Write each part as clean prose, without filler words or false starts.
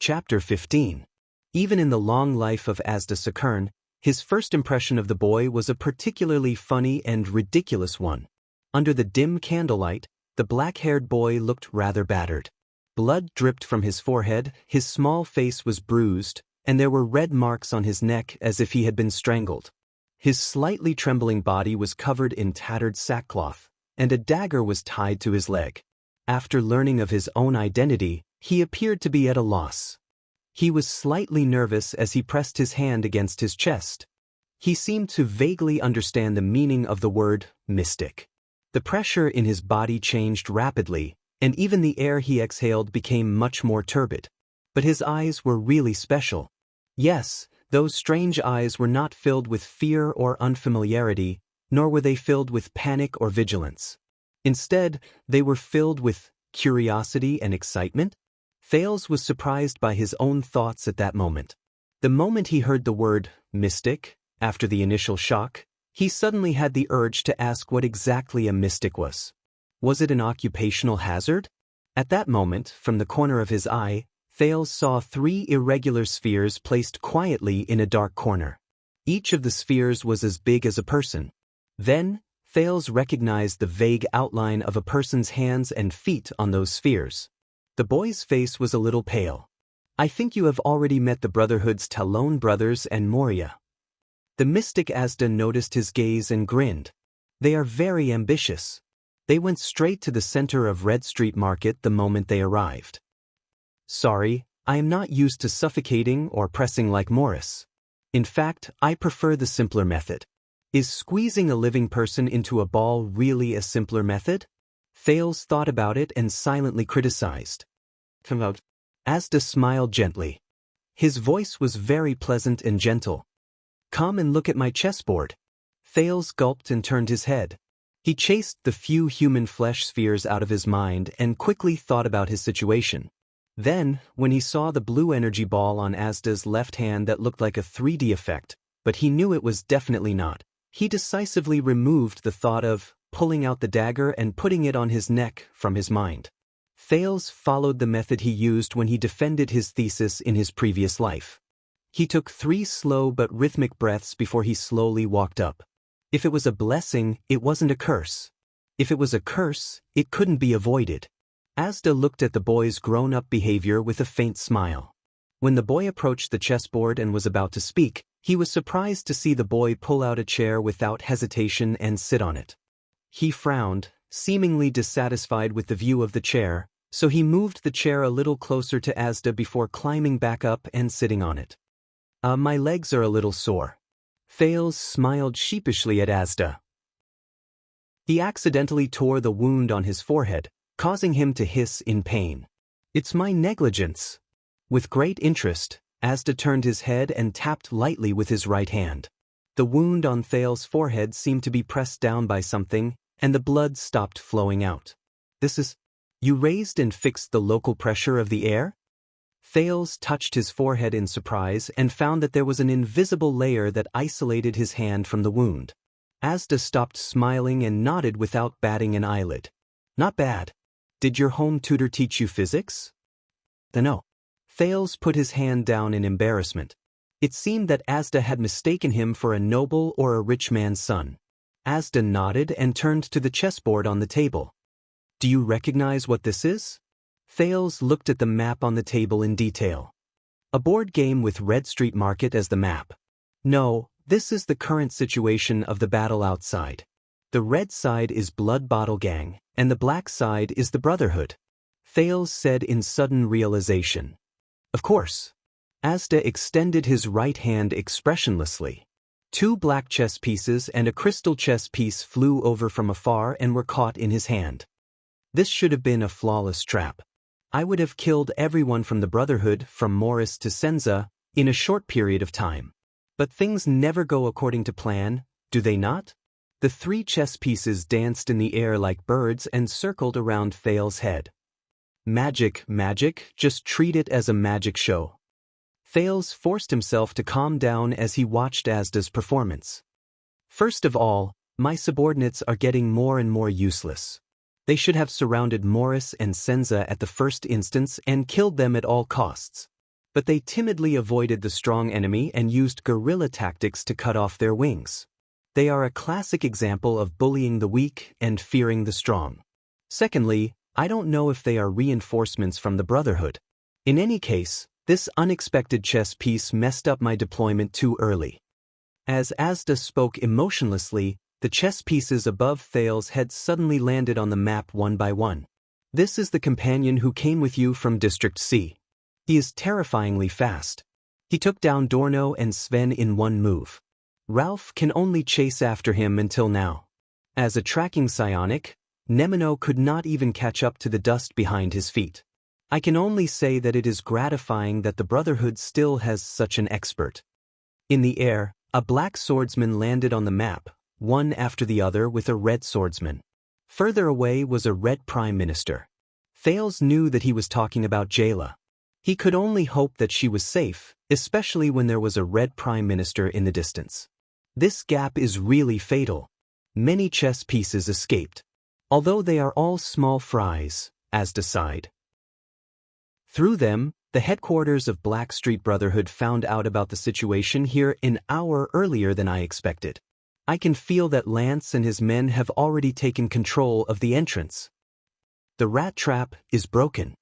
Chapter 15. Even in the long life of Asda Sakern, his first impression of the boy was a particularly funny and ridiculous one. Under the dim candlelight, the black-haired boy looked rather battered. Blood dripped from his forehead, his small face was bruised, and there were red marks on his neck as if he had been strangled. His slightly trembling body was covered in tattered sackcloth, and a dagger was tied to his leg. After learning of his own identity, he appeared to be at a loss. He was slightly nervous as he pressed his hand against his chest. He seemed to vaguely understand the meaning of the word mystic. The pressure in his body changed rapidly, and even the air he exhaled became much more turbid. But his eyes were really special. Yes, those strange eyes were not filled with fear or unfamiliarity, nor were they filled with panic or vigilance. Instead, they were filled with curiosity and excitement. Thales was surprised by his own thoughts at that moment. The moment he heard the word mystic, after the initial shock, he suddenly had the urge to ask what exactly a mystic was. Was it an occupational hazard? At that moment, from the corner of his eye, Thales saw 3 irregular spheres placed quietly in a dark corner. Each of the spheres was as big as a person. Then, Thales recognized the vague outline of a person's hands and feet on those spheres. The boy's face was a little pale. "I think you have already met the Brotherhood's Talon brothers and Moria." The mystic Asda noticed his gaze and grinned. "They are very ambitious. They went straight to the center of Red Street Market the moment they arrived." "Sorry, I am not used to suffocating or pressing like Morris. In fact, I prefer the simpler method." "Is squeezing a living person into a ball really a simpler method?" Thales thought about it and silently criticized. Asda smiled gently. His voice was very pleasant and gentle. "Come and look at my chessboard." Thales gulped and turned his head. He chased the few human flesh spheres out of his mind and quickly thought about his situation. Then, when he saw the blue energy ball on Asda's left hand that looked like a 3D effect, but he knew it was definitely not, he decisively removed the thought of pulling out the dagger and putting it on his neck from his mind. Thales followed the method he used when he defended his thesis in his previous life. He took 3 slow but rhythmic breaths before he slowly walked up. If it was a blessing, it wasn't a curse. If it was a curse, it couldn't be avoided. Asda looked at the boy's grown-up behavior with a faint smile. When the boy approached the chessboard and was about to speak, he was surprised to see the boy pull out a chair without hesitation and sit on it. He frowned, seemingly dissatisfied with the view of the chair, so he moved the chair a little closer to Asda before climbing back up and sitting on it. My legs are a little sore." Thales smiled sheepishly at Asda. He accidentally tore the wound on his forehead, causing him to hiss in pain. "It's my negligence." With great interest, Asda turned his head and tapped lightly with his right hand. The wound on Thales' forehead seemed to be pressed down by something, and the blood stopped flowing out. "This is... You raised and fixed the local pressure of the air?" Thales touched his forehead in surprise and found that there was an invisible layer that isolated his hand from the wound. Asda stopped smiling and nodded without batting an eyelid. "Not bad. Did your home tutor teach you physics?" "No." Thales put his hand down in embarrassment. It seemed that Asda had mistaken him for a noble or a rich man's son. Asda nodded and turned to the chessboard on the table. "Do you recognize what this is?" Thales looked at the map on the table in detail. "A board game with Red Street Market as the map." "No, this is the current situation of the battle outside. The red side is Blood Bottle Gang, and the black side is the Brotherhood," Thales said in sudden realization. "Of course." Asda extended his right hand expressionlessly. 2 black chess pieces and a crystal chess piece flew over from afar and were caught in his hand. "This should have been a flawless trap. I would have killed everyone from the Brotherhood, from Morris to Senza, in a short period of time. But things never go according to plan, do they not?" The 3 chess pieces danced in the air like birds and circled around Thales' head. "Magic, magic, just treat it as a magic show." Thales forced himself to calm down as he watched Asda's performance. "First of all, my subordinates are getting more and more useless. They should have surrounded Morris and Senza at the first instance and killed them at all costs. but they timidly avoided the strong enemy and used guerrilla tactics to cut off their wings. They are a classic example of bullying the weak and fearing the strong. Secondly, I don't know if they are reinforcements from the Brotherhood. In any case, this unexpected chess piece messed up my deployment too early. As Asda spoke emotionlessly, the chess pieces above Thales' head suddenly landed on the map one by one. This is the companion who came with you from District C. He is terrifyingly fast. He took down Dorno and Sven in one move. Ralph can only chase after him until now. As a tracking psionic, Nemino could not even catch up to the dust behind his feet. I can only say that it is gratifying that the Brotherhood still has such an expert. In the air, a black swordsman landed on the map, one after the other with a red swordsman. Further away was a red prime minister. Thales knew that he was talking about Jayla. He could only hope that she was safe, especially when there was a red prime minister in the distance. This gap is really fatal. Many chess pieces escaped. Although they are all small fries, as decide. Through them, the headquarters of Blackstreet Brotherhood found out about the situation here an hour earlier than I expected. I can feel that Lance and his men have already taken control of the entrance. The rat trap is broken.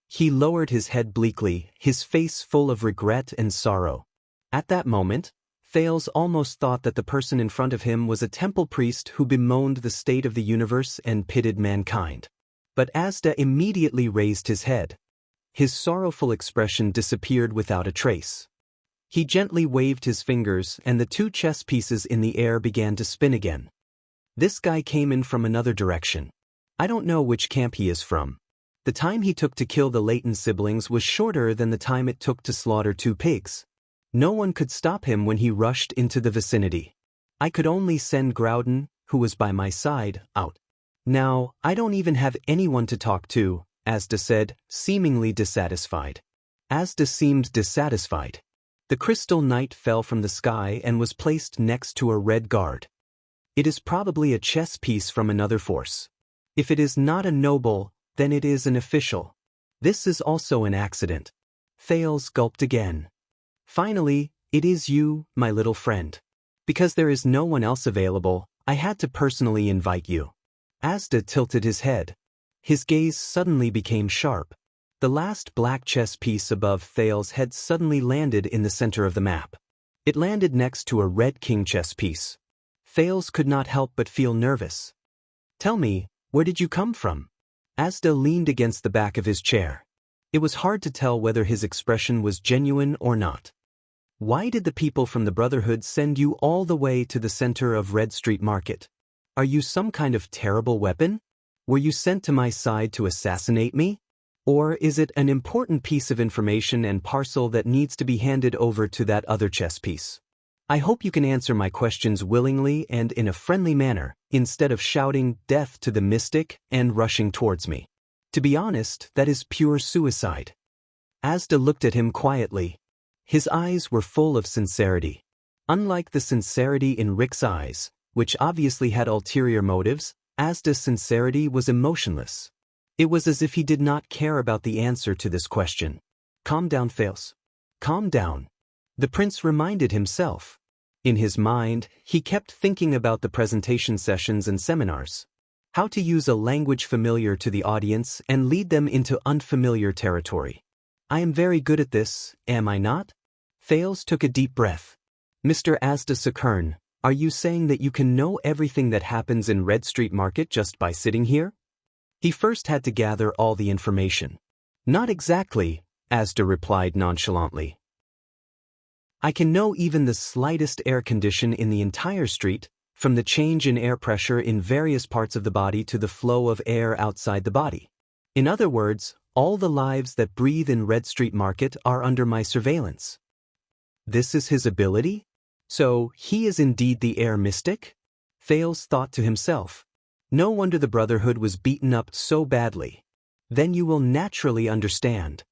He lowered his head bleakly, his face full of regret and sorrow. At that moment, Thales almost thought that the person in front of him was a temple priest who bemoaned the state of the universe and pitied mankind. But Asda immediately raised his head. His sorrowful expression disappeared without a trace. He gently waved his fingers and the two chess pieces in the air began to spin again. This guy came in from another direction. I don't know which camp he is from. The time he took to kill the Leighton siblings was shorter than the time it took to slaughter 2 pigs. No one could stop him when he rushed into the vicinity. I could only send Groudon, who was by my side, out. Now, I don't even have anyone to talk to, Asda said, seemingly dissatisfied. Asda seemed dissatisfied. The crystal knight fell from the sky and was placed next to a red guard. It is probably a chess piece from another force. If it is not a noble, then it is an official. This is also an accident. Thales gulped again. Finally, it is you, my little friend. Because there is no one else available, I had to personally invite you. Asda tilted his head. His gaze suddenly became sharp. The last black chess piece above Thales' head suddenly landed in the center of the map. It landed next to a red king chess piece. Thales could not help but feel nervous. Tell me, where did you come from? Asda leaned against the back of his chair. It was hard to tell whether his expression was genuine or not. Why did the people from the Brotherhood send you all the way to the center of Red Street Market? Are you some kind of terrible weapon? Were you sent to my side to assassinate me? Or is it an important piece of information and parcel that needs to be handed over to that other chess piece? I hope you can answer my questions willingly and in a friendly manner, instead of shouting death to the mystic and rushing towards me. To be honest, that is pure suicide. Asda looked at him quietly. His eyes were full of sincerity. Unlike the sincerity in Rick's eyes, which obviously had ulterior motives, Asda's sincerity was emotionless. It was as if he did not care about the answer to this question. Calm down, Thales. Calm down. The prince reminded himself. In his mind, he kept thinking about the presentation sessions and seminars. How to use a language familiar to the audience and lead them into unfamiliar territory. I am very good at this, am I not? Thales took a deep breath. Mr. Asda Sakern, are you saying that you can know everything that happens in Red Street Market just by sitting here? He first had to gather all the information. Not exactly, Asda replied nonchalantly. I can know even the slightest air condition in the entire street, from the change in air pressure in various parts of the body to the flow of air outside the body. In other words, all the lives that breathe in Red Street Market are under my surveillance. This is his ability? So, he is indeed the air mystic? Thales thought to himself. No wonder the Brotherhood was beaten up so badly. Then you will naturally understand.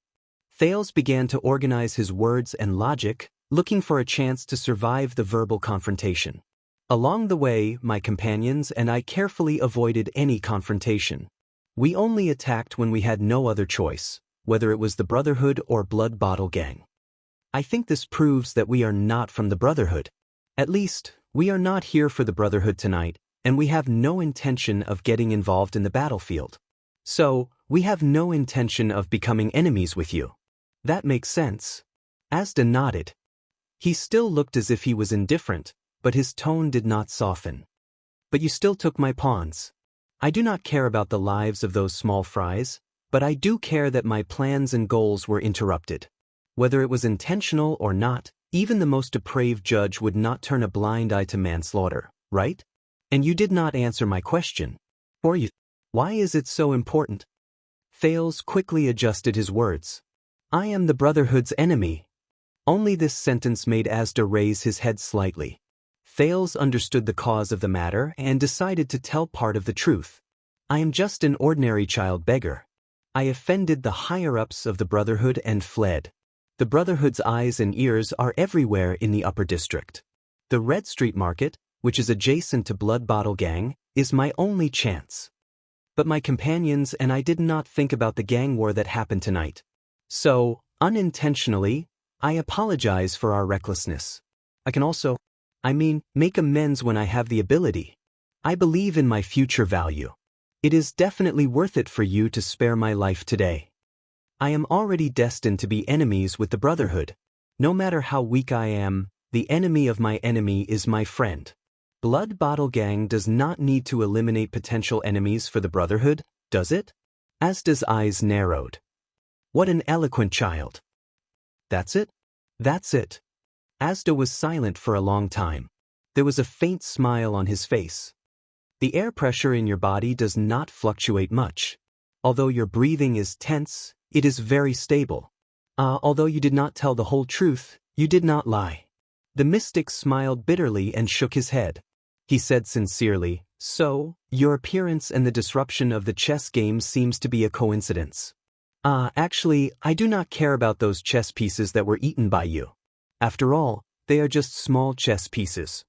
Thales began to organize his words and logic, looking for a chance to survive the verbal confrontation. Along the way, my companions and I carefully avoided any confrontation. We only attacked when we had no other choice, whether it was the Brotherhood or Blood Bottle Gang. I think this proves that we are not from the Brotherhood. At least, we are not here for the Brotherhood tonight, and we have no intention of getting involved in the battlefield. So, we have no intention of becoming enemies with you. That makes sense. Asda nodded. He still looked as if he was indifferent, but his tone did not soften. But you still took my pawns. I do not care about the lives of those small fries, but I do care that my plans and goals were interrupted. Whether it was intentional or not, even the most depraved judge would not turn a blind eye to manslaughter, right? And you did not answer my question. Or you. Why is it so important? Thales quickly adjusted his words. I am the Brotherhood's enemy. Only this sentence made Asda raise his head slightly. Thales understood the cause of the matter and decided to tell part of the truth. I am just an ordinary child beggar. I offended the higher-ups of the Brotherhood and fled. The Brotherhood's eyes and ears are everywhere in the Upper District. The Red Street Market, which is adjacent to Blood Bottle Gang, is my only chance. But my companions and I did not think about the gang war that happened tonight. So, unintentionally, I apologize for our recklessness. I can also, make amends when I have the ability. I believe in my future value. It is definitely worth it for you to spare my life today. I am already destined to be enemies with the Brotherhood. No matter how weak I am, the enemy of my enemy is my friend. Blood Bottle Gang does not need to eliminate potential enemies for the Brotherhood, does it? Asda's eyes narrowed. What an eloquent child. That's it? That's it. Asda was silent for a long time. There was a faint smile on his face. The air pressure in your body does not fluctuate much. Although your breathing is tense, it is very stable. Although you did not tell the whole truth, you did not lie. The mystic smiled bitterly and shook his head. He said sincerely, so, your appearance and the disruption of the chess game seems to be a coincidence. Actually, I do not care about those chess pieces that were eaten by you. After all, they are just small chess pieces.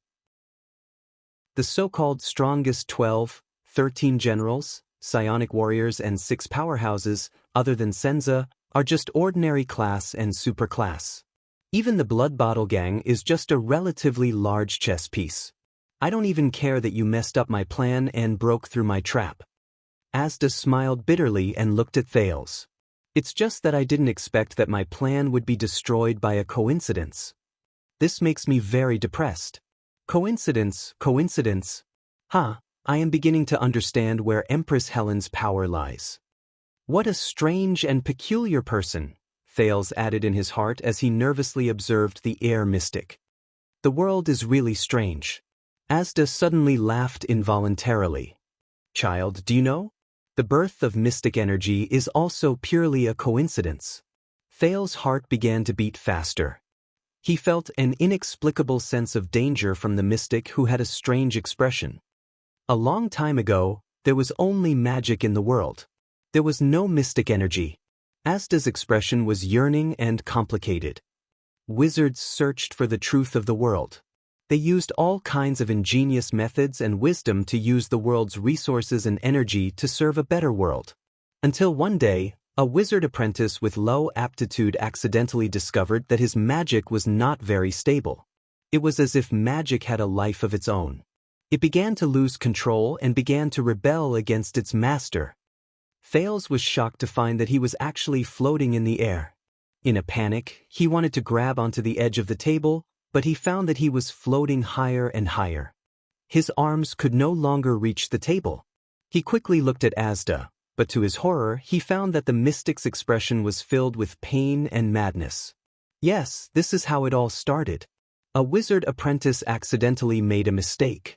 The so-called strongest 12, 13 generals, psionic warriors and 6 powerhouses, other than Senza, are just ordinary class and superclass. Even the Blood Bottle Gang is just a relatively large chess piece. I don't even care that you messed up my plan and broke through my trap. Asda smiled bitterly and looked at Thales. It's just that I didn't expect that my plan would be destroyed by a coincidence. This makes me very depressed. Coincidence. I am beginning to understand where Empress Helen's power lies. What a strange and peculiar person, Thales added in his heart as he nervously observed the air mystic. The world is really strange. Asda suddenly laughed involuntarily. Child, do you know? The birth of mystic energy is also purely a coincidence. Thales' heart began to beat faster. He felt an inexplicable sense of danger from the mystic who had a strange expression. A long time ago, there was only magic in the world. There was no mystic energy. Asda's expression was yearning and complicated. Wizards searched for the truth of the world. They used all kinds of ingenious methods and wisdom to use the world's resources and energy to serve a better world. Until one day, a wizard apprentice with low aptitude accidentally discovered that his magic was not very stable. It was as if magic had a life of its own. It began to lose control and began to rebel against its master. Thales was shocked to find that he was actually floating in the air. In a panic, he wanted to grab onto the edge of the table, but he found that he was floating higher and higher. His arms could no longer reach the table. He quickly looked at Asda, but to his horror, he found that the mystic's expression was filled with pain and madness. Yes, this is how it all started. A wizard apprentice accidentally made a mistake.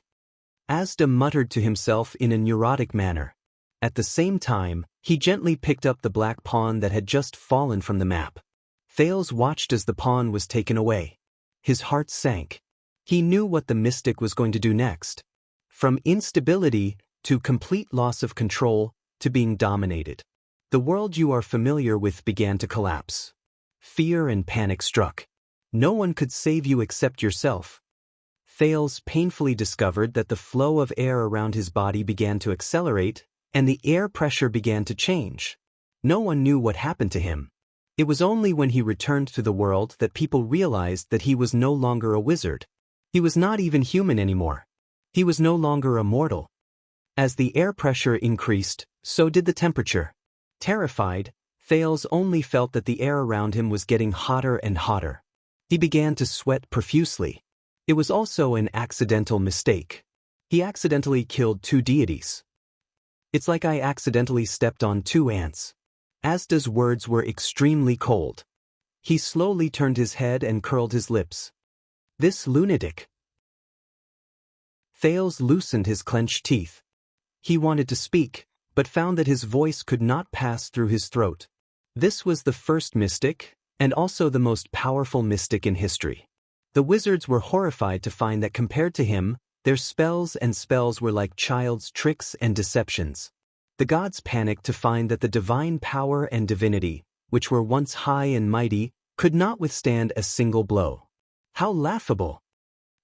Asda muttered to himself in a neurotic manner. At the same time, he gently picked up the black pawn that had just fallen from the map. Thales watched as the pawn was taken away. His heart sank. He knew what the mystic was going to do next. From instability to complete loss of control to being dominated. The world you are familiar with began to collapse. Fear and panic struck. No one could save you except yourself. Thales painfully discovered that the flow of air around his body began to accelerate, and the air pressure began to change. No one knew what happened to him. It was only when he returned to the world that people realized that he was no longer a wizard. He was not even human anymore. He was no longer immortal. As the air pressure increased, so did the temperature. Terrified, Thales only felt that the air around him was getting hotter and hotter. He began to sweat profusely. It was also an accidental mistake. He accidentally killed 2 deities. It's like I accidentally stepped on 2 ants. Asda's words were extremely cold. He slowly turned his head and curled his lips. This lunatic. Thales loosened his clenched teeth. He wanted to speak, but found that his voice could not pass through his throat. This was the first mystic, and also the most powerful mystic in history. The wizards were horrified to find that compared to him, their spells were like child's tricks and deceptions. The gods panicked to find that the divine power and divinity, which were once high and mighty, could not withstand a single blow. How laughable!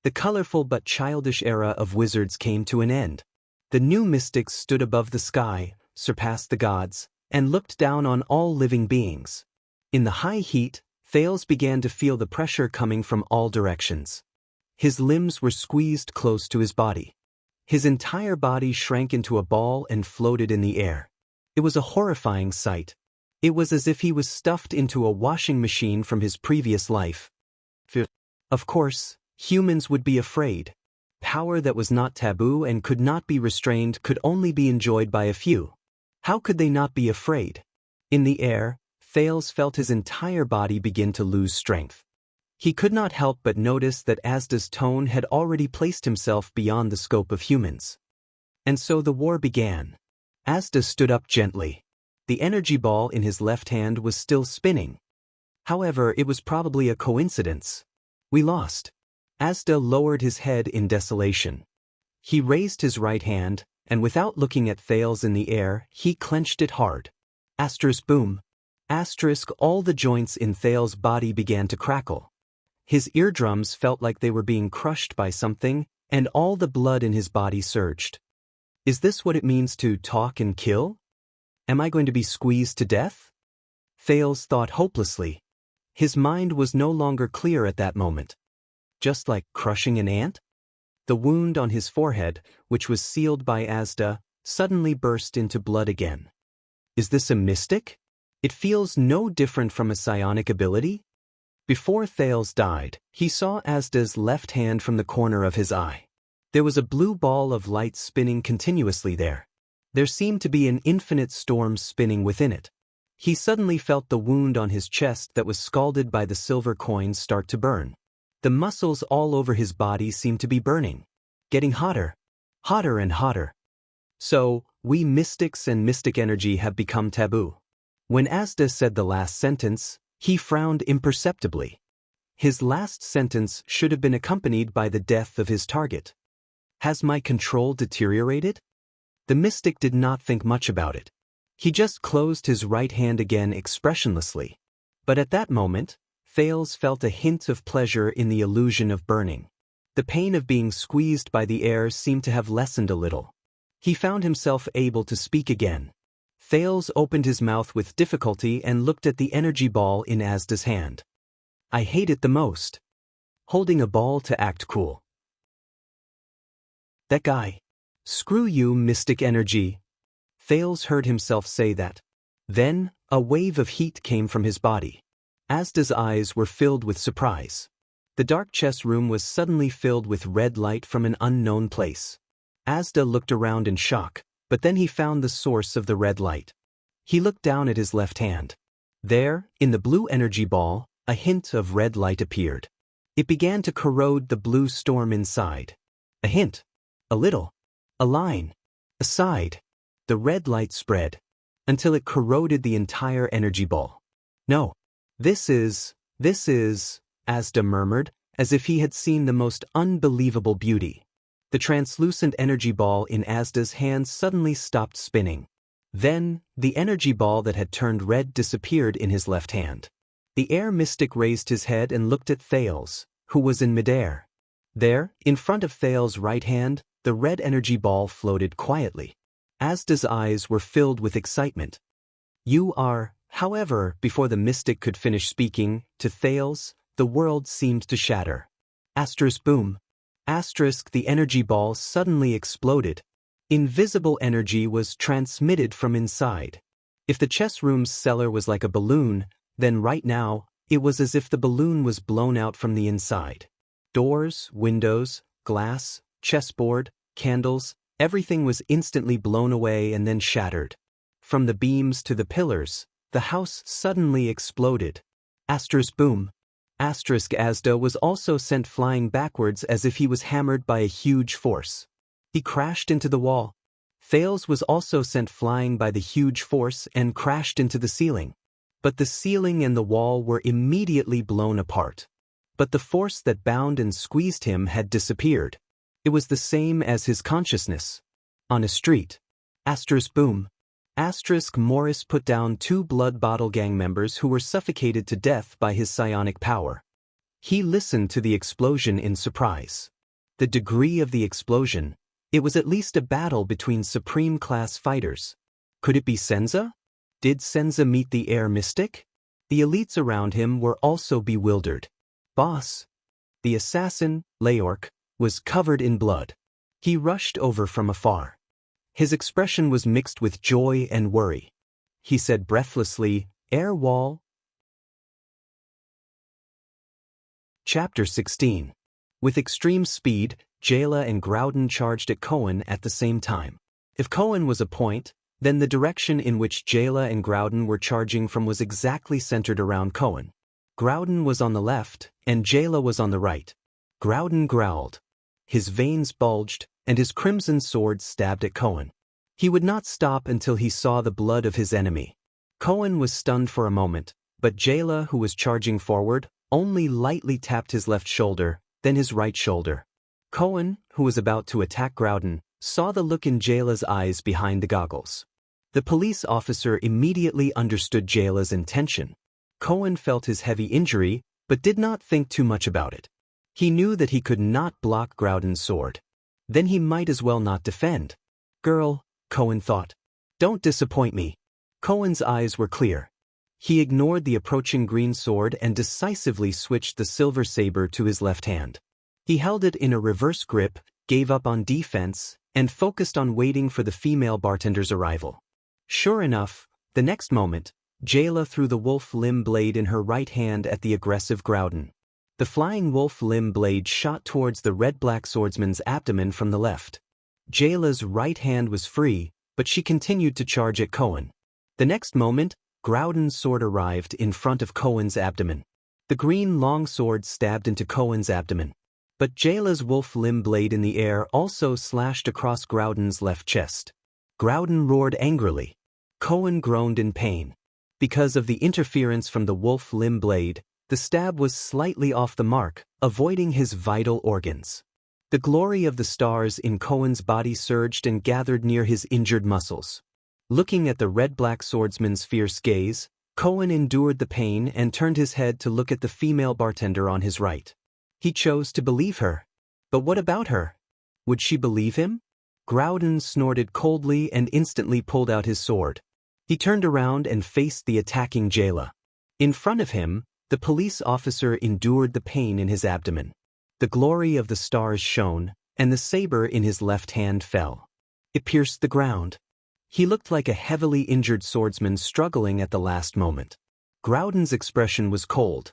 The colorful but childish era of wizards came to an end. The new mystics stood above the sky, surpassed the gods, and looked down on all living beings. In the high heat, Thales began to feel the pressure coming from all directions. His limbs were squeezed close to his body. His entire body shrank into a ball and floated in the air. It was a horrifying sight. It was as if he was stuffed into a washing machine from his previous life. Of course, humans would be afraid. Power that was not taboo and could not be restrained could only be enjoyed by a few. How could they not be afraid? In the air, Thales felt his entire body begin to lose strength. He could not help but notice that Asda's tone had already placed himself beyond the scope of humans. And so the war began. Asda stood up gently. The energy ball in his left hand was still spinning. However, it was probably a coincidence. We lost. Asda lowered his head in desolation. He raised his right hand, and without looking at Thales in the air, he clenched it hard. Asterisk boom. Asterisk all the joints in Thales' body began to crackle. His eardrums felt like they were being crushed by something, and all the blood in his body surged. Is this what it means to talk and kill? Am I going to be squeezed to death? Thales thought hopelessly. His mind was no longer clear at that moment. Just like crushing an ant? The wound on his forehead, which was sealed by Asda, suddenly burst into blood again. Is this a mystic? It feels no different from a psionic ability. Before Thales died, he saw Asda's left hand from the corner of his eye. There was a blue ball of light spinning continuously there. There seemed to be an infinite storm spinning within it. He suddenly felt the wound on his chest that was scalded by the silver coins start to burn. The muscles all over his body seemed to be burning, getting hotter, hotter and hotter. So, we mystics and mystic energy have become taboo. When Asda said the last sentence, he frowned imperceptibly. His last sentence should have been accompanied by the death of his target. Has my control deteriorated? The mystic did not think much about it. He just closed his right hand again expressionlessly. But at that moment, Thales felt a hint of pleasure in the illusion of burning. The pain of being squeezed by the air seemed to have lessened a little. He found himself able to speak again. Thales opened his mouth with difficulty and looked at the energy ball in Asda's hand. I hate it the most. Holding a ball to act cool. That guy. Screw you, mystic energy. Thales heard himself say that. Then, a wave of heat came from his body. Asda's eyes were filled with surprise. The dark chess room was suddenly filled with red light from an unknown place. Asda looked around in shock, but then he found the source of the red light. He looked down at his left hand. There, in the blue energy ball, a hint of red light appeared. It began to corrode the blue storm inside. A hint. A little. A line. A side. The red light spread, until it corroded the entire energy ball. No. This is, Asda murmured, as if he had seen the most unbelievable beauty. The translucent energy ball in Asda's hand suddenly stopped spinning. Then, the energy ball that had turned red disappeared in his left hand. The air mystic raised his head and looked at Thales, who was in midair. There, in front of Thales' right hand, the red energy ball floated quietly. Asda's eyes were filled with excitement. You are, However, before the mystic could finish speaking, to Thales, the world seemed to shatter. Asterisk boom. Asterisk the energy ball suddenly exploded. Invisible energy was transmitted from inside. If the chess room's cellar was like a balloon, then right now, it was as if the balloon was blown out from the inside. Doors, windows, glass, chessboard, candles, everything was instantly blown away and then shattered. From the beams to the pillars, the house suddenly exploded. Asterisk boom. Asterisk Asda was also sent flying backwards as if he was hammered by a huge force. He crashed into the wall. Thales was also sent flying by the huge force and crashed into the ceiling. But the ceiling and the wall were immediately blown apart. But the force that bound and squeezed him had disappeared. It was the same as his consciousness. On a street. Asterisk boom. Asterisk Morris put down 2 blood bottle gang members who were suffocated to death by his psionic power. He listened to the explosion in surprise. The degree of the explosion, it was at least a battle between supreme-class fighters. Could it be Senza? Did Senza meet the air mystic? The elites around him were also bewildered. Boss. The assassin, Leork, was covered in blood. He rushed over from afar. His expression was mixed with joy and worry. He said breathlessly, "Air wall." Chapter 16. With extreme speed, Jayla and Groudon charged at Cohen at the same time. If Cohen was a point, then the direction in which Jayla and Groudon were charging from was exactly centered around Cohen. Groudon was on the left, and Jayla was on the right. Groudon growled. His veins bulged, and his crimson sword stabbed at Cohen. He would not stop until he saw the blood of his enemy. Cohen was stunned for a moment, but Jayla, who was charging forward, only lightly tapped his left shoulder, then his right shoulder. Cohen, who was about to attack Groudon, saw the look in Jayla's eyes behind the goggles. The police officer immediately understood Jayla's intention. Cohen felt his heavy injury, but did not think too much about it. He knew that he could not block Groudon's sword. Then he might as well not defend. Girl, Cohen thought. Don't disappoint me. Cohen's eyes were clear. He ignored the approaching green sword and decisively switched the silver saber to his left hand. He held it in a reverse grip, gave up on defense, and focused on waiting for the female bartender's arrival. Sure enough, the next moment, Jayla threw the wolf limb blade in her right hand at the aggressive Groudon. The flying wolf limb blade shot towards the red-black swordsman's abdomen from the left. Jayla's right hand was free, but she continued to charge at Cohen. The next moment, Groudon's sword arrived in front of Cohen's abdomen. The green long sword stabbed into Cohen's abdomen. But Jayla's wolf limb blade in the air also slashed across Groudon's left chest. Groudon roared angrily. Cohen groaned in pain. Because of the interference from the wolf limb blade, the stab was slightly off the mark, avoiding his vital organs. The glory of the stars in Cohen's body surged and gathered near his injured muscles. Looking at the red-black swordsman's fierce gaze, Cohen endured the pain and turned his head to look at the female bartender on his right. He chose to believe her. But what about her? Would she believe him? Groudon snorted coldly and instantly pulled out his sword. He turned around and faced the attacking Jayla. In front of him, the police officer endured the pain in his abdomen. The glory of the stars shone, and the saber in his left hand fell. It pierced the ground. He looked like a heavily injured swordsman struggling at the last moment. Groudon's expression was cold.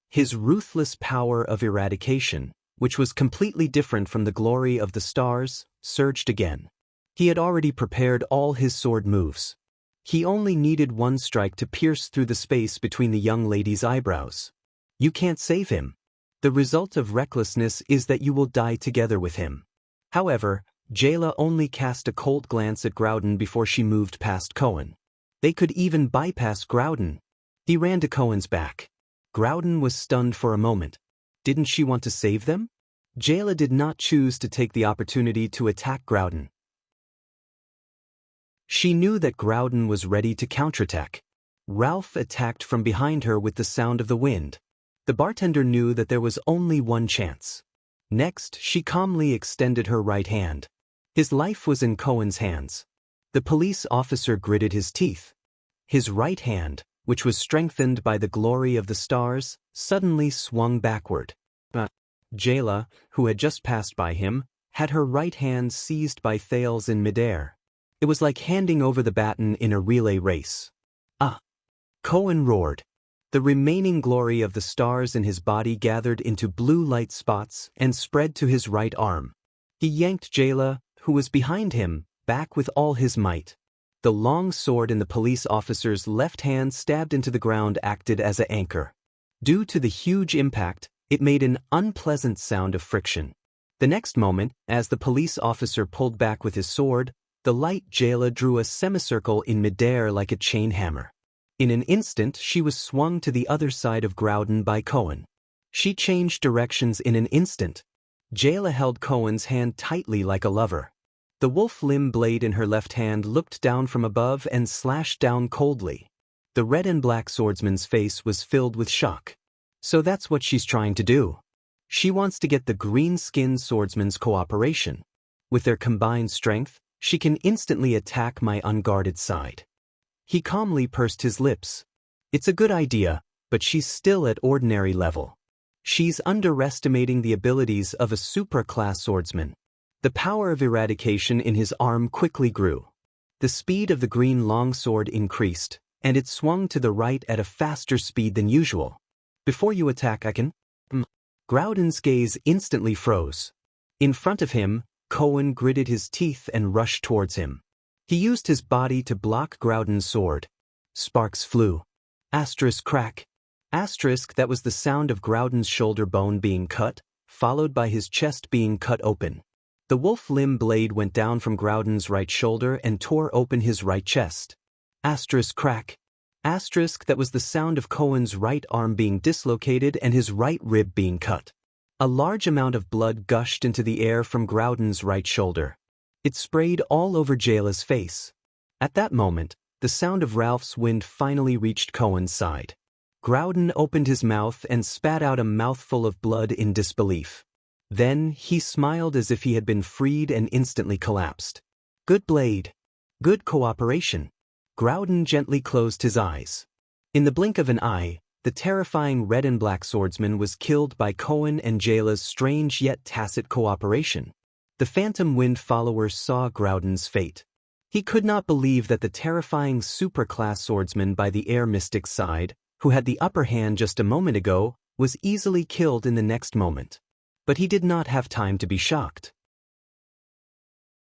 His ruthless power of eradication, which was completely different from the glory of the stars, surged again. He had already prepared all his sword moves. He only needed one strike to pierce through the space between the young lady's eyebrows. You can't save him. The result of recklessness is that you will die together with him. However, Jayla only cast a cold glance at Groudon before she moved past Cohen. They could even bypass Groudon. He ran to Cohen's back. Groudon was stunned for a moment. Didn't she want to save them? Jayla did not choose to take the opportunity to attack Groudon. She knew that Groudon was ready to counterattack. Ralph attacked from behind her with the sound of the wind. The bartender knew that there was only one chance. Next, she calmly extended her right hand. His life was in Cohen's hands. The police officer gritted his teeth. His right hand, which was strengthened by the glory of the stars, suddenly swung backward. Jayla, who had just passed by him, had her right hand seized by Thales in midair. It was like handing over the baton in a relay race. Ah! Cohen roared. The remaining glory of the stars in his body gathered into blue light spots and spread to his right arm. He yanked Jayla, who was behind him, back with all his might. The long sword in the police officer's left hand stabbed into the ground acted as an anchor. Due to the huge impact, it made an unpleasant sound of friction. The next moment, as the police officer pulled back with his sword, the light Jayla drew a semicircle in midair like a chain hammer. In an instant, she was swung to the other side of Groudon by Cohen. She changed directions in an instant. Jayla held Cohen's hand tightly like a lover. The wolf limb blade in her left hand looked down from above and slashed down coldly. The red and black swordsman's face was filled with shock. So that's what she's trying to do. She wants to get the green-skinned swordsman's cooperation. With their combined strength, she can instantly attack my unguarded side. He calmly pursed his lips. It's a good idea, but she's still at ordinary level. She's underestimating the abilities of a supra-class swordsman. The power of eradication in his arm quickly grew. The speed of the green longsword increased, and it swung to the right at a faster speed than usual. Before you attack, I can... Groudon's gaze instantly froze. In front of him, Cohen gritted his teeth and rushed towards him. He used his body to block Groudon's sword. Sparks flew. Asterisk crack. Asterisk, that was the sound of Groudon's shoulder bone being cut, followed by his chest being cut open. The wolf limb blade went down from Groudon's right shoulder and tore open his right chest. Asterisk crack. Asterisk, that was the sound of Cohen's right arm being dislocated and his right rib being cut. A large amount of blood gushed into the air from Groudon's right shoulder. It sprayed all over Jayla's face. At that moment, the sound of Ralph's wind finally reached Cohen's side. Groudon opened his mouth and spat out a mouthful of blood in disbelief. Then he smiled as if he had been freed and instantly collapsed. Good blade. Good cooperation. Groudon gently closed his eyes. In the blink of an eye, the terrifying red and black swordsman was killed by Cohen and Jayla's strange yet tacit cooperation. The Phantom Wind followers saw Groudon's fate. He could not believe that the terrifying super-class swordsman by the air mystic's side, who had the upper hand just a moment ago, was easily killed in the next moment. But he did not have time to be shocked.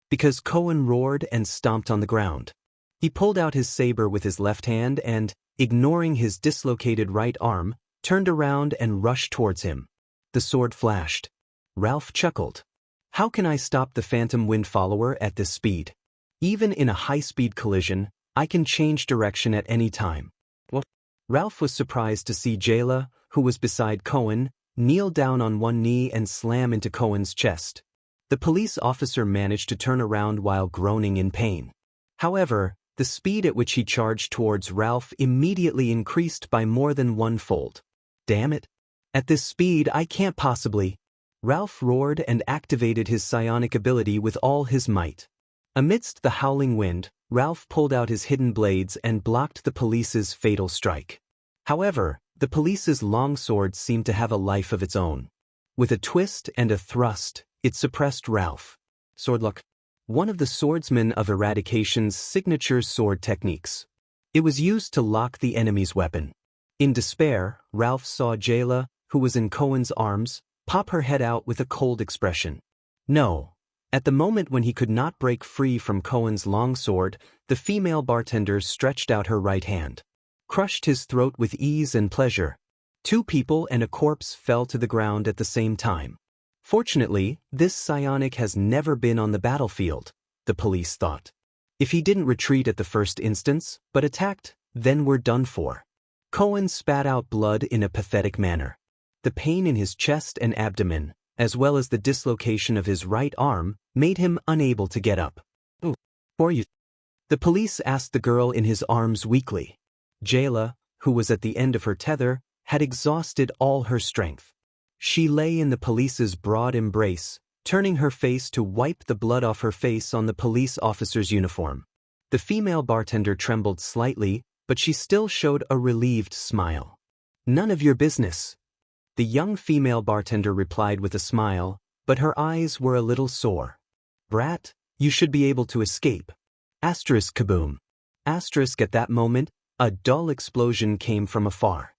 Because Cohen roared and stomped on the ground. He pulled out his saber with his left hand and, ignoring his dislocated right arm, turned around and rushed towards him. The sword flashed. Ralph chuckled. How can I stop the Phantom Wind follower at this speed? Even in a high-speed collision, I can change direction at any time. What? Ralph was surprised to see Jayla, who was beside Cohen, kneel down on one knee and slam into Cohen's chest. The police officer managed to turn around while groaning in pain. However, the speed at which he charged towards Ralph immediately increased by more than one-fold. Damn it! At this speed, I can't possibly... Ralph roared and activated his psionic ability with all his might. Amidst the howling wind, Ralph pulled out his hidden blades and blocked the police's fatal strike. However, the police's longsword seemed to have a life of its own. With a twist and a thrust, it suppressed Ralph. Swordlock. One of the swordsmen of Eradication's signature sword techniques. It was used to lock the enemy's weapon. In despair, Ralph saw Jayla, who was in Cohen's arms, pop her head out with a cold expression. No. At the moment when he could not break free from Cohen's longsword, the female bartender stretched out her right hand. Crushed his throat with ease and pleasure. 2 people and a corpse fell to the ground at the same time. Fortunately, this psionic has never been on the battlefield, the police thought. If he didn't retreat at the first instance, but attacked, then we're done for. Cohen spat out blood in a pathetic manner. The pain in his chest and abdomen, as well as the dislocation of his right arm, made him unable to get up. "Who are you?" The police asked the girl in his arms weakly. Jayla, who was at the end of her tether, had exhausted all her strength. She lay in the police's broad embrace, turning her face to wipe the blood off her face on the police officer's uniform. The female bartender trembled slightly, but she still showed a relieved smile. "None of your business," the young female bartender replied with a smile, but her eyes were a little sore. "Brat, you should be able to escape." Asterisk kaboom. Asterisk at that moment, a dull explosion came from afar.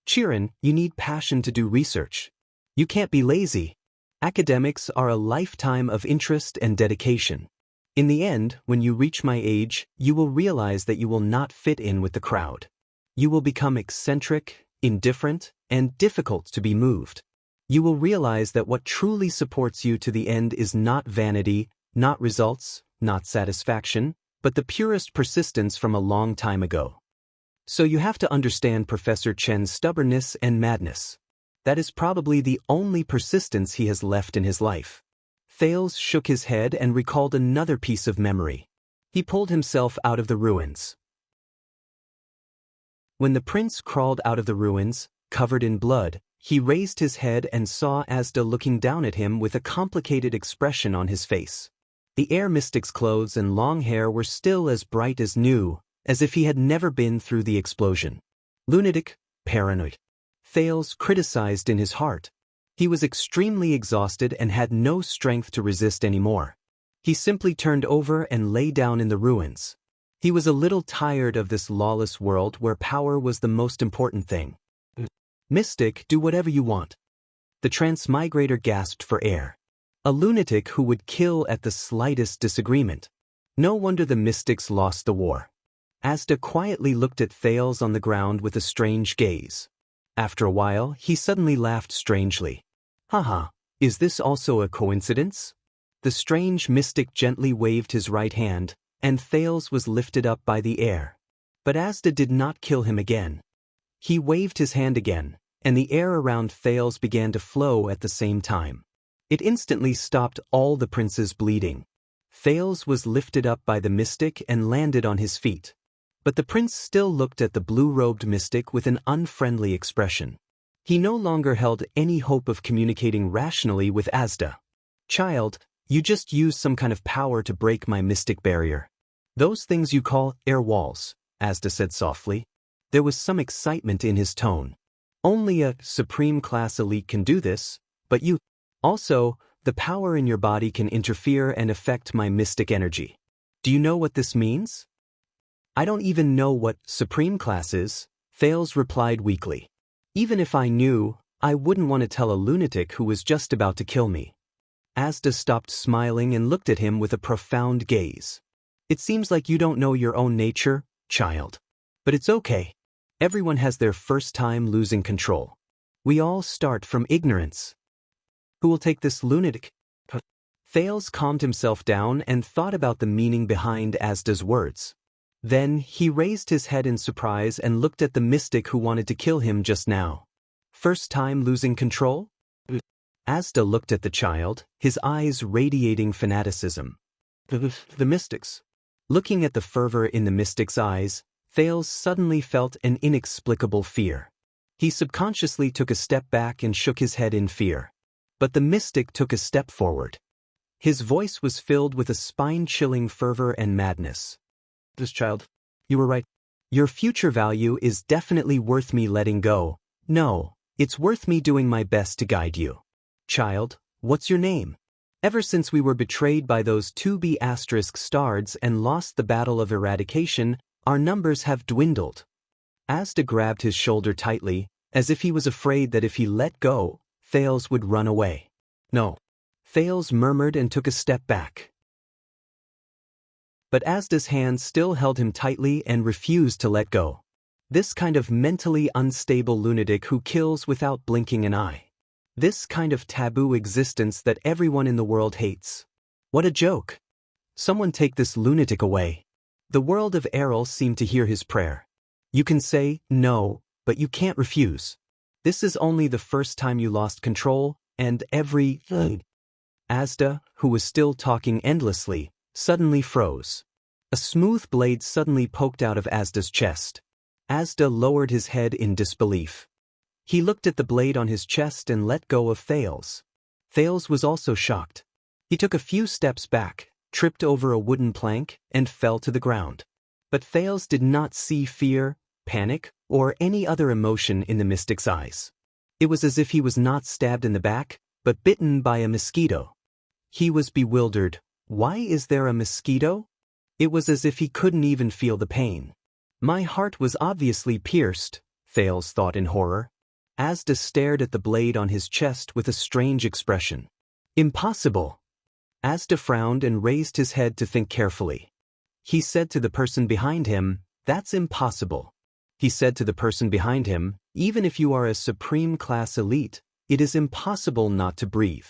"Chirin, you need passion to do research. You can't be lazy. Academics are a lifetime of interest and dedication. In the end, when you reach my age, you will realize that you will not fit in with the crowd. You will become eccentric, indifferent, and difficult to be moved. You will realize that what truly supports you to the end is not vanity, not results, not satisfaction, but the purest persistence from a long time ago. So you have to understand Professor Chen's stubbornness and madness. That is probably the only persistence he has left in his life." Thales shook his head and recalled another piece of memory. He pulled himself out of the ruins. When the prince crawled out of the ruins, covered in blood, he raised his head and saw Asda looking down at him with a complicated expression on his face. The air mystic's clothes and long hair were still as bright as new, as if he had never been through the explosion. "Lunatic, paranoid," Thales criticized in his heart. He was extremely exhausted and had no strength to resist anymore. He simply turned over and lay down in the ruins. He was a little tired of this lawless world where power was the most important thing. "Mystic, do whatever you want." The transmigrator gasped for air. A lunatic who would kill at the slightest disagreement. No wonder the mystics lost the war. Asda quietly looked at Thales on the ground with a strange gaze. After a while, he suddenly laughed strangely. "Haha, is this also a coincidence?" The strange mystic gently waved his right hand, and Thales was lifted up by the air. But Asda did not kill him again. He waved his hand again, and the air around Thales began to flow at the same time. It instantly stopped all the prince's bleeding. Thales was lifted up by the mystic and landed on his feet. But the prince still looked at the blue-robed mystic with an unfriendly expression. He no longer held any hope of communicating rationally with Asda. "Child, you just used some kind of power to break my mystic barrier. Those things you call air walls," Asda said softly. There was some excitement in his tone. "Only a supreme class elite can do this, but you. Also, the power in your body can interfere and affect my mystic energy. Do you know what this means?" "I don't even know what supreme class is," Thales replied weakly. "Even if I knew, I wouldn't want to tell a lunatic who was just about to kill me." Asda stopped smiling and looked at him with a profound gaze. "It seems like you don't know your own nature, child. But it's okay. Everyone has their first time losing control. We all start from ignorance. Who will take this lunatic?" Thales calmed himself down and thought about the meaning behind Asda's words. Then he raised his head in surprise and looked at the mystic who wanted to kill him just now. "First time losing control?" Asda looked at the child, his eyes radiating fanaticism. The mystics. Looking at the fervor in the mystic's eyes, Thales suddenly felt an inexplicable fear. He subconsciously took a step back and shook his head in fear. But the mystic took a step forward. His voice was filled with a spine-chilling fervor and madness. "This child, you were right. Your future value is definitely worth me letting go. No, it's worth me doing my best to guide you. Child, what's your name? Ever since we were betrayed by those 2B* stards and lost the battle of eradication, our numbers have dwindled." Asda grabbed his shoulder tightly, as if he was afraid that if he let go, Thales would run away. "No." Thales murmured and took a step back. But Asda's hand still held him tightly and refused to let go. This kind of mentally unstable lunatic who kills without blinking an eye. This kind of taboo existence that everyone in the world hates. What a joke. Someone take this lunatic away. The world of Errol seemed to hear his prayer. You can say no, but you can't refuse. This is only the first time you lost control, and every... Asda, who was still talking endlessly, suddenly froze. A smooth blade suddenly poked out of Asda's chest. Asda lowered his head in disbelief. He looked at the blade on his chest and let go of Thales. Thales was also shocked. He took a few steps back, tripped over a wooden plank, and fell to the ground. But Thales did not see fear, panic, or any other emotion in the mystic's eyes. It was as if he was not stabbed in the back, but bitten by a mosquito. He was bewildered. Why is there a mosquito? It was as if he couldn't even feel the pain. My heart was obviously pierced, Thales thought in horror. Asda stared at the blade on his chest with a strange expression. Impossible. Asda frowned and raised his head to think carefully. He said to the person behind him, "That's impossible." He said to the person behind him, "Even if you are a supreme class elite, it is impossible not to breathe.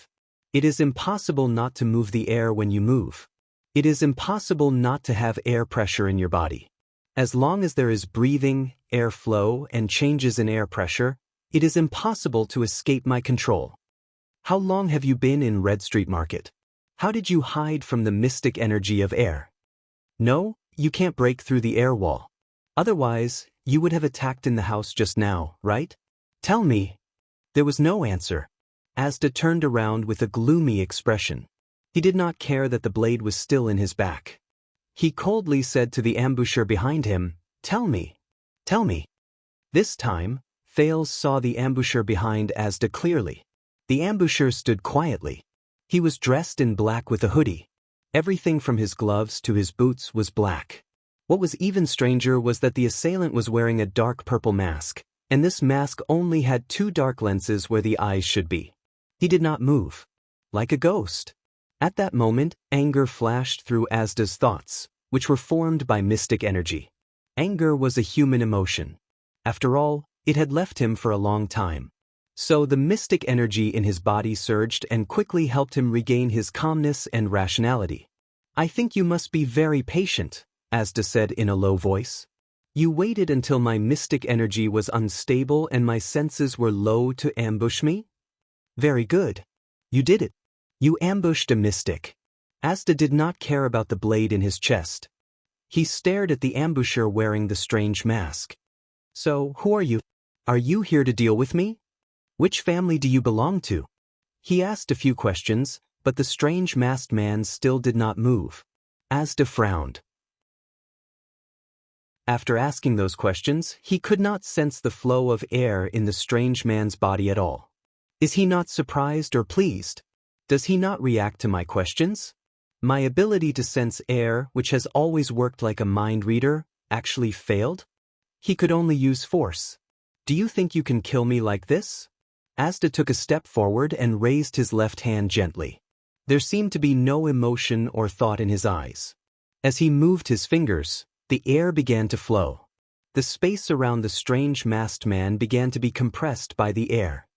It is impossible not to move the air when you move. It is impossible not to have air pressure in your body. As long as there is breathing, air flow, and changes in air pressure, it is impossible to escape my control. How long have you been in Red Street Market? How did you hide from the mystic energy of air? No, you can't break through the air wall. Otherwise, you would have attacked in the house just now, right? Tell me." There was no answer. Asda turned around with a gloomy expression. He did not care that the blade was still in his back. He coldly said to the ambusher behind him, "Tell me. Tell me." This time, Thales saw the ambusher behind Asda clearly. The ambusher stood quietly. He was dressed in black with a hoodie. Everything from his gloves to his boots was black. What was even stranger was that the assailant was wearing a dark purple mask, and this mask only had two dark lenses where the eyes should be. He did not move. Like a ghost. At that moment, anger flashed through Asda's thoughts, which were formed by mystic energy. Anger was a human emotion. After all, it had left him for a long time. So the mystic energy in his body surged and quickly helped him regain his calmness and rationality. "I think you must be very patient," Asda said in a low voice. "You waited until my mystic energy was unstable and my senses were low to ambush me? Very good. You did it. You ambushed a mystic." Asda did not care about the blade in his chest. He stared at the ambusher wearing the strange mask. "So, who are you? Are you here to deal with me? Which family do you belong to?" He asked a few questions, but the strange masked man still did not move. Asda frowned. After asking those questions, he could not sense the flow of air in the strange man's body at all. Is he not surprised or pleased? Does he not react to my questions? My ability to sense air, which has always worked like a mind reader, actually failed? He could only use force. "Do you think you can kill me like this?" Asda took a step forward and raised his left hand gently. There seemed to be no emotion or thought in his eyes. As he moved his fingers, the air began to flow. The space around the strange masked man began to be compressed by the air.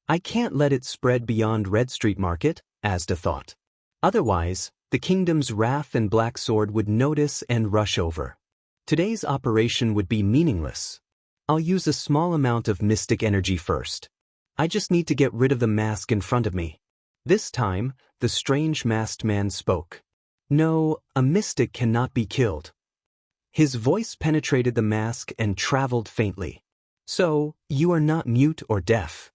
"I can't let it spread beyond Red Street Market," Asda thought. "Otherwise, the kingdom's wrath and black sword would notice and rush over. Today's operation would be meaningless. I'll use a small amount of mystic energy first. I just need to get rid of the mask in front of me." This time, the strange masked man spoke. "No, a mystic cannot be killed." His voice penetrated the mask and traveled faintly. "So, you are not mute or deaf."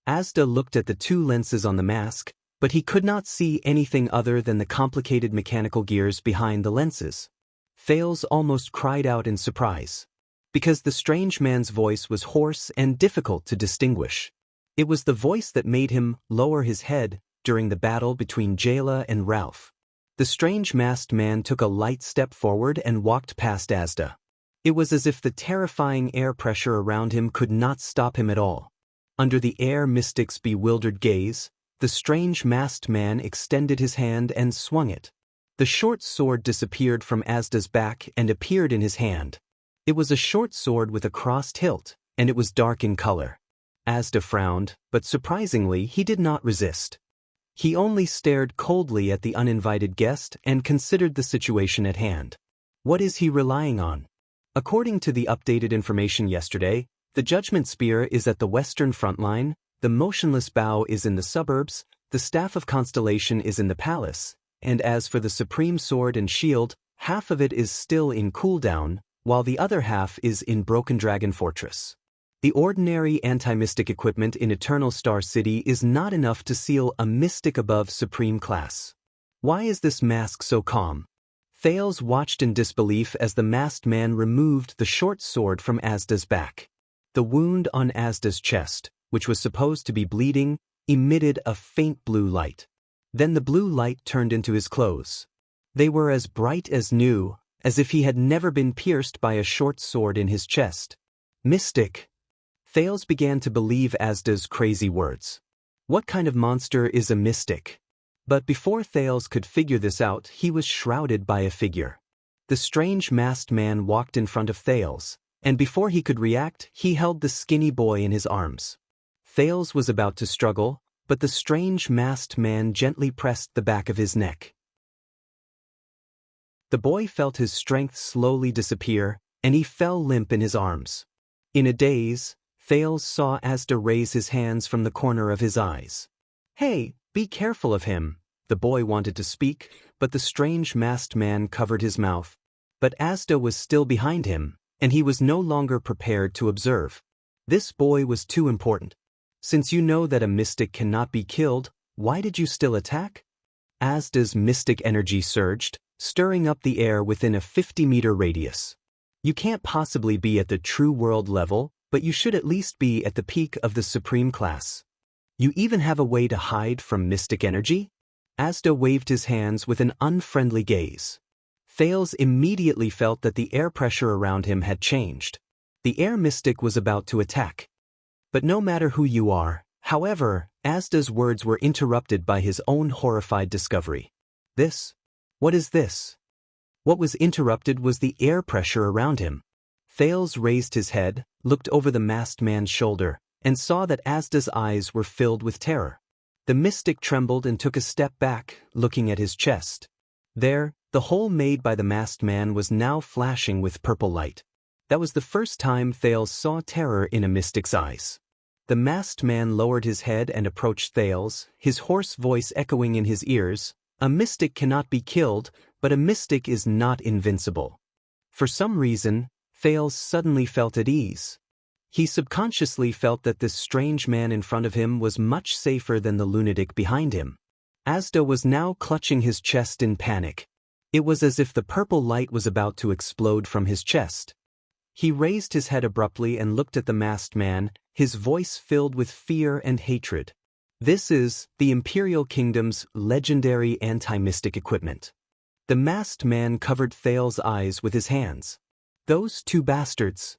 Asda looked at the two lenses on the mask, but he could not see anything other than the complicated mechanical gears behind the lenses. Thales almost cried out in surprise, because the strange man's voice was hoarse and difficult to distinguish. It was the voice that made him lower his head during the battle between Jayla and Ralph. The strange masked man took a light step forward and walked past Asda. It was as if the terrifying air pressure around him could not stop him at all. Under the air mystic's bewildered gaze, the strange masked man extended his hand and swung it. The short sword disappeared from Asda's back and appeared in his hand. It was a short sword with a crossed hilt, and it was dark in color. Asda frowned, but surprisingly he did not resist. He only stared coldly at the uninvited guest and considered the situation at hand. What is he relying on? According to the updated information yesterday, the Judgment Spear is at the western front line, the Motionless Bow is in the suburbs, the Staff of Constellation is in the palace, and as for the Supreme Sword and Shield, half of it is still in cooldown, while the other half is in Broken Dragon Fortress. The ordinary anti-mystic equipment in Eternal Star City is not enough to seal a mystic above supreme class. Why is this mask so calm? Thales watched in disbelief as the masked man removed the short sword from Asda's back. The wound on Asda's chest, which was supposed to be bleeding, emitted a faint blue light. Then the blue light turned into his clothes. They were as bright as new, as if he had never been pierced by a short sword in his chest. Mystic. Thales began to believe Asda's crazy words. What kind of monster is a mystic? But before Thales could figure this out, he was shrouded by a figure. The strange masked man walked in front of Thales, and before he could react, he held the skinny boy in his arms. Thales was about to struggle, but the strange masked man gently pressed the back of his neck. The boy felt his strength slowly disappear, and he fell limp in his arms. In a daze, Thales saw Asda raise his hands from the corner of his eyes. "Hey, be careful of him," the boy wanted to speak, but the strange masked man covered his mouth. But Asda was still behind him, and he was no longer prepared to observe. This boy was too important. "Since you know that a mystic cannot be killed, why did you still attack?" Asda's mystic energy surged, stirring up the air within a 50-meter radius. "You can't possibly be at the true world level, but you should at least be at the peak of the supreme class. You even have a way to hide from mystic energy?" Asda waved his hands with an unfriendly gaze. Thales immediately felt that the air pressure around him had changed. The air mystic was about to attack. But no matter who you are, however, Asda's words were interrupted by his own horrified discovery. "This? What is this?" What was interrupted was the air pressure around him. Thales raised his head, looked over the masked man's shoulder, and saw that Asda's eyes were filled with terror. The mystic trembled and took a step back, looking at his chest. There, the hole made by the masked man was now flashing with purple light. That was the first time Thales saw terror in a mystic's eyes. The masked man lowered his head and approached Thales, his hoarse voice echoing in his ears. "A mystic cannot be killed, but a mystic is not invincible." For some reason, Thales suddenly felt at ease. He subconsciously felt that this strange man in front of him was much safer than the lunatic behind him. Asda was now clutching his chest in panic. It was as if the purple light was about to explode from his chest. He raised his head abruptly and looked at the masked man, his voice filled with fear and hatred. "This is the Imperial Kingdom's legendary anti-mystic equipment." The masked man covered Thales' eyes with his hands. "Those two bastards."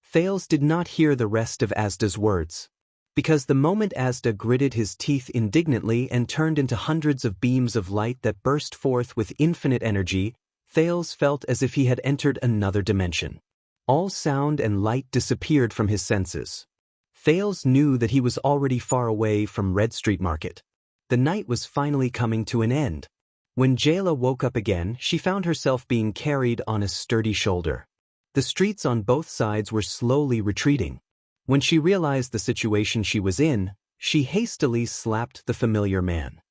Thales did not hear the rest of Asda's words. Because the moment Asda gritted his teeth indignantly and turned into hundreds of beams of light that burst forth with infinite energy, Thales felt as if he had entered another dimension. All sound and light disappeared from his senses. Thales knew that he was already far away from Red Street Market. The night was finally coming to an end. When Jayla woke up again, she found herself being carried on a sturdy shoulder. The streets on both sides were slowly retreating. When she realized the situation she was in, she hastily slapped the familiar man.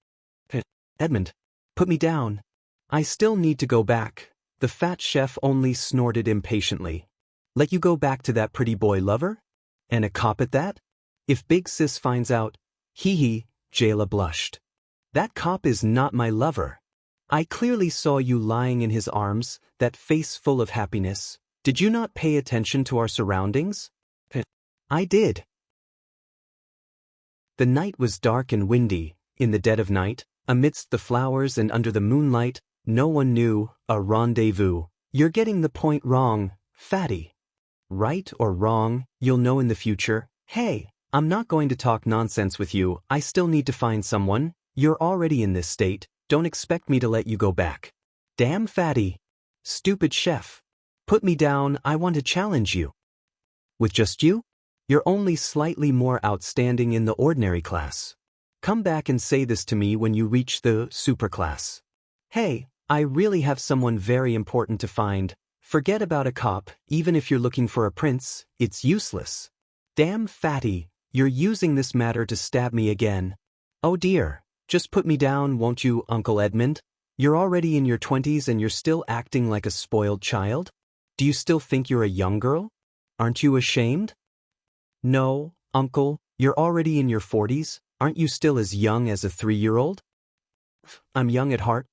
"Edmund, put me down. I still need to go back." The fat chef only snorted impatiently. "Let you go back to that pretty boy lover? And a cop at that? If Big Sis finds out..." Hee, Jayla blushed. "That cop is not my lover. I clearly saw you lying in his arms, that face full of happiness. Did you not pay attention to our surroundings?" "I did." The night was dark and windy. In the dead of night, amidst the flowers and under the moonlight, no one knew, a rendezvous. "You're getting the point wrong, fatty." "Right or wrong, you'll know in the future." "Hey, I'm not going to talk nonsense with you. I still need to find someone. You're already in this state. Don't expect me to let you go back." "Damn fatty. Stupid chef. Put me down, I want to challenge you." "With just you? You're only slightly more outstanding in the ordinary class. Come back and say this to me when you reach the superclass." "Hey, I really have someone very important to find. Forget about a cop, even if you're looking for a prince, it's useless." "Damn fatty, you're using this matter to stab me again." "Oh dear, just put me down, won't you, Uncle Edmund? You're already in your 20s and you're still acting like a spoiled child? Do you still think you're a young girl? Aren't you ashamed?" "No, Uncle, you're already in your 40s, aren't you still as young as a 3-year-old? "I'm young at heart."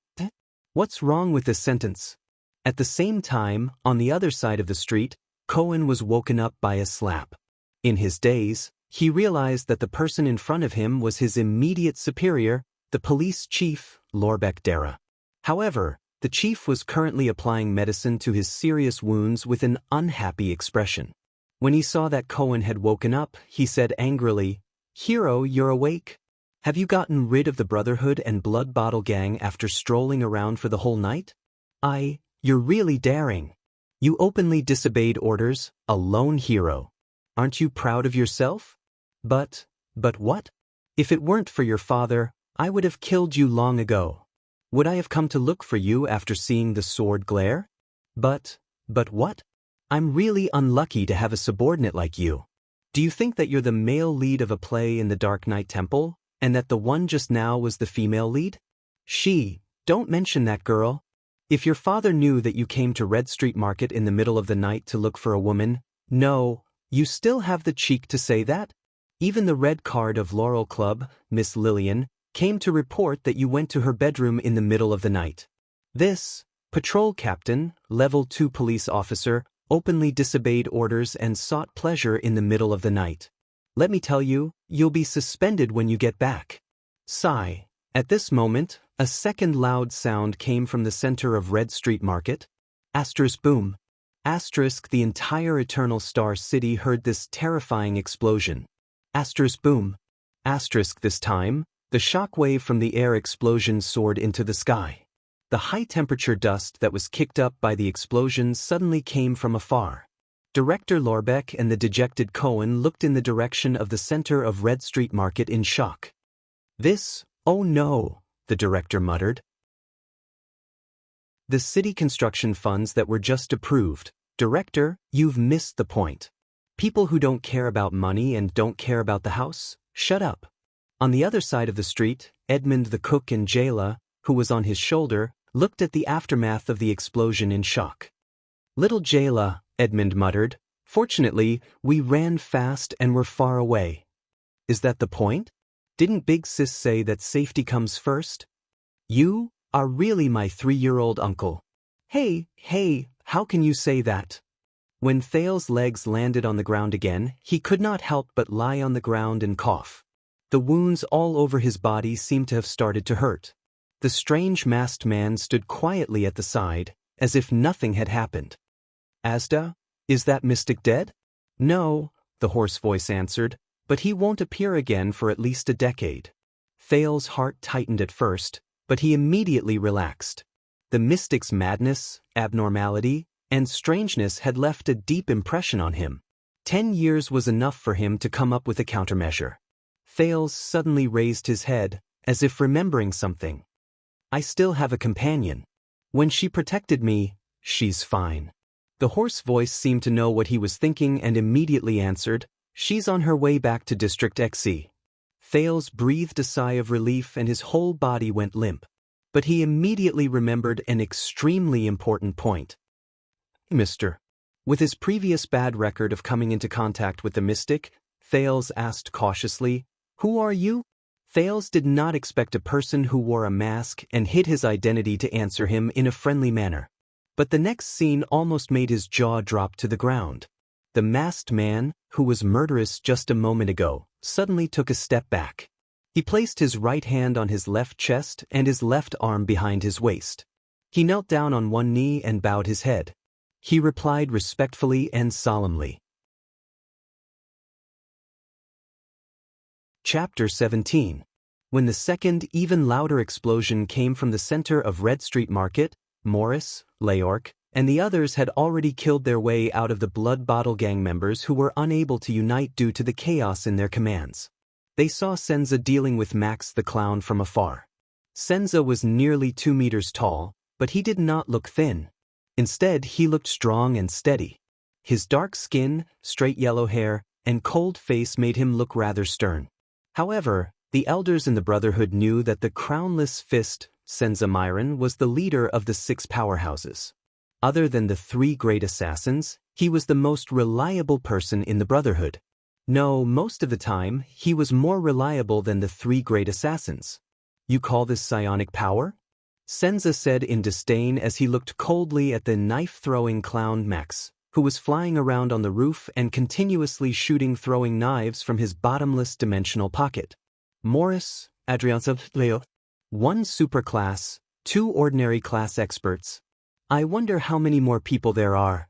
What's wrong with this sentence? At the same time, on the other side of the street, Cohen was woken up by a slap. In his daze, he realized that the person in front of him was his immediate superior, the police chief, Lorbek Dara. However, the chief was currently applying medicine to his serious wounds with an unhappy expression. When he saw that Cohen had woken up, he said angrily, "Hero, you're awake? Have you gotten rid of the Brotherhood and Blood Bottle Gang after strolling around for the whole night? You're really daring. You openly disobeyed orders, a lone hero. Aren't you proud of yourself? But what? If it weren't for your father, I would have killed you long ago. Would I have come to look for you after seeing the sword glare? But what? I'm really unlucky to have a subordinate like you. Do you think that you're the male lead of a play in the Dark Knight Temple, and that the one just now was the female lead? Don't mention that girl. If your father knew that you came to Red Street Market in the middle of the night to look for a woman, no, you still have the cheek to say that? Even the red card of Laurel Club, Miss Lillian, came to report that you went to her bedroom in the middle of the night. This patrol captain, level 2 police officer, openly disobeyed orders and sought pleasure in the middle of the night. Let me tell you, you'll be suspended when you get back." Sigh. At this moment, a second loud sound came from the center of Red Street Market. Asterisk boom. Asterisk the entire Eternal Star City heard this terrifying explosion. Asterisk boom. Asterisk this time, the shockwave from the air explosion soared into the sky. The high-temperature dust that was kicked up by the explosion suddenly came from afar. Director Lorbek and the dejected Cohen looked in the direction of the center of Red Street Market in shock. "Oh no," the director muttered. "The city construction funds that were just approved. Director, you've missed the point. People who don't care about money and don't care about the house, shut up." On the other side of the street, Edmund the cook and Jayla, who was on his shoulder, looked at the aftermath of the explosion in shock. "Little Jayla," Edmund muttered, "fortunately, we ran fast and were far away." "Is that the point? Didn't Big Sis say that safety comes first?" "You are really my 3-year-old uncle." Hey, how can you say that?" When Thale's legs landed on the ground again, he could not help but lie on the ground and cough. The wounds all over his body seemed to have started to hurt. The strange masked man stood quietly at the side, as if nothing had happened. "Asda, is that mystic dead?" "No," the hoarse voice answered, "but he won't appear again for at least a decade." Thale's heart tightened at first, but he immediately relaxed. The mystic's madness, abnormality, and strangeness had left a deep impression on him. 10 years was enough for him to come up with a countermeasure. Thales suddenly raised his head, as if remembering something. "I still have a companion. When she protected me, she's fine." The hoarse voice seemed to know what he was thinking and immediately answered, "She's on her way back to District XC." Thales breathed a sigh of relief and his whole body went limp. But he immediately remembered an extremely important point. "Mr." With his previous bad record of coming into contact with the mystic, Thales asked cautiously, "Who are you?" Thales did not expect a person who wore a mask and hid his identity to answer him in a friendly manner. But the next scene almost made his jaw drop to the ground. The masked man, who was murderous just a moment ago, suddenly took a step back. He placed his right hand on his left chest and his left arm behind his waist. He knelt down on one knee and bowed his head. He replied respectfully and solemnly. Chapter 17. When the second, even louder explosion came from the center of Red Street Market, Morris, Leork, and the others had already killed their way out of the Blood Bottle Gang members who were unable to unite due to the chaos in their commands. They saw Senza dealing with Max the Clown from afar. Senza was nearly 2 meters tall, but he did not look thin. Instead, he looked strong and steady. His dark skin, straight yellow hair, and cold face made him look rather stern. However, the elders in the Brotherhood knew that the crownless fist, Senza Myron, was the leader of the 6 powerhouses. Other than the 3 great assassins, he was the most reliable person in the Brotherhood. No, most of the time, he was more reliable than the 3 great assassins. "You call this psionic power?" Xianxia said in disdain as he looked coldly at the knife-throwing clown Max, who was flying around on the roof and continuously shooting throwing knives from his bottomless dimensional pocket. Morris, Adrianza, Leo. 1 superclass, 2 ordinary class experts. I wonder how many more people there are.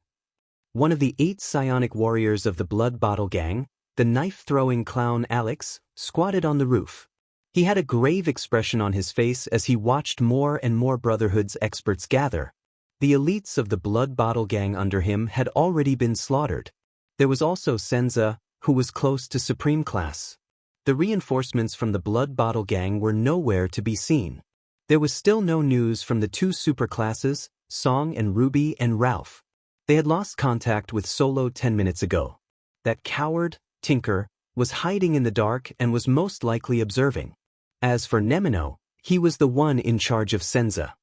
One of the 8 psionic warriors of the Blood Bottle Gang, the knife-throwing clown Alex, squatted on the roof. He had a grave expression on his face as he watched more and more Brotherhood's experts gather. The elites of the Blood Bottle Gang under him had already been slaughtered. There was also Xianxia, who was close to Supreme Class. The reinforcements from the Blood Bottle Gang were nowhere to be seen. There was still no news from the 2 superclasses, Song and Ruby and Ralph. They had lost contact with Solo 10 minutes ago. That coward, Tinker, was hiding in the dark and was most likely observing. As for Nemino, he was the one in charge of Xianxia.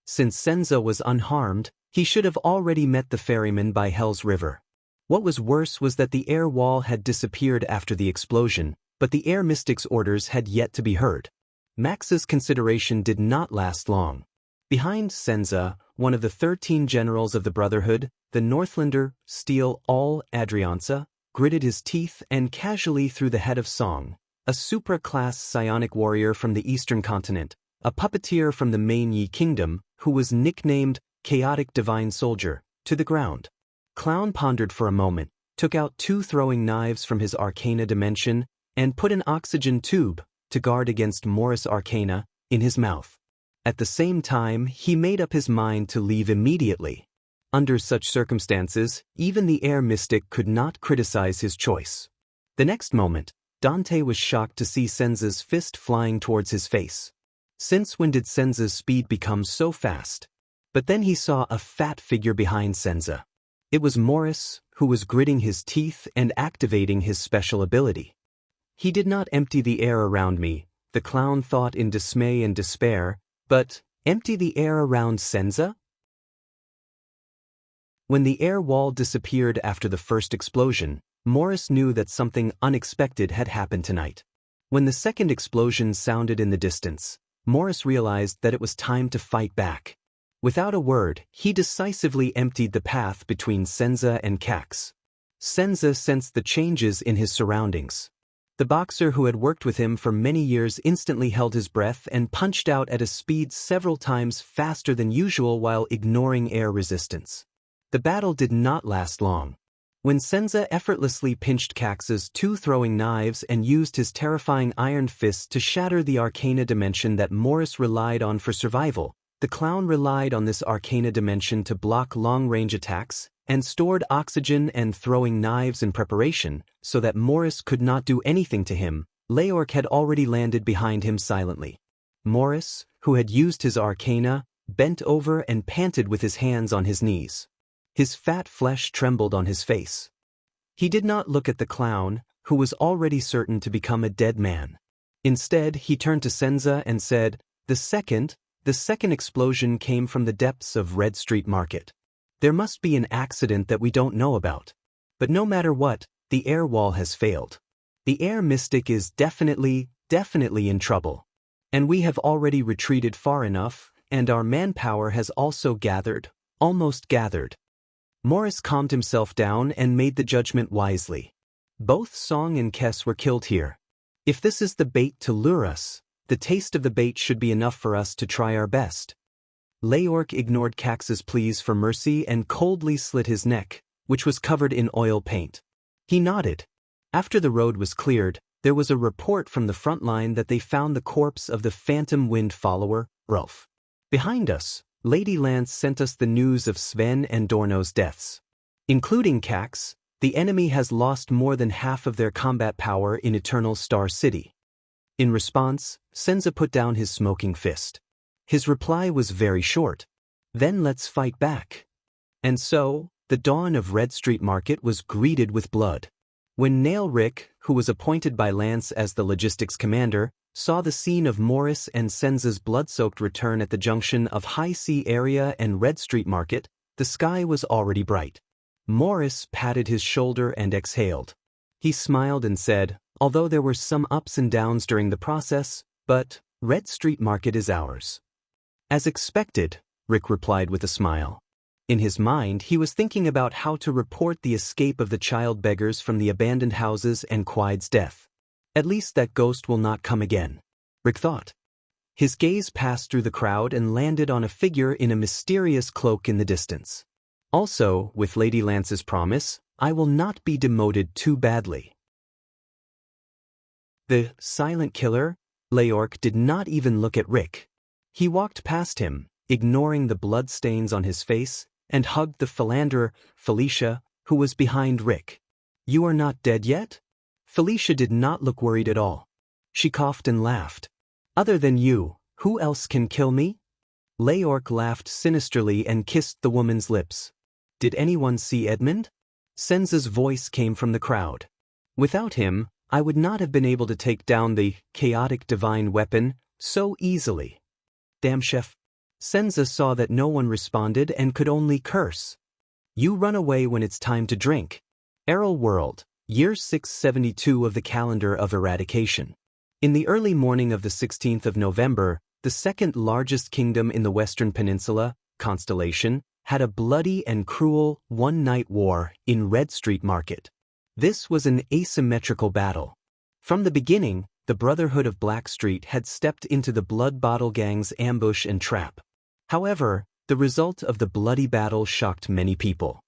Since Xianxia was unharmed, he should have already met the ferryman by Hell's River. What was worse was that the air wall had disappeared after the explosion, but the air mystic's orders had yet to be heard. Max's consideration did not last long. Behind Xianxia, one of the 13 generals of the Brotherhood, the Northlander, Steel All Adrianza, gritted his teeth and casually threw the head of Song, a supra-class psionic warrior from the eastern continent, a puppeteer from the Main Yi Kingdom, who was nicknamed Chaotic Divine Soldier, to the ground. Clown pondered for a moment, took out 2 throwing knives from his arcana dimension, and put an oxygen tube, to guard against Morris Arcana, in his mouth. At the same time, he made up his mind to leave immediately. Under such circumstances, even the air mystic could not criticize his choice. The next moment, Dante was shocked to see Xianxia's fist flying towards his face. Since when did Xianxia's speed become so fast? But then he saw a fat figure behind Xianxia. It was Morris, who was gritting his teeth and activating his special ability. He did not empty the air around me, the clown thought in dismay and despair, but empty the air around Xianxia? When the air wall disappeared after the first explosion, Morris knew that something unexpected had happened tonight. When the second explosion sounded in the distance, Morris realized that it was time to fight back. Without a word, he decisively emptied the path between Xianxia and Cax. Xianxia sensed the changes in his surroundings. The boxer who had worked with him for many years instantly held his breath and punched out at a speed several times faster than usual while ignoring air resistance. The battle did not last long. When Xianxia effortlessly pinched Cax's 2 throwing knives and used his terrifying iron fist to shatter the arcana dimension that Morris relied on for survival, the clown relied on this arcana dimension to block long-range attacks and stored oxygen and throwing knives in preparation so that Morris could not do anything to him. Leorc had already landed behind him silently. Morris, who had used his arcana, bent over and panted with his hands on his knees. His fat flesh trembled on his face. He did not look at the clown, who was already certain to become a dead man. Instead, he turned to Xianxia and said, The second explosion came from the depths of Red Street Market. There must be an accident that we don't know about. But no matter what, the air wall has failed. The air mystic is definitely in trouble. And we have already retreated far enough, and our manpower has also almost gathered. Morris calmed himself down and made the judgment wisely. Both Song and Kess were killed here. If this is the bait to lure us, the taste of the bait should be enough for us to try our best. Leorc ignored Cax's pleas for mercy and coldly slit his neck, which was covered in oil paint. He nodded. After the road was cleared, there was a report from the front line that they found the corpse of the Phantom Wind follower, Rolf. Behind us, Lady Lance sent us the news of Sven and Dorno's deaths. Including Cax, the enemy has lost more than half of their combat power in Eternal Star City. In response, Xianxia put down his smoking fist. His reply was very short. Then let's fight back. And so, the dawn of Red Street Market was greeted with blood. When Nail Rick, who was appointed by Lance as the logistics commander, saw the scene of Morris and Xianxia's blood-soaked return at the junction of High Sea Area and Red Street Market, the sky was already bright. Morris patted his shoulder and exhaled. He smiled and said, although there were some ups and downs during the process, but Red Street Market is ours. As expected, Rick replied with a smile. In his mind, he was thinking about how to report the escape of the child beggars from the abandoned houses and Quide's death. At least that ghost will not come again, Rick thought. His gaze passed through the crowd and landed on a figure in a mysterious cloak in the distance. Also, with Lady Lance's promise, I will not be demoted too badly. The silent killer, Leorc, did not even look at Rick. He walked past him, ignoring the bloodstains on his face, and hugged the philanderer, Felicia, who was behind Rick. You are not dead yet? Felicia did not look worried at all. She coughed and laughed. Other than you, who else can kill me? Leorc laughed sinisterly and kissed the woman's lips. Did anyone see Edmund? Senza's voice came from the crowd. Without him, I would not have been able to take down the chaotic divine weapon so easily. Damn, chef. Senza saw that no one responded and could only curse. You run away when it's time to drink. Errol World, year 672 of the calendar of eradication. In the early morning of the 16th of November, the second largest kingdom in the Western Peninsula, Constellation, had a bloody and cruel one-night war in Red Street Market. This was an asymmetrical battle. From the beginning, the Brotherhood of Blackstreet had stepped into the Blood Bottle Gang's ambush and trap. However, the result of the bloody battle shocked many people.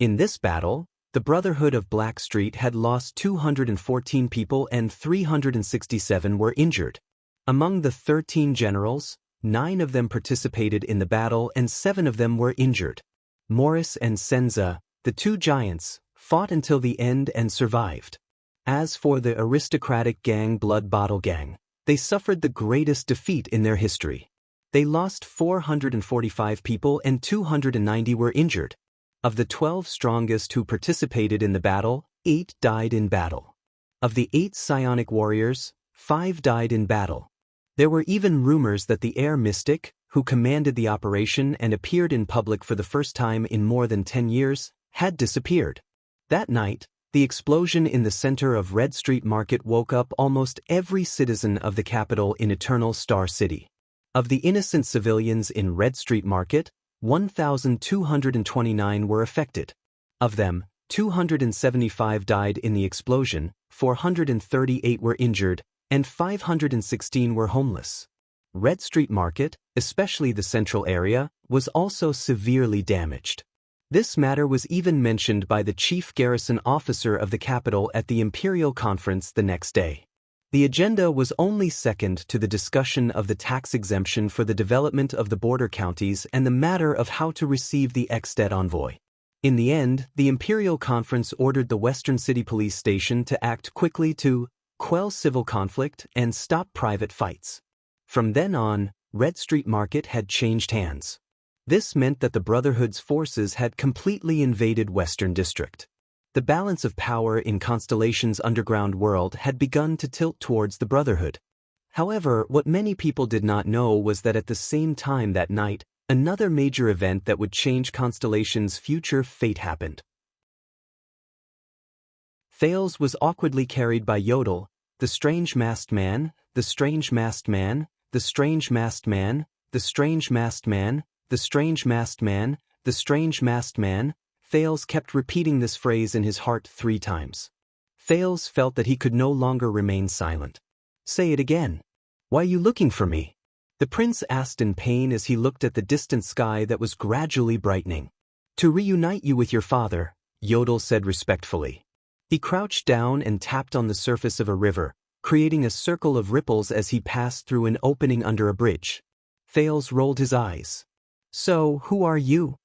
In this battle, the Brotherhood of Blackstreet had lost 214 people and 367 were injured. Among the 13 generals, 9 of them participated in the battle and 7 of them were injured. Morris and Senza, the two giants, fought until the end and survived. As for the aristocratic gang Blood Bottle Gang, they suffered the greatest defeat in their history. They lost 445 people and 290 were injured. Of the 12 strongest who participated in the battle, 8 died in battle. Of the 8 psionic warriors, 5 died in battle. There were even rumors that the air mystic, who commanded the operation and appeared in public for the first time in more than 10 years, had disappeared. That night, the explosion in the center of Red Street Market woke up almost every citizen of the capital in Eternal Star City. Of the innocent civilians in Red Street Market, 1,229 were affected. Of them, 275 died in the explosion, 438 were injured, and 516 were homeless. Red Street Market, especially the central area, was also severely damaged. This matter was even mentioned by the chief garrison officer of the capital at the Imperial Conference the next day. The agenda was only second to the discussion of the tax exemption for the development of the border counties and the matter of how to receive the ex-dead envoy. In the end, the Imperial Conference ordered the Western City Police Station to act quickly to quell civil conflict and stop private fights. From then on, Red Street Market had changed hands. This meant that the Brotherhood's forces had completely invaded Western District. The balance of power in Constellation's underground world had begun to tilt towards the Brotherhood. However, what many people did not know was that at the same time that night, another major event that would change Constellation's future fate happened. Thales was awkwardly carried by Yodel, the strange masked man, the strange masked man, the strange masked man, the strange masked man, the strange masked man, the strange masked man. Thales kept repeating this phrase in his heart 3 times. Thales felt that he could no longer remain silent. Say it again. Why are you looking for me? The prince asked in pain as he looked at the distant sky that was gradually brightening. To reunite you with your father, Yodel said respectfully. He crouched down and tapped on the surface of a river, creating a circle of ripples as he passed through an opening under a bridge. Thales rolled his eyes. So, who are you?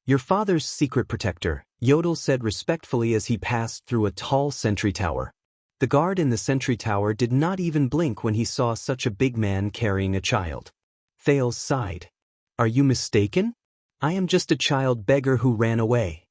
Your father's secret protector, Yodel said respectfully as he passed through a tall sentry tower. The guard in the sentry tower did not even blink when he saw such a big man carrying a child. Thales sighed. Are you mistaken? I am just a child beggar who ran away.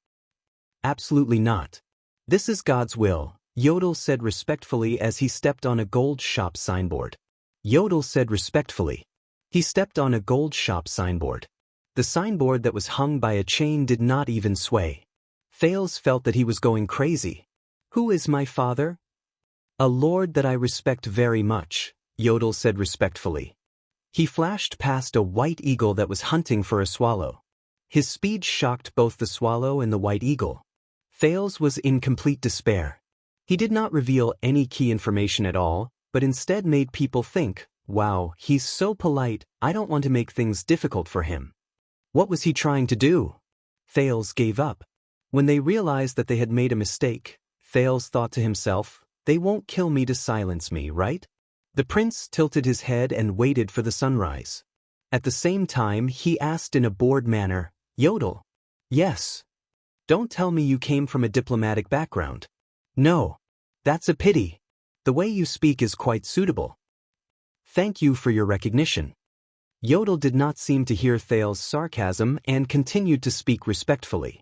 Absolutely not. This is God's will, Yodel said respectfully as he stepped on a gold shop signboard. Yodel said respectfully. He stepped on a gold shop signboard. The signboard that was hung by a chain did not even sway. Thales felt that he was going crazy. Who is my father? A lord that I respect very much, Yodel said respectfully. He flashed past a white eagle that was hunting for a swallow. His speed shocked both the swallow and the white eagle. Thales was in complete despair. He did not reveal any key information at all, but instead made people think, wow, he's so polite, I don't want to make things difficult for him. What was he trying to do? Thales gave up. When they realized that they had made a mistake, Thales thought to himself, they won't kill me to silence me, right? The prince tilted his head and waited for the sunrise. At the same time, he asked in a bored manner, Yodel. Yes. Don't tell me you came from a diplomatic background. No. That's a pity. The way you speak is quite suitable. Thank you for your recognition. Yodel did not seem to hear Thales' sarcasm and continued to speak respectfully.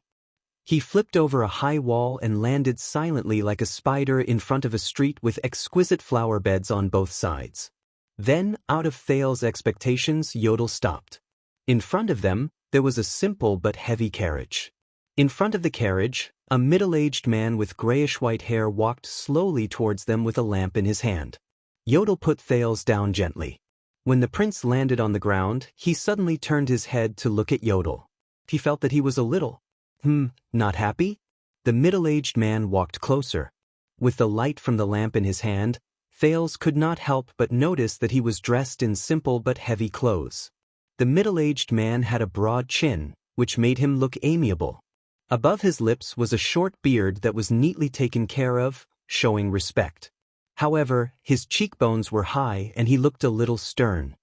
He flipped over a high wall and landed silently like a spider in front of a street with exquisite flower beds on both sides. Then, out of Thales' expectations, Yodel stopped. In front of them, there was a simple but heavy carriage. In front of the carriage, a middle-aged man with grayish-white hair walked slowly towards them with a lamp in his hand. Yodel put Thales down gently. When the prince landed on the ground, he suddenly turned his head to look at Yodel. He felt that he was a little, not happy? The middle-aged man walked closer. With the light from the lamp in his hand, Thales could not help but notice that he was dressed in simple but heavy clothes. The middle-aged man had a broad chin, which made him look amiable. Above his lips was a short beard that was neatly taken care of, showing respect. However, his cheekbones were high and he looked a little stern.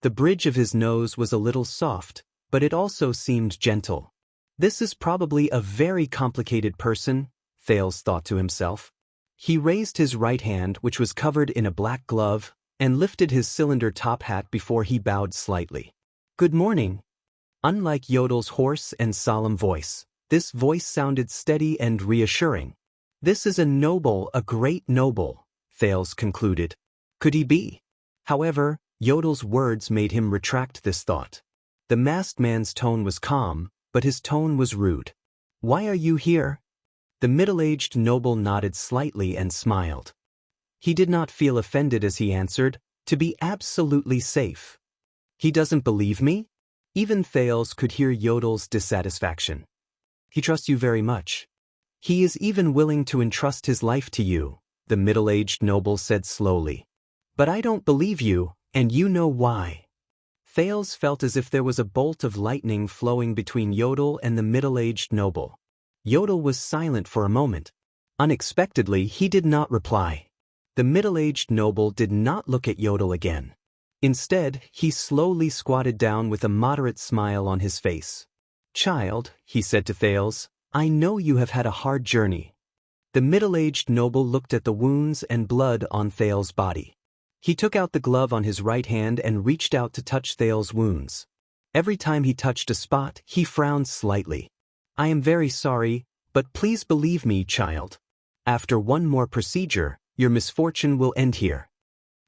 The bridge of his nose was a little soft, but it also seemed gentle. This is probably a very complicated person, Thales thought to himself. He raised his right hand, which was covered in a black glove, and lifted his cylinder top hat before he bowed slightly. Good morning. Unlike Yodel's hoarse and solemn voice, this voice sounded steady and reassuring. This is a great noble, Thales concluded. Could he be? However, Yodel's words made him retract this thought. The masked man's tone was calm, but his tone was rude. Why are you here? The middle-aged noble nodded slightly and smiled. He did not feel offended as he answered, to be absolutely safe. He doesn't believe me? Even Thales could hear Yodel's dissatisfaction. He trusts you very much. He is even willing to entrust his life to you, the middle-aged noble said slowly. But I don't believe you, and you know why. Thales felt as if there was a bolt of lightning flowing between Yodel and the middle-aged noble. Yodel was silent for a moment. Unexpectedly, he did not reply. The middle-aged noble did not look at Yodel again. Instead, he slowly squatted down with a moderate smile on his face. Child, he said to Thales, I know you have had a hard journey. The middle-aged noble looked at the wounds and blood on Thales' body. He took out the glove on his right hand and reached out to touch Thales' wounds. Every time he touched a spot, he frowned slightly. I am very sorry, but please believe me, child. After one more procedure, your misfortune will end here.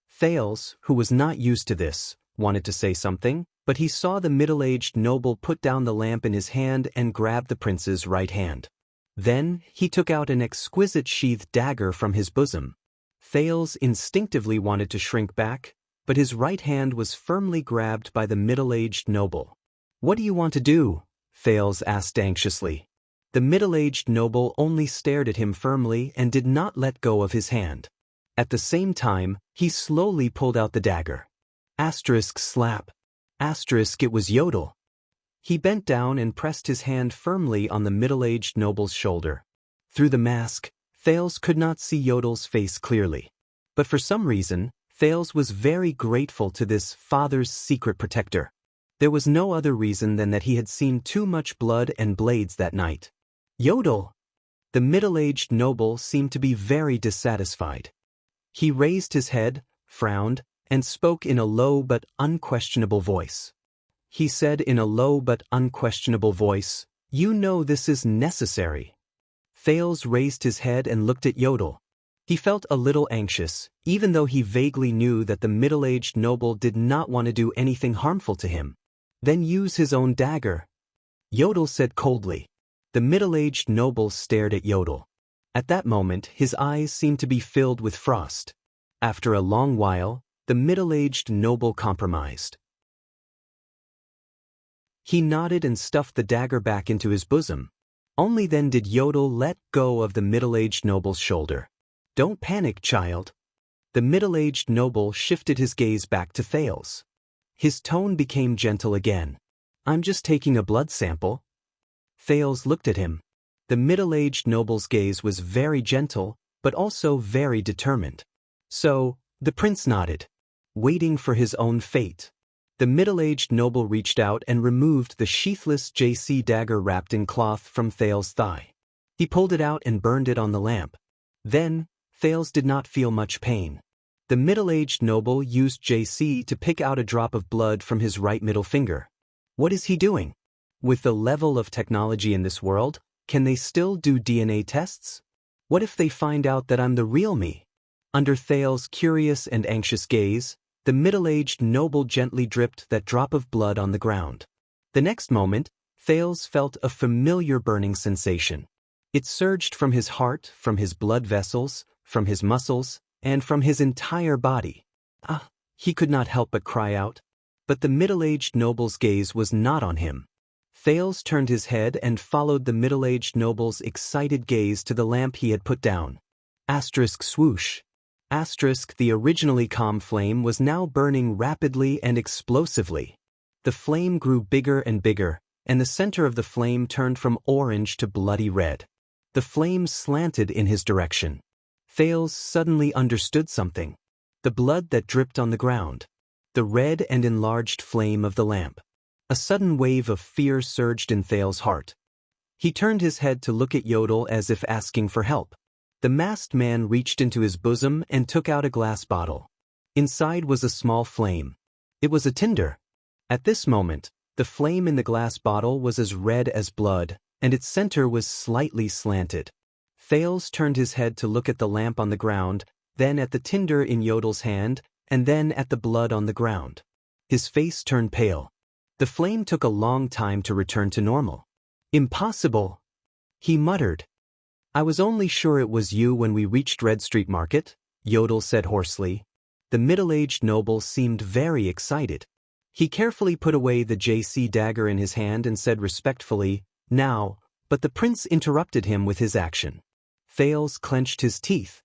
Thales, who was not used to this, wanted to say something, but he saw the middle-aged noble put down the lamp in his hand and grab the prince's right hand. Then, he took out an exquisite sheathed dagger from his bosom. Thales instinctively wanted to shrink back, but his right hand was firmly grabbed by the middle-aged noble. What do you want to do? Thales asked anxiously. The middle-aged noble only stared at him firmly and did not let go of his hand. At the same time, he slowly pulled out the dagger. Slap. It was Yodel. He bent down and pressed his hand firmly on the middle-aged noble's shoulder. Through the mask, Thales could not see Yodel's face clearly. But for some reason, Thales was very grateful to this father's secret protector. There was no other reason than that he had seen too much blood and blades that night. Yodel! The middle-aged noble seemed to be very dissatisfied. He raised his head, frowned, and spoke in a low but unquestionable voice. He said in a low but unquestionable voice, You know this is necessary. Thales raised his head and looked at Yodel. He felt a little anxious, even though he vaguely knew that the middle-aged noble did not want to do anything harmful to him. Then use his own dagger. Yodel said coldly. The middle-aged noble stared at Yodel. At that moment, his eyes seemed to be filled with frost. After a long while, The middle-aged noble compromised. He nodded and stuffed the dagger back into his bosom. Only then did Yodel let go of the middle-aged noble's shoulder. "Don't panic, child." The middle-aged noble shifted his gaze back to Thales. His tone became gentle again. "I'm just taking a blood sample." Thales looked at him. The middle-aged noble's gaze was very gentle, but also very determined. "So," the prince nodded, waiting for his own fate. The middle-aged noble reached out and removed the sheathless JC dagger wrapped in cloth from Thales' thigh. He pulled it out and burned it on the lamp. Then, Thales did not feel much pain. The middle-aged noble used JC to pick out a drop of blood from his right middle finger. What is he doing? With the level of technology in this world, can they still do DNA tests? What if they find out that I'm the real me? Under Thales' curious and anxious gaze, the middle-aged noble gently dripped that drop of blood on the ground. The next moment, Thales felt a familiar burning sensation. It surged from his heart, from his blood vessels, from his muscles, and from his entire body. "Ah!" he could not help but cry out. But the middle-aged noble's gaze was not on him. Thales turned his head and followed the middle-aged noble's excited gaze to the lamp he had put down. Asterisk swoosh. Asterisk, the originally calm flame was now burning rapidly and explosively. The flame grew bigger and bigger, and the center of the flame turned from orange to bloody red. The flame slanted in his direction. Thales suddenly understood something. The blood that dripped on the ground. The red and enlarged flame of the lamp. A sudden wave of fear surged in Thales' heart. He turned his head to look at Yodel as if asking for help. The masked man reached into his bosom and took out a glass bottle. Inside was a small flame. It was a tinder. At this moment, the flame in the glass bottle was as red as blood, and its center was slightly slanted. Thales turned his head to look at the lamp on the ground, then at the tinder in Yodel's hand, and then at the blood on the ground. His face turned pale. The flame took a long time to return to normal. "Impossible," he muttered. "I was only sure it was you when we reached Red Street Market," Yodel said hoarsely. The middle-aged noble seemed very excited. He carefully put away the JC dagger in his hand and said respectfully, "Now," but the prince interrupted him with his action. Thales clenched his teeth.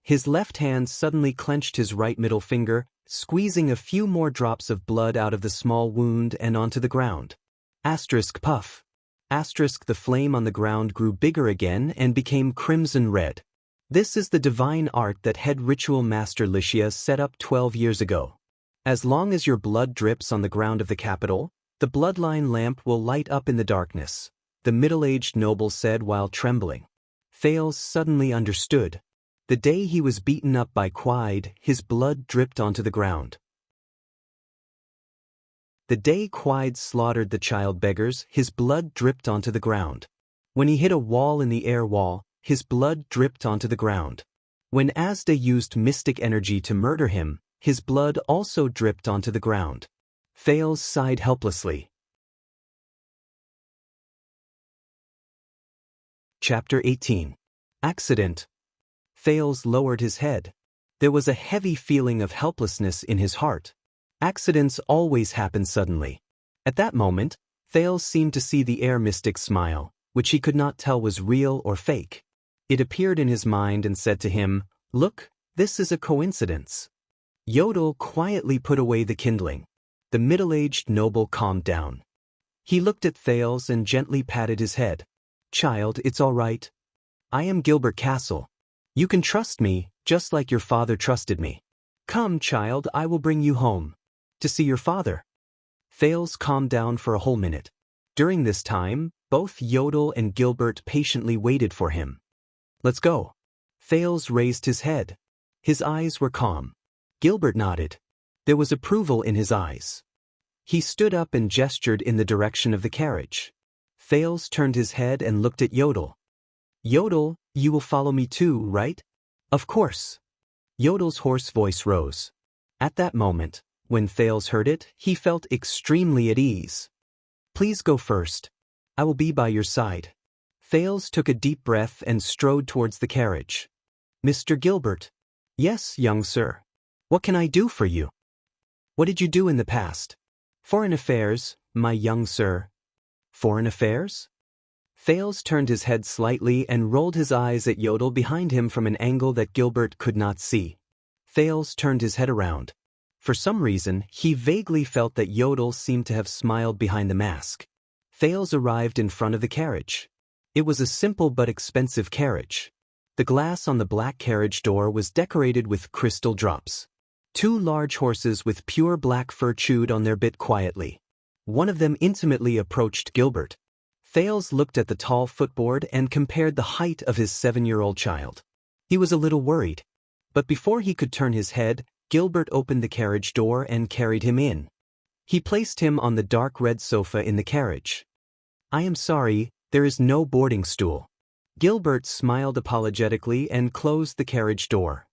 His left hand suddenly clenched his right middle finger, squeezing a few more drops of blood out of the small wound and onto the ground. Asterisk puff. Asterisk, the flame on the ground grew bigger again and became crimson red. This is the divine art that head ritual master Lycia set up 12 years ago. As long as your blood drips on the ground of the capital, the bloodline lamp will light up in the darkness, the middle-aged noble said while trembling. Thales suddenly understood. The day he was beaten up by Quide, his blood dripped onto the ground. The day Quide slaughtered the child beggars, his blood dripped onto the ground. When he hit a wall in the air wall, his blood dripped onto the ground. When Asda used mystic energy to murder him, his blood also dripped onto the ground. Thales sighed helplessly. Chapter 18. Accident. Thales lowered his head. There was a heavy feeling of helplessness in his heart. Accidents always happen suddenly. At that moment, Thales seemed to see the air mystic's smile, which he could not tell was real or fake. It appeared in his mind and said to him, "Look, this is a coincidence." Yodel quietly put away the kindling. The middle-aged noble calmed down. He looked at Thales and gently patted his head. "Child, it's all right. I am Gilbert Castle. You can trust me, just like your father trusted me. Come, child, I will bring you home. To see your father." Thales calmed down for a whole minute. During this time, both Yodel and Gilbert patiently waited for him. "Let's go." Thales raised his head. His eyes were calm. Gilbert nodded. There was approval in his eyes. He stood up and gestured in the direction of the carriage. Thales turned his head and looked at Yodel. "Yodel, you will follow me too, right?" "Of course." Yodel's hoarse voice rose. At that moment, when Thales heard it, he felt extremely at ease. "Please go first. I will be by your side." Thales took a deep breath and strode towards the carriage. "Mr. Gilbert." "Yes, young sir." What can I do for you? What did you do in the past? Foreign affairs, my young sir. Foreign affairs? Thales turned his head slightly and rolled his eyes at Yodel behind him from an angle that Gilbert could not see. Thales turned his head around. For some reason, he vaguely felt that Yodel seemed to have smiled behind the mask. Thales arrived in front of the carriage. It was a simple but expensive carriage. The glass on the black carriage door was decorated with crystal drops. 2 large horses with pure black fur chewed on their bit quietly. One of them intimately approached Gilbert. Thales looked at the tall footboard and compared the height of his 7-year-old child. He was a little worried. But before he could turn his head, Gilbert opened the carriage door and carried him in. He placed him on the dark red sofa in the carriage. I am sorry, there is no boarding stool. Gilbert smiled apologetically and closed the carriage door.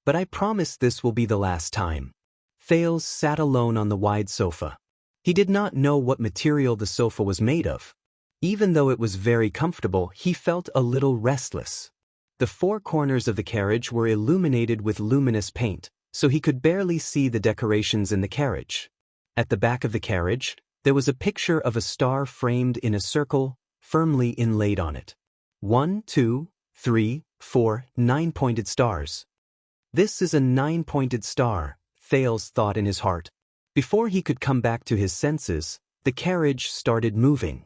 But I promise this will be the last time. Thales sat alone on the wide sofa. He did not know what material the sofa was made of. Even though it was very comfortable, he felt a little restless. The 4 corners of the carriage were illuminated with luminous paint, so he could barely see the decorations in the carriage. At the back of the carriage, there was a picture of a star framed in a circle, firmly inlaid on it. 1, 2, 3, 4, 9 pointed stars. This is a 9-pointed star, Thales thought in his heart. Before he could come back to his senses, the carriage started moving.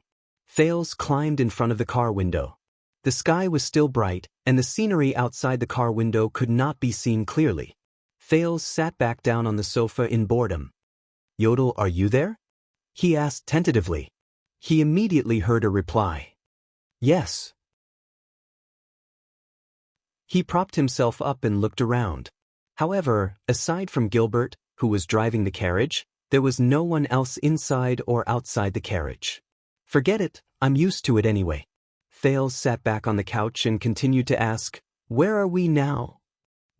Thales climbed in front of the car window. The sky was still bright, and the scenery outside the car window could not be seen clearly. Thales sat back down on the sofa in boredom. Yodel, are you there? He asked tentatively. He immediately heard a reply. Yes. He propped himself up and looked around. However, aside from Gilbert, who was driving the carriage, there was no one else inside or outside the carriage. Forget it, I'm used to it anyway. Thales sat back on the couch and continued to ask, where are we now?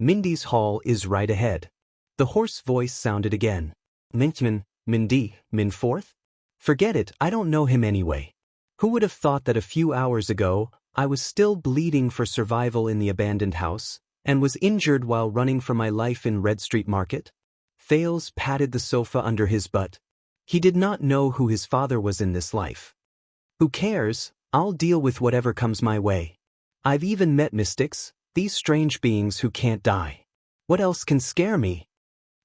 Mindy's hall is right ahead. The hoarse voice sounded again. Mindy, Minforth? Forget it, I don't know him anyway. Who would have thought that a few hours ago, I was still bleeding for survival in the abandoned house, and was injured while running for my life in Red Street Market? Thales patted the sofa under his butt. He did not know who his father was in this life. Who cares? I'll deal with whatever comes my way. I've even met mystics, these strange beings who can't die. What else can scare me?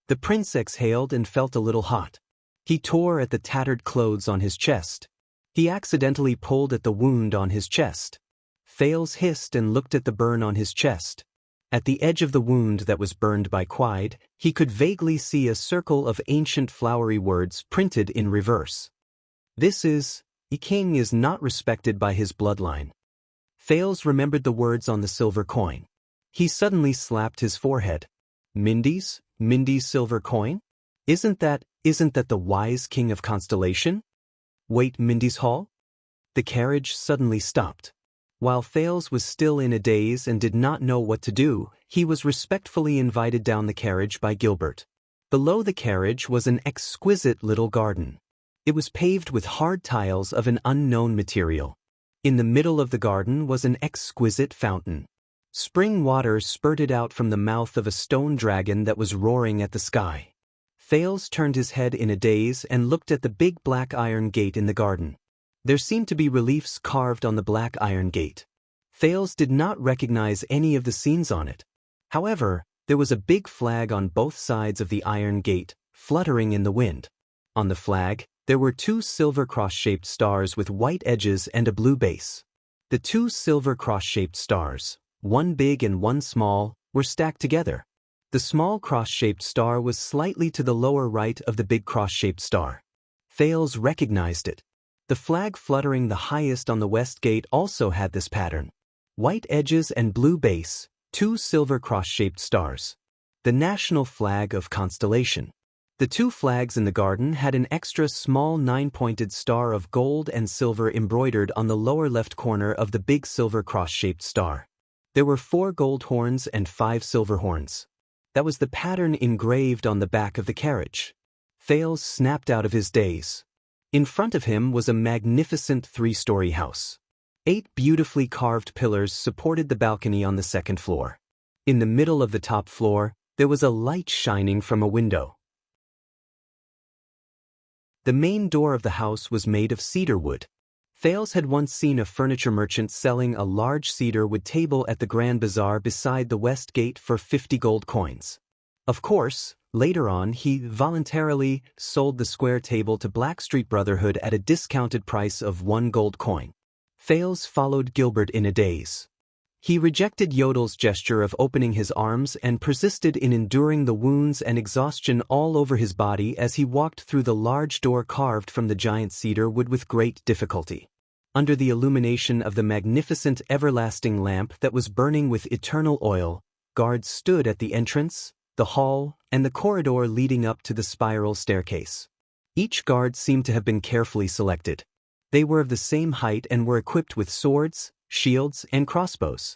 The prince exhaled and felt a little hot. He tore at the tattered clothes on his chest. He accidentally pulled at the wound on his chest. Thales hissed and looked at the burn on his chest. At the edge of the wound that was burned by Quide, he could vaguely see a circle of ancient flowery words printed in reverse. This is, a king is not respected by his bloodline. Thales remembered the words on the silver coin. He suddenly slapped his forehead. Mindy's silver coin? Isn't that the wise king of Constellation? Wait, Mindy's hall? The carriage suddenly stopped. While Thales was still in a daze and did not know what to do, he was respectfully invited down the carriage by Gilbert. Below the carriage was an exquisite little garden. It was paved with hard tiles of an unknown material. In the middle of the garden was an exquisite fountain. Spring water spurted out from the mouth of a stone dragon that was roaring at the sky. Thales turned his head in a daze and looked at the big black iron gate in the garden. There seemed to be reliefs carved on the black iron gate. Thales did not recognize any of the scenes on it. However, there was a big flag on both sides of the iron gate, fluttering in the wind. On the flag, there were 2 silver cross-shaped stars with white edges and a blue base. The 2 silver cross-shaped stars, one big and one small, were stacked together. The small cross-shaped star was slightly to the lower right of the big cross-shaped star. Thales recognized it. The flag fluttering the highest on the west gate also had this pattern. White edges and blue base, 2 silver cross-shaped stars. The national flag of Constellation. The 2 flags in the garden had an extra small 9-pointed star of gold and silver embroidered on the lower left corner of the big silver cross-shaped star. There were 4 gold horns and 5 silver horns. That was the pattern engraved on the back of the carriage. Thales snapped out of his daze. In front of him was a magnificent 3-story house. 8 beautifully carved pillars supported the balcony on the 2nd floor. In the middle of the top floor, There was a light shining from a window. The main door of the house was made of cedar wood. Thales had once seen a furniture merchant selling a large cedar wood table at the Grand Bazaar beside the West Gate for 50 gold coins. Of course, later on he voluntarily sold the square table to Blackstreet Brotherhood at a discounted price of 1 gold coin. Thales followed Gilbert in a daze. He rejected Yodel's gesture of opening his arms and persisted in enduring the wounds and exhaustion all over his body as he walked through the large door carved from the giant cedar wood with great difficulty. Under the illumination of the magnificent everlasting lamp that was burning with eternal oil, guards stood at the entrance, the hall, and the corridor leading up to the spiral staircase. Each guard seemed to have been carefully selected. They were of the same height and were equipped with swords, shields, and crossbows.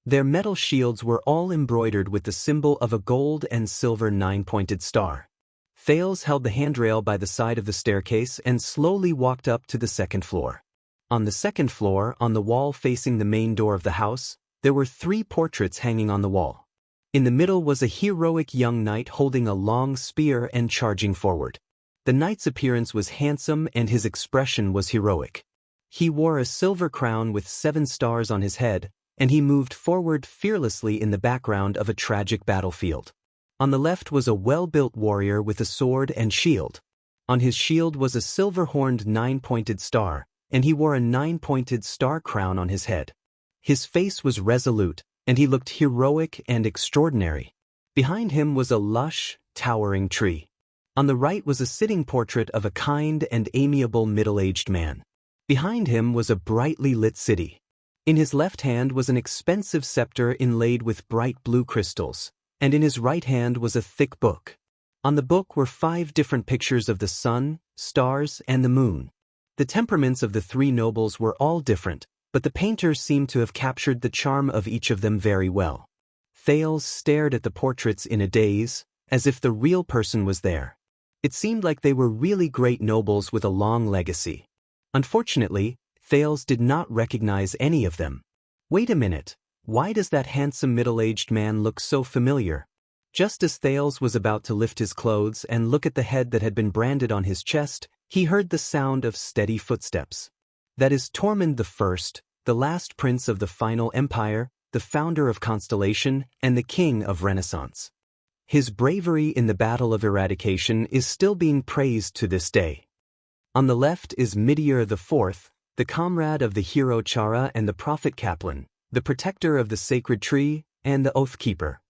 Their metal shields were all embroidered with the symbol of a gold and silver 9-pointed star. Thales held the handrail by the side of the staircase and slowly walked up to the second floor. On the second floor, on the wall facing the main door of the house, there were 3 portraits hanging on the wall. In the middle was a heroic young knight holding a long spear and charging forward. The knight's appearance was handsome and his expression was heroic. He wore a silver crown with 7 stars on his head, and he moved forward fearlessly in the background of a tragic battlefield. On the left was a well-built warrior with a sword and shield. On his shield was a silver-horned 9-pointed star, and he wore a 9-pointed star crown on his head. His face was resolute, and he looked heroic and extraordinary. Behind him was a lush, towering tree. On the right was a sitting portrait of a kind and amiable middle-aged man. Behind him was a brightly lit city. In his left hand was an expensive scepter inlaid with bright blue crystals, and in his right hand was a thick book. On the book were 5 different pictures of the sun, stars, and the moon. The temperaments of the 3 nobles were all different, but the painter seemed to have captured the charm of each of them very well. Thales stared at the portraits in a daze, as if the real person was there. It seemed like they were really great nobles with a long legacy. Unfortunately, Thales did not recognize any of them. Wait a minute, why does that handsome middle-aged man look so familiar? Just as Thales was about to lift his clothes and look at the head that had been branded on his chest, he heard the sound of steady footsteps. That is Tormund I, the last prince of the final empire, the founder of Constellation, and the king of Renaissance. His bravery in the Battle of Eradication is still being praised to this day. On the left is Midir IV, the comrade of the hero Chara and the prophet Kaplan, the protector of the sacred tree, and the oath keeper.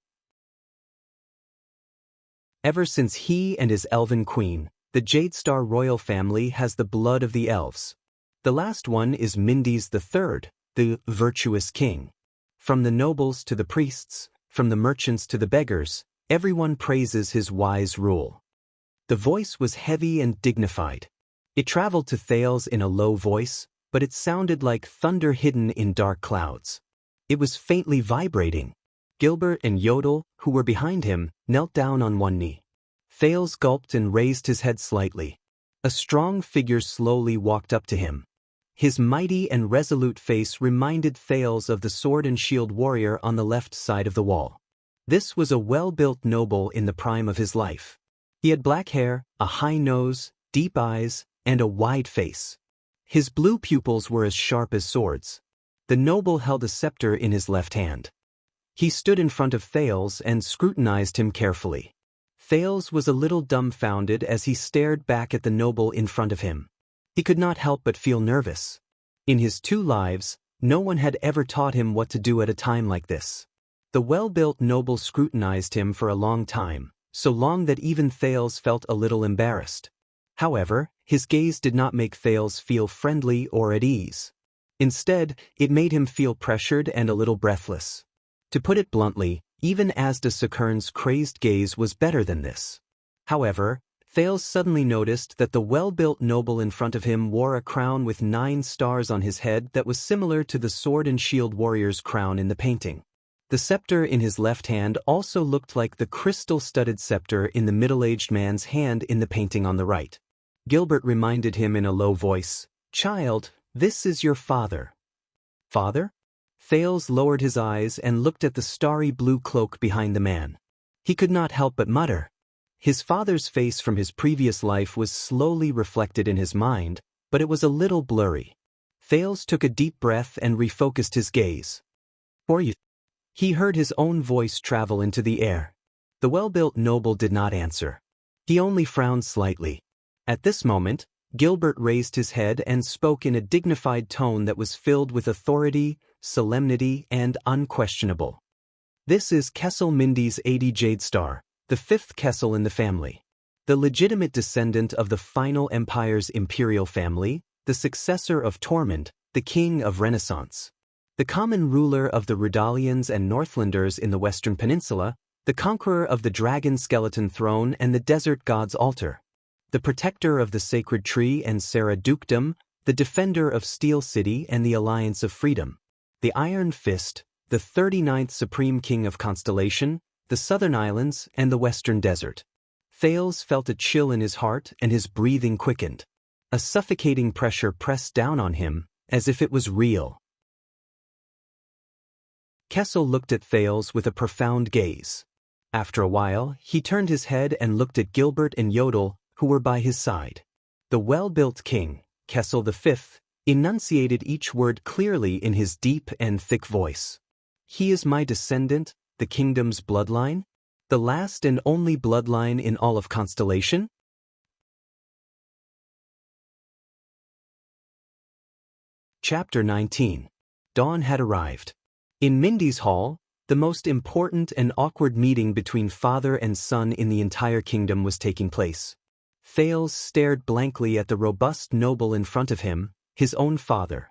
Ever since he and his elven queen, the Jadestar royal family has the blood of the elves. The last one is Mindes III, the virtuous king. From the nobles to the priests, from the merchants to the beggars, everyone praises his wise rule. The voice was heavy and dignified. It traveled to Thales in a low voice, but it sounded like thunder hidden in dark clouds. It was faintly vibrating. Gilbert and Yodel, who were behind him, knelt down on one knee. Thales gulped and raised his head slightly. A strong figure slowly walked up to him. His mighty and resolute face reminded Thales of the sword and shield warrior on the left side of the wall. This was a well-built noble in the prime of his life. He had black hair, a high nose, deep eyes, and a wide face. His blue pupils were as sharp as swords. The noble held a scepter in his left hand. He stood in front of Thales and scrutinized him carefully. Thales was a little dumbfounded as he stared back at the noble in front of him. He could not help but feel nervous. In his 2 lives, no one had ever taught him what to do at a time like this. The well-built noble scrutinized him for a long time, so long that even Thales felt a little embarrassed. However, his gaze did not make Thales feel friendly or at ease. Instead, it made him feel pressured and a little breathless. To put it bluntly, even Asda Sakurn's crazed gaze was better than this. However, Thales suddenly noticed that the well-built noble in front of him wore a crown with 9 stars on his head that was similar to the sword and shield warrior's crown in the painting. The scepter in his left hand also looked like the crystal-studded scepter in the middle-aged man's hand in the painting on the right. Gilbert reminded him in a low voice, "Child, this is your father." "Father?" Thales lowered his eyes and looked at the starry blue cloak behind the man. He could not help but mutter. His father's face from his previous life was slowly reflected in his mind, but it was a little blurry. Thales took a deep breath and refocused his gaze. "For you." He heard his own voice travel into the air. The well-built noble did not answer. He only frowned slightly. At this moment, Gilbert raised his head and spoke in a dignified tone that was filled with authority, solemnity, and unquestionable. "This is Kessel Mindy's 80 Jade Star, the fifth Kessel in the family. The legitimate descendant of the final empire's imperial family, the successor of Tormund, the king of Renaissance. The common ruler of the Rudalians and Northlanders in the Western Peninsula, the conqueror of the dragon skeleton throne and the desert god's altar. The protector of the sacred tree and Serra Dukedom, the defender of Steel City and the Alliance of Freedom. The Iron Fist, the 39th Supreme King of Constellation, the Southern Islands and the Western Desert." Thales felt a chill in his heart and his breathing quickened. A suffocating pressure pressed down on him, as if it was real. Kessel looked at Thales with a profound gaze. After a while, he turned his head and looked at Gilbert and Yodel, who were by his side. The well-built king, Kessel V, enunciated each word clearly in his deep and thick voice. "He is my descendant, the kingdom's bloodline? The last and only bloodline in all of Constellation?" Chapter 19. Dawn had arrived. In Mindy's hall, the most important and awkward meeting between father and son in the entire kingdom was taking place. Thales stared blankly at the robust noble in front of him, his own father.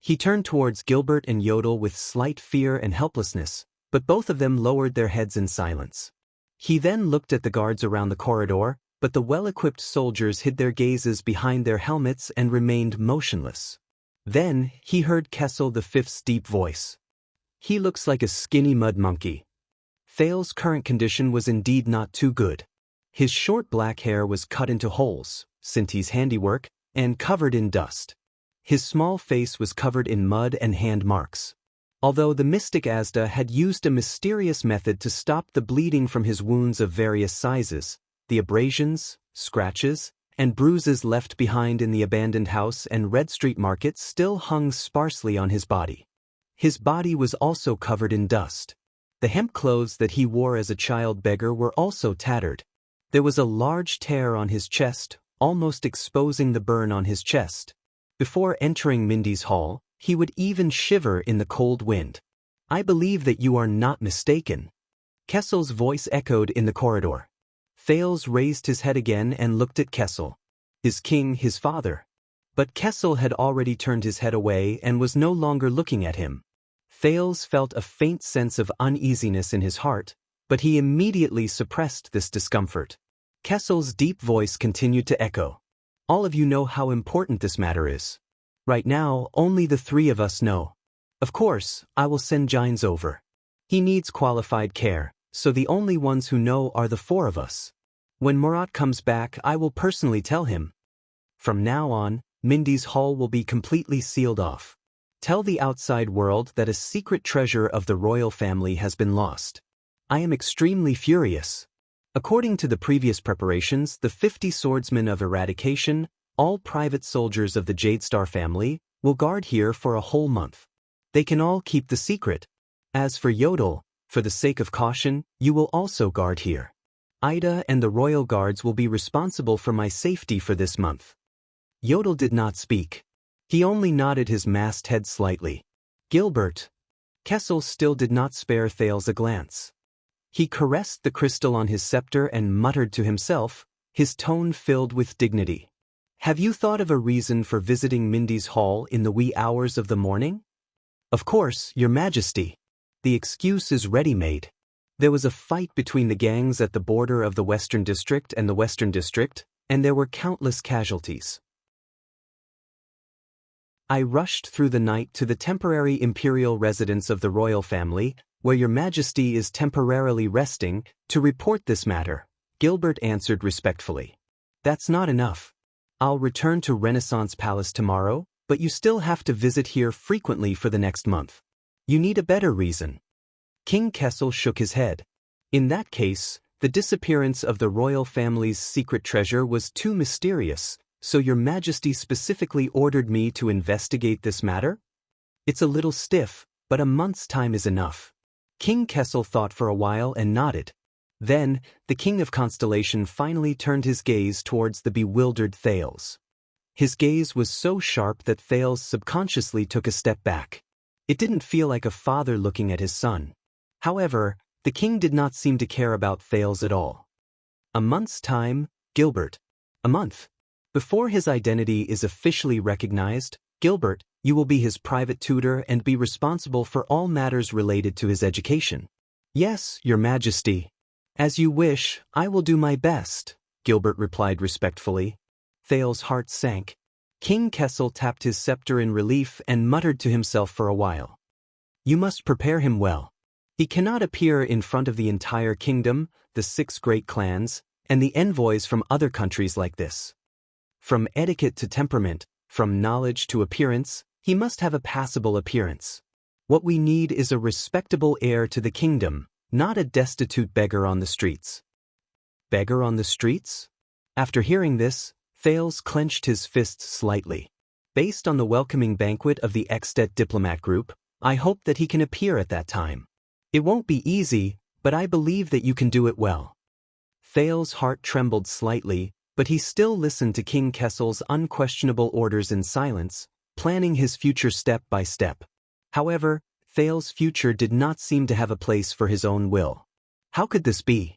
He turned towards Gilbert and Yodel with slight fear and helplessness, but both of them lowered their heads in silence. He then looked at the guards around the corridor, but the well-equipped soldiers hid their gazes behind their helmets and remained motionless. Then, he heard Kessel V's deep voice. "He looks like a skinny mud monkey." Thales' current condition was indeed not too good. His short black hair was cut into holes, Sinti's handiwork, and covered in dust. His small face was covered in mud and hand marks. Although the mystic Asda had used a mysterious method to stop the bleeding from his wounds of various sizes, the abrasions, scratches, and bruises left behind in the abandoned house and Red Street Market still hung sparsely on his body. His body was also covered in dust. The hemp clothes that he wore as a child beggar were also tattered. There was a large tear on his chest, almost exposing the burn on his chest. Before entering Mindy's hall, he would even shiver in the cold wind. "I believe that you are not mistaken." Kessel's voice echoed in the corridor. Thales raised his head again and looked at Kessel. His king, his father. But Kessel had already turned his head away and was no longer looking at him. Thales felt a faint sense of uneasiness in his heart, but he immediately suppressed this discomfort. Kessel's deep voice continued to echo. "All of you know how important this matter is. Right now, only the three of us know. Of course, I will send Gines over. He needs qualified care, so the only ones who know are the four of us. When Murat comes back, I will personally tell him. From now on, Mindy's hall will be completely sealed off. Tell the outside world that a secret treasure of the royal family has been lost. I am extremely furious. According to the previous preparations, the 50 swordsmen of eradication, all private soldiers of the Jade Star family, will guard here for a whole month. They can all keep the secret. As for Yodel, for the sake of caution, you will also guard here. Ida and the royal guards will be responsible for my safety for this month." Yodel did not speak. He only nodded his masked head slightly. "Gilbert." Kessel still did not spare Thales a glance. He caressed the crystal on his scepter and muttered to himself, his tone filled with dignity. "Have you thought of a reason for visiting Mindy's hall in the wee hours of the morning?" "Of course, Your Majesty. The excuse is ready-made. There was a fight between the gangs at the border of the Western District and the Western District, and there were countless casualties. I rushed through the night to the temporary imperial residence of the royal family, where Your Majesty is temporarily resting, to report this matter," Gilbert answered respectfully. "That's not enough. I'll return to Renaissance Palace tomorrow, but you still have to visit here frequently for the next month. You need a better reason." King Kessel shook his head. In that case, the disappearance of the royal family's secret treasure was too mysterious, so your majesty specifically ordered me to investigate this matter? It's a little stiff, but a month's time is enough. King Kessel thought for a while and nodded. Then, the king of Constellation finally turned his gaze towards the bewildered Thales. His gaze was so sharp that Thales subconsciously took a step back. It didn't feel like a father looking at his son. However, the king did not seem to care about Thales at all. A month's time, Gilbert. A month. Before his identity is officially recognized, Gilbert, you will be his private tutor and be responsible for all matters related to his education. Yes, your majesty. As you wish, I will do my best, Gilbert replied respectfully. Thales' heart sank. King Kessel tapped his scepter in relief and muttered to himself for a while. You must prepare him well. He cannot appear in front of the entire kingdom, the 6 great clans, and the envoys from other countries like this. From etiquette to temperament, from knowledge to appearance, he must have a passable appearance. What we need is a respectable heir to the kingdom, not a destitute beggar on the streets. Beggar on the streets? After hearing this, Thales clenched his fists slightly. Based on the welcoming banquet of the Extet diplomat group, I hope that he can appear at that time. It won't be easy, but I believe that you can do it well. Thales' heart trembled slightly, but he still listened to King Kessel's unquestionable orders in silence, planning his future step by step. However, Thales' future did not seem to have a place for his own will. How could this be?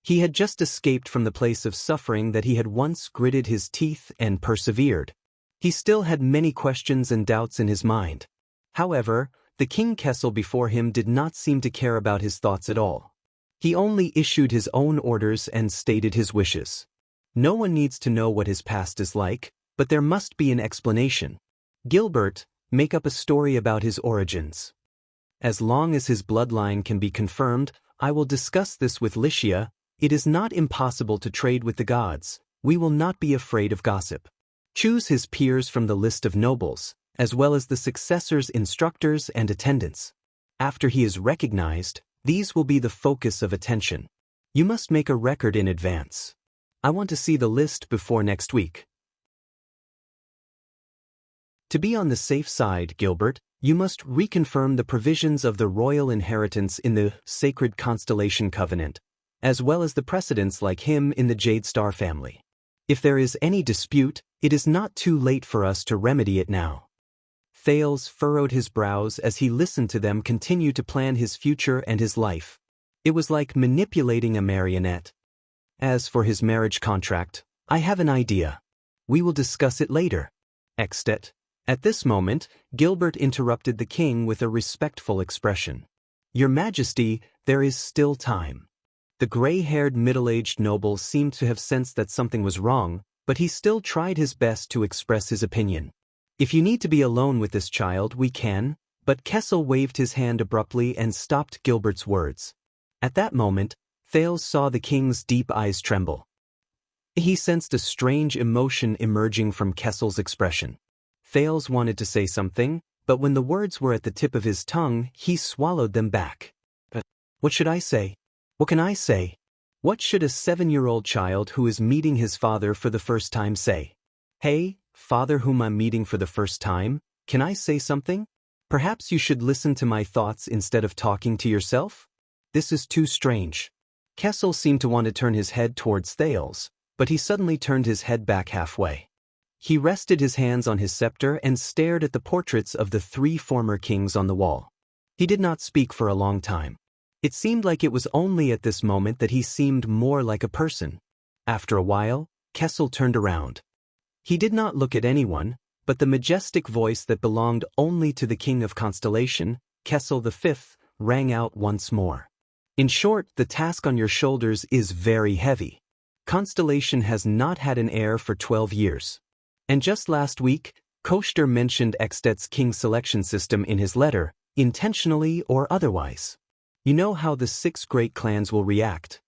He had just escaped from the place of suffering that he had once gritted his teeth and persevered. He still had many questions and doubts in his mind. However, the King Kessel before him did not seem to care about his thoughts at all. He only issued his own orders and stated his wishes. No one needs to know what his past is like, but there must be an explanation. Gilbert, make up a story about his origins. As long as his bloodline can be confirmed, I will discuss this with Lycia. It is not impossible to trade with the gods. We will not be afraid of gossip. Choose his peers from the list of nobles, as well as the successors, instructors, and attendants. After he is recognized, these will be the focus of attention. You must make a record in advance. I want to see the list before next week. To be on the safe side, Gilbert, you must reconfirm the provisions of the royal inheritance in the Sacred Constellation Covenant, as well as the precedents like him in the Jade Star family. If there is any dispute, it is not too late for us to remedy it now. Thales furrowed his brows as he listened to them continue to plan his future and his life. It was like manipulating a marionette. As for his marriage contract, I have an idea. We will discuss it later. Extet. At this moment, Gilbert interrupted the king with a respectful expression. Your Majesty, there is still time. The gray-haired middle-aged noble seemed to have sensed that something was wrong, but he still tried his best to express his opinion. If you need to be alone with this child, we can, but Kessel waved his hand abruptly and stopped Gilbert's words. At that moment, Thales saw the king's deep eyes tremble. He sensed a strange emotion emerging from Kessel's expression. Thales wanted to say something, but when the words were at the tip of his tongue, he swallowed them back. What should I say? What can I say? What should a 7-year-old child who is meeting his father for the first time say? Hey, father whom I'm meeting for the first time, can I say something? Perhaps you should listen to my thoughts instead of talking to yourself? This is too strange. Kessel seemed to want to turn his head towards Thales, but he suddenly turned his head back halfway. He rested his hands on his scepter and stared at the portraits of the 3 former kings on the wall. He did not speak for a long time. It seemed like it was only at this moment that he seemed more like a person. After a while, Kessel turned around. He did not look at anyone, but the majestic voice that belonged only to the King of Constellation, Kessel V, rang out once more. In short, the task on your shoulders is very heavy. Constellation has not had an heir for 12 years. And just last week, Koester mentioned Extet's king selection system in his letter, intentionally or otherwise. You know how the 6 great clans will react.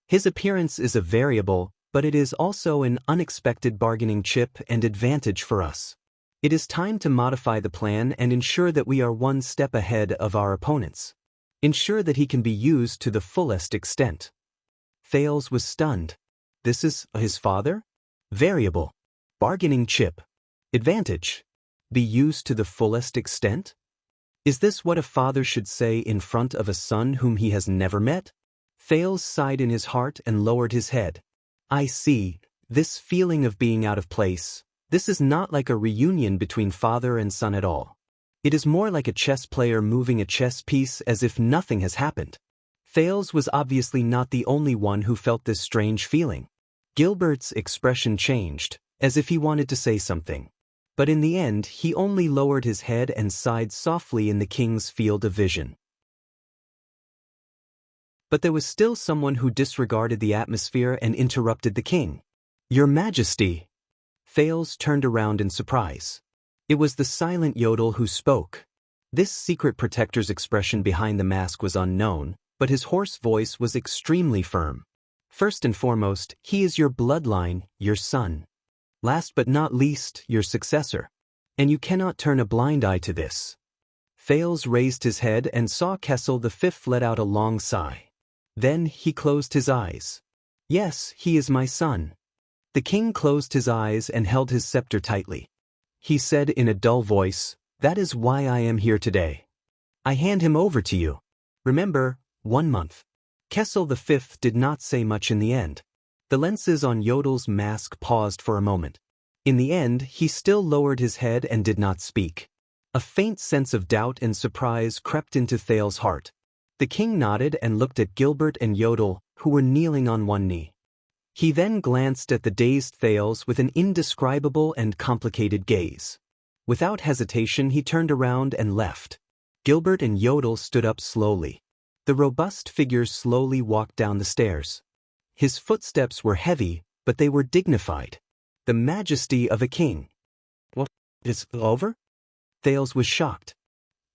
His appearance is a variable, but it is also an unexpected bargaining chip and advantage for us. It is time to modify the plan and ensure that we are one step ahead of our opponents. Ensure that he can be used to the fullest extent. Thales was stunned. This is his father? Variable. Bargaining chip. Advantage. Be used to the fullest extent? Is this what a father should say in front of a son whom he has never met? Thales sighed in his heart and lowered his head. I see, this feeling of being out of place. This is not like a reunion between father and son at all. It is more like a chess player moving a chess piece as if nothing has happened. Thales was obviously not the only one who felt this strange feeling. Gilbert's expression changed, as if he wanted to say something. But in the end, he only lowered his head and sighed softly in the king's field of vision. But there was still someone who disregarded the atmosphere and interrupted the king. Your Majesty! Thales turned around in surprise. It was the silent Yodel who spoke. This secret protector's expression behind the mask was unknown, but his hoarse voice was extremely firm. First and foremost, he is your bloodline, your son. Last but not least, your successor. And you cannot turn a blind eye to this. Thales raised his head and saw Kessel V let out a long sigh. Then he closed his eyes. Yes, he is my son. The king closed his eyes and held his scepter tightly. He said in a dull voice, that is why I am here today. I hand him over to you. Remember, 1 month. Kessel V did not say much in the end. The lenses on Yodel's mask paused for a moment. In the end, he still lowered his head and did not speak. A faint sense of doubt and surprise crept into Thales' heart. The king nodded and looked at Gilbert and Yodel, who were kneeling on one knee. He then glanced at the dazed Thales with an indescribable and complicated gaze. Without hesitation, he turned around and left. Gilbert and Yodel stood up slowly. The robust figure slowly walked down the stairs. His footsteps were heavy, but they were dignified. The majesty of a king. What? It's over? Thales was shocked.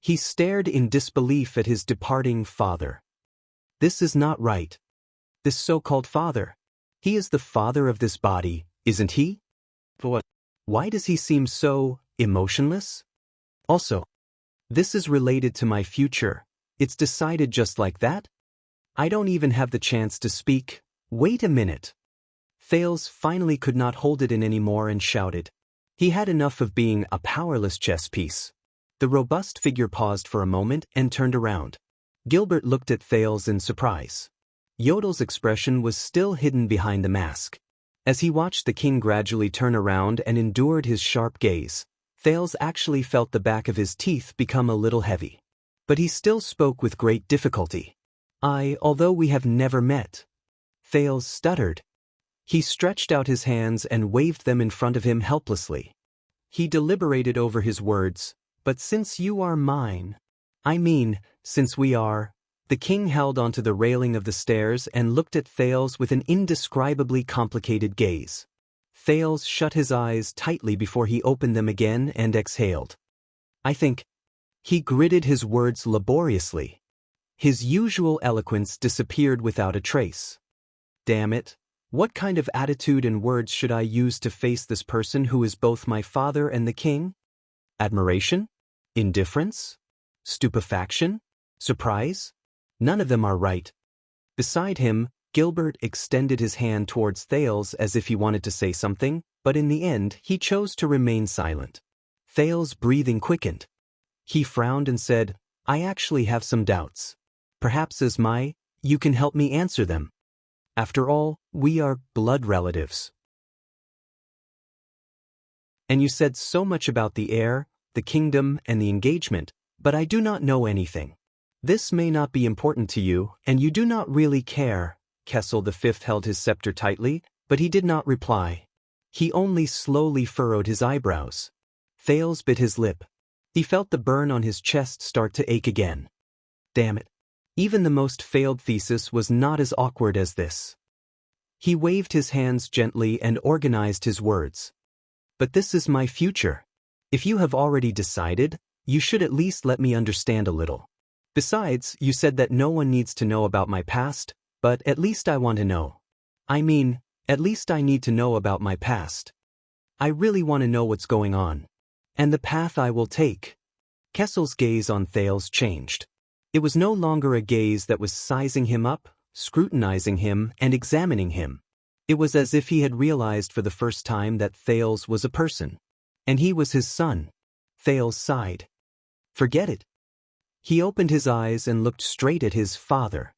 He stared in disbelief at his departing father. This is not right. This so-called father. He is the father of this body, isn't he? What? Why does he seem so emotionless? Also, this is related to my future. It's decided just like that? I don't even have the chance to speak. Wait a minute. Thales finally could not hold it in anymore and shouted. He had enough of being a powerless chess piece. The robust figure paused for a moment and turned around. Gilbert looked at Thales in surprise. Yodel's expression was still hidden behind the mask. As he watched the king gradually turn around and endured his sharp gaze, Thales actually felt the back of his teeth become a little heavy. But he still spoke with great difficulty. Although we have never met. Thales stuttered. He stretched out his hands and waved them in front of him helplessly. He deliberated over his words, but since you are mine. Since we are. The king held onto the railing of the stairs and looked at Thales with an indescribably complicated gaze. Thales shut his eyes tightly before he opened them again and exhaled. I think. He gritted his words laboriously. His usual eloquence disappeared without a trace. Damn it, what kind of attitude and words should I use to face this person who is both my father and the king? Admiration? Indifference? Stupefaction? Surprise? None of them are right. Beside him, Gilbert extended his hand towards Thales as if he wanted to say something, but in the end he chose to remain silent. Thales' breathing quickened. He frowned and said, I actually have some doubts. Perhaps you can help me answer them. After all, we are blood relatives. And you said so much about the heir, the kingdom, and the engagement, but I do not know anything. This may not be important to you, and you do not really care. Kessel V held his scepter tightly, but he did not reply. He only slowly furrowed his eyebrows. Thales bit his lip. He felt the burn on his chest start to ache again. Damn it. Even the most failed thesis was not as awkward as this. He waved his hands gently and organized his words. But this is my future. If you have already decided, you should at least let me understand a little. Besides, you said that no one needs to know about my past, but at least I want to know. At least I need to know about my past. I really want to know what's going on. And the path I will take. Kessel's gaze on Thales changed. It was no longer a gaze that was sizing him up, scrutinizing him, and examining him. It was as if he had realized for the first time that Thales was a person. And he was his son. Thales sighed. Forget it. He opened his eyes and looked straight at his father.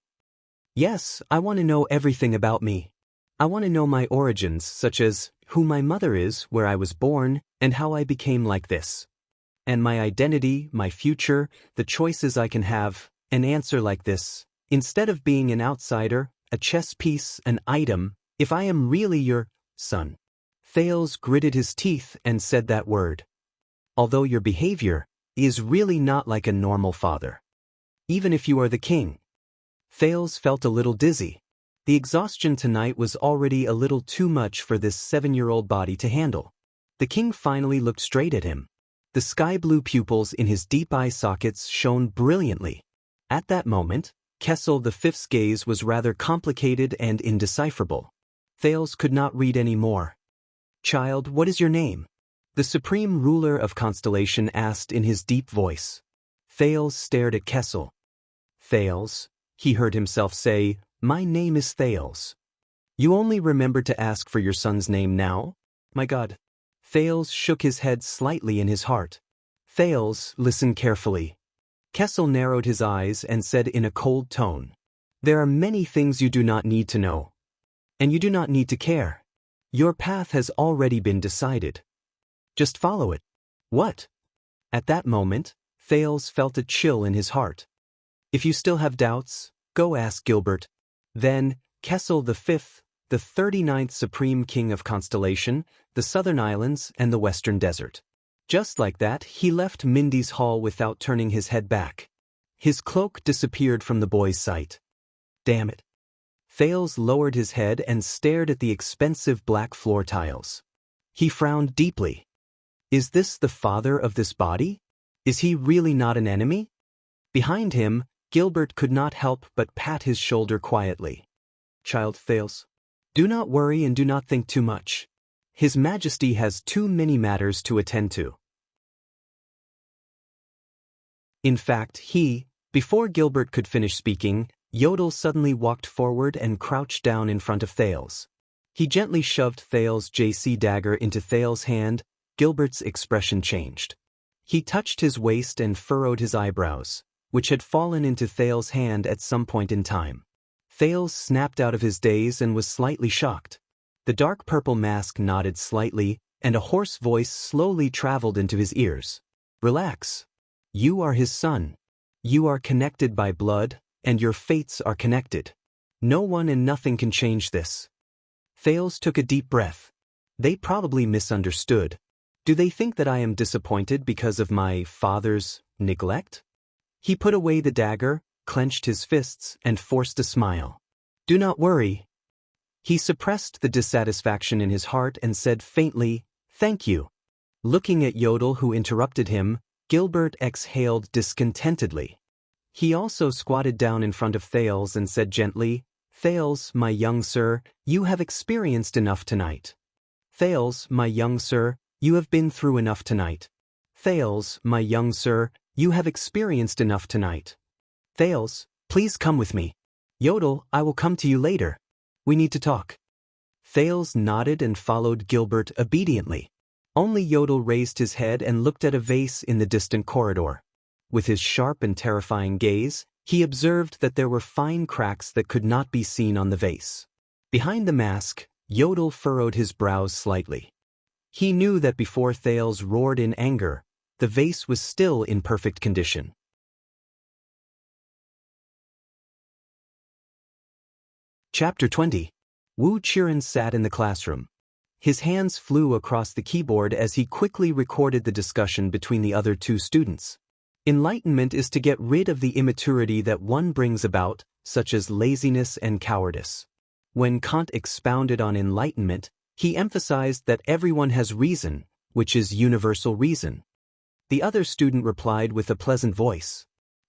Yes, I want to know everything about me. I want to know my origins, such as who my mother is, where I was born, and how I became like this. And my identity, my future, the choices I can have. An answer like this. Instead of being an outsider, a chess piece, an item, if I am really your son. Thales gritted his teeth and said that word. Although your behavior is really not like a normal father. Even if you are the king. Thales felt a little dizzy. The exhaustion tonight was already a little too much for this 7-year-old body to handle. The king finally looked straight at him. The sky-blue pupils in his deep eye sockets shone brilliantly. At that moment, Kessel V's gaze was rather complicated and indecipherable. Thales could not read any more. Child, what is your name? The supreme ruler of Constellation asked in his deep voice. Thales stared at Kessel. Thales, he heard himself say, my name is Thales. You only remembered to ask for your son's name now? My God. Thales shook his head slightly in his heart. Thales, listen carefully. Kessel narrowed his eyes and said in a cold tone. There are many things you do not need to know. And you do not need to care. Your path has already been decided. Just follow it. What? At that moment, Thales felt a chill in his heart. If you still have doubts, go ask Gilbert. Then, Kessel V, the 39th Supreme King of Constellation, the Southern Islands, and the Western Desert. Just like that, he left Mindy's hall without turning his head back. His cloak disappeared from the boy's sight. Damn it. Thales lowered his head and stared at the expensive black floor tiles. He frowned deeply. Is this the father of this body? Is he really not an enemy? Behind him, Gilbert could not help but pat his shoulder quietly. Child Thales, do not worry and do not think too much. His Majesty has too many matters to attend to. In fact, before Gilbert could finish speaking, Yodel suddenly walked forward and crouched down in front of Thales. He gently shoved Thales' JC dagger into Thales' hand. Gilbert's expression changed. He touched his waist and furrowed his eyebrows, which had fallen into Thales' hand at some point in time. Thales snapped out of his daze and was slightly shocked. The dark purple mask nodded slightly, and a hoarse voice slowly traveled into his ears. Relax. You are his son. You are connected by blood, and your fates are connected. No one and nothing can change this. Thales took a deep breath. They probably misunderstood. Do they think that I am disappointed because of my father's neglect? He put away the dagger, clenched his fists, and forced a smile. Do not worry. He suppressed the dissatisfaction in his heart and said faintly, thank you. Looking at Yodel, who interrupted him, Gilbert exhaled discontentedly. He also squatted down in front of Thales and said gently, Thales, my young sir, you have experienced enough tonight. Thales, my young sir, you have been through enough tonight. Thales, my young sir, you have experienced enough tonight. Thales, please come with me. Yodel, I will come to you later. We need to talk. Thales nodded and followed Gilbert obediently. Only Yodel raised his head and looked at a vase in the distant corridor. With his sharp and terrifying gaze, he observed that there were fine cracks that could not be seen on the vase. Behind the mask, Yodel furrowed his brows slightly. He knew that before Thales roared in anger, the vase was still in perfect condition. Chapter 20. Wu Qiren sat in the classroom. His hands flew across the keyboard as he quickly recorded the discussion between the other two students. Enlightenment is to get rid of the immaturity that one brings about, such as laziness and cowardice. When Kant expounded on enlightenment, he emphasized that everyone has reason, which is universal reason. The other student replied with a pleasant voice.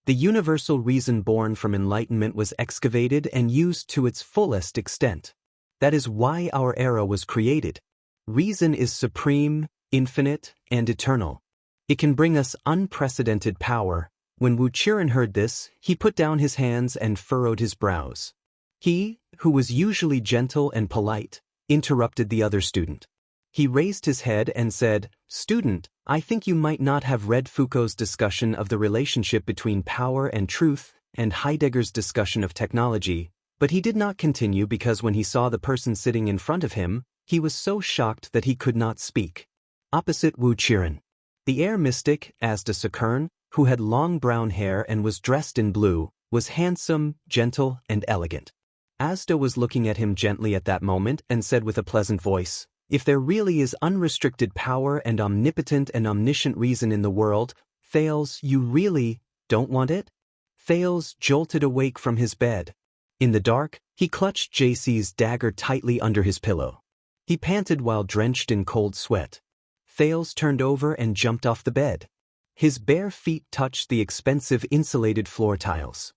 The universal reason born from enlightenment was excavated and used to its fullest extent. That is why our era was created. Reason is supreme, infinite, and eternal. It can bring us unprecedented power, When Wuxian heard this, he put down his hands and furrowed his brows. He, who was usually gentle and polite, interrupted the other student. He raised his head and said, "Student, I think you might not have read Foucault's discussion of the relationship between power and truth and Heidegger's discussion of technology," but he did not continue because when he saw the person sitting in front of him, he was so shocked that he could not speak. Opposite Wuxian, the air mystic, Asda Sakern, who had long brown hair and was dressed in blue, was handsome, gentle, and elegant. Asda was looking at him gently at that moment and said with a pleasant voice, "If there really is unrestricted power and omnipotent and omniscient reason in the world, Thales, you really don't want it?" Thales jolted awake from his bed. In the dark, he clutched JC's dagger tightly under his pillow. He panted while drenched in cold sweat. Thales turned over and jumped off the bed. His bare feet touched the expensive insulated floor tiles.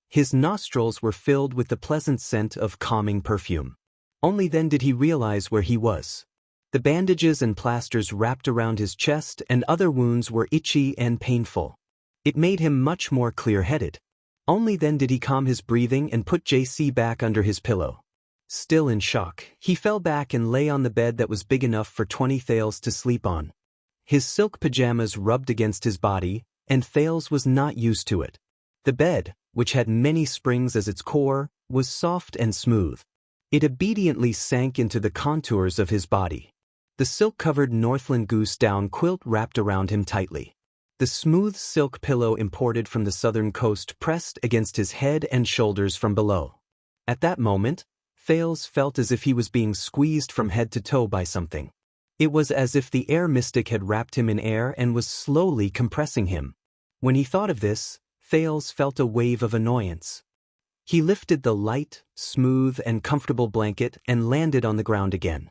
His nostrils were filled with the pleasant scent of calming perfume. Only then did he realize where he was. The bandages and plasters wrapped around his chest and other wounds were itchy and painful. It made him much more clear-headed. Only then did he calm his breathing and put JC back under his pillow. Still in shock, he fell back and lay on the bed that was big enough for 20 Thales to sleep on. His silk pajamas rubbed against his body, and Thales was not used to it. The bed, which had many springs as its core, was soft and smooth. It obediently sank into the contours of his body. The silk-covered Northland goose down quilt wrapped around him tightly. The smooth silk pillow imported from the southern coast pressed against his head and shoulders from below. At that moment, Thales felt as if he was being squeezed from head to toe by something. It was as if the air mystic had wrapped him in air and was slowly compressing him. When he thought of this, Thales felt a wave of annoyance. He lifted the light, smooth, and comfortable blanket and landed on the ground again.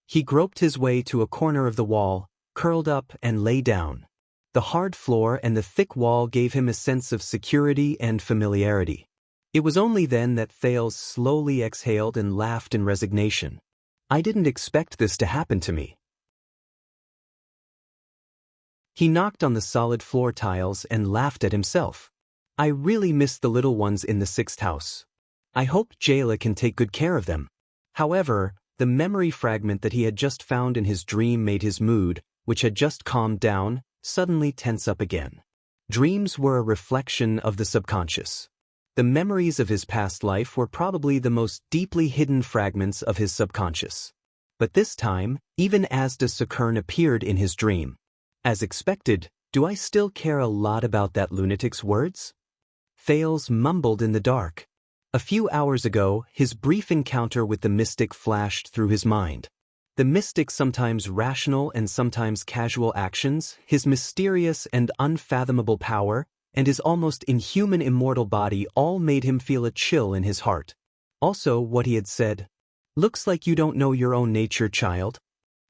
He groped his way to a corner of the wall, curled up, and lay down. The hard floor and the thick wall gave him a sense of security and familiarity. It was only then that Thales slowly exhaled and laughed in resignation. "I didn't expect this to happen to me." He knocked on the solid floor tiles and laughed at himself. "I really miss the little ones in the 6th house. I hope Jayla can take good care of them." However, the memory fragment that he had just found in his dream made his mood, which had just calmed down, suddenly tense up again. Dreams were a reflection of the subconscious. The memories of his past life were probably the most deeply hidden fragments of his subconscious. But this time, even Asda Sakern appeared in his dream. As expected, "Do I still care a lot about that lunatic's words?" Thales mumbled in the dark. A few hours ago, his brief encounter with the mystic flashed through his mind. The mystic's sometimes rational and sometimes casual actions, his mysterious and unfathomable power, and his almost inhuman immortal body all made him feel a chill in his heart. Also, what he had said, "Looks like you don't know your own nature, child."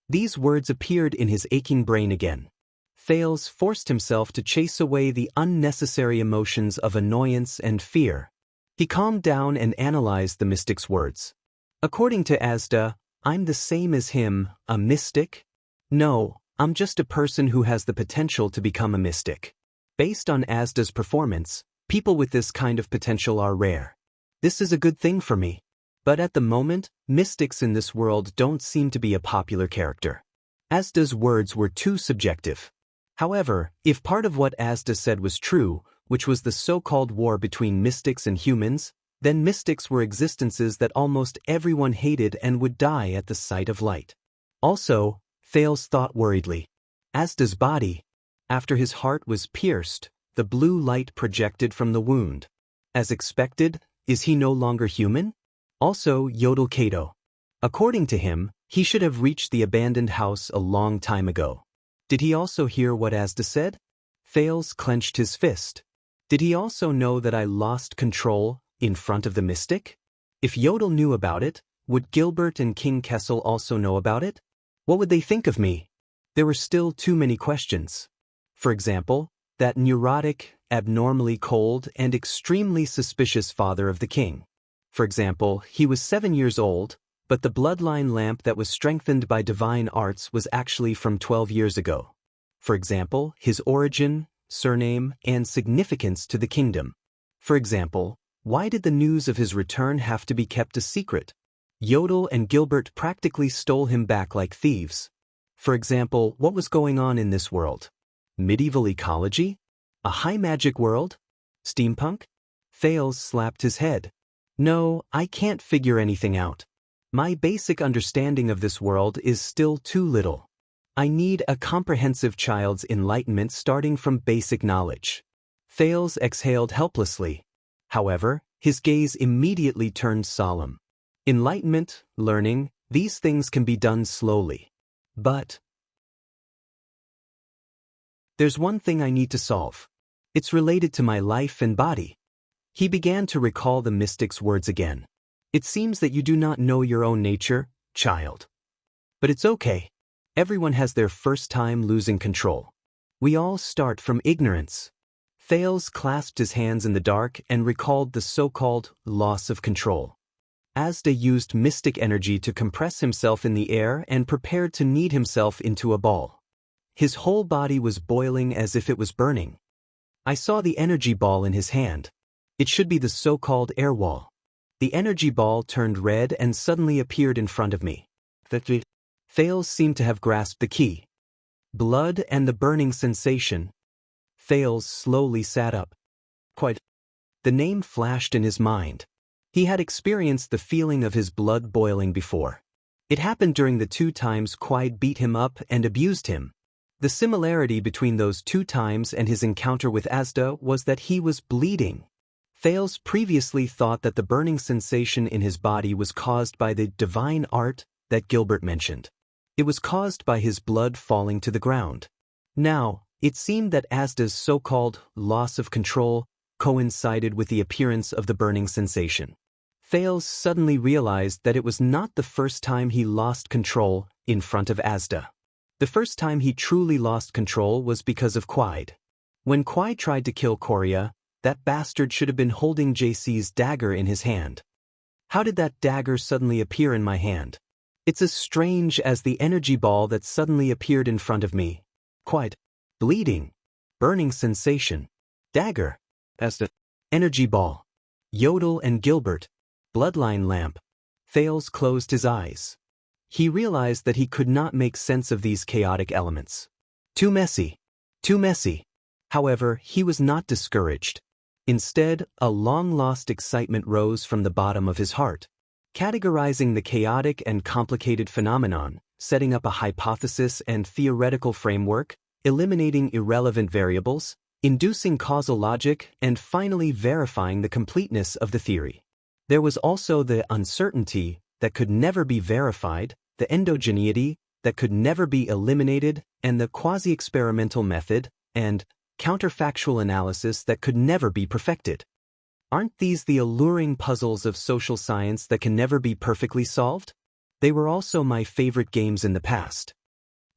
These words appeared in his aching brain again. Thales forced himself to chase away the unnecessary emotions of annoyance and fear. He calmed down and analyzed the mystic's words. According to Asda, "I'm the same as him, a mystic? No, I'm just a person who has the potential to become a mystic." Based on Asda's performance, people with this kind of potential are rare. This is a good thing for me. But at the moment, mystics in this world don't seem to be a popular character. Asda's words were too subjective. However, if part of what Asda said was true, which was the so-called war between mystics and humans, then mystics were existences that almost everyone hated and would die at the sight of light. Also, Thales thought worriedly. Asda's body, after his heart was pierced, the blue light projected from the wound. As expected, is he no longer human? Also, Yodel Kato. According to him, he should have reached the abandoned house a long time ago. Did he also hear what Asda said? Thales clenched his fist. Did he also know that I lost control in front of the mystic? If Yodel knew about it, would Gilbert and King Kessel also know about it? What would they think of me? There were still too many questions. For example, that neurotic, abnormally cold, and extremely suspicious father of the king. For example, he was 7 years old, but the bloodline lamp that was strengthened by divine arts was actually from 12 years ago. For example, his origin, surname, and significance to the kingdom. For example, why did the news of his return have to be kept a secret? Yodel and Gilbert practically stole him back like thieves. For example, what was going on in this world? Medieval ecology? A high magic world? Steampunk? Thales slapped his head. No, I can't figure anything out. My basic understanding of this world is still too little. I need a comprehensive child's enlightenment starting from basic knowledge. Thales exhaled helplessly. However, his gaze immediately turned solemn. Enlightenment, learning, these things can be done slowly. But there's one thing I need to solve. It's related to my life and body. He began to recall the mystic's words again. It seems that you do not know your own nature, child. But it's okay. Everyone has their first time losing control. We all start from ignorance. Thales clasped his hands in the dark and recalled the so-called loss of control. Asda used mystic energy to compress himself in the air and prepared to knead himself into a ball. His whole body was boiling as if it was burning. I saw the energy ball in his hand. It should be the so-called air wall. The energy ball turned red and suddenly appeared in front of me. Thales seemed to have grasped the key. Blood and the burning sensation. Thales slowly sat up. Quite. The name flashed in his mind. He had experienced the feeling of his blood boiling before. It happened during the 2 times Quide beat him up and abused him. The similarity between those 2 times and his encounter with Asda was that he was bleeding. Thales previously thought that the burning sensation in his body was caused by the divine art that Gilbert mentioned. It was caused by his blood falling to the ground. Now, it seemed that Asda's so-called loss of control coincided with the appearance of the burning sensation. Thales suddenly realized that it was not the first time he lost control in front of Asda. The first time he truly lost control was because of Quide. When Quide tried to kill Korea, that bastard should have been holding JC's dagger in his hand. How did that dagger suddenly appear in my hand? It's as strange as the energy ball that suddenly appeared in front of me. Quide. Bleeding. Burning sensation. Dagger. Asda. Energy ball. Yodel and Gilbert. Bloodline lamp. Thales closed his eyes. He realized that he could not make sense of these chaotic elements. Too messy. Too messy. However, he was not discouraged. Instead, a long-lost excitement rose from the bottom of his heart. Categorizing the chaotic and complicated phenomenon, setting up a hypothesis and theoretical framework, eliminating irrelevant variables, inducing causal logic, and finally verifying the completeness of the theory. There was also the uncertainty that could never be verified, the endogeneity that could never be eliminated, and the quasi-experimental method and counterfactual analysis that could never be perfected. Aren't these the alluring puzzles of social science that can never be perfectly solved? They were also my favorite games in the past.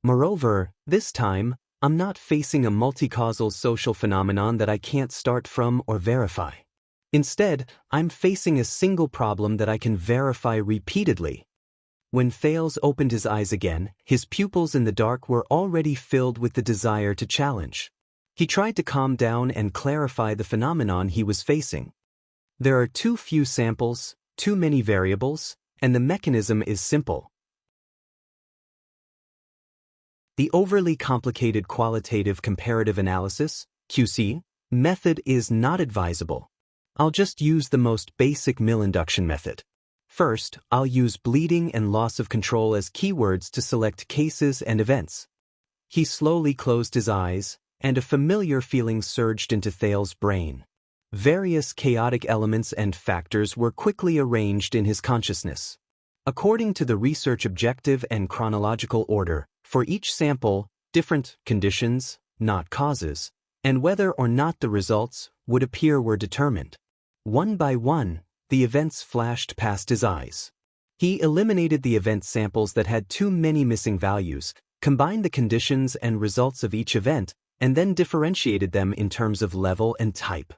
Moreover, this time, I'm not facing a multi-causal social phenomenon that I can't start from or verify. Instead, I'm facing a single problem that I can verify repeatedly. When Thales opened his eyes again, his pupils in the dark were already filled with the desire to challenge. He tried to calm down and clarify the phenomenon he was facing. There are too few samples, too many variables, and the mechanism is simple. The overly complicated qualitative comparative analysis, QC, method is not advisable. I'll just use the most basic mill induction method. First, I'll use bleeding and loss of control as keywords to select cases and events. He slowly closed his eyes, and a familiar feeling surged into Thales' brain. Various chaotic elements and factors were quickly arranged in his consciousness. According to the research objective and chronological order, for each sample, different conditions, not causes, and whether or not the results would appear were determined. One by one, the events flashed past his eyes. He eliminated the event samples that had too many missing values, combined the conditions and results of each event, and then differentiated them in terms of level and type.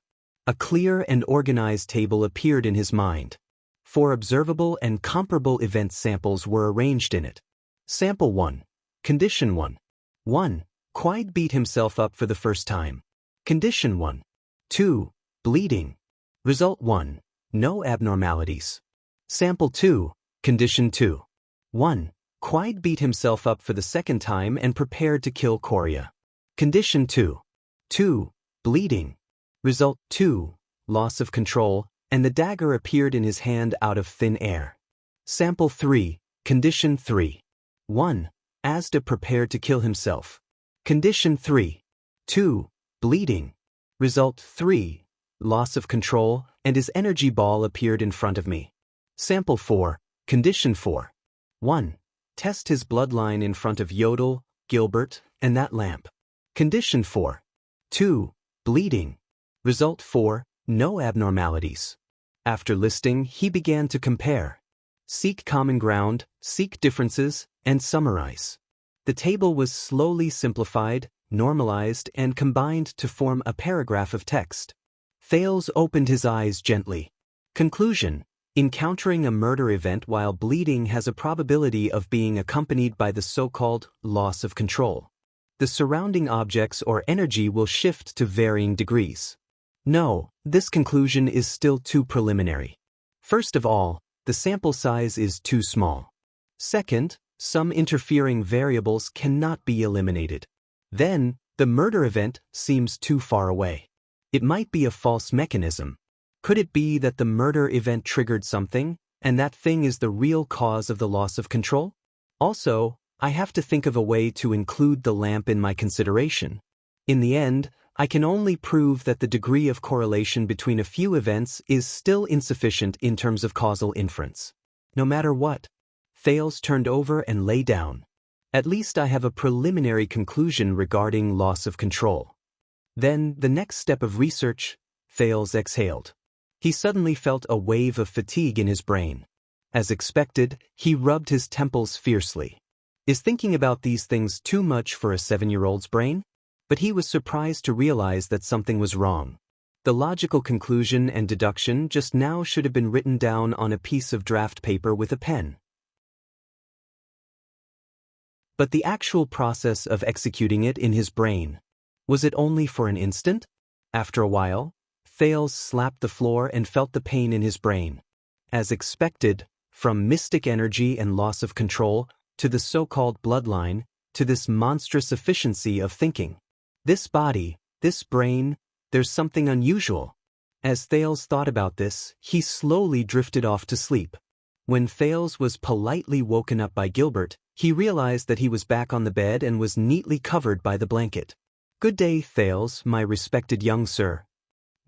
A clear and organized table appeared in his mind. 4 observable and comparable event samples were arranged in it. Sample 1. Condition 1. 1. Quide beat himself up for the first time. Condition 1. 2. Bleeding. Result 1. No abnormalities. Sample 2. Condition 2. 1. Quide beat himself up for the second time and prepared to kill Korea. Condition 2. 2. Bleeding. Result 2. Loss of control, and the dagger appeared in his hand out of thin air. Sample 3. Condition 3. 1. Asda prepared to kill himself. Condition 3. 2. Bleeding. Result 3. Loss of control, and his energy ball appeared in front of me. Sample 4. Condition 4. 1. Test his bloodline in front of Yodel, Gilbert, and that lamp. Condition 4. 2. Bleeding. Result 4. No abnormalities. After listing, he began to compare. Seek common ground, seek differences, and summarize. The table was slowly simplified, normalized, and combined to form a paragraph of text. Thales opened his eyes gently. Conclusion. Encountering a murder event while bleeding has a probability of being accompanied by the so-called loss of control. The surrounding objects or energy will shift to varying degrees. No, this conclusion is still too preliminary. First of all, the sample size is too small. Second, some interfering variables cannot be eliminated. Then, the murder event seems too far away. It might be a false mechanism. Could it be that the murder event triggered something, and that thing is the real cause of the loss of control? Also, I have to think of a way to include the lamp in my consideration. In the end, I can only prove that the degree of correlation between a few events is still insufficient in terms of causal inference. No matter what. Thales turned over and lay down. At least I have a preliminary conclusion regarding loss of control. Then, the next step of research, Thales exhaled. He suddenly felt a wave of fatigue in his brain. As expected, he rubbed his temples fiercely. Is thinking about these things too much for a 7-year-old's brain? But he was surprised to realize that something was wrong. The logical conclusion and deduction just now should have been written down on a piece of draft paper with a pen. But the actual process of executing it in his brain, was it only for an instant? After a while, Thales slapped the floor and felt the pain in his brain. As expected, from mystic energy and loss of control, to the so-called bloodline, to this monstrous efficiency of thinking. This body, this brain, there's something unusual. As Thales thought about this, he slowly drifted off to sleep. When Thales was politely woken up by Gilbert, he realized that he was back on the bed and was neatly covered by the blanket. Good day, Thales, my respected young sir.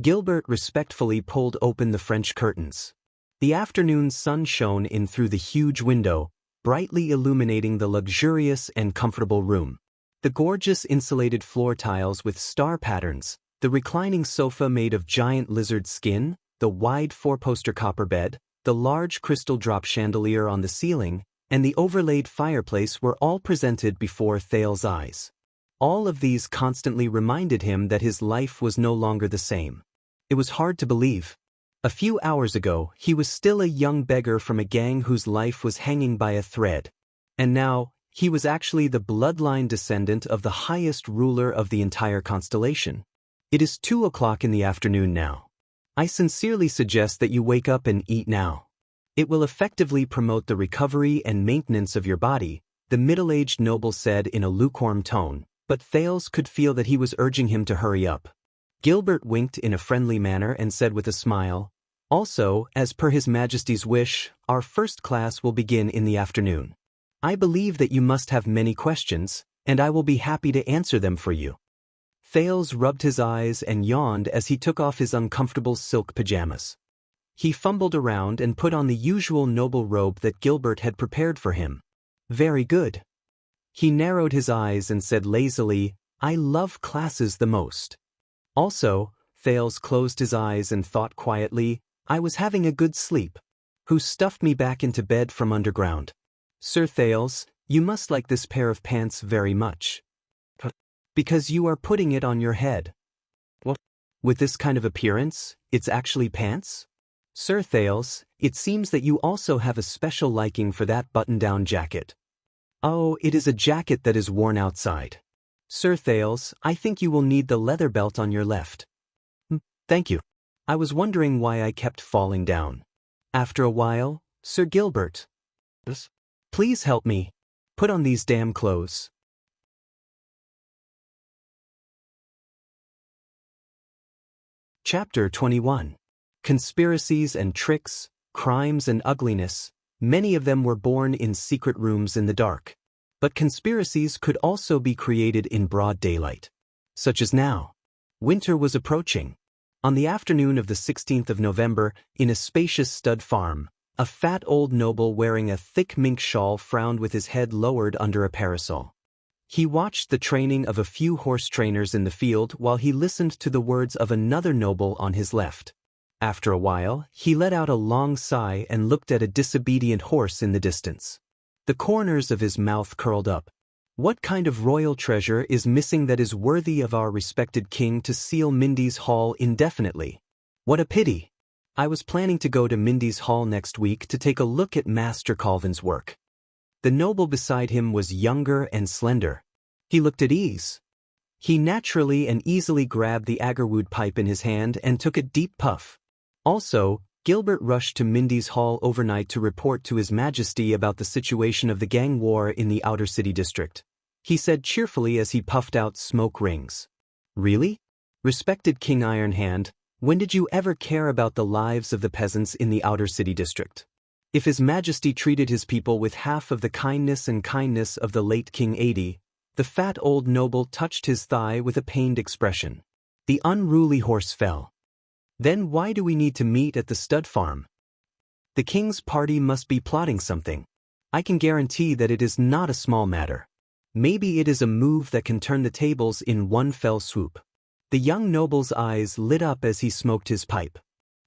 Gilbert respectfully pulled open the French curtains. The afternoon sun shone in through the huge window, brightly illuminating the luxurious and comfortable room. The gorgeous insulated floor tiles with star patterns, the reclining sofa made of giant lizard skin, the wide four-poster copper bed, the large crystal drop chandelier on the ceiling, and the overlaid fireplace were all presented before Thales' eyes. All of these constantly reminded him that his life was no longer the same. It was hard to believe. A few hours ago, he was still a young beggar from a gang whose life was hanging by a thread. And now, he was actually the bloodline descendant of the highest ruler of the entire constellation. It is 2 o'clock in the afternoon now. I sincerely suggest that you wake up and eat now. It will effectively promote the recovery and maintenance of your body, the middle-aged noble said in a lukewarm tone, but Thales could feel that he was urging him to hurry up. Gilbert winked in a friendly manner and said with a smile, also, as per His Majesty's wish, our first class will begin in the afternoon. I believe that you must have many questions, and I will be happy to answer them for you. Thales rubbed his eyes and yawned as he took off his uncomfortable silk pajamas. He fumbled around and put on the usual noble robe that Gilbert had prepared for him. Very good. He narrowed his eyes and said lazily, I love classes the most. Also, Thales closed his eyes and thought quietly, I was having a good sleep. Who stuffed me back into bed from underground? Sir Thales, you must like this pair of pants very much. Because you are putting it on your head. What? With this kind of appearance, it's actually pants? Sir Thales, it seems that you also have a special liking for that button-down jacket. Oh, it is a jacket that is worn outside. Sir Thales, I think you will need the leather belt on your left. Thank you. I was wondering why I kept falling down. After a while, Sir Gilbert. Please help me. Put on these damn clothes. Chapter 21. Conspiracies and tricks, crimes and ugliness. Many of them were born in secret rooms in the dark. But conspiracies could also be created in broad daylight. Such as now. Winter was approaching. On the afternoon of the 16th of November, in a spacious stud farm, a fat old noble wearing a thick mink shawl frowned with his head lowered under a parasol. He watched the training of a few horse trainers in the field while he listened to the words of another noble on his left. After a while, he let out a long sigh and looked at a disobedient horse in the distance. The corners of his mouth curled up. What kind of royal treasure is missing that is worthy of our respected king to seal Mindy's Hall indefinitely? What a pity! I was planning to go to Mindy's Hall next week to take a look at Master Colvin's work. The noble beside him was younger and slender. He looked at ease. He naturally and easily grabbed the agarwood pipe in his hand and took a deep puff. Also, Gilbert rushed to Mindy's Hall overnight to report to His Majesty about the situation of the gang war in the outer city district. He said cheerfully as he puffed out smoke rings. Really? Respected King Ironhand, when did you ever care about the lives of the peasants in the outer city district? If His Majesty treated his people with half of the kindness of the late King 80, the fat old noble touched his thigh with a pained expression. The unruly horse fell. Then why do we need to meet at the stud farm? The king's party must be plotting something. I can guarantee that it is not a small matter. Maybe it is a move that can turn the tables in one fell swoop. The young noble's eyes lit up as he smoked his pipe.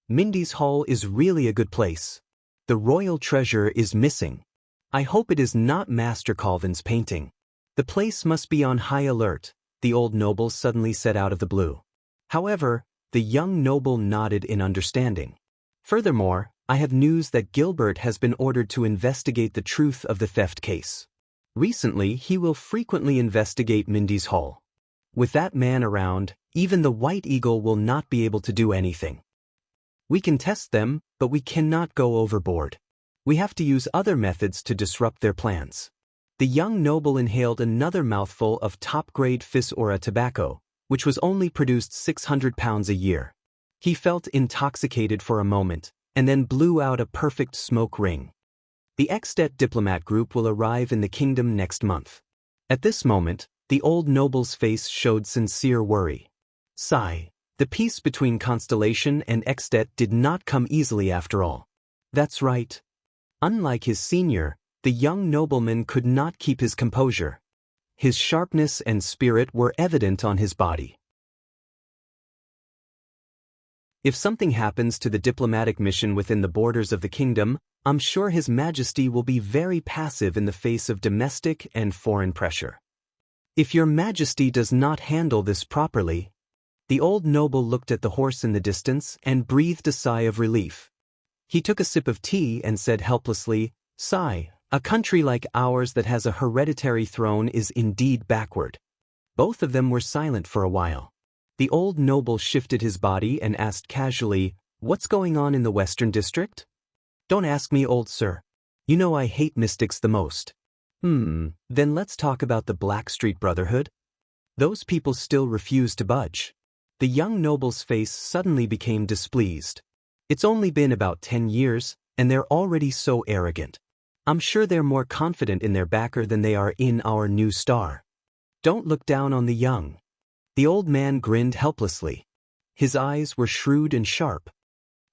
Mindy's Hall is really a good place. The royal treasure is missing. I hope it is not Master Colvin's painting. The place must be on high alert, the old noble suddenly said out of the blue. However, the young noble nodded in understanding. Furthermore, I have news that Gilbert has been ordered to investigate the truth of the theft case. Recently, he will frequently investigate Mindy's Hall. With that man around, even the White Eagle will not be able to do anything. We can test them, but we cannot go overboard. We have to use other methods to disrupt their plans. The young noble inhaled another mouthful of top-grade Fis-Ora tobacco, which was only produced 600 pounds a year. He felt intoxicated for a moment, and then blew out a perfect smoke ring. The Extet diplomat group will arrive in the kingdom next month. At this moment, the old noble's face showed sincere worry. Sigh. The peace between Constellation and Extet did not come easily after all. That's right. Unlike his senior, the young nobleman could not keep his composure. His sharpness and spirit were evident on his body. If something happens to the diplomatic mission within the borders of the kingdom, I'm sure His Majesty will be very passive in the face of domestic and foreign pressure. If Your Majesty does not handle this properly. The old noble looked at the horse in the distance and breathed a sigh of relief. He took a sip of tea and said helplessly, "Sigh, a country like ours that has a hereditary throne is indeed backward." Both of them were silent for a while. The old noble shifted his body and asked casually, "What's going on in the Western District?" "Don't ask me, old sir. You know I hate mystics the most." Then let's talk about the Blackstreet Brotherhood." Those people still refuse to budge. The young noble's face suddenly became displeased. It's only been about 10 years, and they're already so arrogant. I'm sure they're more confident in their backer than they are in our new star. Don't look down on the young. The old man grinned helplessly. His eyes were shrewd and sharp.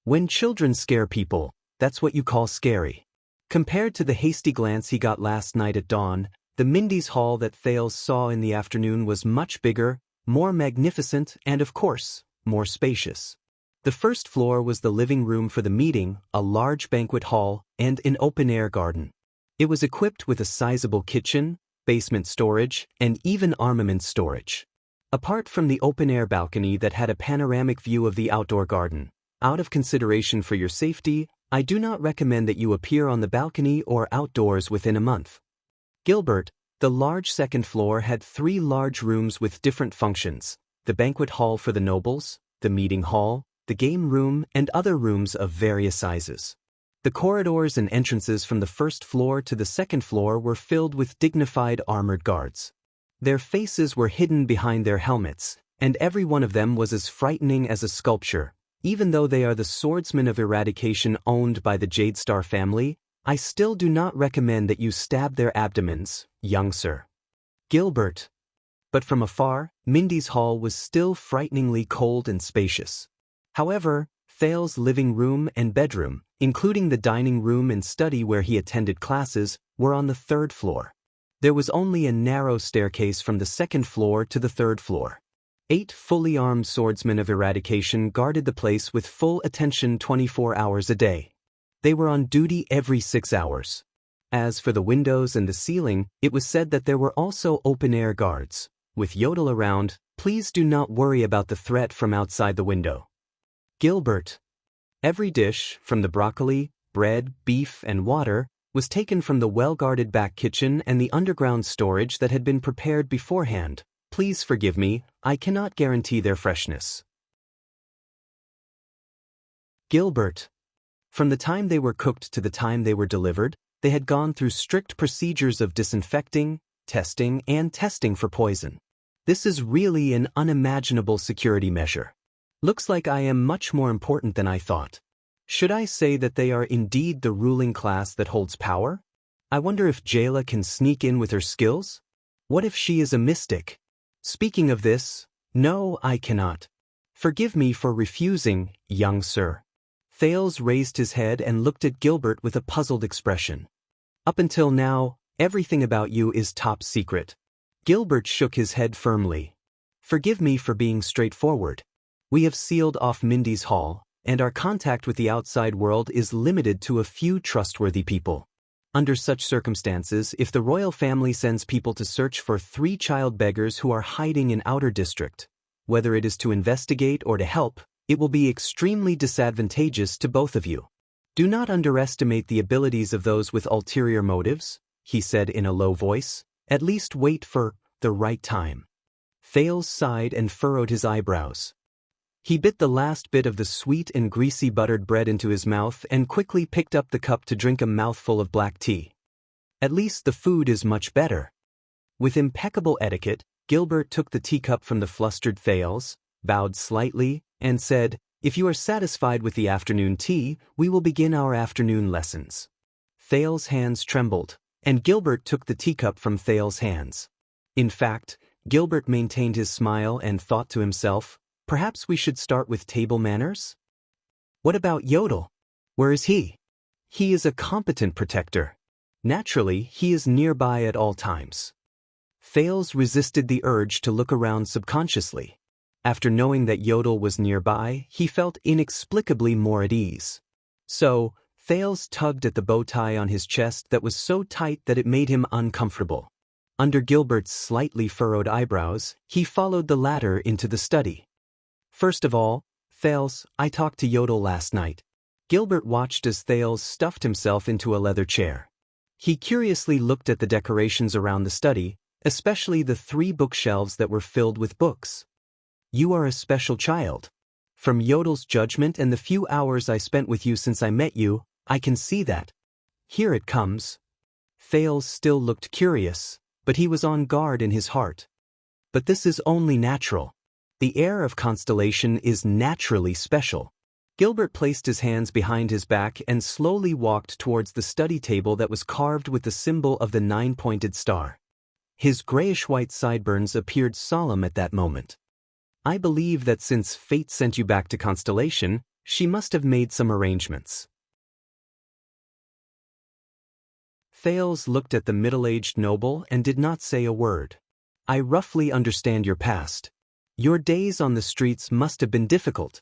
When children scare people, that's what you call scary. Compared to the hasty glance he got last night at dawn, the Mindy's Hall that Thales saw in the afternoon was much bigger, more magnificent, and of course, more spacious. The first floor was the living room for the meeting, a large banquet hall, and an open-air garden. It was equipped with a sizable kitchen, basement storage, and even armament storage. Apart from the open-air balcony that had a panoramic view of the outdoor garden, out of consideration for your safety, I do not recommend that you appear on the balcony or outdoors within a month. Gilbert, The large second floor had 3 large rooms with different functions: the banquet hall for the nobles, the meeting hall, the game room, and other rooms of various sizes. The corridors and entrances from the first floor to the second floor were filled with dignified armored guards. Their faces were hidden behind their helmets, and every one of them was as frightening as a sculpture. Even though they are the swordsmen of eradication owned by the Jadestar family, I still do not recommend that you stab their abdomens, young sir. Gilbert. But from afar, Mindy's hall was still frighteningly cold and spacious. However, Thale's living room and bedroom, including the dining room and study where he attended classes, were on the 3rd floor. There was only a narrow staircase from the 2nd floor to the 3rd floor. 8 fully armed swordsmen of eradication guarded the place with full attention 24 hours a day. They were on duty every 6 hours. As for the windows and the ceiling, it was said that there were also open-air guards. With Yodel around, please do not worry about the threat from outside the window. Gilbert. Every dish, from the broccoli, bread, beef, and water, was taken from the well-guarded back kitchen and the underground storage that had been prepared beforehand. Please forgive me, I cannot guarantee their freshness. Gilbert. From the time they were cooked to the time they were delivered, they had gone through strict procedures of disinfecting, testing, and testing for poison. This is really an unimaginable security measure. Looks like I am much more important than I thought. Should I say that they are indeed the ruling class that holds power? I wonder if Jayla can sneak in with her skills? What if she is a mystic? Speaking of this, no, I cannot. Forgive me for refusing, young sir. Thales raised his head and looked at Gilbert with a puzzled expression. Up until now, everything about you is top secret. Gilbert shook his head firmly. Forgive me for being straightforward. We have sealed off Mindy's hall, and our contact with the outside world is limited to a few trustworthy people. Under such circumstances, if the royal family sends people to search for 3 child beggars who are hiding in Outer District, whether it is to investigate or to help, it will be extremely disadvantageous to both of you. Do not underestimate the abilities of those with ulterior motives, he said in a low voice. At least wait for the right time. Thales sighed and furrowed his eyebrows. He bit the last bit of the sweet and greasy buttered bread into his mouth and quickly picked up the cup to drink a mouthful of black tea. At least the food is much better. With impeccable etiquette, Gilbert took the teacup from the flustered Thales, bowed slightly, and said, "If you are satisfied with the afternoon tea, we will begin our afternoon lessons." Thales' hands trembled, and Gilbert took the teacup from Thales' hands. In fact, Gilbert maintained his smile and thought to himself, perhaps we should start with table manners? What about Yodel? Where is he? He is a competent protector. Naturally, he is nearby at all times. Thales resisted the urge to look around subconsciously. After knowing that Yodel was nearby, he felt inexplicably more at ease. So, Thales tugged at the bow tie on his chest that was so tight that it made him uncomfortable. Under Gilbert's slightly furrowed eyebrows, he followed the latter into the study. First of all, Thales, I talked to Yodel last night. Gilbert watched as Thales stuffed himself into a leather chair. He curiously looked at the decorations around the study, especially the 3 bookshelves that were filled with books. You are a special child. From Yodel's judgment and the few hours I spent with you since I met you, I can see that. Here it comes. Thales still looked curious, but he was on guard in his heart. But this is only natural. The air of Constellation is naturally special. Gilbert placed his hands behind his back and slowly walked towards the study table that was carved with the symbol of the 9-pointed star. His grayish-white sideburns appeared solemn at that moment. I believe that since fate sent you back to Constellation, she must have made some arrangements. Thales looked at the middle-aged noble and did not say a word. I roughly understand your past. Your days on the streets must have been difficult.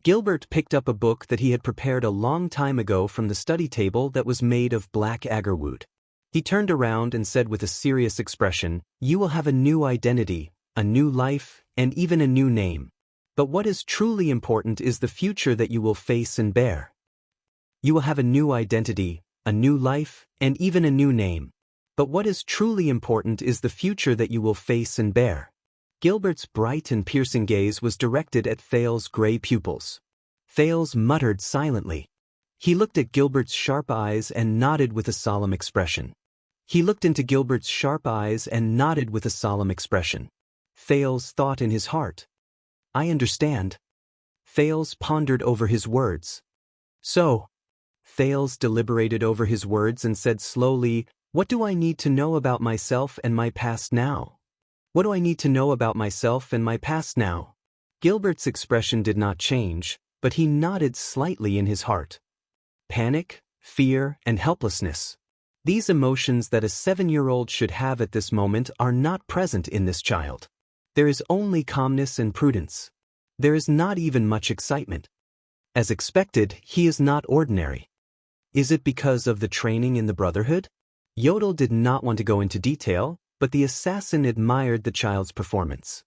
Gilbert picked up a book that he had prepared a long time ago from the study table that was made of black agarwood. He turned around and said with a serious expression, "You will have a new identity, a new life, and even a new name. But what is truly important is the future that you will face and bear. You will have a new identity, a new life, and even a new name. But what is truly important is the future that you will face and bear. Gilbert's bright and piercing gaze was directed at Thales' gray pupils. Thales muttered silently. He looked at Gilbert's sharp eyes and nodded with a solemn expression. He looked into Gilbert's sharp eyes and nodded with a solemn expression. Thales thought in his heart. I understand. Thales pondered over his words. So, Thales deliberated over his words and said slowly, what do I need to know about myself and my past now? What do I need to know about myself and my past now? Gilbert's expression did not change, but he nodded slightly in his heart. Panic, fear, and helplessness. These emotions that a 7-year-old should have at this moment are not present in this child. There is only calmness and prudence. There is not even much excitement. As expected, he is not ordinary. Is it because of the training in the Brotherhood? Yodel did not want to go into detail, but the assassin admired the child's performance.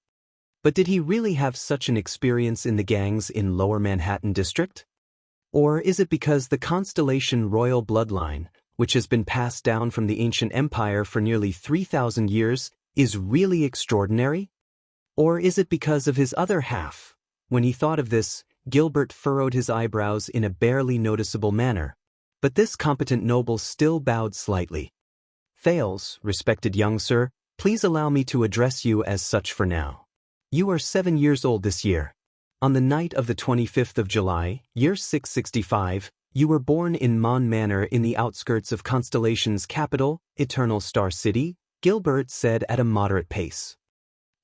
But did he really have such an experience in the gangs in Lower Manhattan District? Or is it because the Constellation royal bloodline, which has been passed down from the ancient empire for nearly 3,000 years, is really extraordinary? Or is it because of his other half? When he thought of this, Gilbert furrowed his eyebrows in a barely noticeable manner. But this competent noble still bowed slightly. Thales, respected young sir, please allow me to address you as such for now. You are 7 years old this year. On the night of the 25th of July, year 665, you were born in Mon Manor in the outskirts of Constellation's capital, Eternal Star City, Gilbert said at a moderate pace.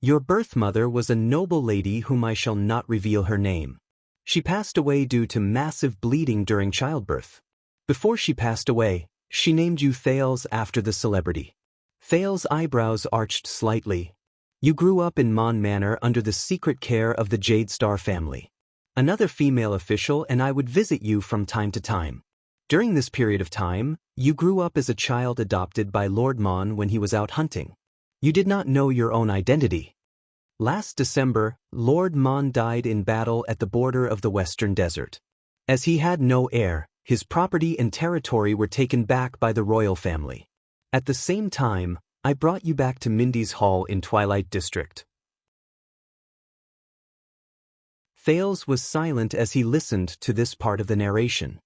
Your birth mother was a noble lady whom I shall not reveal her name. She passed away due to massive bleeding during childbirth. Before she passed away, she named you Thales after the celebrity. Thales' eyebrows arched slightly. You grew up in Mon Manor under the secret care of the Jade Star family. Another female official and I would visit you from time to time. During this period of time, you grew up as a child adopted by Lord Mon when he was out hunting. You did not know your own identity. Last December, Lord Mon died in battle at the border of the Western Desert. As he had no heir, his property and territory were taken back by the royal family. At the same time, I brought you back to Mindy's Hall in Twilight District. Thales was silent as he listened to this part of the narration.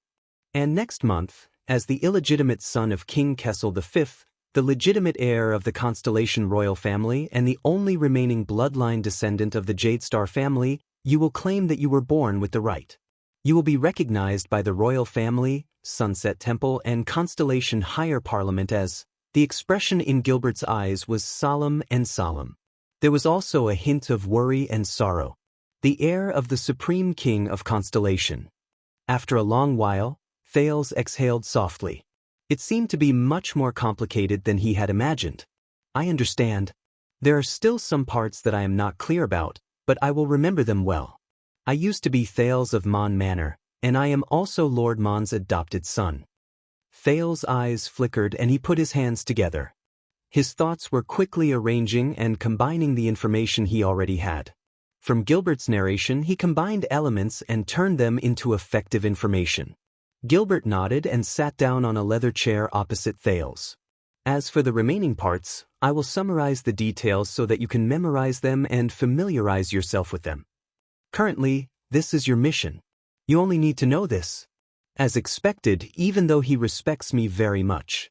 And next month, as the illegitimate son of King Kessel V, the legitimate heir of the Constellation royal family and the only remaining bloodline descendant of the Jade Star family, you will claim that you were born with the right. You will be recognized by the royal family, Sunset Temple, and Constellation Higher Parliament as. The expression in Gilbert's eyes was solemn and solemn. There was also a hint of worry and sorrow. The heir of the Supreme King of Constellation. After a long while, Thales exhaled softly. It seemed to be much more complicated than he had imagined. I understand. There are still some parts that I am not clear about, but I will remember them well. I used to be Thales of Mon Manor, and I am also Lord Mon's adopted son. Thales' eyes flickered and he put his hands together. His thoughts were quickly arranging and combining the information he already had. From Gilbert's narration, he combined elements and turned them into effective information. Gilbert nodded and sat down on a leather chair opposite Thales. As for the remaining parts, I will summarize the details so that you can memorize them and familiarize yourself with them. Currently, this is your mission. You only need to know this. As expected, even though he respects me very much.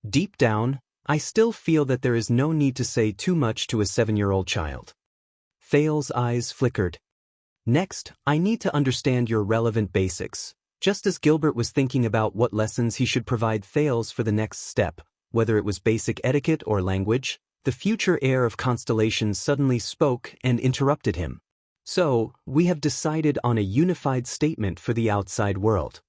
Deep down, I still feel that there is no need to say too much to a 7-year-old child. Thales' eyes flickered. Next, I need to understand your relevant basics. Just as Gilbert was thinking about what lessons he should provide Thales for the next step, whether it was basic etiquette or language, the future heir of Constellation suddenly spoke and interrupted him. So, we have decided on a unified statement for the outside world.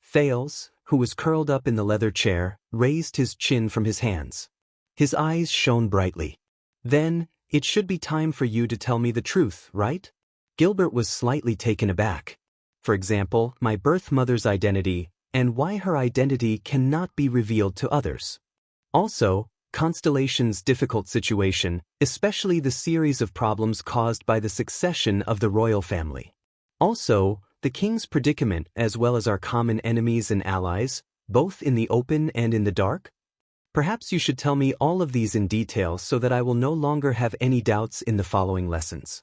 Thales, who was curled up in the leather chair, raised his chin from his hands. His eyes shone brightly. Then, it should be time for you to tell me the truth, right? Gilbert was slightly taken aback. For example, my birth mother's identity, and why her identity cannot be revealed to others. Also, Constellation's difficult situation, especially the series of problems caused by the succession of the royal family. Also, the king's predicament as well as our common enemies and allies, both in the open and in the dark? Perhaps you should tell me all of these in detail so that I will no longer have any doubts in the following lessons.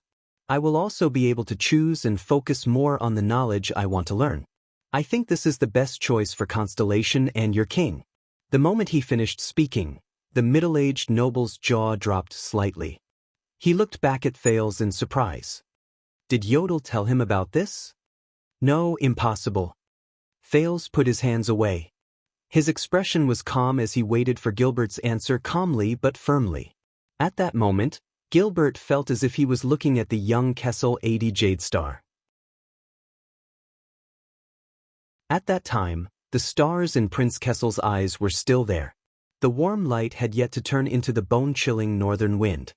I will also be able to choose and focus more on the knowledge I want to learn. I think this is the best choice for Constellation and your king." The moment he finished speaking, the middle-aged noble's jaw dropped slightly. He looked back at Thales in surprise. Did Yodel tell him about this? No, impossible. Thales put his hands away. His expression was calm as he waited for Gilbert's answer calmly but firmly. At that moment, Gilbert felt as if he was looking at the young Kessel 80 Jade Star. At that time, the stars in Prince Kessel's eyes were still there. The warm light had yet to turn into the bone-chilling northern wind.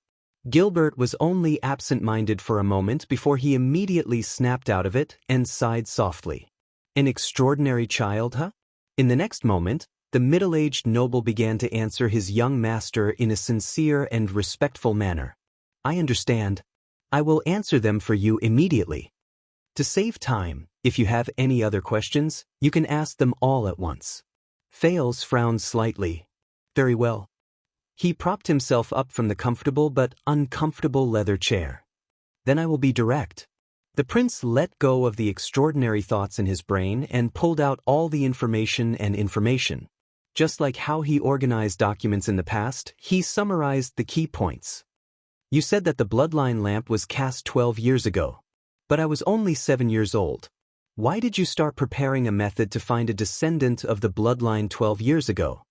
Gilbert was only absent-minded for a moment before he immediately snapped out of it and sighed softly. An extraordinary child, huh? In the next moment, the middle-aged noble began to answer his young master in a sincere and respectful manner. I understand. I will answer them for you immediately. To save time, if you have any other questions, you can ask them all at once. Thales frowned slightly. Very well. He propped himself up from the comfortable but uncomfortable leather chair. Then I will be direct. The prince let go of the extraordinary thoughts in his brain and pulled out all the information. Just like how he organized documents in the past, he summarized the key points. You said that the bloodline lamp was cast 12 years ago. But I was only 7 years old. Why did you start preparing a method to find a descendant of the bloodline 12 years ago?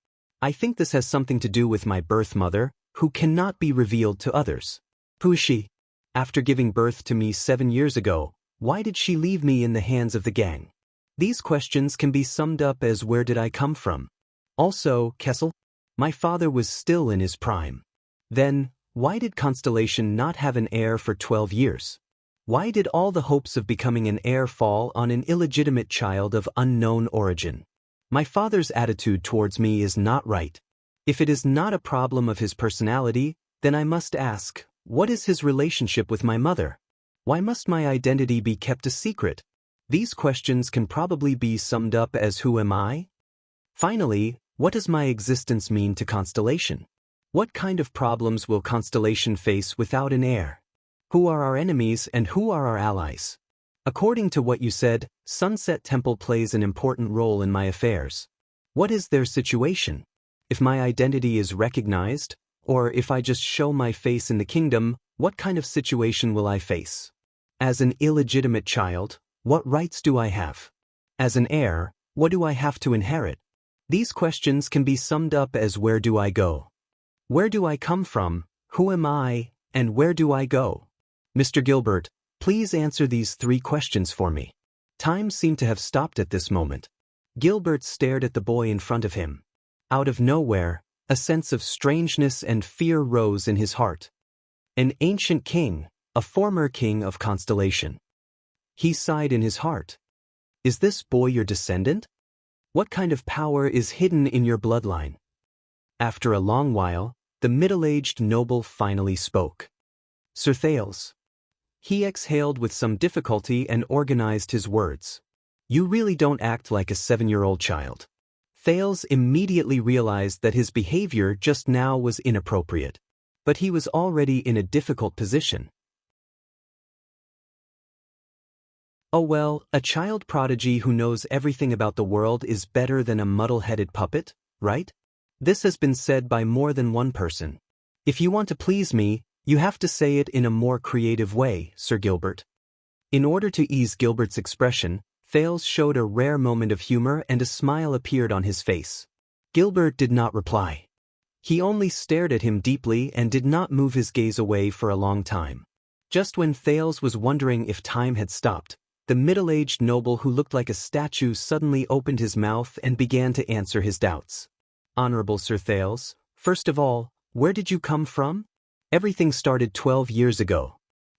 I think this has something to do with my birth mother, who cannot be revealed to others. Who is she? After giving birth to me 7 years ago, why did she leave me in the hands of the gang? These questions can be summed up as where did I come from? Also, Kessel, my father was still in his prime. Then, why did Constellation not have an heir for 12 years? Why did all the hopes of becoming an heir fall on an illegitimate child of unknown origin? My father's attitude towards me is not right. If it is not a problem of his personality, then I must ask, what is his relationship with my mother? Why must my identity be kept a secret? These questions can probably be summed up as who am I? Finally, what does my existence mean to Constellation? What kind of problems will Constellation face without an heir? Who are our enemies and who are our allies? According to what you said, Sunset Temple plays an important role in my affairs. What is their situation? If my identity is recognized, or if I just show my face in the kingdom, what kind of situation will I face? As an illegitimate child, what rights do I have? As an heir, what do I have to inherit? These questions can be summed up as where do I go? Where do I come from? Who am I? And where do I go? Mr. Gilbert, please answer these 3 questions for me. Time seemed to have stopped at this moment. Gilbert stared at the boy in front of him. Out of nowhere, a sense of strangeness and fear rose in his heart. An ancient king, a former king of Constellation. He sighed in his heart. Is this boy your descendant? What kind of power is hidden in your bloodline? After a long while, the middle-aged noble finally spoke. Sir Thales. He exhaled with some difficulty and organized his words. You really don't act like a 7-year-old child. Thales immediately realized that his behavior just now was inappropriate. But he was already in a difficult position. Oh well, a child prodigy who knows everything about the world is better than a muddle-headed puppet, right? This has been said by more than one person. If you want to please me, you have to say it in a more creative way, Sir Gilbert. In order to ease Gilbert's expression, Thales showed a rare moment of humor and a smile appeared on his face. Gilbert did not reply. He only stared at him deeply and did not move his gaze away for a long time. Just when Thales was wondering if time had stopped, the middle-aged noble who looked like a statue suddenly opened his mouth and began to answer his doubts. Honorable Sir Thales, first of all, where did you come from? Everything started 12 years ago.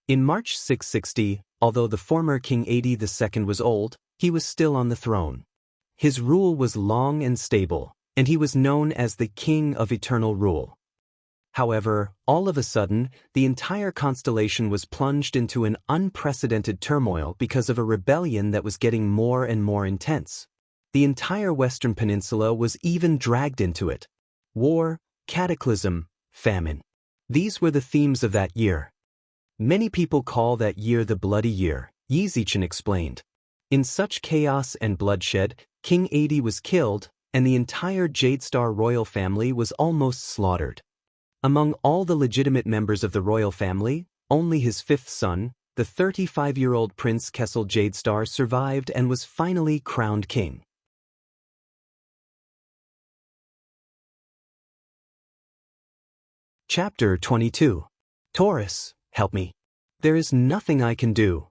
In March 660, although the former King 80 II was old, he was still on the throne. His rule was long and stable, and he was known as the King of Eternal Rule. However, all of a sudden, the entire constellation was plunged into an unprecedented turmoil because of a rebellion that was getting more and more intense. The entire Western Peninsula was even dragged into it. War, cataclysm, famine. These were the themes of that year. Many people call that year the Bloody Year, Yi Zichen explained. In such chaos and bloodshed, King 80 was killed, and the entire Jadestar royal family was almost slaughtered. Among all the legitimate members of the royal family, only his fifth son, the 35-year-old Prince Kessel Jadestar, survived and was finally crowned king. Chapter 22. Taurus, help me. There is nothing I can do.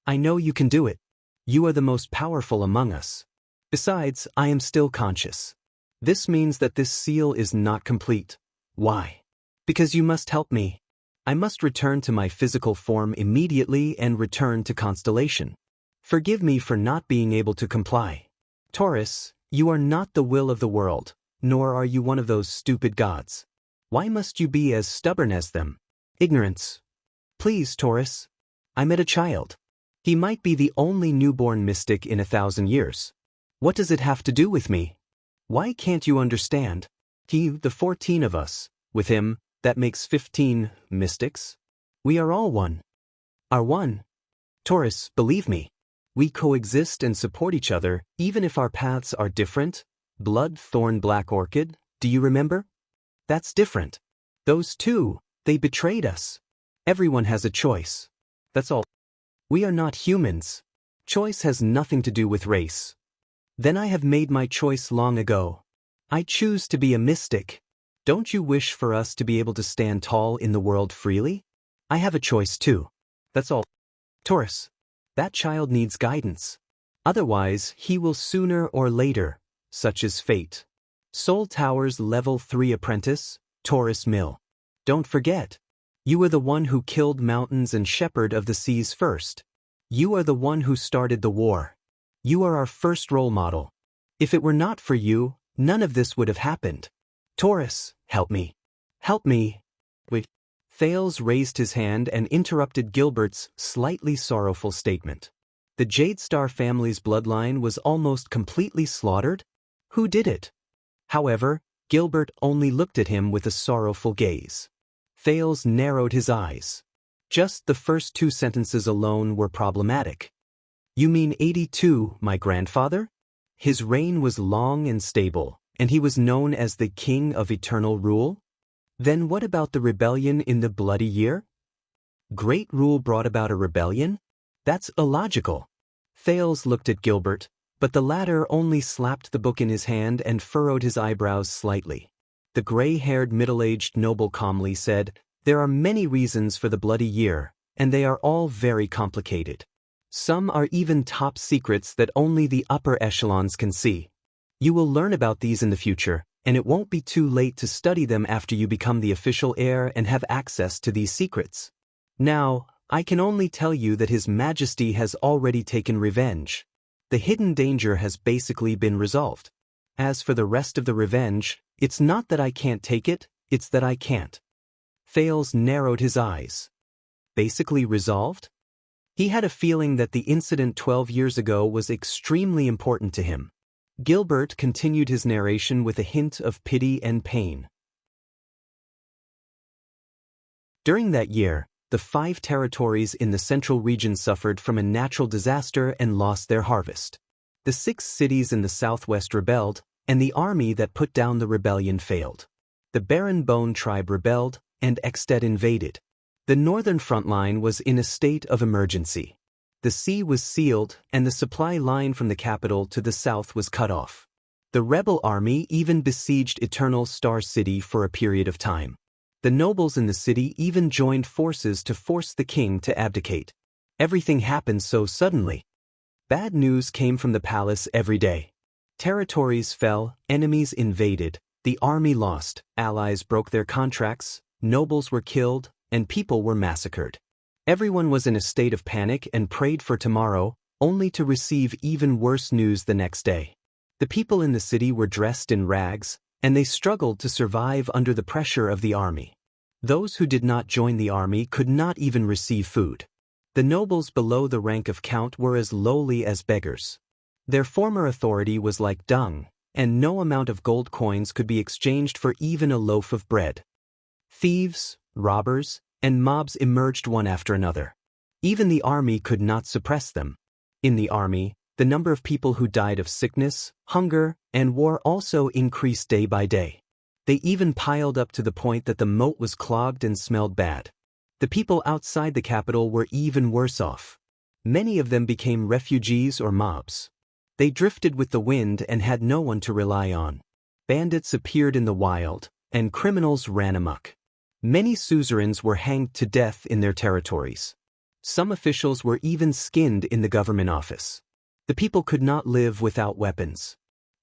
I know you can do it. You are the most powerful among us. Besides, I am still conscious. This means that this seal is not complete. Why? Because you must help me. I must return to my physical form immediately and return to Constellation. Forgive me for not being able to comply. Taurus, you are not the will of the world, nor are you one of those stupid gods. Why must you be as stubborn as them? Ignorance. Please, Taurus. I met a child. He might be the only newborn mystic in 1,000 years. What does it have to do with me? Why can't you understand? He, the 14 of us, with him, that makes 15 mystics. We are all one. Are one. Taurus, believe me. We coexist and support each other, even if our paths are different. Blood, thorn, black orchid, do you remember? That's different. Those two, they betrayed us. Everyone has a choice. That's all. We are not humans. Choice has nothing to do with race. Then I have made my choice long ago. I choose to be a mystic. Don't you wish for us to be able to stand tall in the world freely? I have a choice too. That's all. Taurus, that child needs guidance. Otherwise, he will sooner or later, such is fate. Soul Tower's Level 3 apprentice, Taurus Mill. Don't forget. You were the one who killed mountains and shepherd of the seas first. You are the one who started the war. You are our first role model. If it were not for you, none of this would have happened. Taurus, help me. Help me. Wait. Thales raised his hand and interrupted Gilbert's slightly sorrowful statement. The Jadestar family's bloodline was almost completely slaughtered? Who did it? However, Gilbert only looked at him with a sorrowful gaze. Thales narrowed his eyes. Just the first two sentences alone were problematic. You mean 82, my grandfather? His reign was long and stable, and he was known as the King of Eternal Rule? Then what about the rebellion in the Bloody Year? Great rule brought about a rebellion? That's illogical. Thales looked at Gilbert, but the latter only slapped the book in his hand and furrowed his eyebrows slightly. The gray-haired middle-aged noble calmly said, There are many reasons for the Bloody Year, and they are all very complicated. Some are even top secrets that only the upper echelons can see. You will learn about these in the future, and it won't be too late to study them after you become the official heir and have access to these secrets. Now, I can only tell you that His Majesty has already taken revenge. The hidden danger has basically been resolved. As for the rest of the revenge, it's not that I can't take it, it's that I can't. Thales narrowed his eyes. Basically resolved? He had a feeling that the incident 12 years ago was extremely important to him. Gilbert continued his narration with a hint of pity and pain. During that year, the 5 territories in the central region suffered from a natural disaster and lost their harvest. The 6 cities in the southwest rebelled, and the army that put down the rebellion failed. The Baron Bone tribe rebelled, and Exted invaded. The northern front line was in a state of emergency. The sea was sealed, and the supply line from the capital to the south was cut off. The rebel army even besieged Eternal Star City for a period of time. The nobles in the city even joined forces to force the king to abdicate. Everything happened so suddenly. Bad news came from the palace every day. Territories fell, enemies invaded, the army lost, allies broke their contracts, nobles were killed, and people were massacred. Everyone was in a state of panic and prayed for tomorrow, only to receive even worse news the next day. The people in the city were dressed in rags, and they struggled to survive under the pressure of the army. Those who did not join the army could not even receive food. The nobles below the rank of count were as lowly as beggars. Their former authority was like dung, and no amount of gold coins could be exchanged for even a loaf of bread. Thieves, robbers, and mobs emerged one after another. Even the army could not suppress them. In the army, the number of people who died of sickness, hunger, and war also increased day by day. They even piled up to the point that the moat was clogged and smelled bad. The people outside the capital were even worse off. Many of them became refugees or mobs. They drifted with the wind and had no one to rely on. Bandits appeared in the wild, and criminals ran amok. Many suzerains were hanged to death in their territories. Some officials were even skinned in the government office. The people could not live without weapons.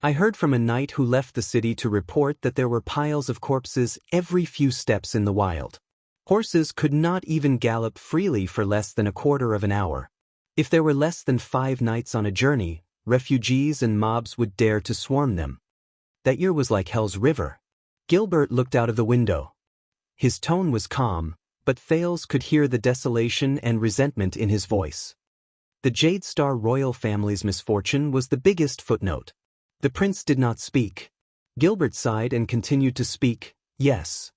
I heard from a knight who left the city to report that there were piles of corpses every few steps in the wild. Horses could not even gallop freely for less than a quarter of an hour. If there were less than 5 nights on a journey, refugees and mobs would dare to swarm them. That year was like Hell's River. Gilbert looked out of the window. His tone was calm, but Thales could hear the desolation and resentment in his voice. The Jade Star royal family's misfortune was the biggest footnote. The prince did not speak. Gilbert sighed and continued to speak, yes.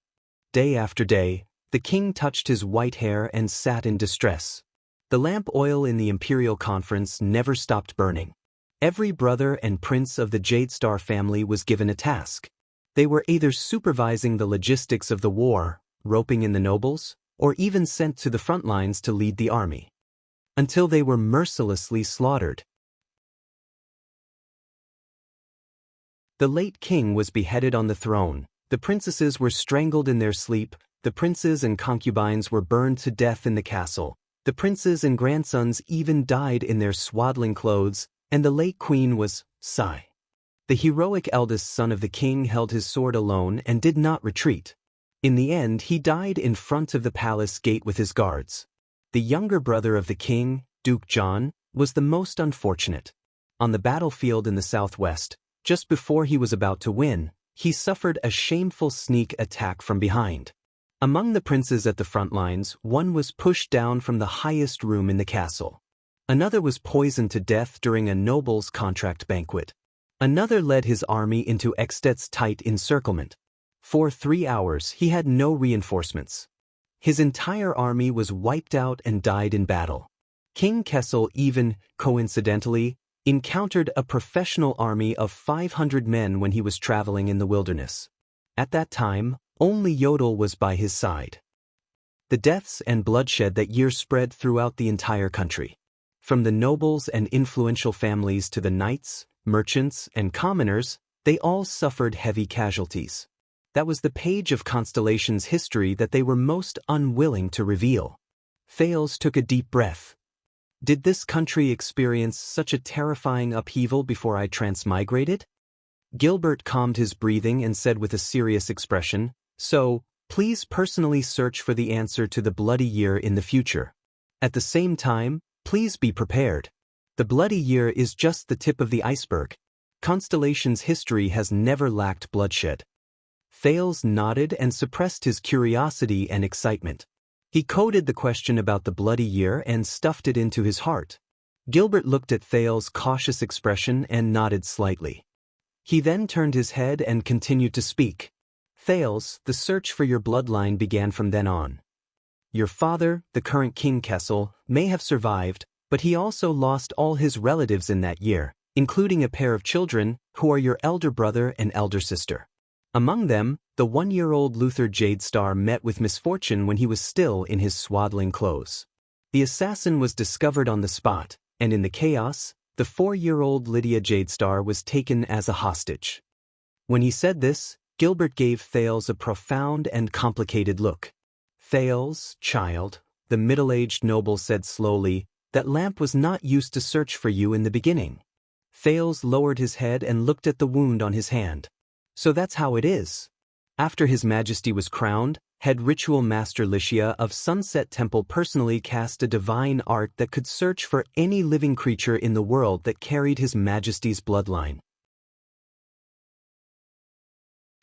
Day after day, the king touched his white hair and sat in distress. The lamp oil in the imperial conference never stopped burning. Every brother and prince of the Jade Star family was given a task. They were either supervising the logistics of the war, roping in the nobles, or even sent to the front lines to lead the army. Until they were mercilessly slaughtered. The late king was beheaded on the throne, the princesses were strangled in their sleep, the princes and concubines were burned to death in the castle, the princes and grandsons even died in their swaddling clothes, and the late queen was Sai. The heroic eldest son of the king held his sword alone and did not retreat. In the end, he died in front of the palace gate with his guards. The younger brother of the king, Duke John, was the most unfortunate. On the battlefield in the southwest, just before he was about to win, he suffered a shameful sneak attack from behind. Among the princes at the front lines, one was pushed down from the highest room in the castle. Another was poisoned to death during a noble's contract banquet. Another led his army into Extet's tight encirclement. For 3 hours he had no reinforcements. His entire army was wiped out and died in battle. King Kessel even, coincidentally, encountered a professional army of 500 men when he was traveling in the wilderness. At that time, only Yodel was by his side. The deaths and bloodshed that year spread throughout the entire country. From the nobles and influential families to the knights, merchants, and commoners, they all suffered heavy casualties. That was the page of Constellation's history that they were most unwilling to reveal. Thales took a deep breath. Did this country experience such a terrifying upheaval before I transmigrated? Gilbert calmed his breathing and said with a serious expression, so, please personally search for the answer to the bloody year in the future. At the same time, please be prepared. The bloody year is just the tip of the iceberg. Constellation's history has never lacked bloodshed. Thales nodded and suppressed his curiosity and excitement. He coded the question about the bloody year and stuffed it into his heart. Gilbert looked at Thales' cautious expression and nodded slightly. He then turned his head and continued to speak. Thales, the search for your bloodline began from then on. Your father, the current King Kessel, may have survived, but he also lost all his relatives in that year, including a pair of children, who are your elder brother and elder sister. Among them, the 1-year-old Luther Jade Star met with misfortune when he was still in his swaddling clothes. The assassin was discovered on the spot, and in the chaos, the 4-year-old Lydia Jade Star was taken as a hostage. When he said this, Gilbert gave Thales a profound and complicated look. Thales, child, the middle-aged noble said slowly, that lamp was not used to search for you in the beginning. Thales lowered his head and looked at the wound on his hand. So that's how it is. After His Majesty was crowned, Head Ritual Master Lycia of Sunset Temple personally cast a divine art that could search for any living creature in the world that carried His Majesty's bloodline.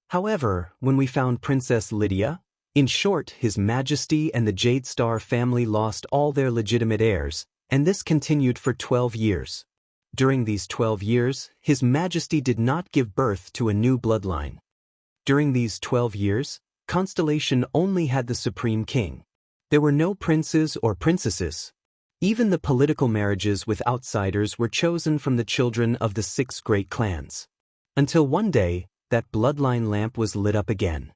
However, when we found Princess Lydia, in short, His Majesty and the Jade Star family lost all their legitimate heirs, and this continued for 12 years. During these 12 years, His Majesty did not give birth to a new bloodline. During these 12 years, Constellation only had the supreme king. There were no princes or princesses. Even the political marriages with outsiders were chosen from the children of the 6 great clans. Until one day, that bloodline lamp was lit up again.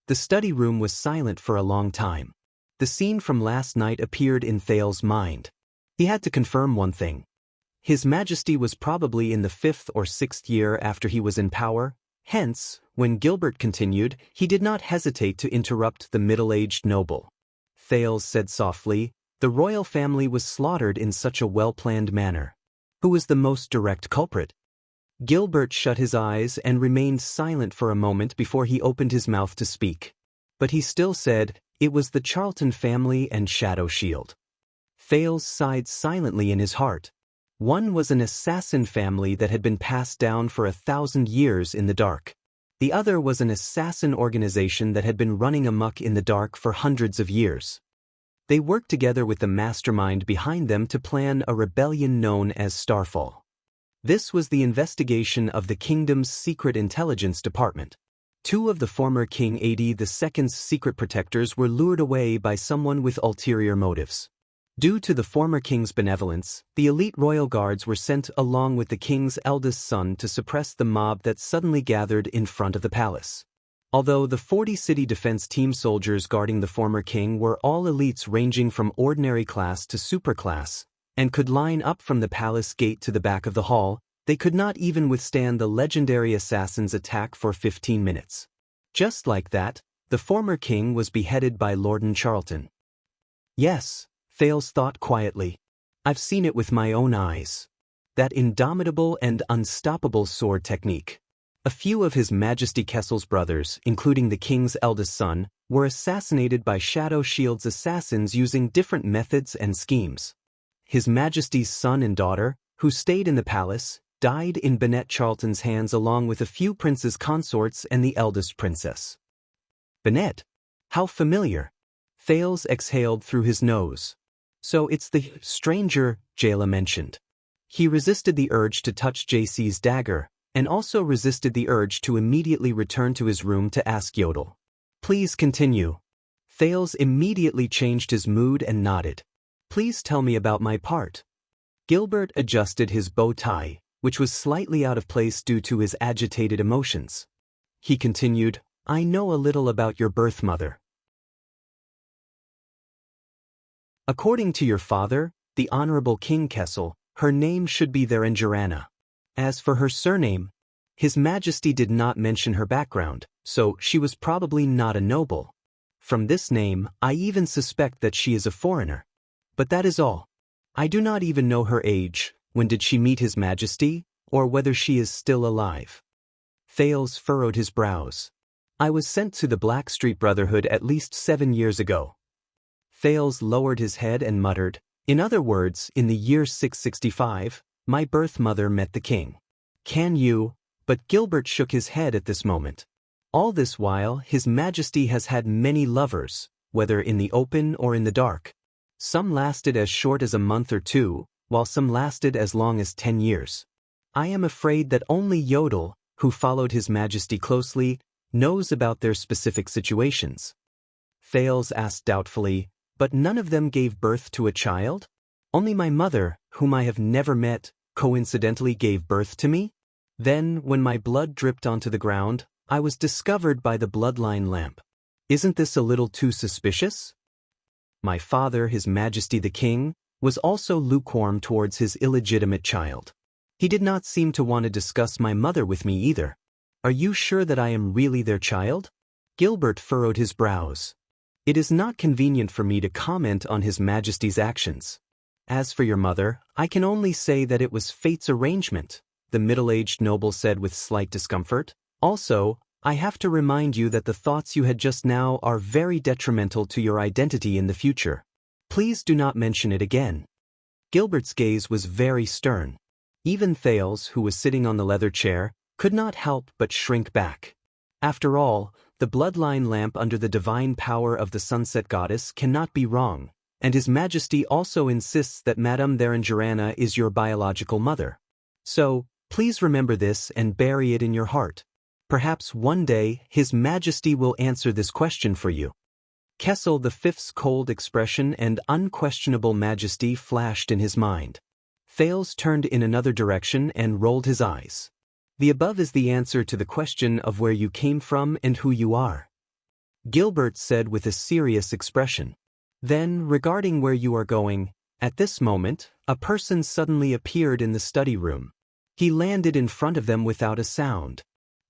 The study room was silent for a long time. The scene from last night appeared in Thale's mind. He had to confirm one thing. His Majesty was probably in the 5th or 6th year after he was in power. Hence, when Gilbert continued, he did not hesitate to interrupt the middle-aged noble. Thales said softly, "The royal family was slaughtered in such a well-planned manner. Who was the most direct culprit?" Gilbert shut his eyes and remained silent for a moment before he opened his mouth to speak. But he still said, "It was the Charlton family and Shadow Shield." Thales sighed silently in his heart. One was an assassin family that had been passed down for 1,000 years in the dark. The other was an assassin organization that had been running amok in the dark for hundreds of years. They worked together with the mastermind behind them to plan a rebellion known as Starfall. This was the investigation of the kingdom's secret intelligence department. 2 of the former King Ad II's secret protectors were lured away by someone with ulterior motives. Due to the former king's benevolence, the elite royal guards were sent along with the king's eldest son to suppress the mob that suddenly gathered in front of the palace. Although the 40 city defense team soldiers guarding the former king were all elites ranging from ordinary class to superclass, and could line up from the palace gate to the back of the hall, they could not even withstand the legendary assassin's attack for 15 minutes. Just like that, the former king was beheaded by Lord Charlton. Yes, Thales thought quietly. I've seen it with my own eyes. That indomitable and unstoppable sword technique. A few of His Majesty Kessel's brothers, including the king's eldest son, were assassinated by Shadow Shield's assassins using different methods and schemes. His Majesty's son and daughter, who stayed in the palace, died in Bennett Charlton's hands along with a few prince's consorts and the eldest princess. Bennett? How familiar. Thales exhaled through his nose. So it's the stranger Jayla mentioned. He resisted the urge to touch JC's dagger, and also resisted the urge to immediately return to his room to ask Yodel. Please continue. Thales immediately changed his mood and nodded. Please tell me about my part. Gilbert adjusted his bow tie, which was slightly out of place due to his agitated emotions. He continued, I know a little about your birth mother. According to your father, the Honorable King Kessel, her name should be Therangerana. As for her surname, His Majesty did not mention her background, so she was probably not a noble. From this name, I even suspect that she is a foreigner. But that is all. I do not even know her age, when did she meet His Majesty, or whether she is still alive. Thales furrowed his brows. I was sent to the Blackstreet Brotherhood at least 7 years ago. Thales lowered his head and muttered, in other words, in the year 665, my birth mother met the king. Can you? But Gilbert shook his head at this moment. All this while, His Majesty has had many lovers, whether in the open or in the dark. Some lasted as short as a month or 2, while some lasted as long as 10 years. I am afraid that only Yodel, who followed His Majesty closely, knows about their specific situations. Thales asked doubtfully, but none of them gave birth to a child? Only my mother, whom I have never met, coincidentally gave birth to me? Then, when my blood dripped onto the ground, I was discovered by the bloodline lamp. Isn't this a little too suspicious? My father, His Majesty the King, was also lukewarm towards his illegitimate child. He did not seem to want to discuss my mother with me either. Are you sure that I am really their child? Gilbert furrowed his brows. It is not convenient for me to comment on His Majesty's actions. As for your mother, I can only say that it was fate's arrangement, the middle-aged noble said with slight discomfort. Also, I have to remind you that the thoughts you had just now are very detrimental to your identity in the future. Please do not mention it again. Gilbert's gaze was very stern. Even Thales, who was sitting on the leather chair, could not help but shrink back. After all, the bloodline lamp under the divine power of the sunset goddess cannot be wrong, and His Majesty also insists that Madame Therangerana is your biological mother. So, please remember this and bury it in your heart. Perhaps one day, His Majesty will answer this question for you. Kessel V's cold expression and unquestionable majesty flashed in his mind. Thales turned in another direction and rolled his eyes. The above is the answer to the question of where you came from and who you are, Gilbert said with a serious expression. Then, regarding where you are going, at this moment, a person suddenly appeared in the study room. He landed in front of them without a sound.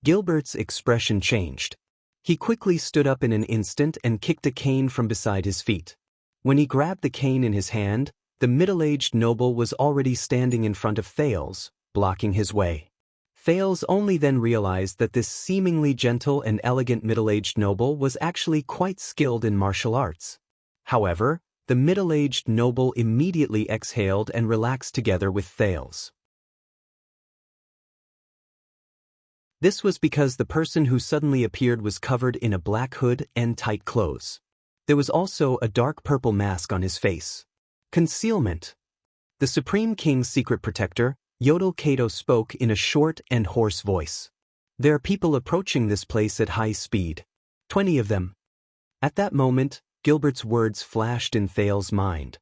Gilbert's expression changed. He quickly stood up in an instant and kicked a cane from beside his feet. When he grabbed the cane in his hand, the middle-aged noble was already standing in front of Thales, blocking his way. Thales only then realized that this seemingly gentle and elegant middle-aged noble was actually quite skilled in martial arts. However, the middle-aged noble immediately exhaled and relaxed together with Thales. This was because the person who suddenly appeared was covered in a black hood and tight clothes. There was also a dark purple mask on his face. Concealment. The Supreme King's secret protector, Yodel Kato, spoke in a short and hoarse voice. There are people approaching this place at high speed. 20 of them. At that moment, Gilbert's words flashed in Thales' mind.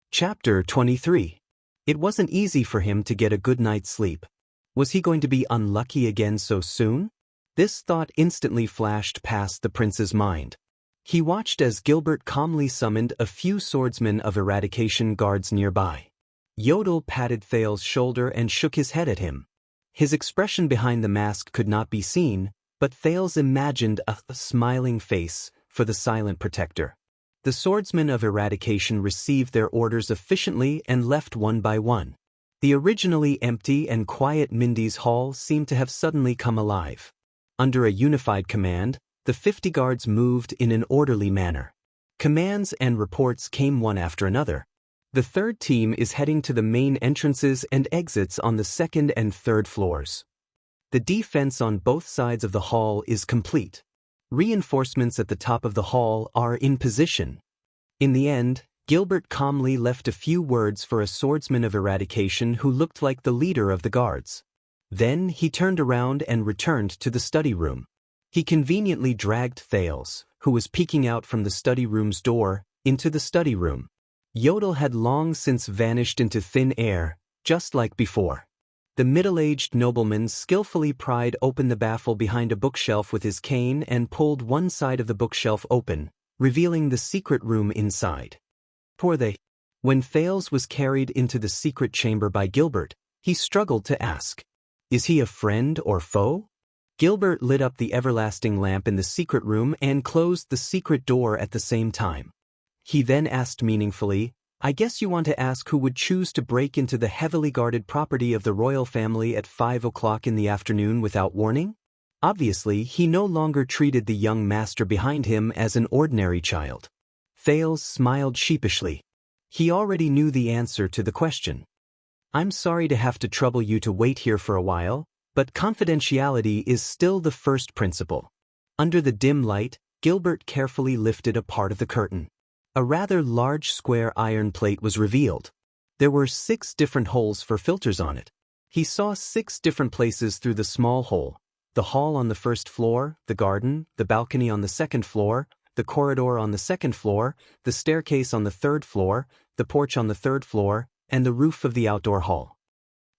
Chapter 23. It wasn't easy for him to get a good night's sleep. Was he going to be unlucky again so soon? This thought instantly flashed past the prince's mind. He watched as Gilbert calmly summoned a few swordsmen of eradication guards nearby. Yodel patted Thales' shoulder and shook his head at him. His expression behind the mask could not be seen, but Thales imagined a smiling face for the silent protector. The swordsmen of eradication received their orders efficiently and left one by one. The originally empty and quiet Mindy's hall seemed to have suddenly come alive. Under a unified command, the 50 guards moved in an orderly manner. Commands and reports came one after another. The third team is heading to the main entrances and exits on the second and third floors. The defense on both sides of the hall is complete. Reinforcements at the top of the hall are in position. In the end, Gilbert calmly left a few words for a swordsman of eradication who looked like the leader of the guards. Then he turned around and returned to the study room. He conveniently dragged Thales, who was peeking out from the study room's door, into the study room. Yodel had long since vanished into thin air, just like before. The middle-aged nobleman skillfully pried open the baffle behind a bookshelf with his cane and pulled one side of the bookshelf open, revealing the secret room inside. When Thales was carried into the secret chamber by Gilbert, he struggled to ask, "Is he a friend or foe?" Gilbert lit up the everlasting lamp in the secret room and closed the secret door at the same time. He then asked meaningfully, "I guess you want to ask who would choose to break into the heavily guarded property of the royal family at 5 o'clock in the afternoon without warning?" Obviously, he no longer treated the young master behind him as an ordinary child. Thales smiled sheepishly. He already knew the answer to the question. "I'm sorry to have to trouble you to wait here for a while, but confidentiality is still the first principle." Under the dim light, Gilbert carefully lifted a part of the curtain. A rather large square iron plate was revealed. There were 6 different holes for filters on it. He saw 6 different places through the small hole: the hall on the first floor, the garden, the balcony on the second floor, the corridor on the second floor, the staircase on the third floor, the porch on the third floor, and the roof of the outdoor hall.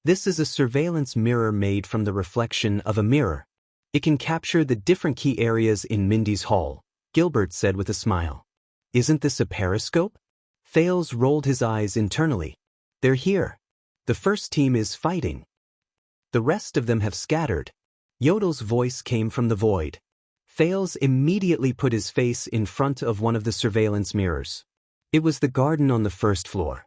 This is a surveillance mirror made from the reflection of a mirror. It can capture the different key areas in Mindy's hall, Gilbert said with a smile. "Isn't this a periscope?" Thales rolled his eyes internally. "They're here. The first team is fighting. The rest of them have scattered." Yodel's voice came from the void. Thales immediately put his face in front of one of the surveillance mirrors. It was the garden on the first floor.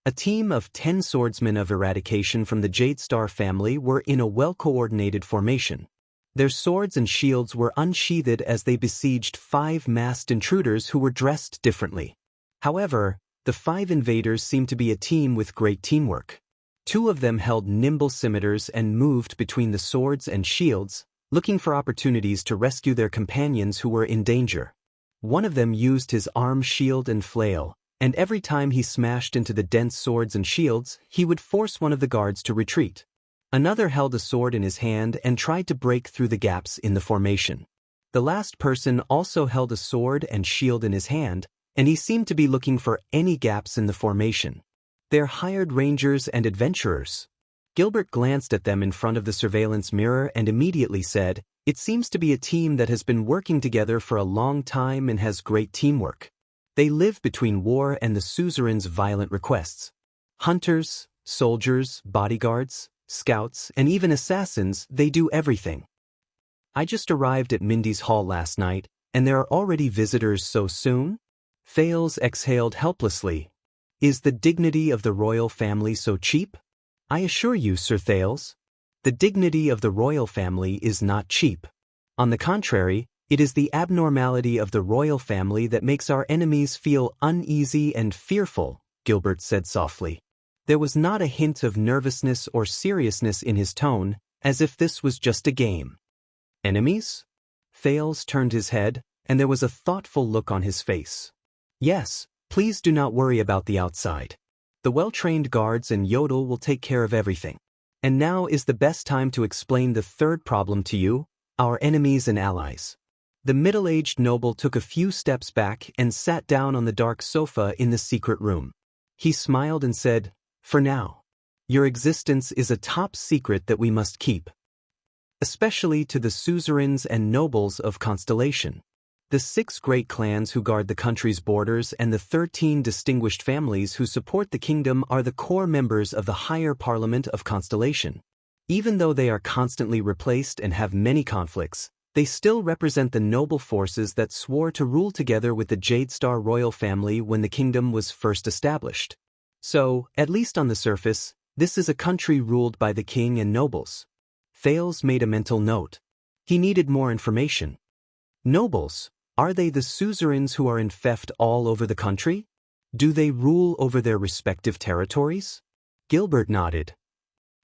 A team of 10 swordsmen of eradication from the Jade Star family were in a well-coordinated formation. Their swords and shields were unsheathed as they besieged 5 masked intruders who were dressed differently. However, the 5 invaders seemed to be a team with great teamwork. 2 of them held nimble scimitars and moved between the swords and shields, looking for opportunities to rescue their companions who were in danger. One of them used his arm shield and flail, and every time he smashed into the dense swords and shields, he would force one of the guards to retreat. Another held a sword in his hand and tried to break through the gaps in the formation. The last person also held a sword and shield in his hand, and he seemed to be looking for any gaps in the formation. They're hired rangers and adventurers. Gilbert glanced at them in front of the surveillance mirror and immediately said, "It seems to be a team that has been working together for a long time and has great teamwork. They live between war and the suzerain's violent requests. Hunters, soldiers, bodyguards, scouts, and even assassins, they do everything. I just arrived at Mindy's hall last night, and there are already visitors so soon?" Thales exhaled helplessly. "Is the dignity of the royal family so cheap?" "I assure you, Sir Thales, the dignity of the royal family is not cheap. On the contrary, it is the abnormality of the royal family that makes our enemies feel uneasy and fearful," Gilbert said softly. There was not a hint of nervousness or seriousness in his tone, as if this was just a game. "Enemies?" Thales turned his head, and there was a thoughtful look on his face. "Yes, please do not worry about the outside. The well-trained guards and Yodel will take care of everything. And now is the best time to explain the third problem to you, our enemies and allies." The middle-aged noble took a few steps back and sat down on the dark sofa in the secret room. He smiled and said, "For now, your existence is a top secret that we must keep. Especially to the suzerains and nobles of Constellation. The 6 great clans who guard the country's borders and the 13 distinguished families who support the kingdom are the core members of the higher parliament of Constellation. Even though they are constantly replaced and have many conflicts, they still represent the noble forces that swore to rule together with the Jade Star royal family when the kingdom was first established. So, at least on the surface, this is a country ruled by the king and nobles." Thales made a mental note. He needed more information. "Nobles, are they the suzerains who are in theft all over the country? Do they rule over their respective territories?" Gilbert nodded.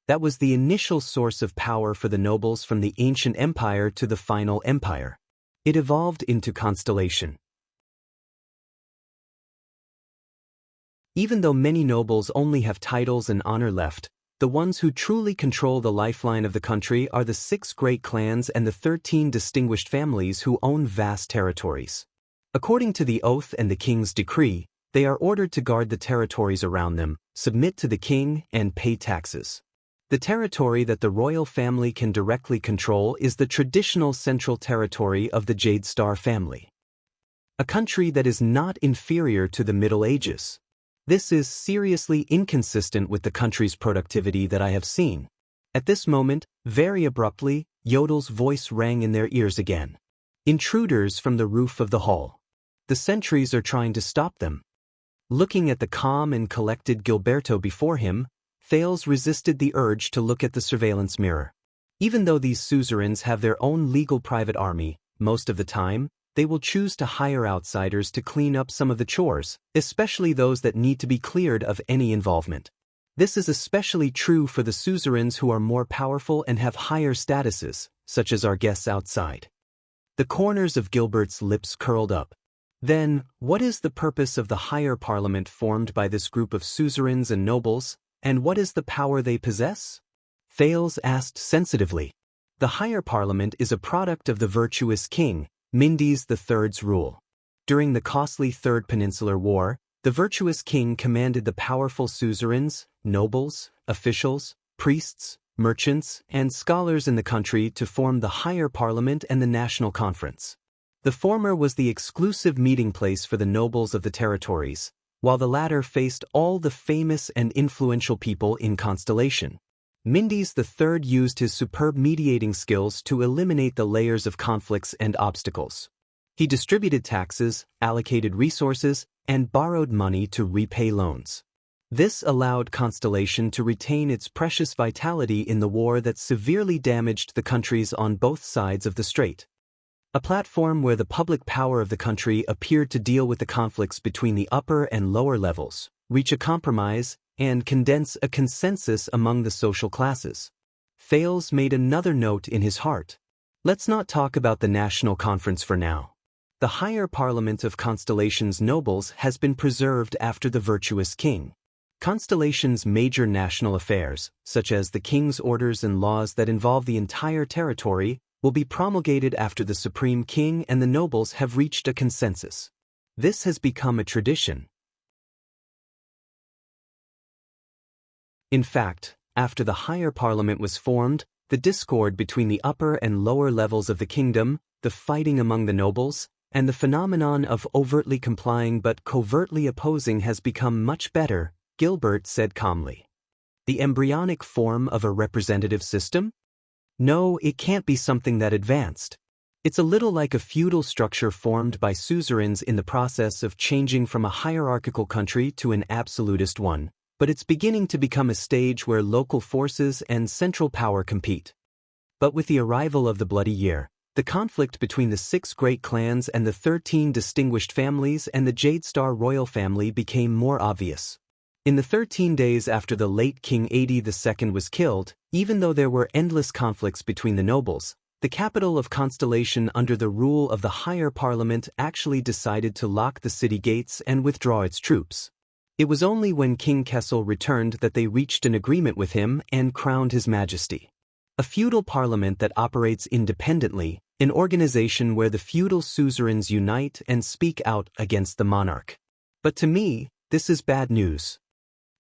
That was the initial source of power for the nobles from the ancient empire to the final empire. It evolved into Constellation. Even though many nobles only have titles and honor left, the ones who truly control the lifeline of the country are the 6 great clans and the 13 distinguished families who own vast territories. According to the oath and the king's decree, they are ordered to guard the territories around them, submit to the king, and pay taxes. The territory that the royal family can directly control is the traditional central territory of the Jade Star family. A country that is not inferior to the Middle Ages. This is seriously inconsistent with the country's productivity that I have seen. At this moment, very abruptly, Yodel's voice rang in their ears again. "Intruders from the roof of the hall. The sentries are trying to stop them." Looking at the calm and collected Gilberto before him, Thales resisted the urge to look at the surveillance mirror. Even though these suzerains have their own legal private army, most of the time, they will choose to hire outsiders to clean up some of the chores, especially those that need to be cleared of any involvement. This is especially true for the suzerains who are more powerful and have higher statuses, such as our guests outside. The corners of Gilbert's lips curled up. Then, what is the purpose of the higher parliament formed by this group of suzerains and nobles, and what is the power they possess? Thales asked sensitively. The higher parliament is a product of the virtuous king, Mindy's III's rule. During the costly Third Peninsular War, the virtuous king commanded the powerful suzerains, nobles, officials, priests, merchants, and scholars in the country to form the higher parliament and the national conference. The former was the exclusive meeting place for the nobles of the territories, while the latter faced all the famous and influential people in Constellation. Mindy's III used his superb mediating skills to eliminate the layers of conflicts and obstacles. He distributed taxes, allocated resources, and borrowed money to repay loans. This allowed Constellation to retain its precious vitality in the war that severely damaged the countries on both sides of the strait. A platform where the public power of the country appeared to deal with the conflicts between the upper and lower levels, reach a compromise, and condense a consensus among the social classes. Thales made another note in his heart. Let's not talk about the national conference for now. The higher parliament of Constellation's nobles has been preserved after the virtuous king. Constellation's major national affairs, such as the king's orders and laws that involve the entire territory, will be promulgated after the supreme king and the nobles have reached a consensus. This has become a tradition. In fact, after the higher parliament was formed, the discord between the upper and lower levels of the kingdom, the fighting among the nobles, and the phenomenon of overtly complying but covertly opposing has become much better, Gilbert said calmly. The embryonic form of a representative system? No, it can't be something that advanced. It's a little like a feudal structure formed by suzerains in the process of changing from a hierarchical country to an absolutist one, but it's beginning to become a stage where local forces and central power compete. But with the arrival of the Bloody Year, the conflict between the 6 great clans and the 13 distinguished families and the Jade Star royal family became more obvious. In the 13 days after the late King Adi II was killed, even though there were endless conflicts between the nobles, the capital of Constellation under the rule of the higher parliament actually decided to lock the city gates and withdraw its troops. It was only when King Kessel returned that they reached an agreement with him and crowned his majesty. A feudal parliament that operates independently, an organization where the feudal suzerains unite and speak out against the monarch. But to me, this is bad news.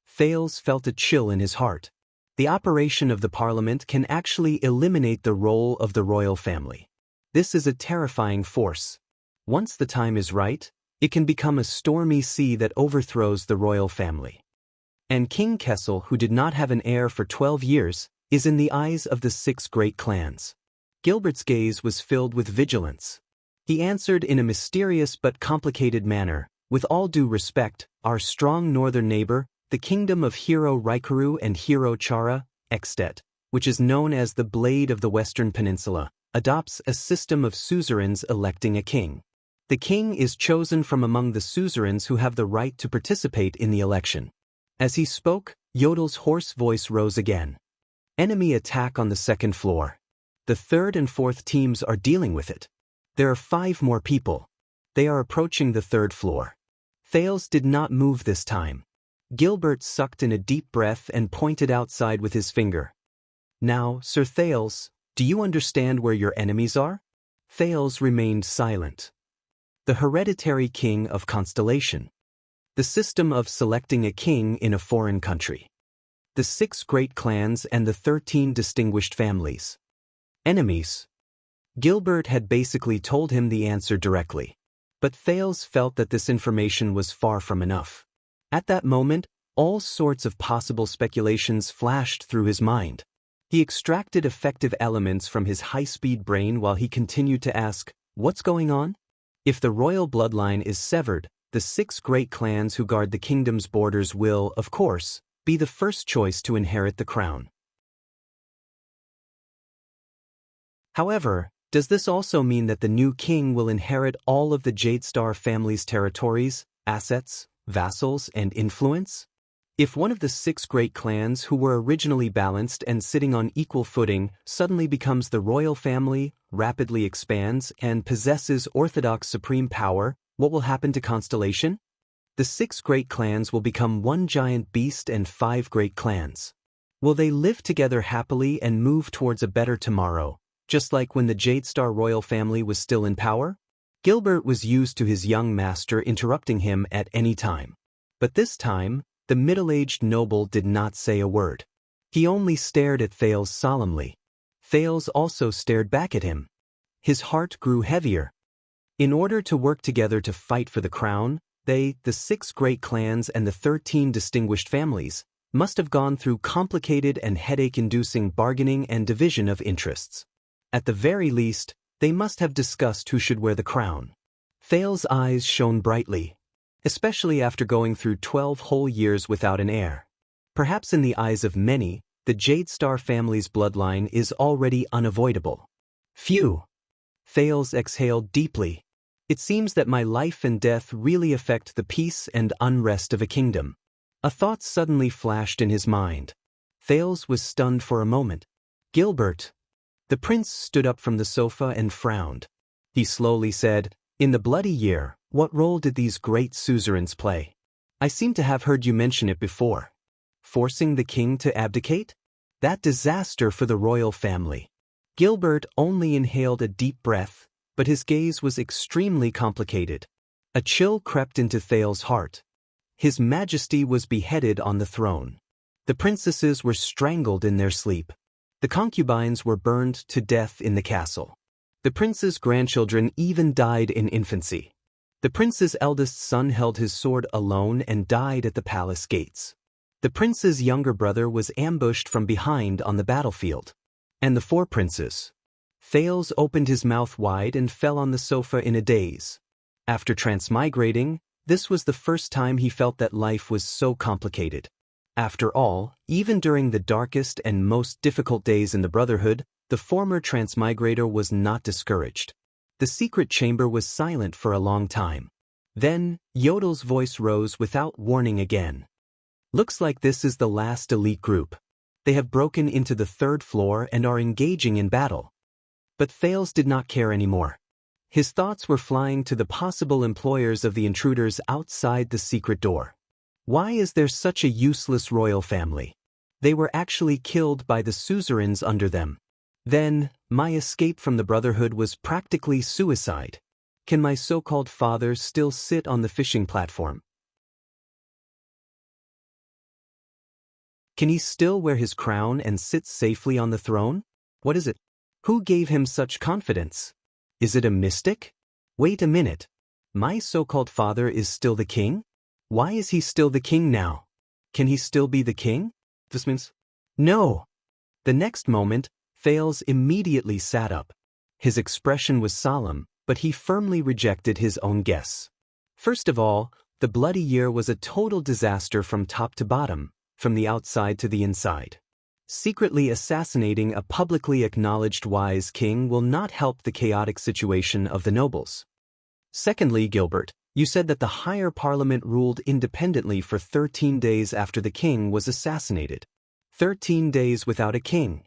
Thales felt a chill in his heart. The operation of the parliament can actually eliminate the role of the royal family. This is a terrifying force. Once the time is right, it can become a stormy sea that overthrows the royal family. And King Kessel, who did not have an heir for 12 years, is in the eyes of the 6 great clans. Gilbert's gaze was filled with vigilance. He answered in a mysterious but complicated manner, "With all due respect, our strong northern neighbor, the kingdom of Hero Raikuru and Hero Chara, Extet, which is known as the Blade of the Western Peninsula, adopts a system of suzerains electing a king. The king is chosen from among the suzerains who have the right to participate in the election." As he spoke, Yodel's hoarse voice rose again. "Enemy attack on the 2nd floor. The 3rd and 4th teams are dealing with it. There are 5 more people. They are approaching the 3rd floor." Thales did not move this time. Gilbert sucked in a deep breath and pointed outside with his finger. "Now, Sir Thales, do you understand where your enemies are?" Thales remained silent. The hereditary king of Constellation. The system of selecting a king in a foreign country. The 6 great clans and the 13 distinguished families. Enemies. Gilbert had basically told him the answer directly. But Thales felt that this information was far from enough. At that moment, all sorts of possible speculations flashed through his mind. He extracted effective elements from his high-speed brain while he continued to ask, "What's going on?" If the royal bloodline is severed, the 6 great clans who guard the kingdom's borders will, of course, be the first choice to inherit the crown. However, does this also mean that the new king will inherit all of the Jade Star family's territories, assets, vassals, and influence? If one of the 6 great clans who were originally balanced and sitting on equal footing suddenly becomes the royal family, rapidly expands, and possesses orthodox supreme power, what will happen to Constellation? The 6 great clans will become one giant beast and 5 great clans. Will they live together happily and move towards a better tomorrow, just like when the Jade Star royal family was still in power? Gilbert was used to his young master interrupting him at any time. But this time, the middle-aged noble did not say a word. He only stared at Thales solemnly. Thales also stared back at him. His heart grew heavier. In order to work together to fight for the crown, they, the 6 great clans and the 13 distinguished families, must have gone through complicated and headache-inducing bargaining and division of interests. At the very least, they must have discussed who should wear the crown. Thales' eyes shone brightly, especially after going through 12 whole years without an heir. Perhaps in the eyes of many, the Jade Star family's bloodline is already unavoidable. Phew! Thales exhaled deeply. It seems that my life and death really affect the peace and unrest of a kingdom. A thought suddenly flashed in his mind. Thales was stunned for a moment. Gilbert. The prince stood up from the sofa and frowned. He slowly said, "In the bloody year, what role did these great suzerains play? I seem to have heard you mention it before. Forcing the king to abdicate? That disaster for the royal family." Gilbert only inhaled a deep breath, but his gaze was extremely complicated. A chill crept into Thales's heart. His Majesty was beheaded on the throne. The princesses were strangled in their sleep. The concubines were burned to death in the castle. The prince's grandchildren even died in infancy. The prince's eldest son held his sword alone and died at the palace gates. The prince's younger brother was ambushed from behind on the battlefield. And the four princes. Thales opened his mouth wide and fell on the sofa in a daze. After transmigrating, this was the first time he felt that life was so complicated. After all, even during the darkest and most difficult days in the Brotherhood, the former transmigrator was not discouraged. The secret chamber was silent for a long time. Then, Yodel's voice rose without warning again. "Looks like this is the last elite group. They have broken into the third floor and are engaging in battle." But Thales did not care anymore. His thoughts were flying to the possible employers of the intruders outside the secret door. Why is there such a useless royal family? They were actually killed by the suzerains under them. Then, my escape from the Brotherhood was practically suicide. Can my so-called father still sit on the fishing platform? Can he still wear his crown and sit safely on the throne? What is it? Who gave him such confidence? Is it a mystic? Wait a minute. My so-called father is still the king? Why is he still the king now? Can he still be the king? This means... No! The next moment, Thales immediately sat up. His expression was solemn, but he firmly rejected his own guess. First of all, the bloody year was a total disaster from top to bottom, from the outside to the inside. Secretly assassinating a publicly acknowledged wise king will not help the chaotic situation of the nobles. Secondly, Gilbert, you said that the higher parliament ruled independently for 13 days after the king was assassinated. 13 days without a king.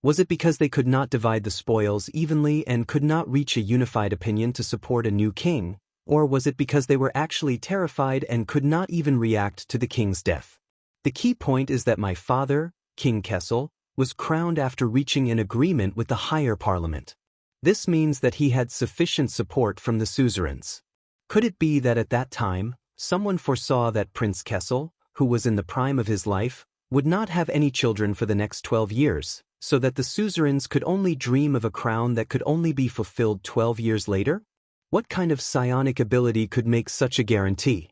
Was it because they could not divide the spoils evenly and could not reach a unified opinion to support a new king, or was it because they were actually terrified and could not even react to the king's death? The key point is that my father, King Kessel, was crowned after reaching an agreement with the higher parliament. This means that he had sufficient support from the suzerains. Could it be that at that time, someone foresaw that Prince Kessel, who was in the prime of his life, would not have any children for the next 12 years, so that the suzerains could only dream of a crown that could only be fulfilled 12 years later? What kind of psionic ability could make such a guarantee?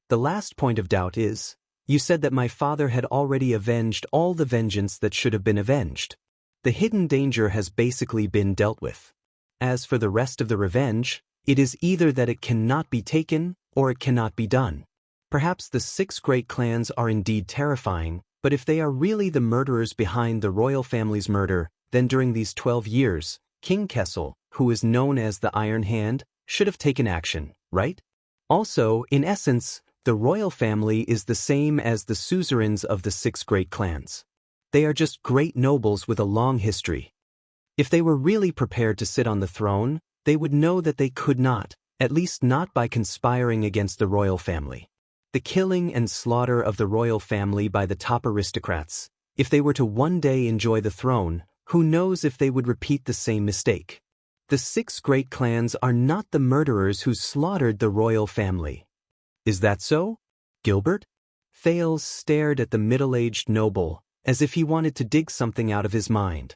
The last point of doubt is, you said that my father had already avenged all the vengeance that should have been avenged. The hidden danger has basically been dealt with. As for the rest of the revenge, it is either that it cannot be taken, or it cannot be done. Perhaps the 6 great clans are indeed terrifying, but if they are really the murderers behind the royal family's murder, then during these 12 years, King Kessel, who is known as the Iron Hand, should have taken action, right? Also, in essence, the royal family is the same as the suzerains of the 6 great clans. They are just great nobles with a long history. If they were really prepared to sit on the throne, they would know that they could not, at least not by conspiring against the royal family. The killing and slaughter of the royal family by the top aristocrats, if they were to one day enjoy the throne, who knows if they would repeat the same mistake. The 6 great clans are not the murderers who slaughtered the royal family. Is that so, Gilbert? Thales stared at the middle-aged noble, as if he wanted to dig something out of his mind.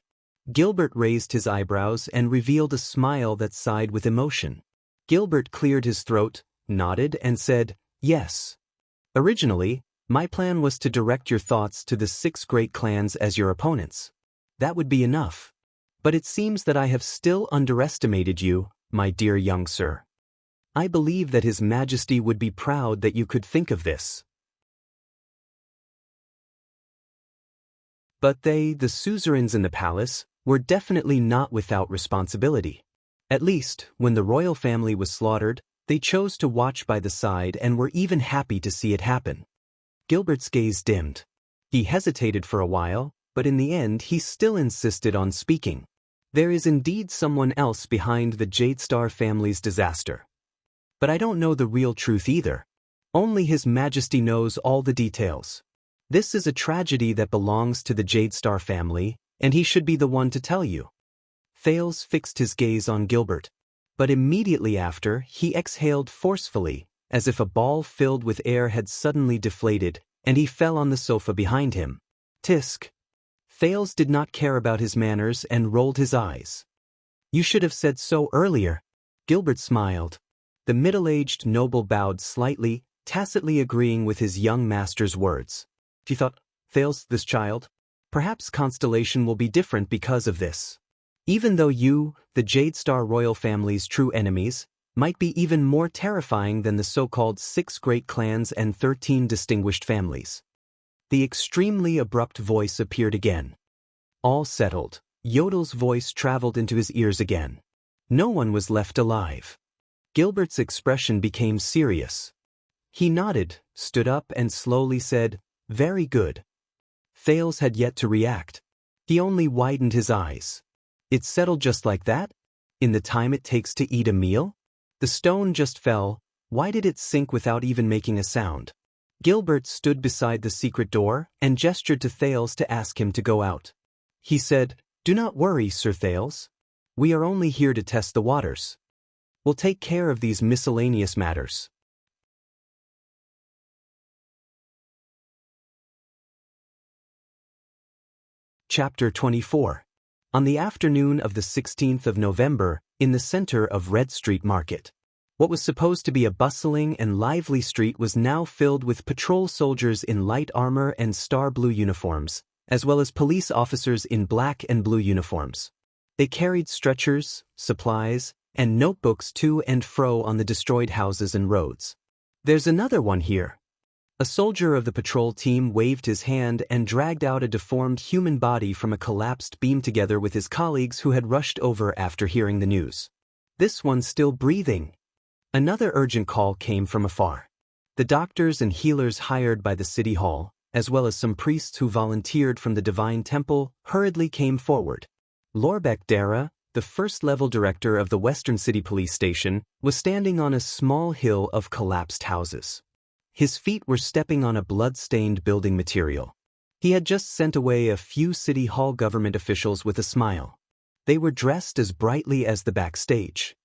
Gilbert raised his eyebrows and revealed a smile that sighed with emotion. Gilbert cleared his throat, nodded, and said, "Yes. Originally, my plan was to direct your thoughts to the 6 great clans as your opponents. That would be enough. But it seems that I have still underestimated you, my dear young sir. I believe that His Majesty would be proud that you could think of this." But they, the suzerains in the palace, were definitely not without responsibility. At least, when the royal family was slaughtered, they chose to watch by the side and were even happy to see it happen. Gilbert's gaze dimmed. He hesitated for a while, but in the end he still insisted on speaking. There is indeed someone else behind the Jadestar family's disaster. But I don't know the real truth either. Only His Majesty knows all the details. This is a tragedy that belongs to the Jadestar family, and he should be the one to tell you. Thales fixed his gaze on Gilbert. But immediately after, he exhaled forcefully, as if a ball filled with air had suddenly deflated, and he fell on the sofa behind him. Tisk. Thales did not care about his manners and rolled his eyes. You should have said so earlier. Gilbert smiled. The middle-aged noble bowed slightly, tacitly agreeing with his young master's words. He thought, Thales, this child? Perhaps Constellation will be different because of this. Even though you, the Jadestar royal family's true enemies, might be even more terrifying than the so-called 6 great clans and 13 distinguished families. The extremely abrupt voice appeared again. All settled. Yodel's voice traveled into his ears again. No one was left alive. Gilbert's expression became serious. He nodded, stood up and slowly said, Very good. Thales had yet to react. He only widened his eyes. It settled just like that? In the time it takes to eat a meal? The stone just fell. Why did it sink without even making a sound? Gilbert stood beside the secret door and gestured to Thales to ask him to go out. He said, Do not worry, Sir Thales. We are only here to test the waters. We'll take care of these miscellaneous matters. Chapter 24. On the afternoon of the 16th of November, in the center of Red Street Market. What was supposed to be a bustling and lively street was now filled with patrol soldiers in light armor and star blue uniforms, as well as police officers in black and blue uniforms. They carried stretchers, supplies, and notebooks to and fro on the destroyed houses and roads. There's another one here. A soldier of the patrol team waved his hand and dragged out a deformed human body from a collapsed beam together with his colleagues who had rushed over after hearing the news. This one's still breathing. Another urgent call came from afar. The doctors and healers hired by the city hall, as well as some priests who volunteered from the Divine Temple, hurriedly came forward. Lorbek Dara, the first-level director of the Western City Police Station, was standing on a small hill of collapsed houses. His feet were stepping on a blood-stained building material. He had just sent away a few city hall government officials with a smile. They were dressed as brightly as the backstage.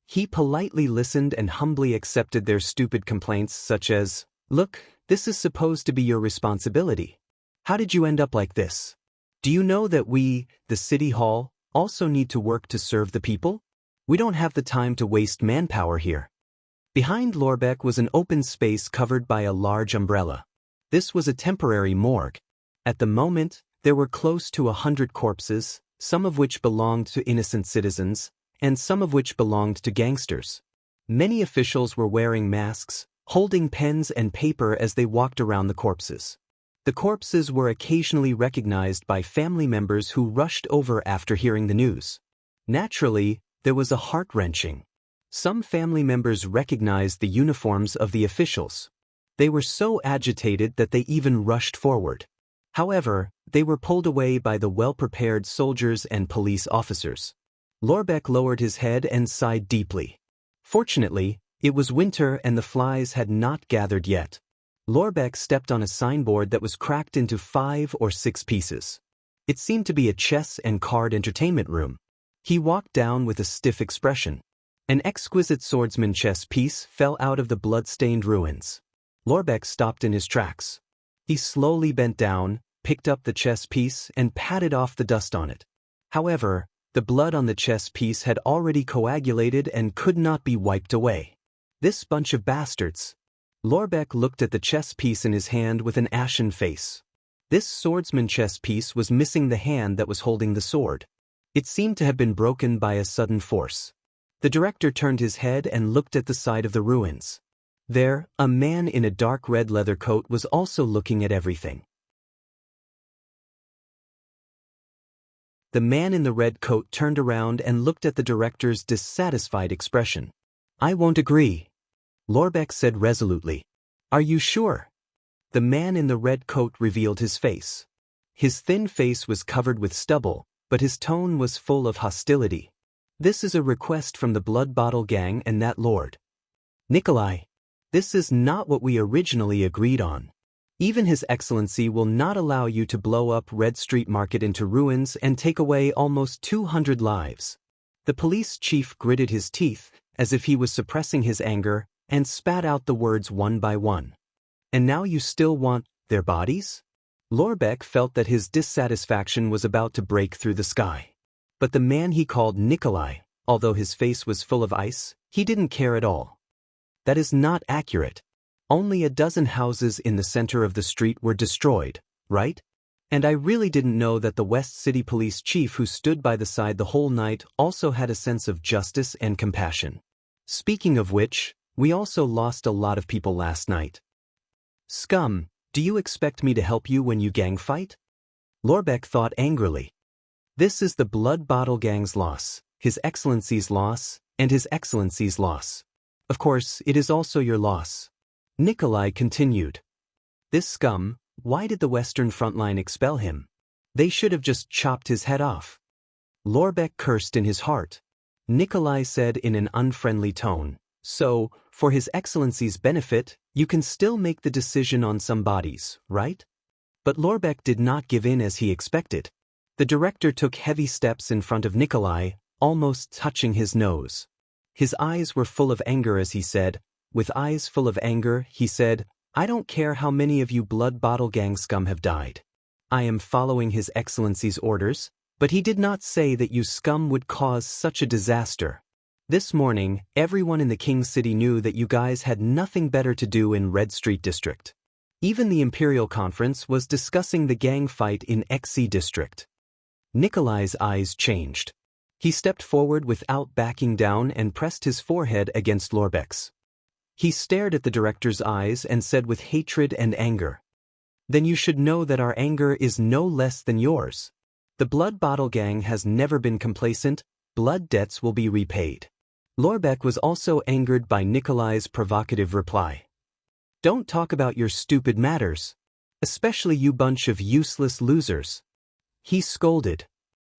He politely listened and humbly accepted their stupid complaints such as, Look, this is supposed to be your responsibility. How did you end up like this? Do you know that we, the city hall, also need to work to serve the people? We don't have the time to waste manpower here. Behind Lorbek was an open space covered by a large umbrella. This was a temporary morgue. At the moment, there were close to 100 corpses, some of which belonged to innocent citizens, and some of which belonged to gangsters. Many officials were wearing masks, holding pens and paper as they walked around the corpses. The corpses were occasionally recognized by family members who rushed over after hearing the news. Naturally, there was a heart-wrenching. Some family members recognized the uniforms of the officials. They were so agitated that they even rushed forward. However, they were pulled away by the well-prepared soldiers and police officers. Lorbek lowered his head and sighed deeply. Fortunately, it was winter and the flies had not gathered yet. Lorbek stepped on a signboard that was cracked into 5 or 6 pieces. It seemed to be a chess and card entertainment room. He walked down with a stiff expression. An exquisite swordsman chess piece fell out of the blood-stained ruins. Lorbek stopped in his tracks. He slowly bent down, picked up the chess piece and patted off the dust on it. However, the blood on the chess piece had already coagulated and could not be wiped away. This bunch of bastards. Lorbek looked at the chess piece in his hand with an ashen face. This swordsman chess piece was missing the hand that was holding the sword. It seemed to have been broken by a sudden force. The director turned his head and looked at the side of the ruins. There, a man in a dark red leather coat was also looking at everything. The man in the red coat turned around and looked at the director's dissatisfied expression. I won't agree, Lorbek said resolutely. Are you sure? The man in the red coat revealed his face. His thin face was covered with stubble, but his tone was full of hostility. "This is a request from the Blood Bottle Gang and that lord. Nikolai. This is not what we originally agreed on. Even His Excellency will not allow you to blow up Red Street Market into ruins and take away almost 200 lives." The police chief gritted his teeth, as if he was suppressing his anger, and spat out the words one by one. "And now you still want their bodies?" Lorbeck felt that his dissatisfaction was about to break through the sky. But the man he called Nikolai, although his face was full of ice, he didn't care at all. "That is not accurate. Only a dozen houses in the center of the street were destroyed, right? And I really didn't know that the West City Police Chief who stood by the side the whole night also had a sense of justice and compassion. Speaking of which, we also lost a lot of people last night. Scum, do you expect me to help you when you gang fight?" Lorbeck thought angrily. "This is the Blood Bottle Gang's loss, His Excellency's loss, and His Excellency's loss. Of course, it is also your loss." Nikolai continued. "This scum, why did the Western Front Line expel him? They should have just chopped his head off." Lorbeck cursed in his heart. Nikolai said in an unfriendly tone, "So, for His Excellency's benefit, you can still make the decision on some bodies, right?" But Lorbeck did not give in as he expected. The director took heavy steps in front of Nikolai, almost touching his nose. His eyes were full of anger as he said, with eyes full of anger, he said, "I don't care how many of you Blood Bottle Gang scum have died. I am following His Excellency's orders, but he did not say that you scum would cause such a disaster. This morning, everyone in the King City knew that you guys had nothing better to do in Red Street District. Even the Imperial Conference was discussing the gang fight in XC District." Nikolai's eyes changed. He stepped forward without backing down and pressed his forehead against Lorbeck's. He stared at the director's eyes and said with hatred and anger, "Then you should know that our anger is no less than yours. The Blood Bottle Gang has never been complacent. Blood debts will be repaid." Lorbeck was also angered by Nikolai's provocative reply. "Don't talk about your stupid matters. Especially you bunch of useless losers." He scolded.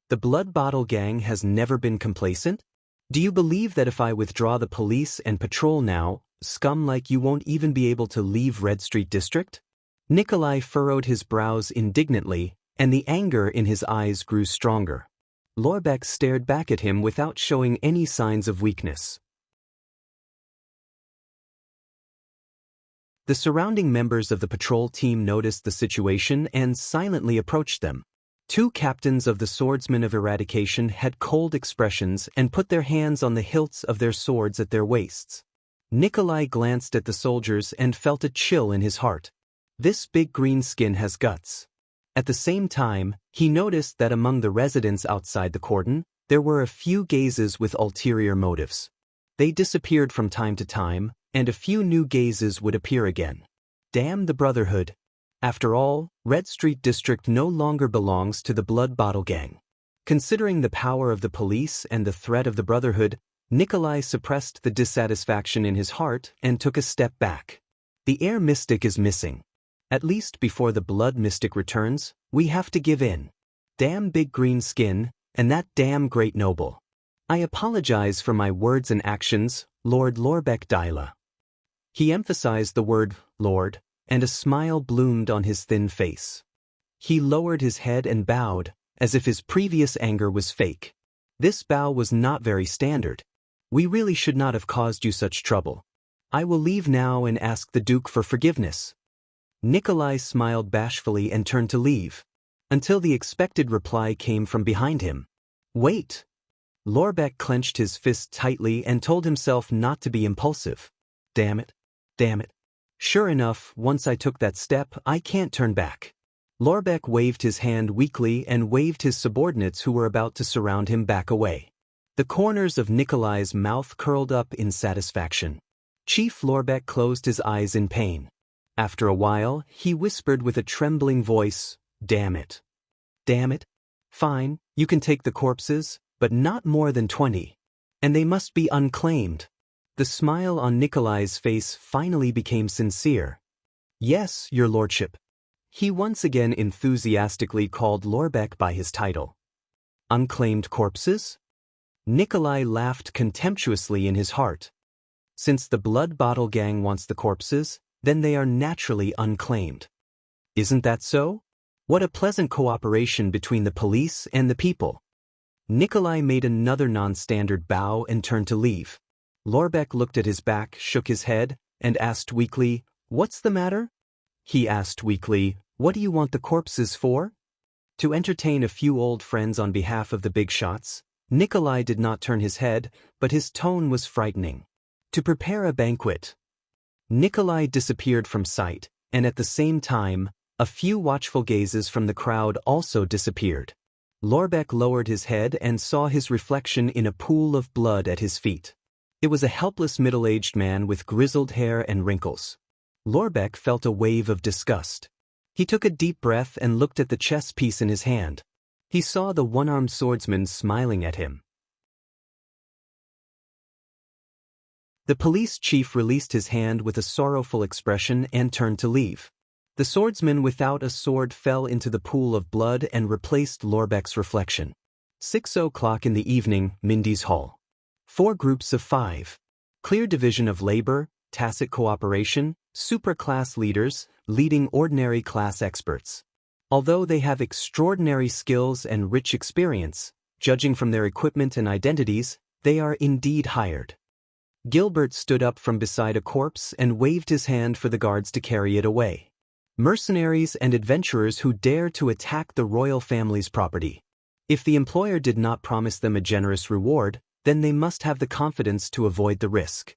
"The Blood Bottle Gang has never been complacent? Do you believe that if I withdraw the police and patrol now, scum like you won't even be able to leave Red Street District?" Nikolai furrowed his brows indignantly, and the anger in his eyes grew stronger. Lorbeck stared back at him without showing any signs of weakness. The surrounding members of the patrol team noticed the situation and silently approached them. Two captains of the Swordsmen of Eradication had cold expressions and put their hands on the hilts of their swords at their waists. Nikolai glanced at the soldiers and felt a chill in his heart. This big green skin has guts. At the same time, he noticed that among the residents outside the cordon, there were a few gazes with ulterior motives. They disappeared from time to time, and a few new gazes would appear again. Damn the Brotherhood. After all, Red Street District no longer belongs to the Blood Bottle Gang. Considering the power of the police and the threat of the Brotherhood, Nikolai suppressed the dissatisfaction in his heart and took a step back. The Air Mystic is missing. At least before the Blood Mystic returns, we have to give in. Damn big green skin, and that damn great noble. I apologize for my words and actions, Lord Lorbeck Dyla. He emphasized the word, Lord, and a smile bloomed on his thin face. He lowered his head and bowed, as if his previous anger was fake. This bow was not very standard. We really should not have caused you such trouble. I will leave now and ask the Duke for forgiveness. Nikolai smiled bashfully and turned to leave, until the expected reply came from behind him. Wait! Lorbeck clenched his fist tightly and told himself not to be impulsive. Damn it. Damn it. Sure enough, once I took that step, I can't turn back. Lorbeck waved his hand weakly and waved his subordinates who were about to surround him back away. The corners of Nikolai's mouth curled up in satisfaction. Chief Lorbeck closed his eyes in pain. After a while, he whispered with a trembling voice, Damn it. Damn it. Fine, you can take the corpses, but not more than 20. And they must be unclaimed. The smile on Nikolai's face finally became sincere. Yes, your lordship. He once again enthusiastically called Lorbeck by his title. Unclaimed corpses? Nikolai laughed contemptuously in his heart. Since the Blood Bottle Gang wants the corpses, then they are naturally unclaimed. Isn't that so? What a pleasant cooperation between the police and the people. Nikolai made another non-standard bow and turned to leave. Lorbeck looked at his back, shook his head, and asked weakly, "What's the matter?" He asked weakly, "What do you want the corpses for?" To entertain a few old friends on behalf of the big shots, Nikolai did not turn his head, but his tone was frightening. To prepare a banquet. Nikolai disappeared from sight, and at the same time, a few watchful gazes from the crowd also disappeared. Lorbeck lowered his head and saw his reflection in a pool of blood at his feet. It was a helpless middle-aged man with grizzled hair and wrinkles. Lorbeck felt a wave of disgust. He took a deep breath and looked at the chess piece in his hand. He saw the one-armed swordsman smiling at him. The police chief released his hand with a sorrowful expression and turned to leave. The swordsman without a sword fell into the pool of blood and replaced Lorbeck's reflection. 6:00 in the evening, Mindy's Hall. 4 groups of 5. Clear division of labor, tacit cooperation, superclass leaders, leading ordinary class experts. Although they have extraordinary skills and rich experience, judging from their equipment and identities, they are indeed hired. Gilbert stood up from beside a corpse and waved his hand for the guards to carry it away. Mercenaries and adventurers who dare to attack the royal family's property. If the employer did not promise them a generous reward, then they must have the confidence to avoid the risk.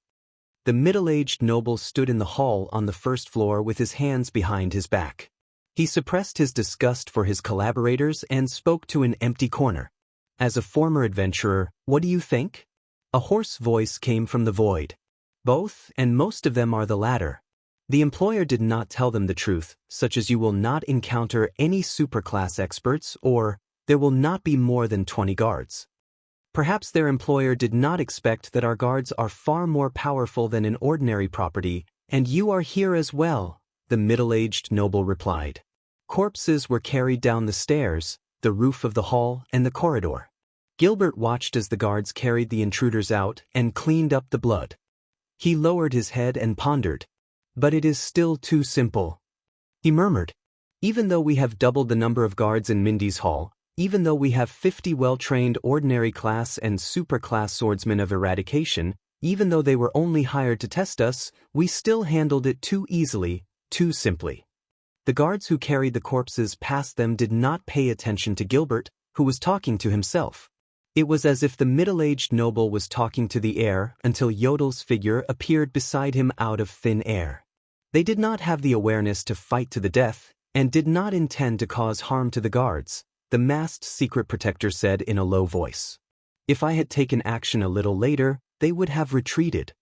The middle-aged noble stood in the hall on the first floor with his hands behind his back. He suppressed his disgust for his collaborators and spoke to an empty corner. As a former adventurer, what do you think? A hoarse voice came from the void. Both, and most of them are the latter. The employer did not tell them the truth, such as you will not encounter any superclass experts or there will not be more than 20 guards. Perhaps their employer did not expect that our guards are far more powerful than an ordinary property, and you are here as well, the middle-aged noble replied. Corpses were carried down the stairs, the roof of the hall, and the corridor. Gilbert watched as the guards carried the intruders out and cleaned up the blood. He lowered his head and pondered. But it is still too simple. He murmured. Even though we have doubled the number of guards in Mindy's Hall, even though we have 50 well-trained ordinary class and superclass swordsmen of eradication, even though they were only hired to test us, we still handled it too easily, too simply. The guards who carried the corpses past them did not pay attention to Gilbert, who was talking to himself. It was as if the middle-aged noble was talking to the air until Yodel's figure appeared beside him out of thin air. They did not have the awareness to fight to the death, and did not intend to cause harm to the guards, the masked secret protector said in a low voice. If I had taken action a little later, they would have retreated.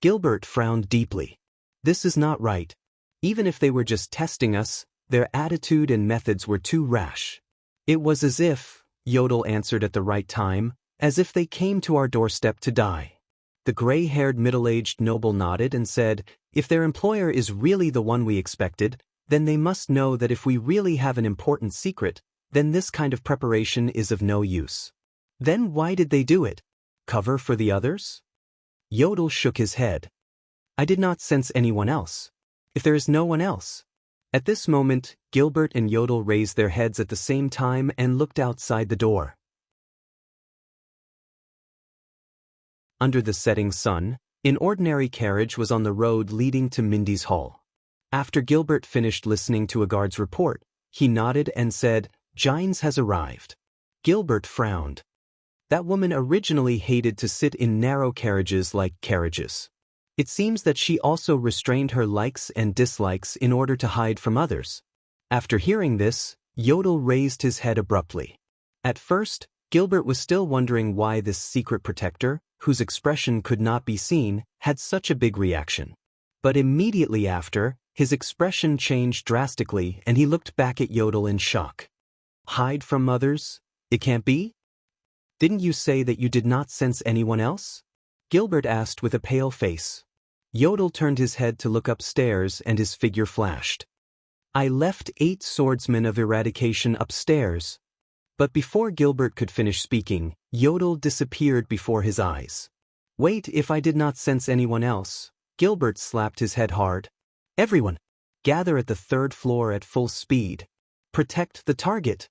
Gilbert frowned deeply. This is not right. Even if they were just testing us, their attitude and methods were too rash. It was as if, Yodel answered at the right time, as if they came to our doorstep to die. The gray-haired middle-aged noble nodded and said, if their employer is really the one we expected, then they must know that if we really have an important secret, then this kind of preparation is of no use. Then why did they do it? Cover for the others? Yodel shook his head. I did not sense anyone else. If there is no one else. At this moment, Gilbert and Yodel raised their heads at the same time and looked outside the door. Under the setting sun, an ordinary carriage was on the road leading to Mindy's Hall. After Gilbert finished listening to a guard's report, he nodded and said, Gines has arrived. Gilbert frowned. That woman originally hated to sit in narrow carriages like carriages. It seems that she also restrained her likes and dislikes in order to hide from others. After hearing this, Yodel raised his head abruptly. At first, Gilbert was still wondering why this secret protector, whose expression could not be seen, had such a big reaction. But immediately after, his expression changed drastically and he looked back at Yodel in shock. Hide from others? It can't be? Didn't you say that you did not sense anyone else? Gilbert asked with a pale face. Yodel turned his head to look upstairs and his figure flashed. I left 8 swordsmen of eradication upstairs. But before Gilbert could finish speaking, Yodel disappeared before his eyes. Wait, if I did not sense anyone else. Gilbert slapped his head hard. Everyone! Gather at the third floor at full speed. Protect the target.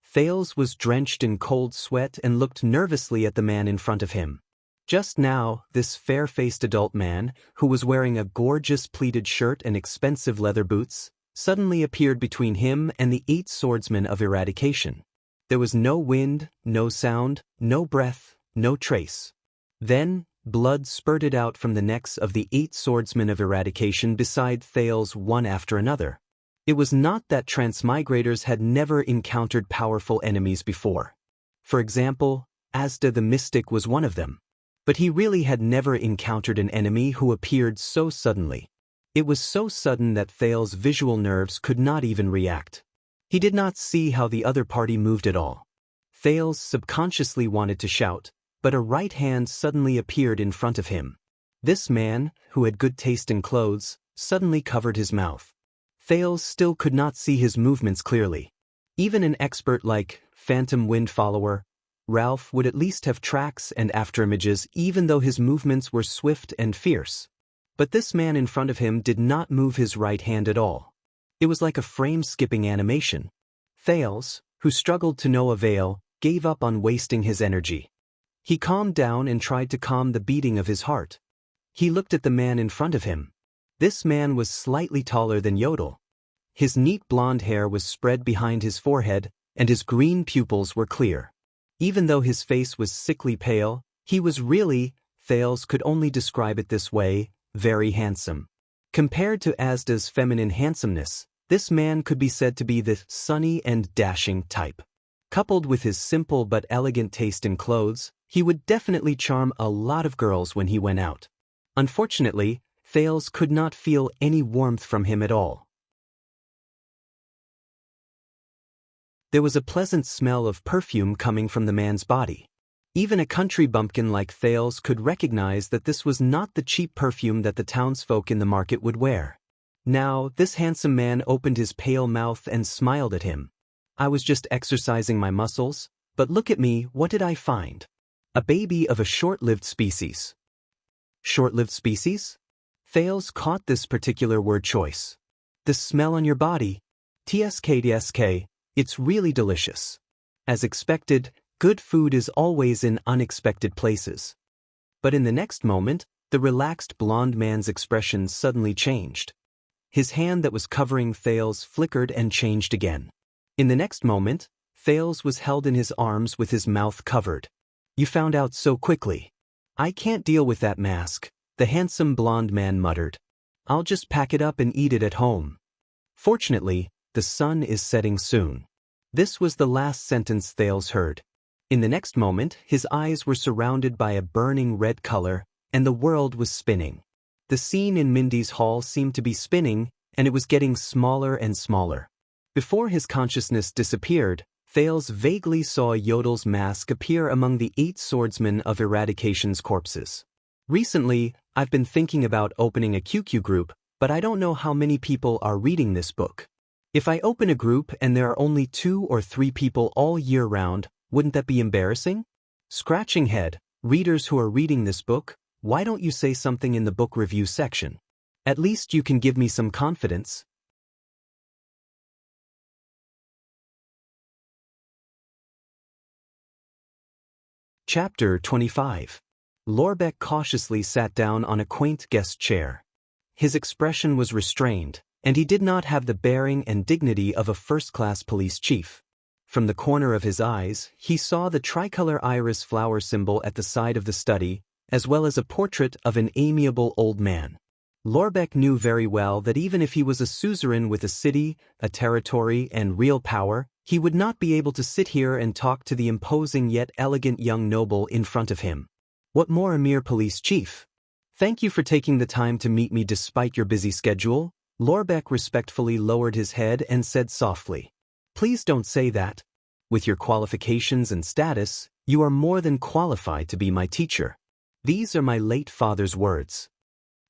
Thales was drenched in cold sweat and looked nervously at the man in front of him. Just now, this fair-faced adult man, who was wearing a gorgeous pleated shirt and expensive leather boots, suddenly appeared between him and the 8 swordsmen of eradication. There was no wind, no sound, no breath, no trace. Then, blood spurted out from the necks of the 8 swordsmen of eradication beside Thales one after another. It was not that transmigrators had never encountered powerful enemies before. For example, Asda the Mystic was one of them. But he really had never encountered an enemy who appeared so suddenly. It was so sudden that Thales' visual nerves could not even react. He did not see how the other party moved at all. Thales subconsciously wanted to shout, but a right hand suddenly appeared in front of him. This man, who had good taste in clothes, suddenly covered his mouth. Thales still could not see his movements clearly. Even an expert like Phantom Wind Follower, Ralph would at least have tracks and afterimages even though his movements were swift and fierce. But this man in front of him did not move his right hand at all. It was like a frame-skipping animation. Thales, who struggled to no avail, gave up on wasting his energy. He calmed down and tried to calm the beating of his heart. He looked at the man in front of him. This man was slightly taller than Yodel. His neat blonde hair was spread behind his forehead, and his green pupils were clear. Even though his face was sickly pale, he was really, Thales could only describe it this way, very handsome. Compared to Asda's feminine handsomeness, this man could be said to be the sunny and dashing type. Coupled with his simple but elegant taste in clothes, he would definitely charm a lot of girls when he went out. Unfortunately, Thales could not feel any warmth from him at all. There was a pleasant smell of perfume coming from the man's body. Even a country bumpkin like Thales could recognize that this was not the cheap perfume that the townsfolk in the market would wear. Now, this handsome man opened his pale mouth and smiled at him. I was just exercising my muscles, but look at me, what did I find? A baby of a short-lived species. Short-lived species? Thales caught this particular word choice. The smell on your body. TSK, it's really delicious. As expected, good food is always in unexpected places. But in the next moment, the relaxed blonde man's expression suddenly changed. His hand that was covering Thales flickered and changed again. In the next moment, Thales was held in his arms with his mouth covered. You found out so quickly. I can't deal with that mask, the handsome blonde man muttered. I'll just pack it up and eat it at home. Fortunately, the sun is setting soon. This was the last sentence Thales heard. In the next moment, his eyes were surrounded by a burning red color, and the world was spinning. The scene in Mindy's hall seemed to be spinning, and it was getting smaller and smaller. Before his consciousness disappeared, Thales vaguely saw Yodel's mask appear among the 8 swordsmen of Eradication's corpses. Recently, I've been thinking about opening a QQ group, but I don't know how many people are reading this book. If I open a group and there are only 2 or 3 people all year round, wouldn't that be embarrassing? Scratching head, readers who are reading this book, why don't you say something in the book review section? At least you can give me some confidence. Chapter 25. Lorbeck cautiously sat down on a quaint guest chair. His expression was restrained, and he did not have the bearing and dignity of a first-class police chief. From the corner of his eyes, he saw the tricolor iris flower symbol at the side of the study, as well as a portrait of an amiable old man. Lorbeck knew very well that even if he was a suzerain with a city, a territory, and real power, he would not be able to sit here and talk to the imposing yet elegant young noble in front of him. What more a mere police chief? Thank you for taking the time to meet me despite your busy schedule. Lorbeck respectfully lowered his head and said softly, Please don't say that. With your qualifications and status, you are more than qualified to be my teacher. These are my late father's words.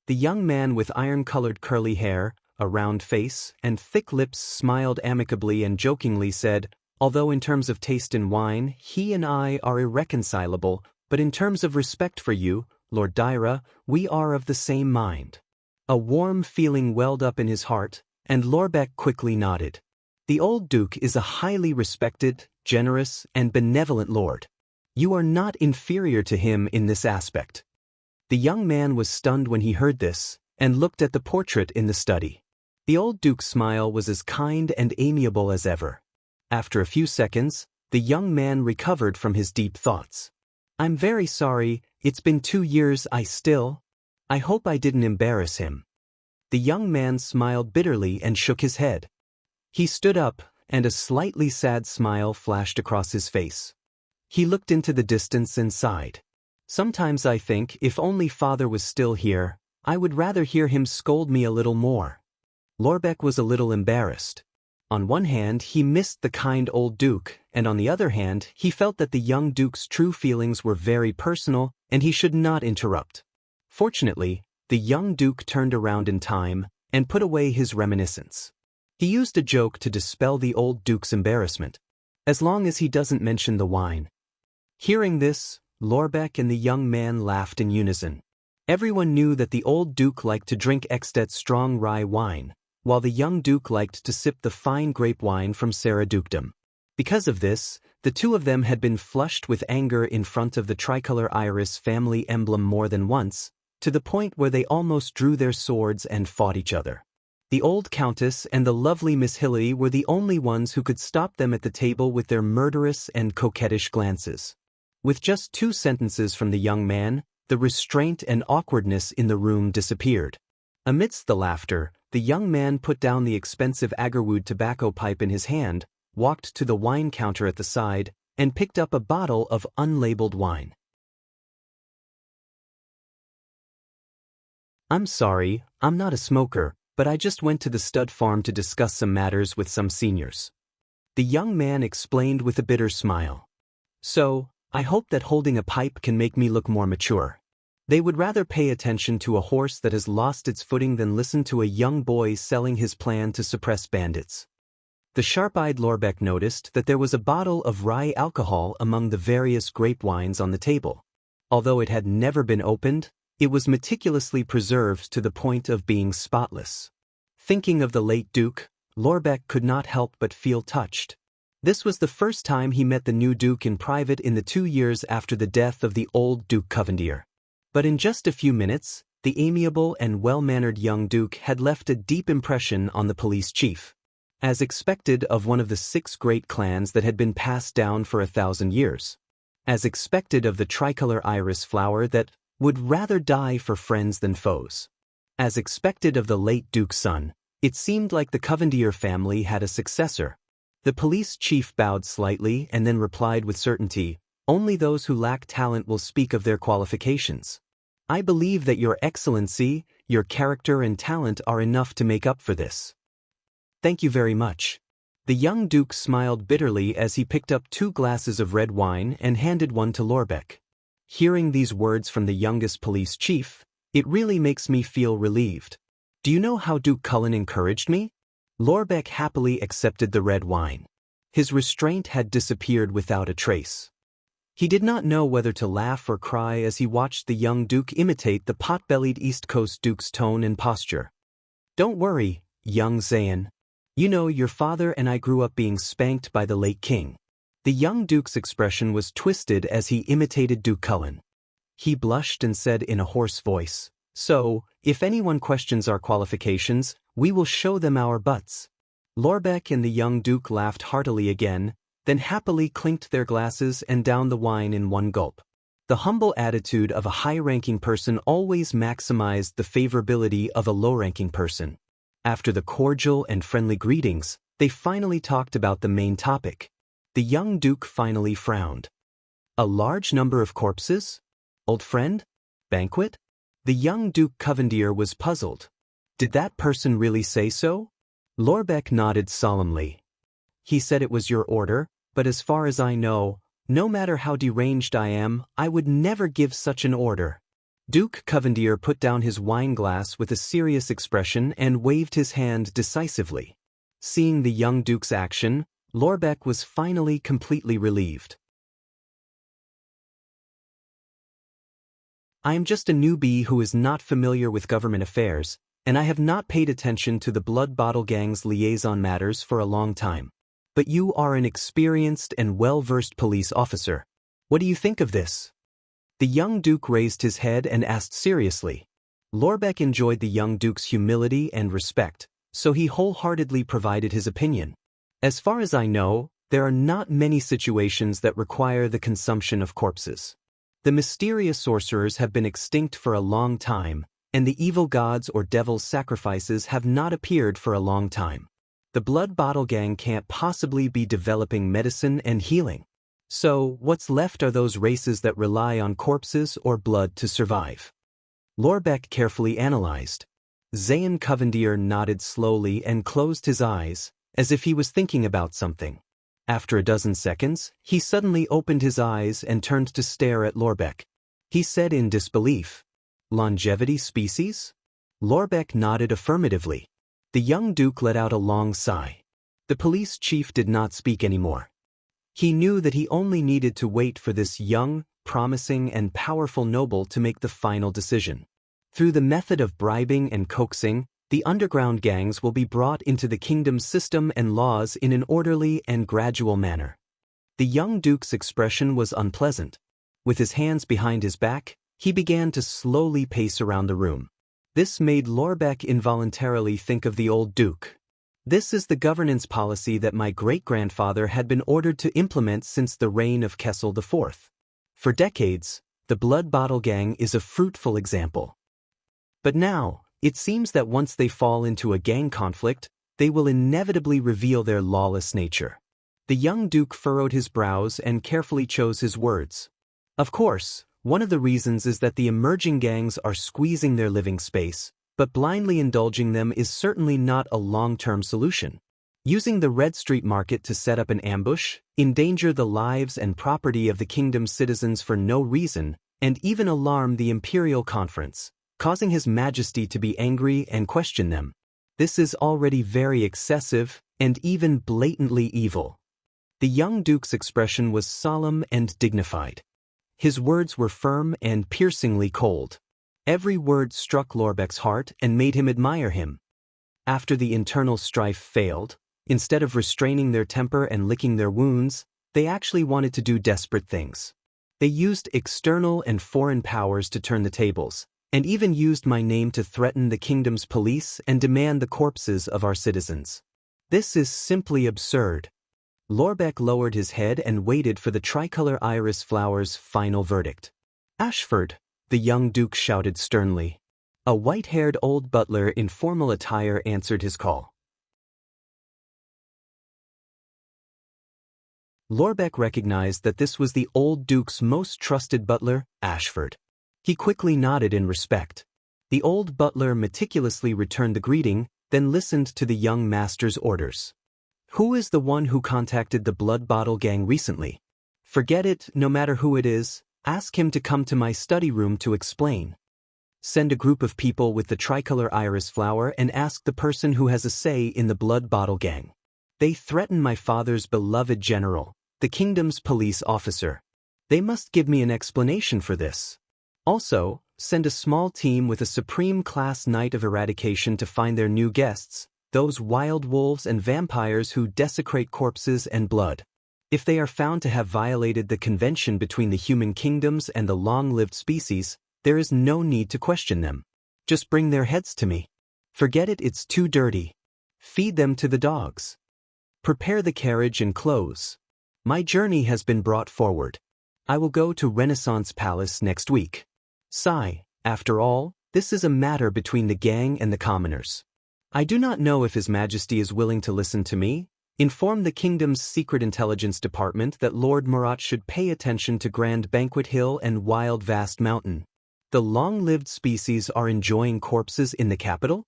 The young man with iron-colored curly hair, a round face, and thick lips smiled amicably and jokingly said, Although in terms of taste in wine, he and I are irreconcilable, but in terms of respect for you, Lord Daira, we are of the same mind. A warm feeling welled up in his heart, and Lorbeck quickly nodded. The old Duke is a highly respected, generous, and benevolent lord. You are not inferior to him in this aspect. The young man was stunned when he heard this, and looked at the portrait in the study. The old Duke's smile was as kind and amiable as ever. After a few seconds, the young man recovered from his deep thoughts. I'm very sorry, it's been 2 years. I hope I didn't embarrass him. The young man smiled bitterly and shook his head. He stood up, and a slightly sad smile flashed across his face. He looked into the distance and sighed. Sometimes I think if only father was still here, I would rather hear him scold me a little more. Lorbeck was a little embarrassed. On one hand, he missed the kind old Duke, and on the other hand, he felt that the young Duke's true feelings were very personal, and he should not interrupt. Fortunately, the young Duke turned around in time, and put away his reminiscence. He used a joke to dispel the old Duke's embarrassment. As long as he doesn't mention the wine. Hearing this, Lorbeck and the young man laughed in unison. Everyone knew that the old Duke liked to drink Ekstedt's strong rye wine, while the young Duke liked to sip the fine grape wine from Sarah Dukedom. Because of this, the two of them had been flushed with anger in front of the tricolor iris family emblem more than once, to the point where they almost drew their swords and fought each other. The old Countess and the lovely Miss Hilary were the only ones who could stop them at the table with their murderous and coquettish glances. With just 2 sentences from the young man, the restraint and awkwardness in the room disappeared. Amidst the laughter, the young man put down the expensive agarwood tobacco pipe in his hand, walked to the wine counter at the side, and picked up a bottle of unlabeled wine. I'm sorry, I'm not a smoker, but I just went to the stud farm to discuss some matters with some seniors. The young man explained with a bitter smile. So, I hope that holding a pipe can make me look more mature. They would rather pay attention to a horse that has lost its footing than listen to a young boy selling his plan to suppress bandits. The sharp-eyed Lorbeck noticed that there was a bottle of rye alcohol among the various grape wines on the table. Although it had never been opened, it was meticulously preserved to the point of being spotless. Thinking of the late Duke, Lorbeck could not help but feel touched. This was the first time he met the new Duke in private in the 2 years after the death of the old Duke Covendier. But in just a few minutes, the amiable and well-mannered young Duke had left a deep impression on the police chief. As expected of one of the 6 great clans that had been passed down for 1,000 years. As expected of the tricolor iris flower that would rather die for friends than foes. As expected of the late Duke's son, it seemed like the Covendier family had a successor. The police chief bowed slightly and then replied with certainty, "Only those who lack talent will speak of their qualifications. I believe that your excellency, your character and talent are enough to make up for this." "Thank you very much." The young Duke smiled bitterly as he picked up 2 glasses of red wine and handed one to Lorbeck. Hearing these words from the youngest police chief, it really makes me feel relieved. Do you know how Duke Cullen encouraged me? Lorbeck happily accepted the red wine. His restraint had disappeared without a trace. He did not know whether to laugh or cry as he watched the young Duke imitate the pot-bellied East Coast Duke's tone and posture. "Don't worry, young Zayn. You know your father and I grew up being spanked by the late king." The young Duke's expression was twisted as he imitated Duke Cullen. He blushed and said in a hoarse voice, "So, if anyone questions our qualifications, we will show them our butts." Lorbeck and the young Duke laughed heartily again, then happily clinked their glasses and downed the wine in one gulp. The humble attitude of a high-ranking person always maximized the favorability of a low-ranking person. After the cordial and friendly greetings, they finally talked about the main topic. The young Duke finally frowned. "A large number of corpses? Old friend? Banquet?" The young Duke Covendier was puzzled. "Did that person really say so?" Lorbeck nodded solemnly. "He said it was your order, but as far as I know, no matter how deranged I am, I would never give such an order." Duke Covendier put down his wine glass with a serious expression and waved his hand decisively. Seeing the young Duke's action, Lorbeck was finally completely relieved. I am just a newbie who is not familiar with government affairs, and I have not paid attention to the Blood Bottle Gang's liaison matters for a long time. But you are an experienced and well-versed police officer. What do you think of this? The young duke raised his head and asked seriously. Lorbeck enjoyed the young duke's humility and respect, so he wholeheartedly provided his opinion. As far as I know, there are not many situations that require the consumption of corpses. The mysterious sorcerers have been extinct for a long time, and the evil gods or devils' sacrifices have not appeared for a long time. The Blood Bottle Gang can't possibly be developing medicine and healing. So, what's left are those races that rely on corpses or blood to survive. Lorbeck carefully analyzed. Zayn Covendier nodded slowly and closed his eyes, as if he was thinking about something. After a dozen seconds, he suddenly opened his eyes and turned to stare at Lorbeck. He said in disbelief, "Longevity species?" Lorbeck nodded affirmatively. The young duke let out a long sigh. The police chief did not speak anymore. He knew that he only needed to wait for this young, promising and powerful noble to make the final decision. Through the method of bribing and coaxing, the underground gangs will be brought into the kingdom's system and laws in an orderly and gradual manner. The young duke's expression was unpleasant. With his hands behind his back, he began to slowly pace around the room. This made Lorbeck involuntarily think of the old duke. This is the governance policy that my great-grandfather had been ordered to implement since the reign of Kessel IV. For decades, the Blood Bottle Gang is a fruitful example. But now, it seems that once they fall into a gang conflict, they will inevitably reveal their lawless nature. The young duke furrowed his brows and carefully chose his words. Of course, one of the reasons is that the emerging gangs are squeezing their living space, but blindly indulging them is certainly not a long-term solution. Using the Red Street Market to set up an ambush, endanger the lives and property of the kingdom's citizens for no reason, and even alarm the Imperial Conference, causing His Majesty to be angry and question them. This is already very excessive and even blatantly evil. The young duke's expression was solemn and dignified. His words were firm and piercingly cold. Every word struck Lorbeck's heart and made him admire him. After the internal strife failed, instead of restraining their temper and licking their wounds, they actually wanted to do desperate things. They used external and foreign powers to turn the tables, and even used my name to threaten the kingdom's police and demand the corpses of our citizens. This is simply absurd. Lorbeck lowered his head and waited for the tricolor iris flower's final verdict. "Ashford," the young duke shouted sternly. A white-haired old butler in formal attire answered his call. Lorbeck recognized that this was the old duke's most trusted butler, Ashford. He quickly nodded in respect. The old butler meticulously returned the greeting, then listened to the young master's orders. "Who is the one who contacted the Blood Bottle Gang recently? Forget it, no matter who it is. Ask him to come to my study room to explain. Send a group of people with the tricolor iris flower and ask the person who has a say in the Blood Bottle Gang. They threaten my father's beloved general, the kingdom's police officer. They must give me an explanation for this. Also, send a small team with a Supreme Class Knight of Eradication to find their new guests, those wild wolves and vampires who desecrate corpses and blood. If they are found to have violated the convention between the human kingdoms and the long-lived species, there is no need to question them. Just bring their heads to me. Forget it, it's too dirty. Feed them to the dogs. Prepare the carriage and clothes. My journey has been brought forward. I will go to Renaissance Palace next week. Sigh, after all, this is a matter between the gang and the commoners. I do not know if His Majesty is willing to listen to me. Inform the kingdom's secret intelligence department that Lord Murat should pay attention to Grand Banquet Hill and Wild Vast Mountain. The long-lived species are enjoying corpses in the capital?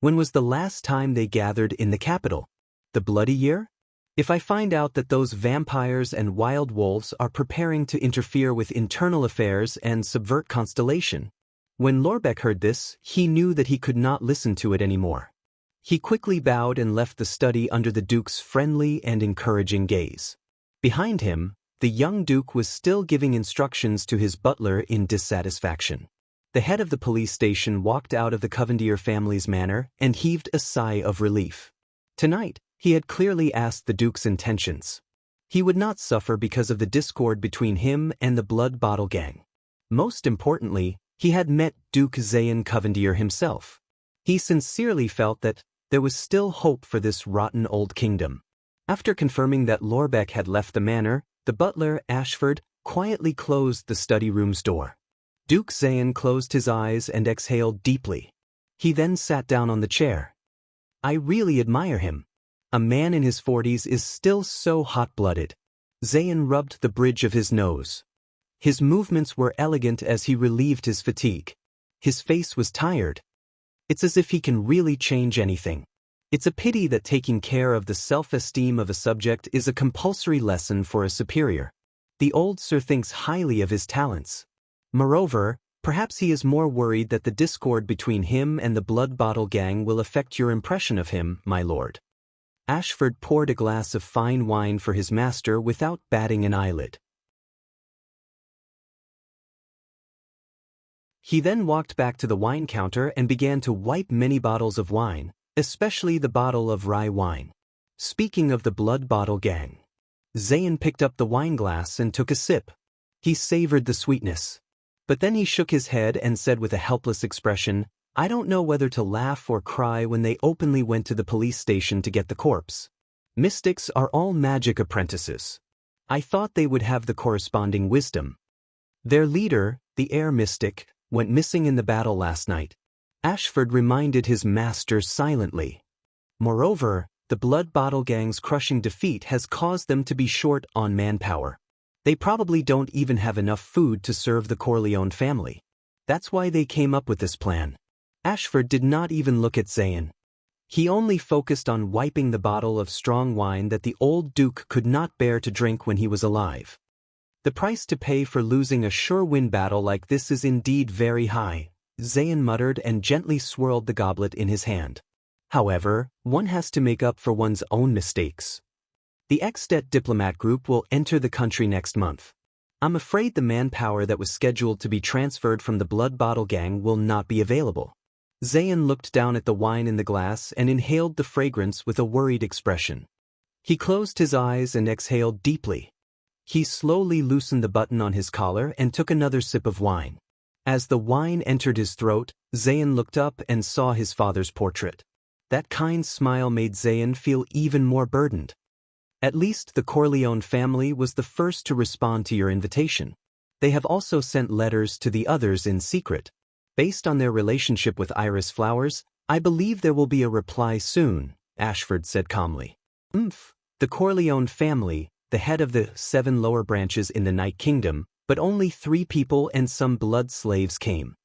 When was the last time they gathered in the capital? The Bloody Year? If I find out that those vampires and wild wolves are preparing to interfere with internal affairs and subvert Constellation. When Lorbeck heard this, he knew that he could not listen to it anymore. He quickly bowed and left the study under the Duke's friendly and encouraging gaze. Behind him, the young Duke was still giving instructions to his butler in dissatisfaction. The head of the police station walked out of the Covendier family's manor and heaved a sigh of relief. Tonight, he had clearly asked the Duke's intentions. He would not suffer because of the discord between him and the Blood Bottle Gang. Most importantly, he had met Duke Zayan Covendier himself. He sincerely felt that there was still hope for this rotten old kingdom. After confirming that Lorbeck had left the manor, the butler, Ashford, quietly closed the study room's door. Duke Zayan closed his eyes and exhaled deeply. He then sat down on the chair. I really admire him. A man in his 40s is still so hot-blooded. Zayan rubbed the bridge of his nose. His movements were elegant as he relieved his fatigue. His face was tired. It's as if he can really change anything. It's a pity that taking care of the self-esteem of a subject is a compulsory lesson for a superior. The old sir thinks highly of his talents. Moreover, perhaps he is more worried that the discord between him and the Blood Bottle Gang will affect your impression of him, my lord. Ashford poured a glass of fine wine for his master without batting an eyelid. He then walked back to the wine counter and began to wipe many bottles of wine, especially the bottle of rye wine. Speaking of the Blood Bottle Gang, Zayan picked up the wine glass and took a sip. He savored the sweetness. But then he shook his head and said with a helpless expression, I don't know whether to laugh or cry when they openly went to the police station to get the corpse. Mystics are all magic apprentices. I thought they would have the corresponding wisdom. Their leader, the air mystic, went missing in the battle last night. Ashford reminded his master silently. Moreover, the Blood Bottle Gang's crushing defeat has caused them to be short on manpower. They probably don't even have enough food to serve the Corleone family. That's why they came up with this plan. Ashford did not even look at Zayan. He only focused on wiping the bottle of strong wine that the old Duke could not bear to drink when he was alive. The price to pay for losing a sure-win battle like this is indeed very high, Zayan muttered and gently swirled the goblet in his hand. However, one has to make up for one's own mistakes. The Extet diplomat group will enter the country next month. I'm afraid the manpower that was scheduled to be transferred from the Blood Bottle Gang will not be available. Zayan looked down at the wine in the glass and inhaled the fragrance with a worried expression. He closed his eyes and exhaled deeply. He slowly loosened the button on his collar and took another sip of wine. As the wine entered his throat, Zayan looked up and saw his father's portrait. That kind smile made Zayan feel even more burdened. At least the Corleone family was the first to respond to your invitation. They have also sent letters to the others in secret. Based on their relationship with Iris Flowers, I believe there will be a reply soon, Ashford said calmly. The Corleone family, the head of the 7 lower branches in the Night Kingdom, but only 3 people and some blood slaves came.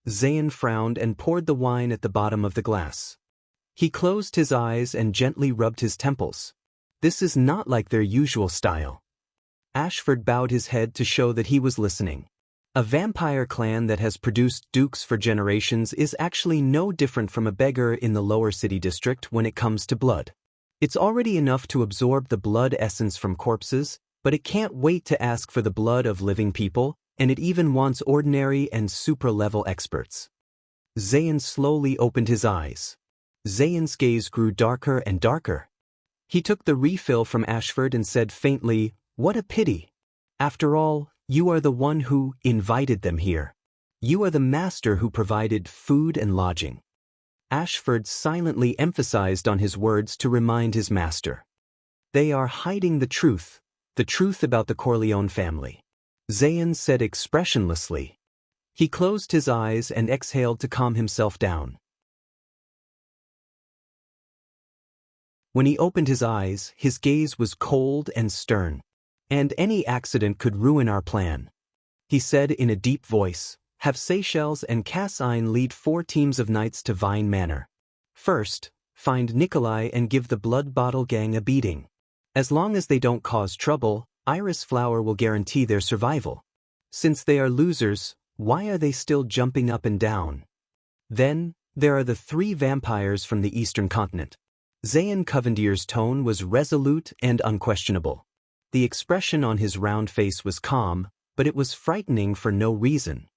Zayan frowned and poured the wine at the bottom of the glass. He closed his eyes and gently rubbed his temples. This is not like their usual style. Ashford bowed his head to show that he was listening. A vampire clan that has produced dukes for generations is actually no different from a beggar in the lower city district when it comes to blood. It's already enough to absorb the blood essence from corpses, but it can't wait to ask for the blood of living people, and it even wants ordinary and supra-level experts. Zayan slowly opened his eyes. Zayan's gaze grew darker and darker. He took the refill from Ashford and said faintly, "What a pity. After all, you are the one who invited them here. You are the master who provided food and lodging." Ashford silently emphasized on his words to remind his master. They are hiding the truth about the Corleone family. Zayan said expressionlessly. He closed his eyes and exhaled to calm himself down. When he opened his eyes, his gaze was cold and stern. "And any accident could ruin our plan," he said in a deep voice. "Have Seychelles and Cassine lead 4 teams of knights to Vine Manor. First, find Nikolai and give the Blood Bottle Gang a beating. As long as they don't cause trouble, Iris Flower will guarantee their survival. Since they are losers, why are they still jumping up and down? Then, There are the three vampires from the eastern continent. Zayn Covendier's tone was resolute and unquestionable. The expression on his round face was calm, but it was frightening for no reason.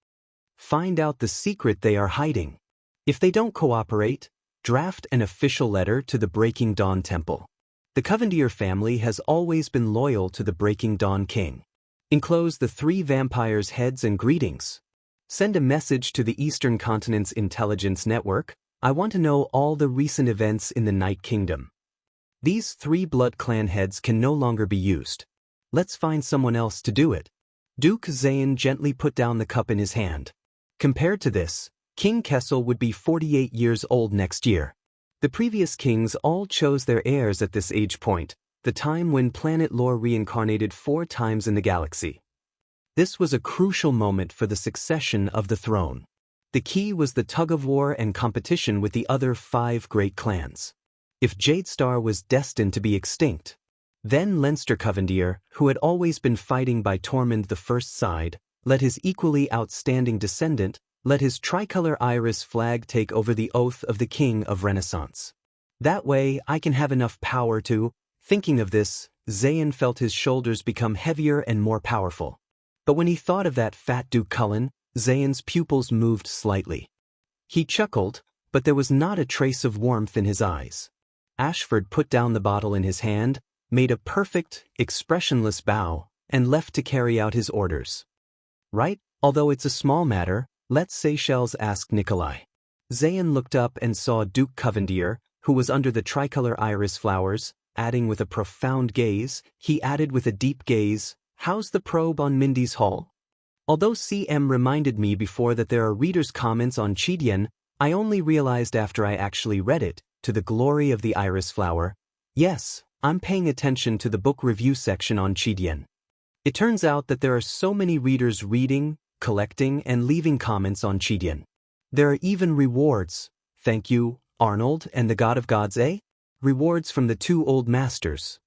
Find out the secret they are hiding. If they don't cooperate, draft an official letter to the Breaking Dawn Temple. The Covendier family has always been loyal to the Breaking Dawn King. Enclose the three vampires' heads and greetings. Send a message to the Eastern Continent's intelligence network. I want to know all the recent events in the Night Kingdom. These three Blood Clan heads can no longer be used. Let's find someone else to do it. Duke Zayn gently put down the cup in his hand. Compared to this, King Kessel would be 48 years old next year. The previous kings all chose their heirs at this age point, the time when planet lore reincarnated 4 times in the galaxy. This was a crucial moment for the succession of the throne. The key was the tug-of-war and competition with the other 5 great clans. If Jadestar was destined to be extinct, then Leinster Covendier, who had always been fighting by Tormund the First's side, let his equally outstanding descendant, let his tricolor iris flag take over the oath of the King of Renaissance. That way I can have enough power to. Thinking of this, Zayn felt his shoulders become heavier and more powerful. But when he thought of that fat Duke Cullen, Zayn's pupils moved slightly. He chuckled, but there was not a trace of warmth in his eyes. Ashford put down the bottle in his hand, made a perfect, expressionless bow, and left to carry out his orders. Right, although it's a small matter, let's Seychelles ask Nikolai. Zayn looked up and saw Duke Covendier, who was under the tricolor iris flowers, adding with a profound gaze. He added with a deep gaze, "How's the probe on Mindy's Hall?" Although CM reminded me before that there are readers' comments on Chidian, I only realized after I actually read it, to the glory of the iris flower. Yes, I'm paying attention to the book review section on Chidian. It turns out that there are so many readers reading, collecting, and leaving comments on Chidian. There are even rewards. Thank you, Arnold and the God of Gods, eh? Rewards from the 2 old masters.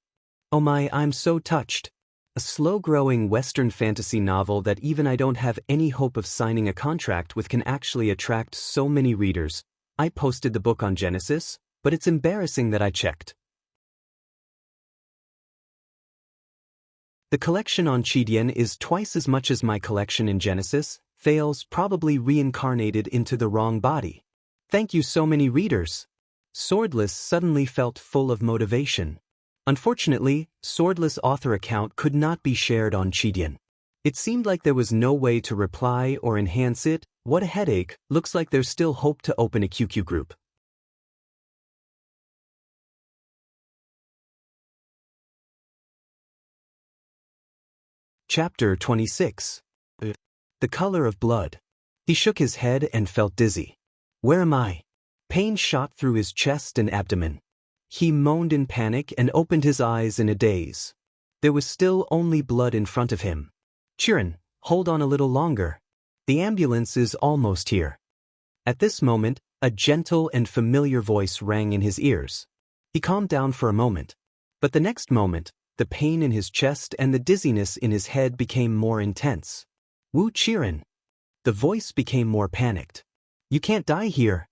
Oh my, I'm so touched. A slow-growing Western fantasy novel that even I don't have any hope of signing a contract with can actually attract so many readers. I posted the book on Genesis, but it's embarrassing that I checked. The collection on Chidian is twice as much as my collection in Genesis. Thales probably reincarnated into the wrong body. Thank you so many readers. Swordless suddenly felt full of motivation. Unfortunately, Swordless author account could not be shared on Chidian. It seemed like there was no way to reply or enhance it. What a headache. Looks like there's still hope to open a QQ group. Chapter 26. The Color of Blood. He shook his head and felt dizzy. Where am I? Pain shot through his chest and abdomen. He moaned in panic and opened his eyes in a daze. There was still only blood in front of him. Chirin, hold on a little longer. The ambulance is almost here. At this moment, a gentle and familiar voice rang in his ears. He calmed down for a moment. But the next moment, the pain in his chest and the dizziness in his head became more intense. Wu Chirin. The voice became more panicked. You can't die here.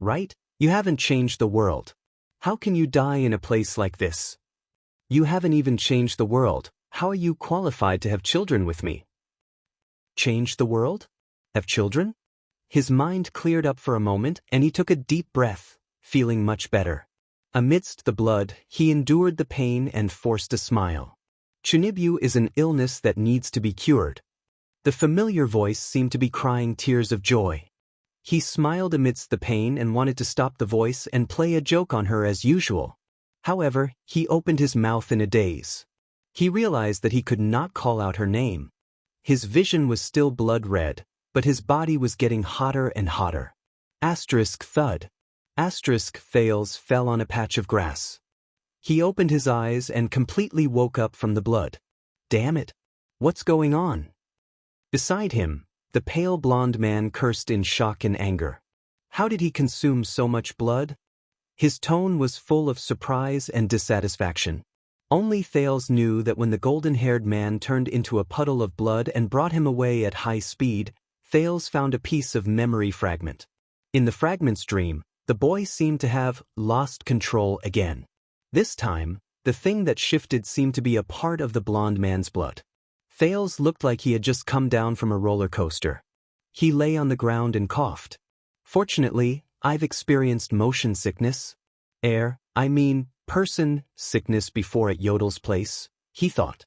Right? You haven't changed the world. How can you die in a place like this? You haven't even changed the world. How are you qualified to have children with me? Change the world? Have children? His mind cleared up for a moment and he took a deep breath, feeling much better. Amidst the blood, he endured the pain and forced a smile. Chunibyu is an illness that needs to be cured. The familiar voice seemed to be crying tears of joy. He smiled amidst the pain and wanted to stop the voice and play a joke on her as usual. However, he opened his mouth in a daze. He realized that he could not call out her name. His vision was still blood red, but his body was getting hotter and hotter. Asterisk thud. Asterisk Thales fell on a patch of grass. He opened his eyes and completely woke up from the blood. Damn it! What's going on? Beside him, the pale blonde man cursed in shock and anger. How did he consume so much blood? His tone was full of surprise and dissatisfaction. Only Thales knew that when the golden-haired man turned into a puddle of blood and brought him away at high speed, Thales found a piece of memory fragment. In the fragment's dream, the boy seemed to have lost control again. This time, the thing that shifted seemed to be a part of the blonde man's blood. Thales looked like he had just come down from a roller coaster. He lay on the ground and coughed. Fortunately, I've experienced motion sickness. Person sickness before at Yodel's place, he thought.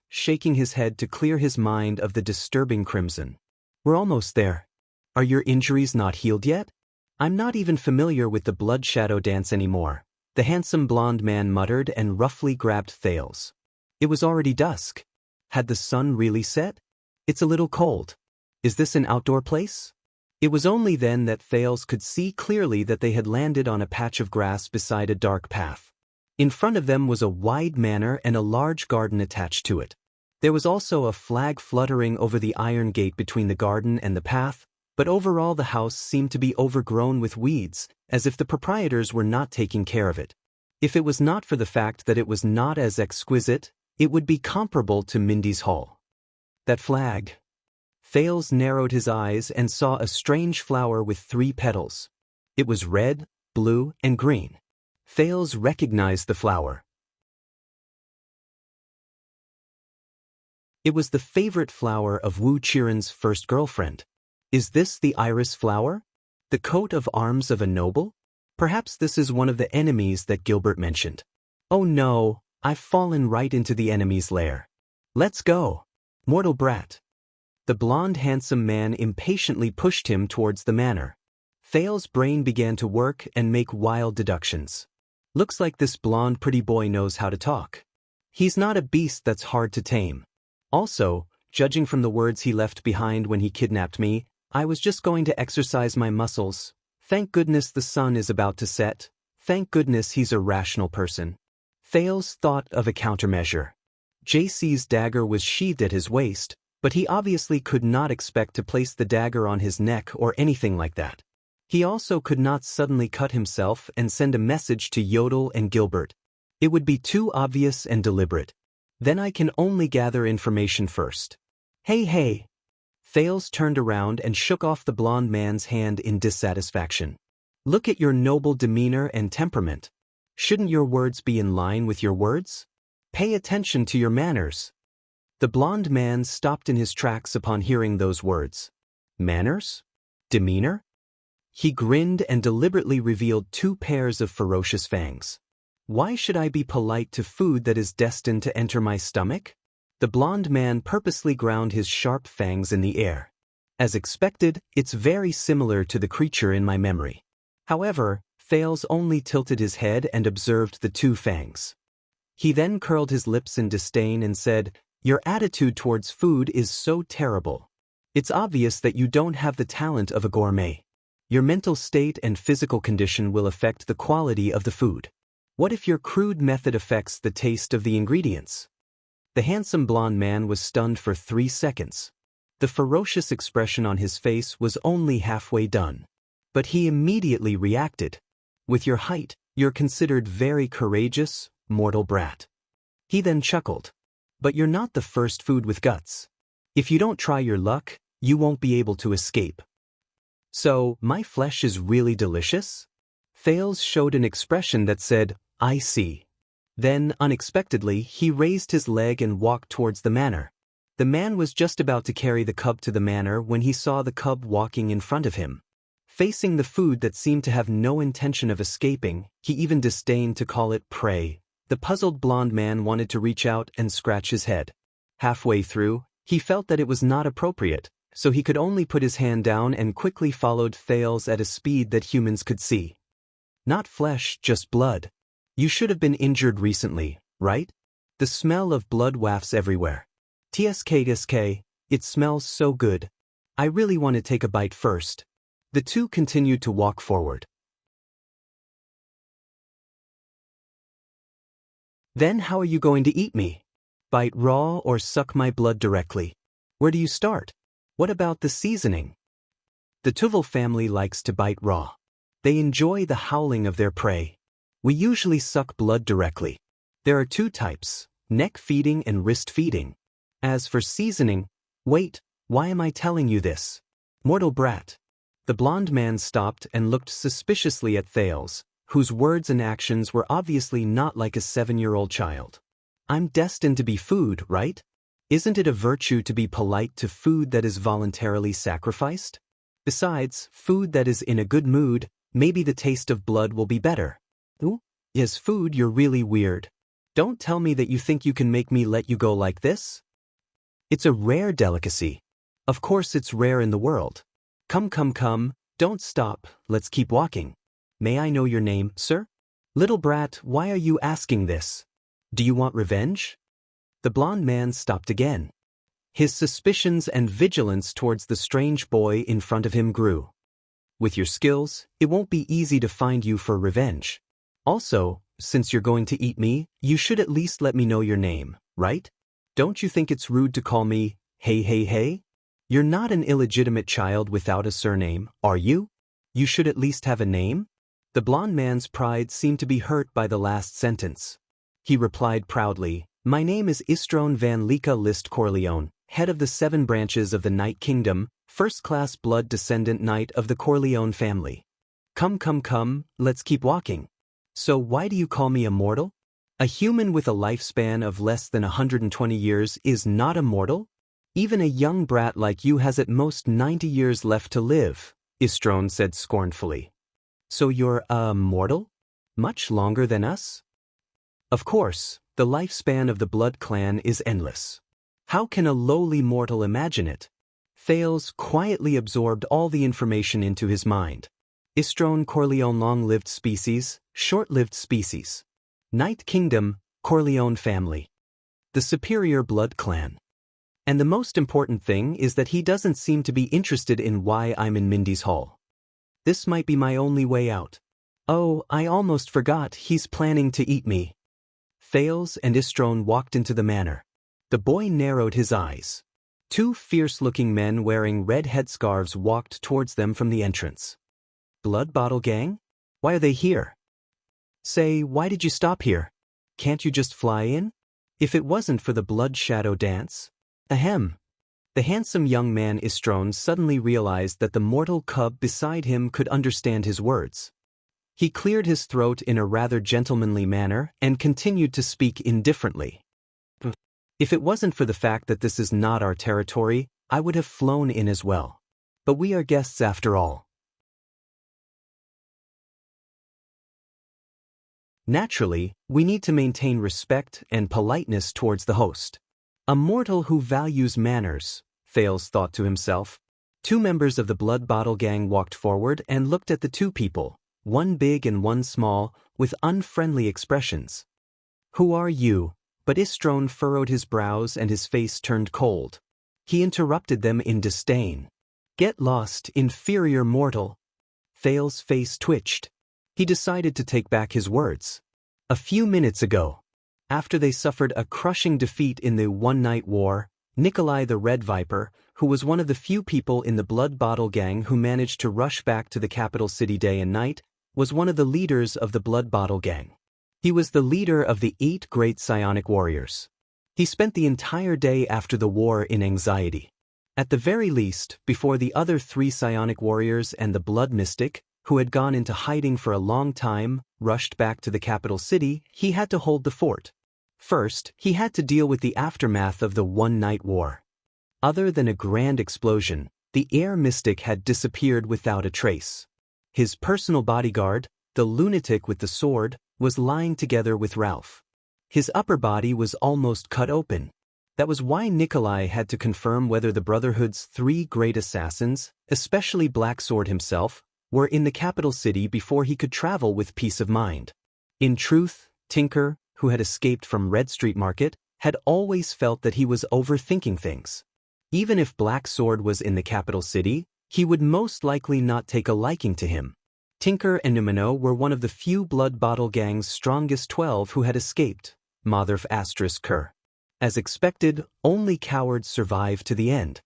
Shaking his head to clear his mind of the disturbing crimson. We're almost there. Are your injuries not healed yet? I'm not even familiar with the blood shadow dance anymore, the handsome blonde man muttered and roughly grabbed Thales. It was already dusk. Had the sun really set? It's a little cold. Is this an outdoor place? It was only then that Thales could see clearly that they had landed on a patch of grass beside a dark path. In front of them was a wide manor and a large garden attached to it. There was also a flag fluttering over the iron gate between the garden and the path, but overall the house seemed to be overgrown with weeds, as if the proprietors were not taking care of it. If it was not for the fact that it was not as exquisite, it would be comparable to Mindy's Hall. That flag. Thales narrowed his eyes and saw a strange flower with 3 petals. It was red, blue, and green. Thales recognized the flower. It was the favorite flower of Wu Qiren's first girlfriend. Is this the iris flower? The coat of arms of a noble? Perhaps this is one of the enemies that Gilbert mentioned. Oh no, I've fallen right into the enemy's lair. Let's go. Mortal brat. The blonde handsome man impatiently pushed him towards the manor. Thales' brain began to work and make wild deductions. Looks like this blonde pretty boy knows how to talk. He's not a beast that's hard to tame. Also, judging from the words he left behind when he kidnapped me, I was just going to exercise my muscles. Thank goodness the sun is about to set. Thank goodness he's a rational person. Thales thought of a countermeasure. JC's dagger was sheathed at his waist, but he obviously could not expect to place the dagger on his neck or anything like that. He also could not suddenly cut himself and send a message to Yodel and Gilbert. It would be too obvious and deliberate. Then I can only gather information first. Hey. Thales turned around and shook off the blonde man's hand in dissatisfaction. Look at your noble demeanor and temperament. Shouldn't your words be in line with your words? Pay attention to your manners. The blonde man stopped in his tracks upon hearing those words. Manners? Demeanor? He grinned and deliberately revealed 2 pairs of ferocious fangs. Why should I be polite to food that is destined to enter my stomach? The blonde man purposely ground his sharp fangs in the air. As expected, it's very similar to the creature in my memory. However, Thales only tilted his head and observed the 2 fangs. He then curled his lips in disdain and said, Your attitude towards food is so terrible. It's obvious that you don't have the talent of a gourmet. Your mental state and physical condition will affect the quality of the food. What if your crude method affects the taste of the ingredients? The handsome blonde man was stunned for 3 seconds. The ferocious expression on his face was only halfway done. But he immediately reacted. With your height, you're considered very courageous, mortal brat. He then chuckled. But you're not the first food with guts. If you don't try your luck, you won't be able to escape. So, my flesh is really delicious? Thales showed an expression that said, I see. Then, unexpectedly, he raised his leg and walked towards the manor. The man was just about to carry the cub to the manor when he saw the cub walking in front of him. Facing the food that seemed to have no intention of escaping, he even disdained to call it prey. The puzzled blonde man wanted to reach out and scratch his head. Halfway through, he felt that it was not appropriate, so he could only put his hand down and quickly followed Thales at a speed that humans could see. Not flesh, just blood. You should have been injured recently, right? The smell of blood wafts everywhere. TSK, it smells so good. I really want to take a bite first. The 2 continued to walk forward. Then how are you going to eat me? Bite raw or suck my blood directly? Where do you start? What about the seasoning? The Tuval family likes to bite raw. They enjoy the howling of their prey. We usually suck blood directly. There are 2 types, neck feeding and wrist feeding. As for seasoning, wait, why am I telling you this? Mortal brat. The blond man stopped and looked suspiciously at Thales, whose words and actions were obviously not like a 7-year-old child. I'm destined to be food, right? Isn't it a virtue to be polite to food that is voluntarily sacrificed? Besides, food that is in a good mood, maybe the taste of blood will be better. Ooh, as food, you're really weird. Don't tell me that you think you can make me let you go like this? It's a rare delicacy. Of course it's rare in the world. Come, don't stop, let's keep walking. May I know your name, sir? Little brat, why are you asking this? Do you want revenge? The blond man stopped again. His suspicions and vigilance towards the strange boy in front of him grew. With your skills, it won't be easy to find you for revenge. Also, since you're going to eat me, you should at least let me know your name, right? Don't you think it's rude to call me, hey? You're not an illegitimate child without a surname, are you? You should at least have a name? The blond man's pride seemed to be hurt by the last sentence. He replied proudly, my name is Istron van Lika List Corleone, head of the 7 branches of the Night Kingdom, first-class blood descendant knight of the Corleone family. Come, let's keep walking. So why do you call me immortal? A human with a lifespan of less than 120 years is not immortal? Even a young brat like you has at most 90 years left to live, Istron said scornfully. So you're immortal? Much longer than us? Of course, the lifespan of the blood clan is endless. How can a lowly mortal imagine it? Thales quietly absorbed all the information into his mind. Istron Corleone long-lived species, short-lived species. Night Kingdom, Corleone family. The superior blood clan. And the most important thing is that he doesn't seem to be interested in why I'm in Mindy's hall. This might be my only way out. Oh, I almost forgot, he's planning to eat me. Thales and Istron walked into the manor. The boy narrowed his eyes. 2 fierce-looking men wearing red headscarves walked towards them from the entrance. Blood Bottle Gang? Why are they here? Say, why did you stop here? Can't you just fly in? If it wasn't for the blood shadow dance? Ahem. The handsome young man Istron suddenly realized that the mortal cub beside him could understand his words. He cleared his throat in a rather gentlemanly manner and continued to speak indifferently. If it wasn't for the fact that this is not our territory, I would have flown in as well. But we are guests after all. Naturally, we need to maintain respect and politeness towards the host. A mortal who values manners, Thales thought to himself. 2 members of the Blood Bottle Gang walked forward and looked at the 2 people, one big and one small, with unfriendly expressions. Who are you? But Istron furrowed his brows and his face turned cold. He interrupted them in disdain. Get lost, inferior mortal. Thales' face twitched. He decided to take back his words. A few minutes ago, after they suffered a crushing defeat in the one-night war, Nikolai the Red Viper, who was one of the few people in the Blood Bottle Gang who managed to rush back to the capital city day and night, was one of the leaders of the Blood Bottle Gang. He was the leader of the 8 great psionic warriors. He spent the entire day after the war in anxiety. At the very least, before the other 3 psionic warriors and the Blood Mystic, who had gone into hiding for a long time, rushed back to the capital city, he had to hold the fort. First, he had to deal with the aftermath of the one-night war. Other than a grand explosion, the air mystic had disappeared without a trace. His personal bodyguard, the lunatic with the sword, was lying together with Ralph. His upper body was almost cut open. That was why Nikolai had to confirm whether the Brotherhood's 3 great assassins, especially Black Sword himself, were in the capital city before he could travel with peace of mind. In truth, Tinker, who had escaped from Red Street Market, had always felt that he was overthinking things. Even if Black Sword was in the capital city, he would most likely not take a liking to him. Tinker and Numino were one of the few Blood Bottle Gang's strongest 12 who had escaped, Motherf ***. As expected, only cowards survived to the end.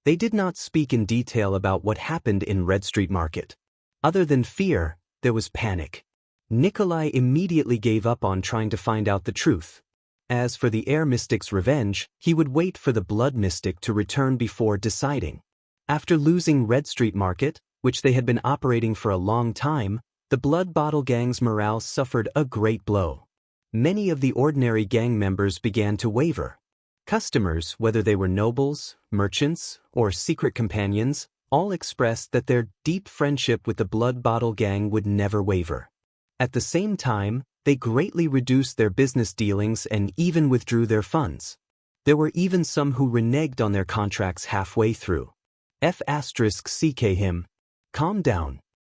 They did not speak in detail about what happened in Red Street Market. Other than fear, there was panic. Nikolai immediately gave up on trying to find out the truth. As for the Air Mystic's revenge, he would wait for the Blood Mystic to return before deciding. After losing Red Street Market, which they had been operating for a long time, the blood bottle gang's morale suffered a great blow. Many of the ordinary gang members began to waver. Customers, whether they were nobles, merchants, or secret companions, all expressed that their deep friendship with the blood bottle gang would never waver. At the same time, they greatly reduced their business dealings and even withdrew their funds. There were even some who reneged on their contracts halfway through. F***ck him. Calm down.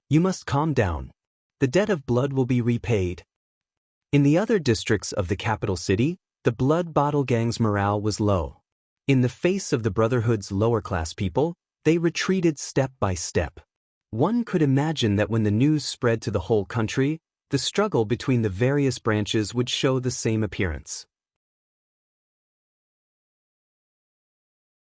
You must calm down. The debt of blood will be repaid. In the other districts of the capital city, the blood bottle gang's morale was low. In the face of the Brotherhood's lower-class people, they retreated step by step. One could imagine that when the news spread to the whole country, the struggle between the various branches would show the same appearance.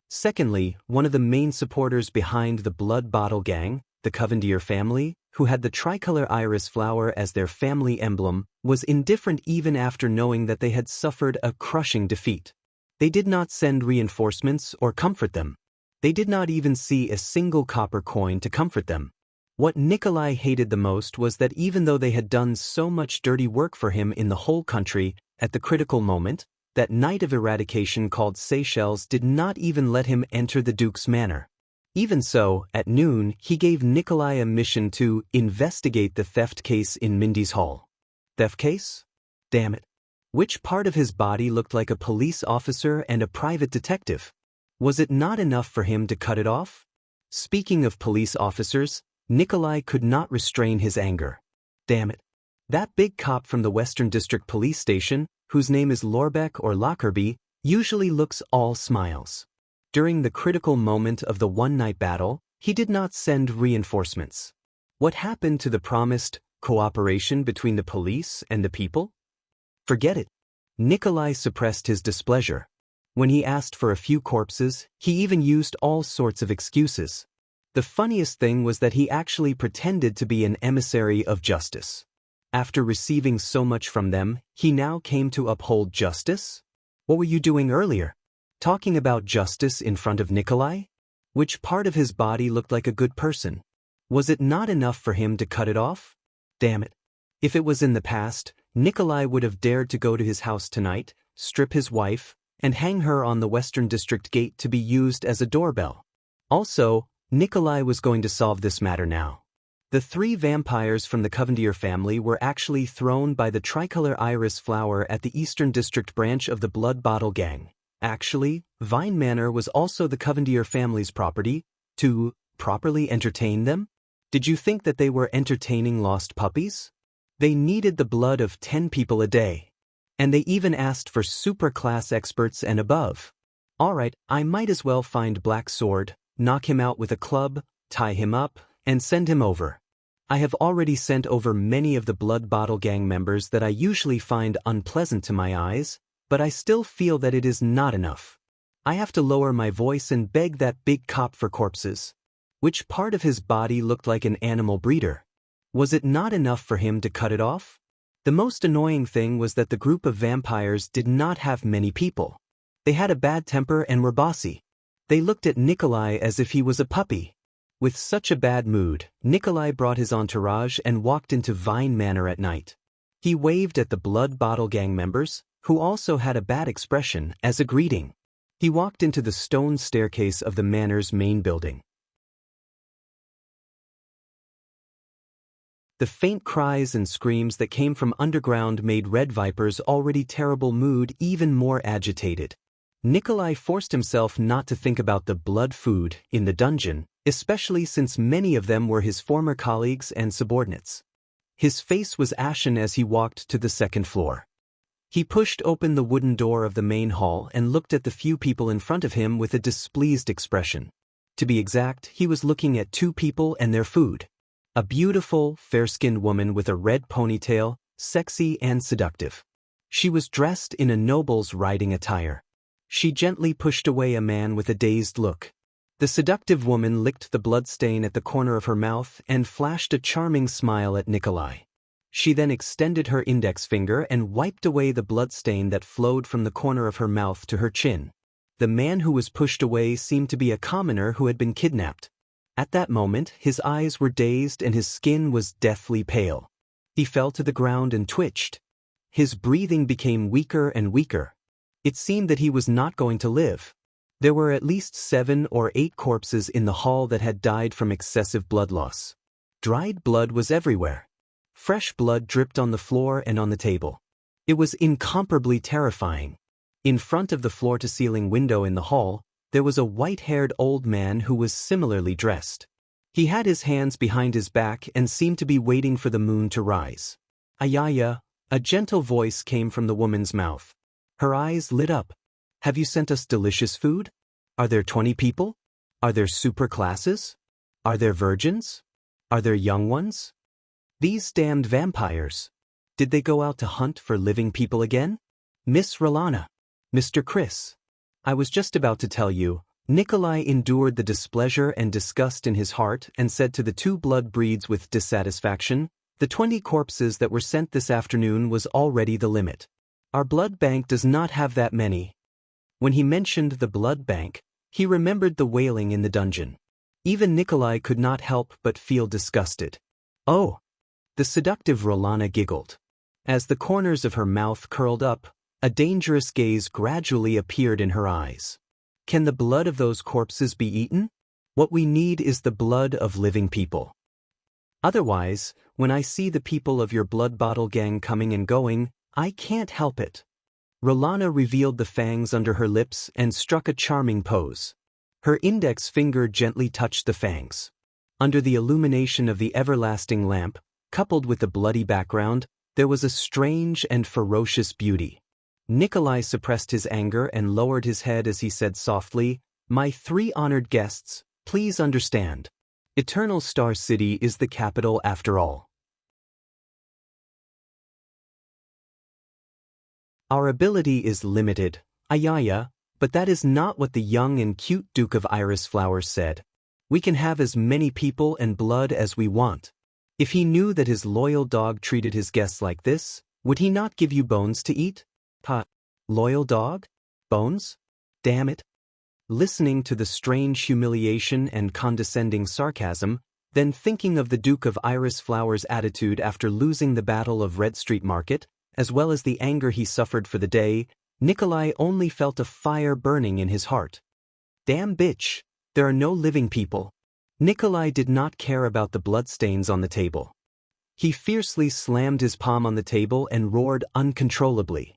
Secondly, one of the main supporters behind the blood bottle gang, the Covendier family, who had the tricolor iris flower as their family emblem, was indifferent even after knowing that they had suffered a crushing defeat. They did not send reinforcements or comfort them. They did not even see a single copper coin to comfort them. What Nikolai hated the most was that even though they had done so much dirty work for him in the whole country, at the critical moment, that Knight of Eradication called Seychelles did not even let him enter the Duke's manor. Even so, at noon, he gave Nikolai a mission to investigate the theft case in Mindy's Hall. Theft case? Damn it. Which part of his body looked like a police officer and a private detective? Was it not enough for him to cut it off? Speaking of police officers, Nikolai could not restrain his anger. Damn it. That big cop from the Western District Police Station, whose name is Lorbeck or Lockerbie, usually looks all smiles. During the critical moment of the one-night battle, he did not send reinforcements. What happened to the promised cooperation between the police and the people? Forget it. Nikolai suppressed his displeasure. When he asked for a few corpses, he even used all sorts of excuses. The funniest thing was that he actually pretended to be an emissary of justice. After receiving so much from them, he now came to uphold justice? What were you doing earlier? Talking about justice in front of Nikolai? Which part of his body looked like a good person? Was it not enough for him to cut it off? Damn it. If it was in the past, Nikolai would have dared to go to his house tonight, strip his wife, and hang her on the Western District gate to be used as a doorbell. Also, Nikolai was going to solve this matter now. The 3 vampires from the Covendier family were actually thrown by the tricolor iris flower at the Eastern District branch of the Blood Bottle Gang. Actually, Vine Manor was also the Covendier family's property. To properly entertain them? Did you think that they were entertaining lost puppies? They needed the blood of 10 people a day. And they even asked for super-class experts and above. Alright, I might as well find Black Sword, knock him out with a club, tie him up, and send him over. I have already sent over many of the Blood Bottle Gang members that I usually find unpleasant to my eyes, but I still feel that it is not enough. I have to lower my voice and beg that big cop for corpses. Which part of his body looked like an animal breeder? Was it not enough for him to cut it off? The most annoying thing was that the group of vampires did not have many people. They had a bad temper and were bossy. They looked at Nikolai as if he was a puppy. With such a bad mood, Nikolai brought his entourage and walked into Vine Manor at night. He waved at the Blood Bottle Gang members, who also had a bad expression, as a greeting. He walked into the stone staircase of the manor's main building. The faint cries and screams that came from underground made Red Viper's already terrible mood even more agitated. Nikolai forced himself not to think about the blood food in the dungeon, especially since many of them were his former colleagues and subordinates. His face was ashen as he walked to the second floor. He pushed open the wooden door of the main hall and looked at the few people in front of him with a displeased expression. To be exact, he was looking at 2 people and their food. A beautiful, fair-skinned woman with a red ponytail, sexy and seductive. She was dressed in a noble's riding attire. She gently pushed away a man with a dazed look. The seductive woman licked the bloodstain at the corner of her mouth and flashed a charming smile at Nikolai. She then extended her index finger and wiped away the bloodstain that flowed from the corner of her mouth to her chin. The man who was pushed away seemed to be a commoner who had been kidnapped. At that moment, his eyes were dazed and his skin was deathly pale. He fell to the ground and twitched. His breathing became weaker and weaker. It seemed that he was not going to live. There were at least 7 or 8 corpses in the hall that had died from excessive blood loss. Dried blood was everywhere. Fresh blood dripped on the floor and on the table. It was incomparably terrifying. In front of the floor-to-ceiling window in the hall, there was a white-haired old man who was similarly dressed. He had his hands behind his back and seemed to be waiting for the moon to rise. Ayaya, a gentle voice came from the woman's mouth. Her eyes lit up. Have you sent us delicious food? Are there 20 people? Are there super classes? Are there virgins? Are there young ones? These damned vampires. Did they go out to hunt for living people again? Miss Rolana. Mr. Chris. I was just about to tell you. Nikolai endured the displeasure and disgust in his heart and said to the 2 blood breeds with dissatisfaction, the 20 corpses that were sent this afternoon was already the limit. Our blood bank does not have that many. When he mentioned the blood bank, he remembered the wailing in the dungeon. Even Nikolai could not help but feel disgusted. Oh! The seductive Rolana giggled. As the corners of her mouth curled up, a dangerous gaze gradually appeared in her eyes. Can the blood of those corpses be eaten? What we need is the blood of living people. Otherwise, when I see the people of your blood bottle gang coming and going, I can't help it. Rolana revealed the fangs under her lips and struck a charming pose. Her index finger gently touched the fangs. Under the illumination of the everlasting lamp, coupled with the bloody background, there was a strange and ferocious beauty. Nikolai suppressed his anger and lowered his head as he said softly, My 3 honored guests, please understand. Eternal Star City is the capital after all. Our ability is limited, Ayaya, but that is not what the young and cute Duke of Iris Flowers said. We can have as many people and blood as we want. If he knew that his loyal dog treated his guests like this, would he not give you bones to eat? Loyal dog? Bones? Damn it. Listening to the strange humiliation and condescending sarcasm, then thinking of the Duke of Iris Flowers' attitude after losing the Battle of Red Street Market, as well as the anger he suffered for the day, Nikolai only felt a fire burning in his heart. Damn bitch, there are no living people. Nikolai did not care about the bloodstains on the table. He fiercely slammed his palm on the table and roared uncontrollably.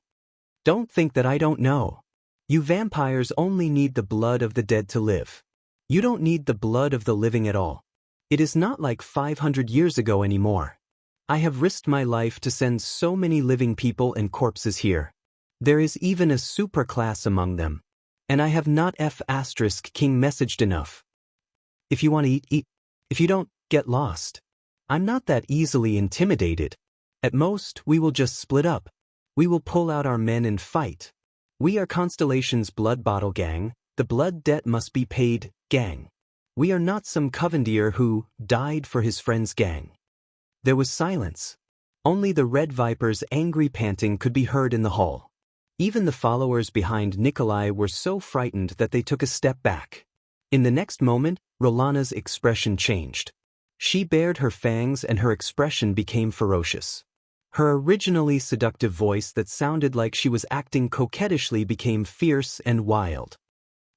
Don't think that I don't know. You vampires only need the blood of the dead to live. You don't need the blood of the living at all. It is not like 500 years ago anymore. I have risked my life to send so many living people and corpses here. There is even a superclass among them. And I have not King messaged enough. If you want to eat. If you don't, get lost. I'm not that easily intimidated. At most, we will just split up. We will pull out our men and fight. We are Constellation's blood bottle gang, the blood debt must be paid gang. We are not some Covendier who died for his friend's gang. There was silence. Only the Red Viper's angry panting could be heard in the hall. Even the followers behind Nikolai were so frightened that they took a step back. In the next moment, Rolana's expression changed. She bared her fangs and her expression became ferocious. Her originally seductive voice that sounded like she was acting coquettishly became fierce and wild.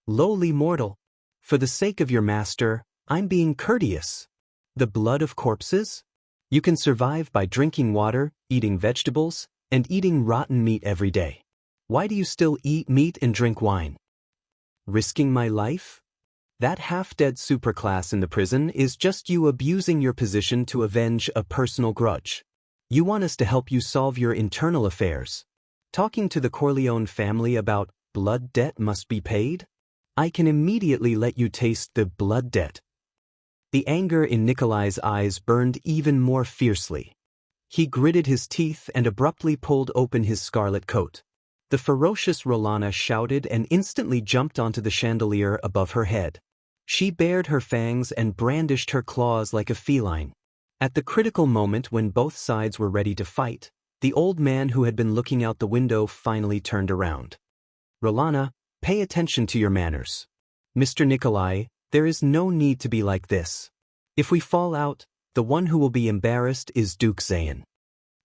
Lowly mortal, for the sake of your master, I'm being courteous. The blood of corpses? You can survive by drinking water, eating vegetables, and eating rotten meat every day. Why do you still eat meat and drink wine? Risking my life? That half-dead superclass in the prison is just you abusing your position to avenge a personal grudge. You want us to help you solve your internal affairs. Talking to the Corleone family about blood debt must be paid? I can immediately let you taste the blood debt. The anger in Nikolai's eyes burned even more fiercely. He gritted his teeth and abruptly pulled open his scarlet coat. The ferocious Rolana shouted and instantly jumped onto the chandelier above her head. She bared her fangs and brandished her claws like a feline. At the critical moment when both sides were ready to fight, the old man who had been looking out the window finally turned around. Rolana, pay attention to your manners. Mr. Nikolai, There is no need to be like this. If we fall out, the one who will be embarrassed is Duke Zayan.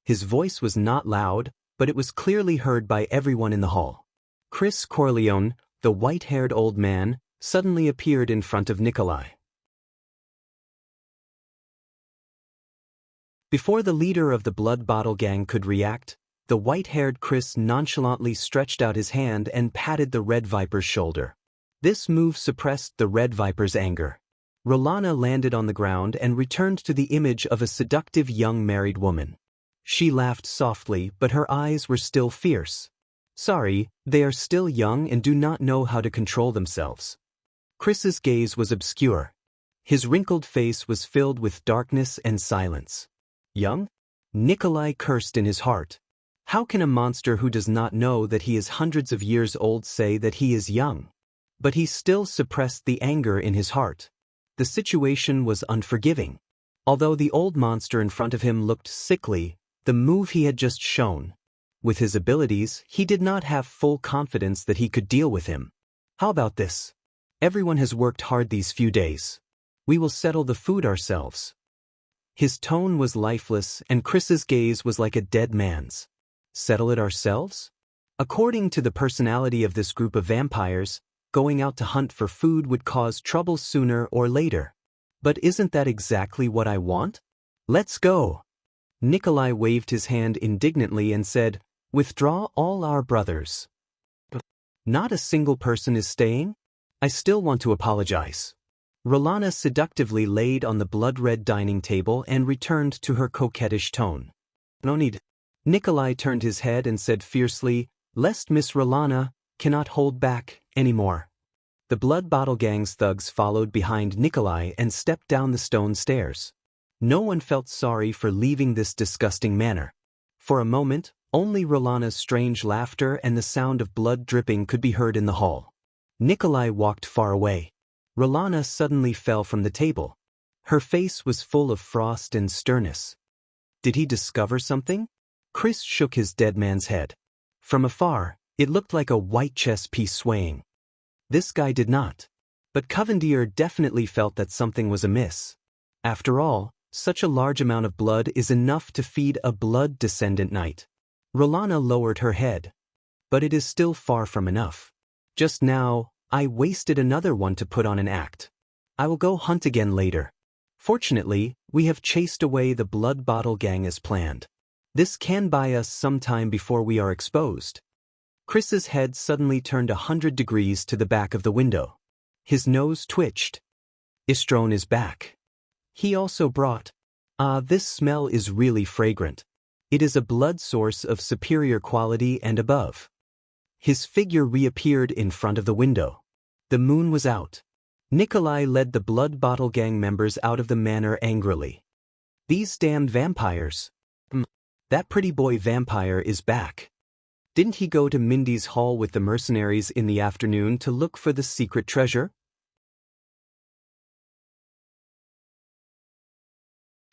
His voice was not loud, but it was clearly heard by everyone in the hall. Chris Corleone, the white-haired old man, suddenly appeared in front of Nikolai. Before the leader of the Blood Bottle Gang could react, the white-haired Chris nonchalantly stretched out his hand and patted the Red Viper's shoulder. This move suppressed the Red Viper's anger. Rolana landed on the ground and returned to the image of a seductive young married woman. She laughed softly, but her eyes were still fierce. Sorry, they are still young and do not know how to control themselves. Chris's gaze was obscure. His wrinkled face was filled with darkness and silence. Young? Nikolai cursed in his heart. How can a monster who does not know that he is hundreds of years old say that he is young? But he still suppressed the anger in his heart. The situation was unforgiving. Although the old monster in front of him looked sickly, the move he had just shown. With his abilities, he did not have full confidence that he could deal with him. How about this? Everyone has worked hard these few days. We will settle the food ourselves. His tone was lifeless, and Chris's gaze was like a dead man's. Settle it ourselves? According to the personality of this group of vampires, going out to hunt for food would cause trouble sooner or later. But isn't that exactly what I want? Let's go. Nikolai waved his hand indignantly and said, "Withdraw all our brothers." Not a single person is staying? I still want to apologize. Rolana seductively laid on the blood-red dining table and returned to her coquettish tone. No need. Nikolai turned his head and said fiercely, "Lest Miss Rolana cannot hold back anymore." The Blood Bottle Gang's thugs followed behind Nikolai and stepped down the stone stairs. No one felt sorry for leaving this disgusting manor. For a moment, only Rolana's strange laughter and the sound of blood dripping could be heard in the hall. Nikolai walked far away. Rolana suddenly fell from the table. Her face was full of frost and sternness. Did he discover something? Chris shook his dead man's head. From afar, it looked like a white chess piece swaying. This guy did not. But Covendier definitely felt that something was amiss. After all, such a large amount of blood is enough to feed a blood descendant knight. Rolana lowered her head. But it is still far from enough. Just now, I wasted another one to put on an act. I will go hunt again later. Fortunately, we have chased away the Blood Bottle Gang as planned. This can buy us some time before we are exposed. Chris's head suddenly turned 100 degrees to the back of the window. His nose twitched. Istrone is back. He also brought. This smell is really fragrant. It is a blood source of superior quality and above. His figure reappeared in front of the window. The moon was out. Nikolai led the Blood Bottle Gang members out of the manor angrily. These damned vampires. That pretty boy vampire is back. Didn't he go to Mindy's hall with the mercenaries in the afternoon to look for the secret treasure?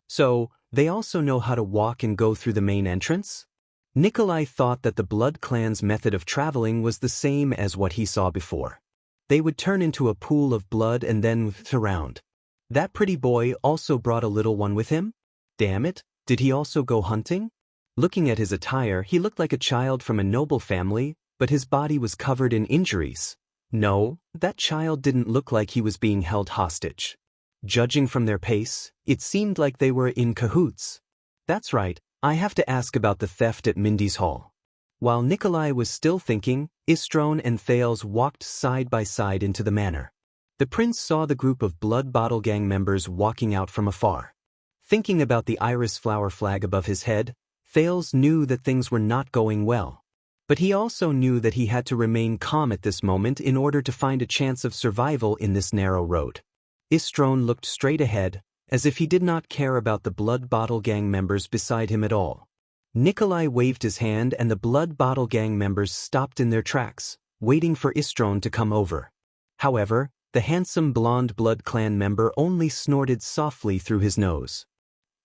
So, they also know how to walk and go through the main entrance? Nikolai thought that the Blood Clan's method of traveling was the same as what he saw before. They would turn into a pool of blood and then around. That pretty boy also brought a little one with him? Damn it, did he also go hunting? Looking at his attire, he looked like a child from a noble family, but his body was covered in injuries. No, that child didn't look like he was being held hostage. Judging from their pace, it seemed like they were in cahoots. That's right, I have to ask about the theft at Mindy's hall. While Nikolai was still thinking, Istrone and Thales walked side by side into the manor. The prince saw the group of Blood Bottle Gang members walking out from afar. Thinking about the iris flower flag above his head, Thales knew that things were not going well. But he also knew that he had to remain calm at this moment in order to find a chance of survival in this narrow road. Istrone looked straight ahead, as if he did not care about the Blood Bottle Gang members beside him at all. Nikolai waved his hand and the Blood Bottle Gang members stopped in their tracks, waiting for Istrone to come over. However, the handsome blonde Blood Clan member only snorted softly through his nose.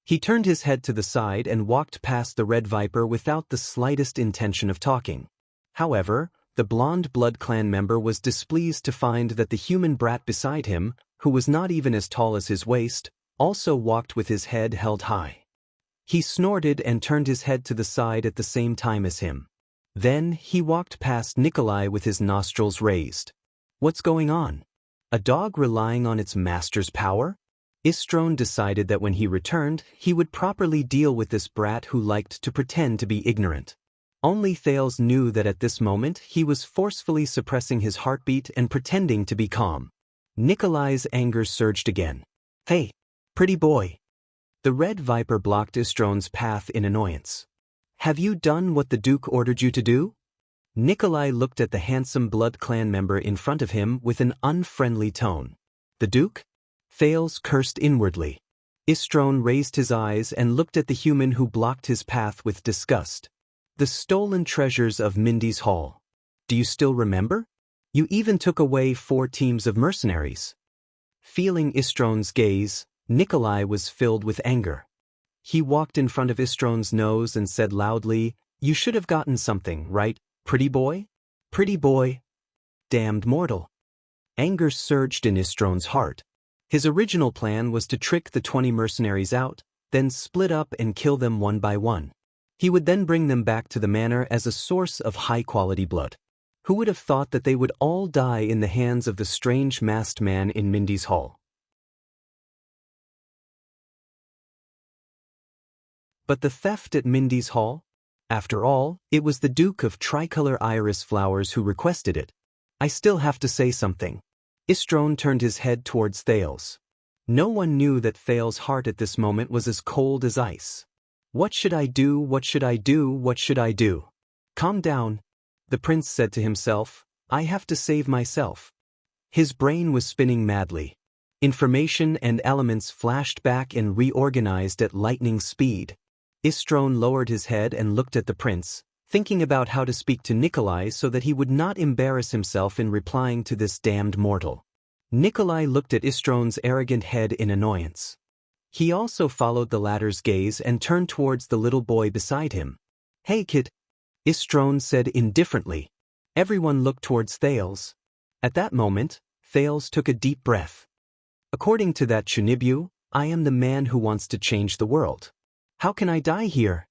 He turned his head to the side and walked past the Red Viper without the slightest intention of talking. However, the blonde Blood Clan member was displeased to find that the human brat beside him, who was not even as tall as his waist, also walked with his head held high. He snorted and turned his head to the side at the same time as him. Then he walked past Nikolai with his nostrils raised. What's going on? A dog relying on its master's power? Istron decided that when he returned, he would properly deal with this brat who liked to pretend to be ignorant. Only Thales knew that at this moment he was forcefully suppressing his heartbeat and pretending to be calm. Nikolai's anger surged again. Hey, pretty boy. The red viper blocked Istron's path in annoyance. Have you done what the Duke ordered you to do? Nikolai looked at the handsome Blood Clan member in front of him with an unfriendly tone. The Duke? Thales cursed inwardly. Istron raised his eyes and looked at the human who blocked his path with disgust. The stolen treasures of Mindy's Hall. Do you still remember? You even took away 4 teams of mercenaries. Feeling Istron's gaze, Nikolai was filled with anger. He walked in front of Istron's nose and said loudly, You should have gotten something, right, pretty boy? Pretty boy. Damned mortal. Anger surged in Istron's heart. His original plan was to trick the 20 mercenaries out, then split up and kill them one by one. He would then bring them back to the manor as a source of high-quality blood. Who would have thought that they would all die in the hands of the strange masked man in Mindy's Hall? But the theft at Mindy's Hall? After all, it was the Duke of Tricolor Iris Flowers who requested it. I still have to say something. Istron turned his head towards Thales. No one knew that Thales' heart at this moment was as cold as ice. What should I do? What should I do? What should I do? Calm down, the prince said to himself. I have to save myself. His brain was spinning madly. Information and elements flashed back and reorganized at lightning speed. Istron lowered his head and looked at the prince, thinking about how to speak to Nikolai so that he would not embarrass himself in replying to this damned mortal. Nikolai looked at Istron's arrogant head in annoyance. He also followed the latter's gaze and turned towards the little boy beside him. Hey kid, Istron said indifferently. Everyone looked towards Thales. At that moment, Thales took a deep breath. According to that Chunibyu, I am the man who wants to change the world. How can I die here?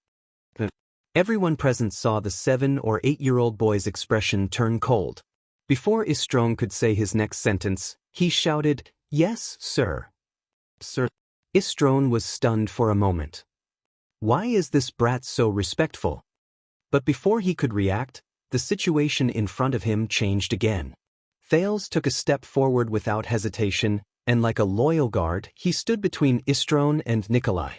Everyone present saw the 7 or 8-year-old boy's expression turn cold. Before Istron could say his next sentence, he shouted, Yes, sir. Sir. Istron was stunned for a moment. Why is this brat so respectful? But before he could react, the situation in front of him changed again. Thales took a step forward without hesitation, and like a loyal guard, he stood between Istron and Nikolai.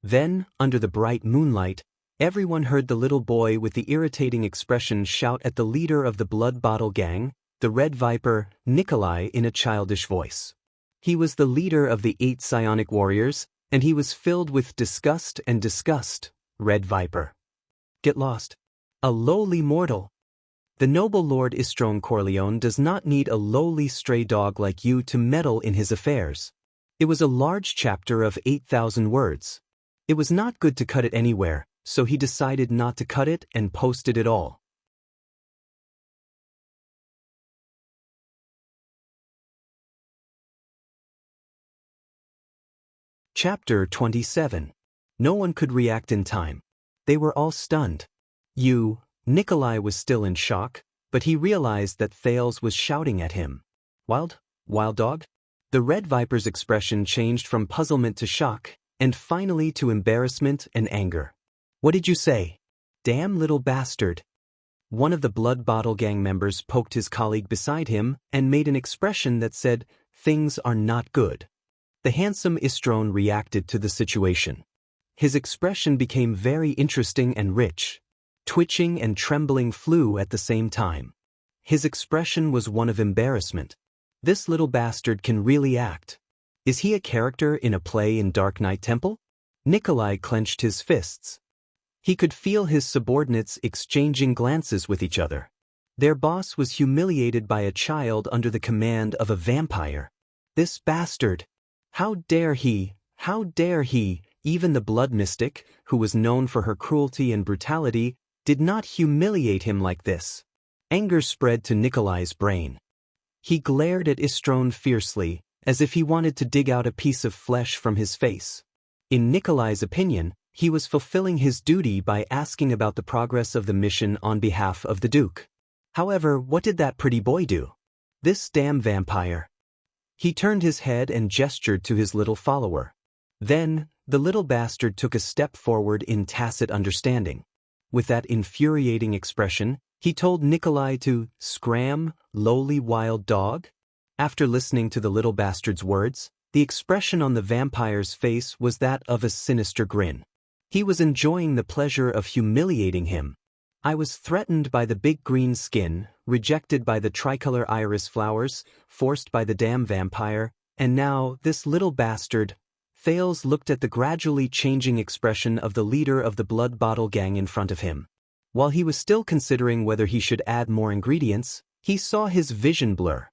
Then, under the bright moonlight, everyone heard the little boy with the irritating expression shout at the leader of the Blood Bottle Gang, the Red Viper, Nikolai, in a childish voice. He was the leader of the 8 psionic warriors, and he was filled with disgust and disgust. Red Viper. Get lost. A lowly mortal. The noble Lord Istron Corleone does not need a lowly stray dog like you to meddle in his affairs. It was a large chapter of 8,000 words. It was not good to cut it anywhere, so he decided not to cut it and posted it all. Chapter 27. No one could react in time. They were all stunned. Nikolai was still in shock, but he realized that Thales was shouting at him. Wild dog? The Red Viper's expression changed from puzzlement to shock, and finally to embarrassment and anger. What did you say? Damn little bastard. One of the Blood Bottle Gang members poked his colleague beside him and made an expression that said, Things are not good. The handsome Istron reacted to the situation. His expression became very interesting and rich. Twitching and trembling flew at the same time. His expression was one of embarrassment. This little bastard can really act. Is he a character in a play in Dark Knight Temple? Nikolai clenched his fists. He could feel his subordinates exchanging glances with each other. Their boss was humiliated by a child under the command of a vampire. This bastard! How dare he! How dare he! Even the blood mystic, who was known for her cruelty and brutality, did not humiliate him like this. Anger spread to Nikolai's brain. He glared at Istron fiercely, as if he wanted to dig out a piece of flesh from his face. In Nikolai's opinion, he was fulfilling his duty by asking about the progress of the mission on behalf of the Duke. However, what did that pretty boy do? This damn vampire. He turned his head and gestured to his little follower. Then, the little bastard took a step forward in tacit understanding. With that infuriating expression, he told Nikolai to scram, lowly wild dog. After listening to the little bastard's words, the expression on the vampire's face was that of a sinister grin. He was enjoying the pleasure of humiliating him. I was threatened by the big green skin, rejected by the tricolor iris flowers, forced by the damn vampire, and now this little bastard. Thales looked at the gradually changing expression of the leader of the blood bottle gang in front of him. While he was still considering whether he should add more ingredients, he saw his vision blur.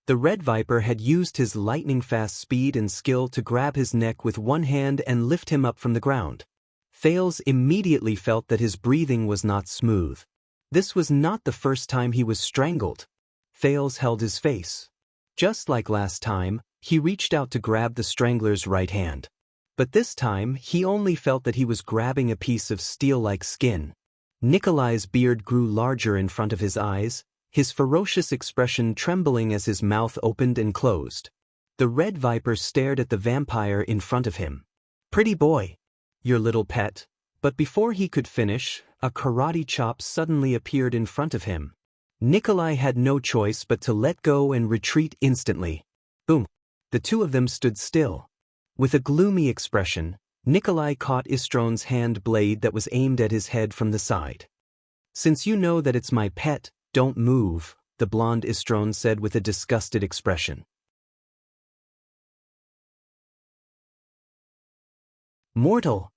The Red Viper had used his lightning-fast speed and skill to grab his neck with one hand and lift him up from the ground. Thales immediately felt that his breathing was not smooth. This was not the first time he was strangled. Thales held his face. Just like last time, he reached out to grab the strangler's right hand. But this time, he only felt that he was grabbing a piece of steel-like skin. Nikolai's beard grew larger in front of his eyes, his ferocious expression trembling as his mouth opened and closed. The Red Viper stared at the vampire in front of him. "Pretty boy. Your little pet." But before he could finish, a karate chop suddenly appeared in front of him. Nikolai had no choice but to let go and retreat instantly. Boom. The two of them stood still. With a gloomy expression, Nikolai caught Istron's hand blade that was aimed at his head from the side. "Since you know that it's my pet, don't move," the blonde Istron said with a disgusted expression. "Mortal."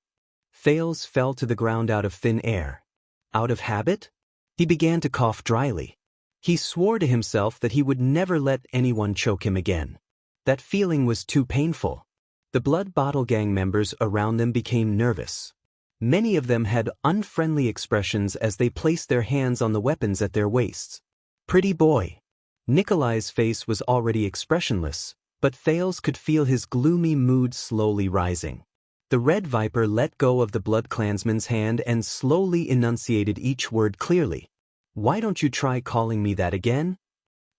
Thales fell to the ground out of thin air. Out of habit? He began to cough dryly. He swore to himself that he would never let anyone choke him again. That feeling was too painful. The Blood Bottle Gang members around them became nervous. Many of them had unfriendly expressions as they placed their hands on the weapons at their waists. "Pretty boy." Nikolai's face was already expressionless, but Thales could feel his gloomy mood slowly rising. The Red Viper let go of the Blood Clansman's hand and slowly enunciated each word clearly. "Why don't you try calling me that again?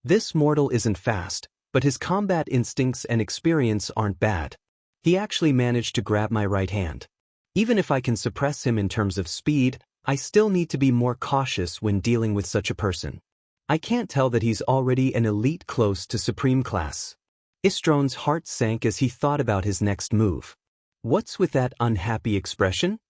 This mortal isn't fast, but his combat instincts and experience aren't bad. He actually managed to grab my right hand. Even if I can suppress him in terms of speed, I still need to be more cautious when dealing with such a person. I can't tell that he's already an elite close to supreme class." Istron's heart sank as he thought about his next move. "What's with that unhappy expression?"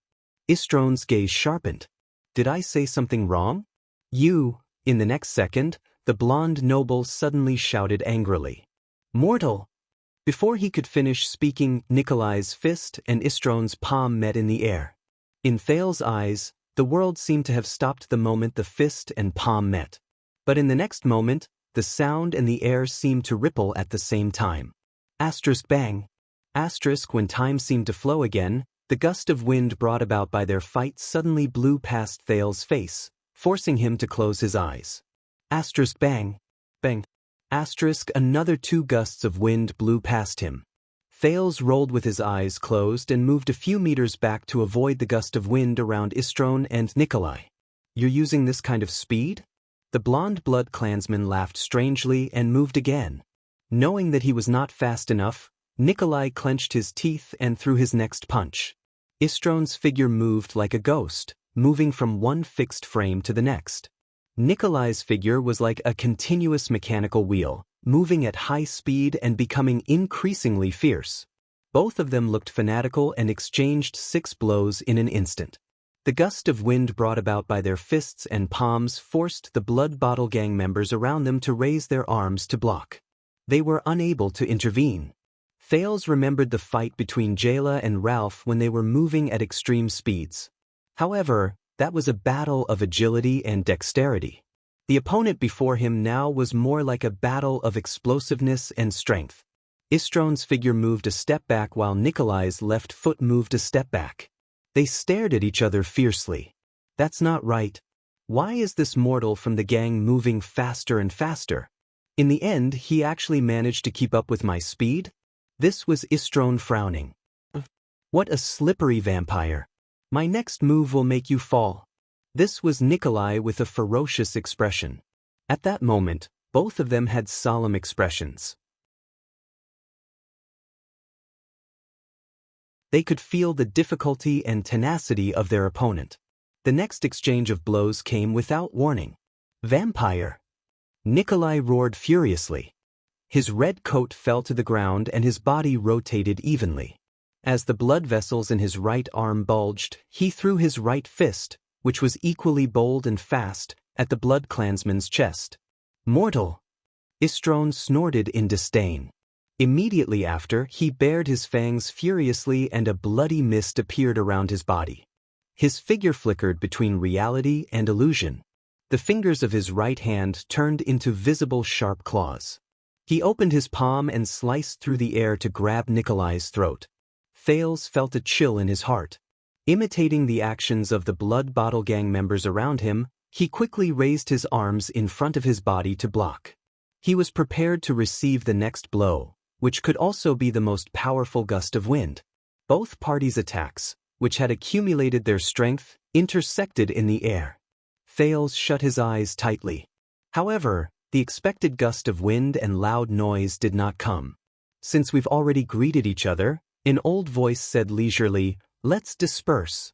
Istron's gaze sharpened. "Did I say something wrong?" "You." In the next second, the blonde noble suddenly shouted angrily. "Mortal!" Before he could finish speaking, Nikolai's fist and Istron's palm met in the air. In Thales' eyes, the world seemed to have stopped the moment the fist and palm met. But in the next moment, the sound and the air seemed to ripple at the same time. Asterisk bang. Asterisk when time seemed to flow again, the gust of wind brought about by their fight suddenly blew past Thales' face, forcing him to close his eyes. Asterisk bang. Bang. Asterisk another 2 gusts of wind blew past him. Thales rolled with his eyes closed and moved a few meters back to avoid the gust of wind around Istron and Nikolai. "You're using this kind of speed?" The blonde Blood Clansman laughed strangely and moved again. Knowing that he was not fast enough, Nikolai clenched his teeth and threw his next punch. Istron's figure moved like a ghost, moving from one fixed frame to the next. Nikolai's figure was like a continuous mechanical wheel, moving at high speed and becoming increasingly fierce. Both of them looked fanatical and exchanged 6 blows in an instant. The gust of wind brought about by their fists and palms forced the Blood Bottle Gang members around them to raise their arms to block. They were unable to intervene. Thales remembered the fight between Jayla and Ralph when they were moving at extreme speeds. However, that was a battle of agility and dexterity. The opponent before him now was more like a battle of explosiveness and strength. Istron's figure moved a step back while Nikolai's left foot moved a step back. They stared at each other fiercely. "That's not right. Why is this mortal from the gang moving faster and faster?" In the end, he actually managed to keep up with my speed? This was Istron frowning. What a slippery vampire. My next move will make you fall. This was Nikolai with a ferocious expression. At that moment, both of them had solemn expressions. They could feel the difficulty and tenacity of their opponent. The next exchange of blows came without warning. Vampire! Nikolai roared furiously. His red coat fell to the ground and his body rotated evenly. As the blood vessels in his right arm bulged, he threw his right fist, which was equally bold and fast, at the blood clansman's chest. Mortal! Istron snorted in disdain. Immediately after, he bared his fangs furiously and a bloody mist appeared around his body. His figure flickered between reality and illusion. The fingers of his right hand turned into visible sharp claws. He opened his palm and sliced through the air to grab Nikolai's throat. Thales felt a chill in his heart. Imitating the actions of the Blood Bottle Gang members around him, he quickly raised his arms in front of his body to block. He was prepared to receive the next blow, which could also be the most powerful gust of wind. Both parties' attacks, which had accumulated their strength, intersected in the air. Thales shut his eyes tightly. However, the expected gust of wind and loud noise did not come. Since we've already greeted each other, an old voice said leisurely, "Let's disperse."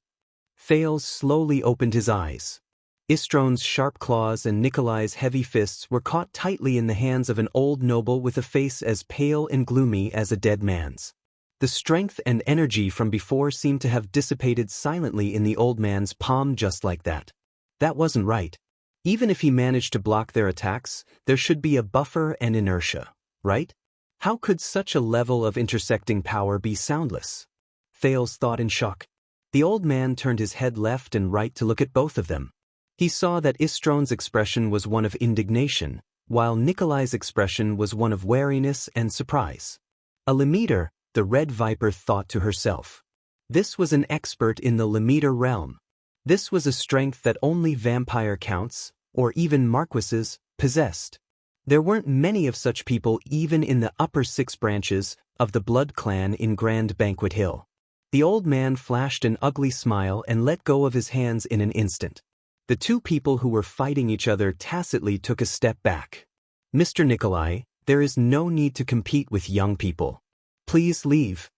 Thales slowly opened his eyes. Istron's sharp claws and Nikolai's heavy fists were caught tightly in the hands of an old noble with a face as pale and gloomy as a dead man's. The strength and energy from before seemed to have dissipated silently in the old man's palm just like that. That wasn't right. Even if he managed to block their attacks, there should be a buffer and inertia, right? How could such a level of intersecting power be soundless? Thales thought in shock. The old man turned his head left and right to look at both of them. He saw that Istron's expression was one of indignation, while Nikolai's expression was one of wariness and surprise. A Limiter, the Red Viper thought to herself. This was an expert in the Limiter realm. This was a strength that only vampire counts, or even marquises, possessed. There weren't many of such people even in the upper 6 branches of the Blood Clan in Grand Banquet Hill. The old man flashed an ugly smile and let go of his hands in an instant. The two people who were fighting each other tacitly took a step back. "Mr. Nikolai, there is no need to compete with young people. Please leave."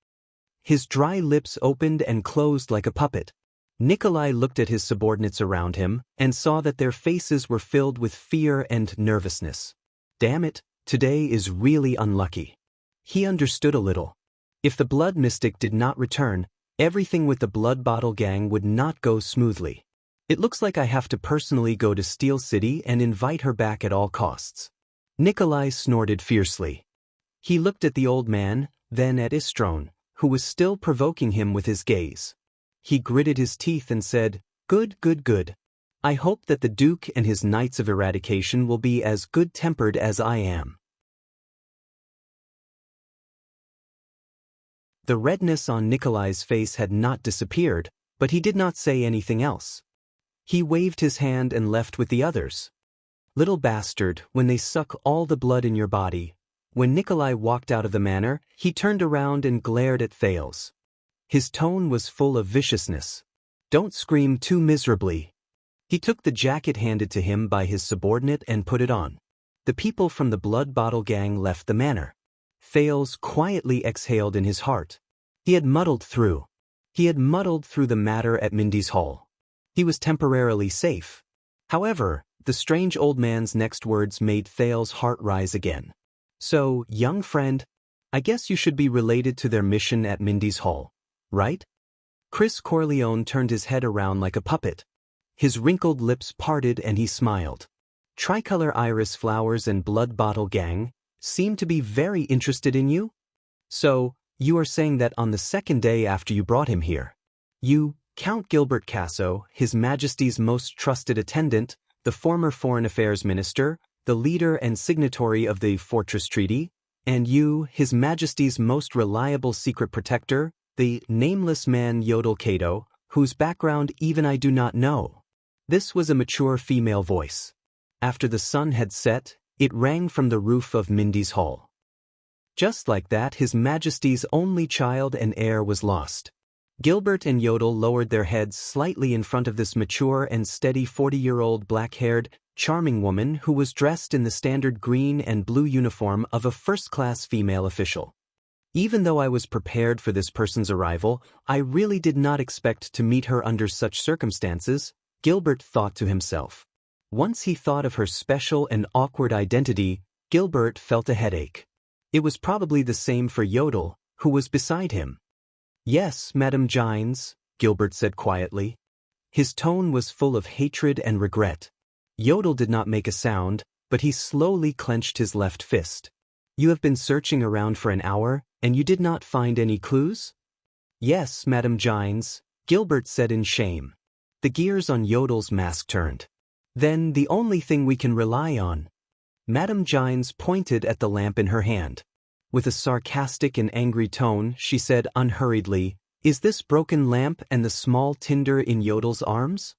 His dry lips opened and closed like a puppet. Nikolai looked at his subordinates around him and saw that their faces were filled with fear and nervousness. Damn it, today is really unlucky. He understood a little. If the Blood Mystic did not return, everything with the Blood Bottle Gang would not go smoothly. It looks like I have to personally go to Steel City and invite her back at all costs. Nikolai snorted fiercely. He looked at the old man, then at Istron, who was still provoking him with his gaze. He gritted his teeth and said, "Good, good, good. I hope that the Duke and his Knights of Eradication will be as good-tempered as I am." The redness on Nikolai's face had not disappeared, but he did not say anything else. He waved his hand and left with the others. "Little bastard, when they suck all the blood in your body." When Nikolai walked out of the manor, he turned around and glared at Thales. His tone was full of viciousness. "Don't scream too miserably." He took the jacket handed to him by his subordinate and put it on. The people from the Blood Bottle Gang left the manor. Thales quietly exhaled in his heart. He had muddled through. He had muddled through the matter at Mindy's Hall. He was temporarily safe. However, the strange old man's next words made Thales' heart rise again. "So, young friend, I guess you should be related to their mission at Mindy's Hall, right?" Chris Corleone turned his head around like a puppet. His wrinkled lips parted and he smiled. Tricolor Iris Flowers and Blood Bottle Gang seem to be very interested in you? So, you are saying that on the second day after you brought him here, you, Count Gilbert Casso, His Majesty's most trusted attendant, the former Foreign Affairs Minister, the leader and signatory of the Fortress Treaty, and you, His Majesty's most reliable secret protector, the nameless man Yodel Cato, whose background even I do not know." This was a mature female voice. After the sun had set, It rang from the roof of Mindy's hall. Just like that, His Majesty's only child and heir was lost. Gilbert and Yodel lowered their heads slightly in front of this mature and steady 40-year-old black-haired, charming woman who was dressed in the standard green and blue uniform of a first-class female official. Even though I was prepared for this person's arrival, I really did not expect to meet her under such circumstances, Gilbert thought to himself. Once he thought of her special and awkward identity, Gilbert felt a headache. It was probably the same for Yodel, who was beside him. "Yes, Madame Gines," Gilbert said quietly. His tone was full of hatred and regret. Yodel did not make a sound, but he slowly clenched his left fist. "You have been searching around for an hour, and you did not find any clues?" "Yes, Madame Gines," Gilbert said in shame. The gears on Yodel's mask turned. "Then the only thing we can rely on." Madame Gines pointed at the lamp in her hand. With a sarcastic and angry tone, she said unhurriedly, "Is this broken lamp and the small tinder in Yodel's arms?"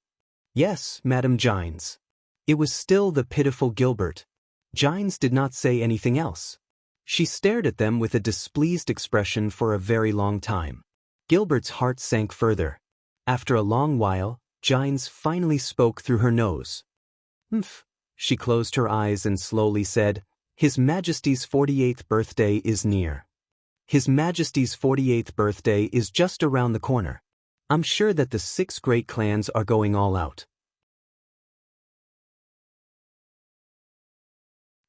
"Yes, Madame Gines." It was still the pitiful Gilbert. Gines did not say anything else. She stared at them with a displeased expression for a very long time. Gilbert's heart sank further. After a long while, Gines finally spoke through her nose. "Humph." She closed her eyes and slowly said, "His Majesty's 48th birthday is near. His Majesty's 48th birthday is just around the corner. I'm sure that the 6 great clans are going all out.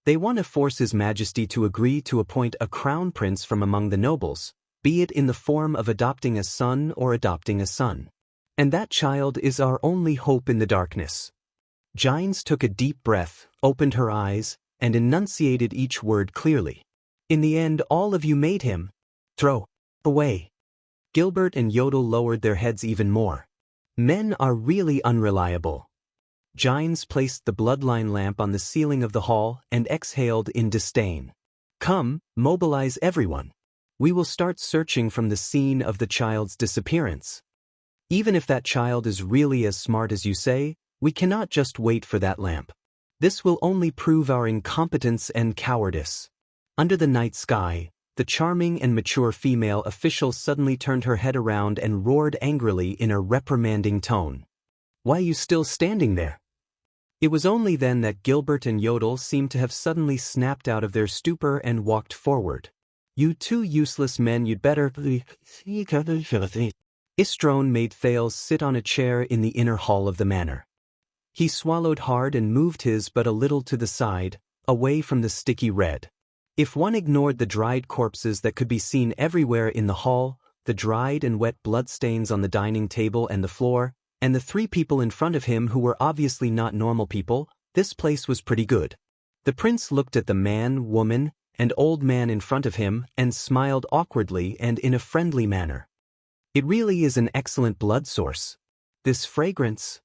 They want to force His Majesty to agree to appoint a crown prince from among the nobles, be it in the form of adopting a son or adopting a son. And that child is our only hope in the darkness." Gines took a deep breath, opened her eyes, and enunciated each word clearly. "In the end, all of you made him throw away." Gilbert and Yodel lowered their heads even more. Men are really unreliable. Gines placed the bloodline lamp on the ceiling of the hall and exhaled in disdain. "Come, mobilize everyone. We will start searching from the scene of the child's disappearance. Even if that child is really as smart as you say, we cannot just wait for that lamp. This will only prove our incompetence and cowardice." Under the night sky, the charming and mature female official suddenly turned her head around and roared angrily in a reprimanding tone. "Why are you still standing there?" It was only then that Gilbert and Yodel seemed to have suddenly snapped out of their stupor and walked forward. "You 2 useless men, you'd better..." Istrone made Thales sit on a chair in the inner hall of the manor. He swallowed hard and moved his but a little to the side, away from the sticky red. If one ignored the dried corpses that could be seen everywhere in the hall, the dried and wet bloodstains on the dining table and the floor, and the 3 people in front of him who were obviously not normal people, this place was pretty good. The prince looked at the man, woman, and old man in front of him and smiled awkwardly and in a friendly manner. "It really is an excellent blood source. This fragrance...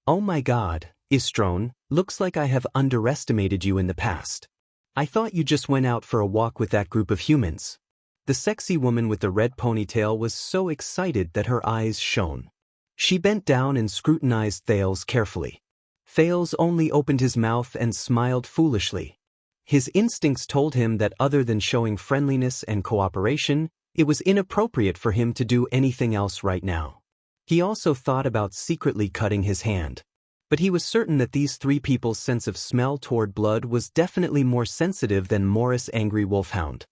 Oh my God, Istrone, looks like I have underestimated you in the past. I thought you just went out for a walk with that group of humans." The sexy woman with the red ponytail was so excited that her eyes shone. She bent down and scrutinized Thales carefully. Thales only opened his mouth and smiled foolishly. His instincts told him that other than showing friendliness and cooperation, it was inappropriate for him to do anything else right now. He also thought about secretly cutting his hand. But he was certain that these 3 people's sense of smell toward blood was definitely more sensitive than Morris' angry wolfhound.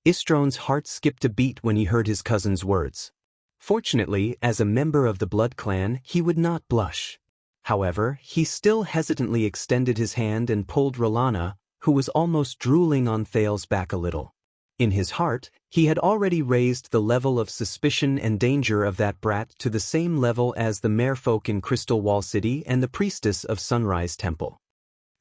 Istrone's heart skipped a beat when he heard his cousin's words. Fortunately, as a member of the blood clan, he would not blush. However, he still hesitantly extended his hand and pulled Rolana, who was almost drooling on Thales' back a little. In his heart, he had already raised the level of suspicion and danger of that brat to the same level as the merfolk in Crystal Wall City and the priestess of Sunrise Temple.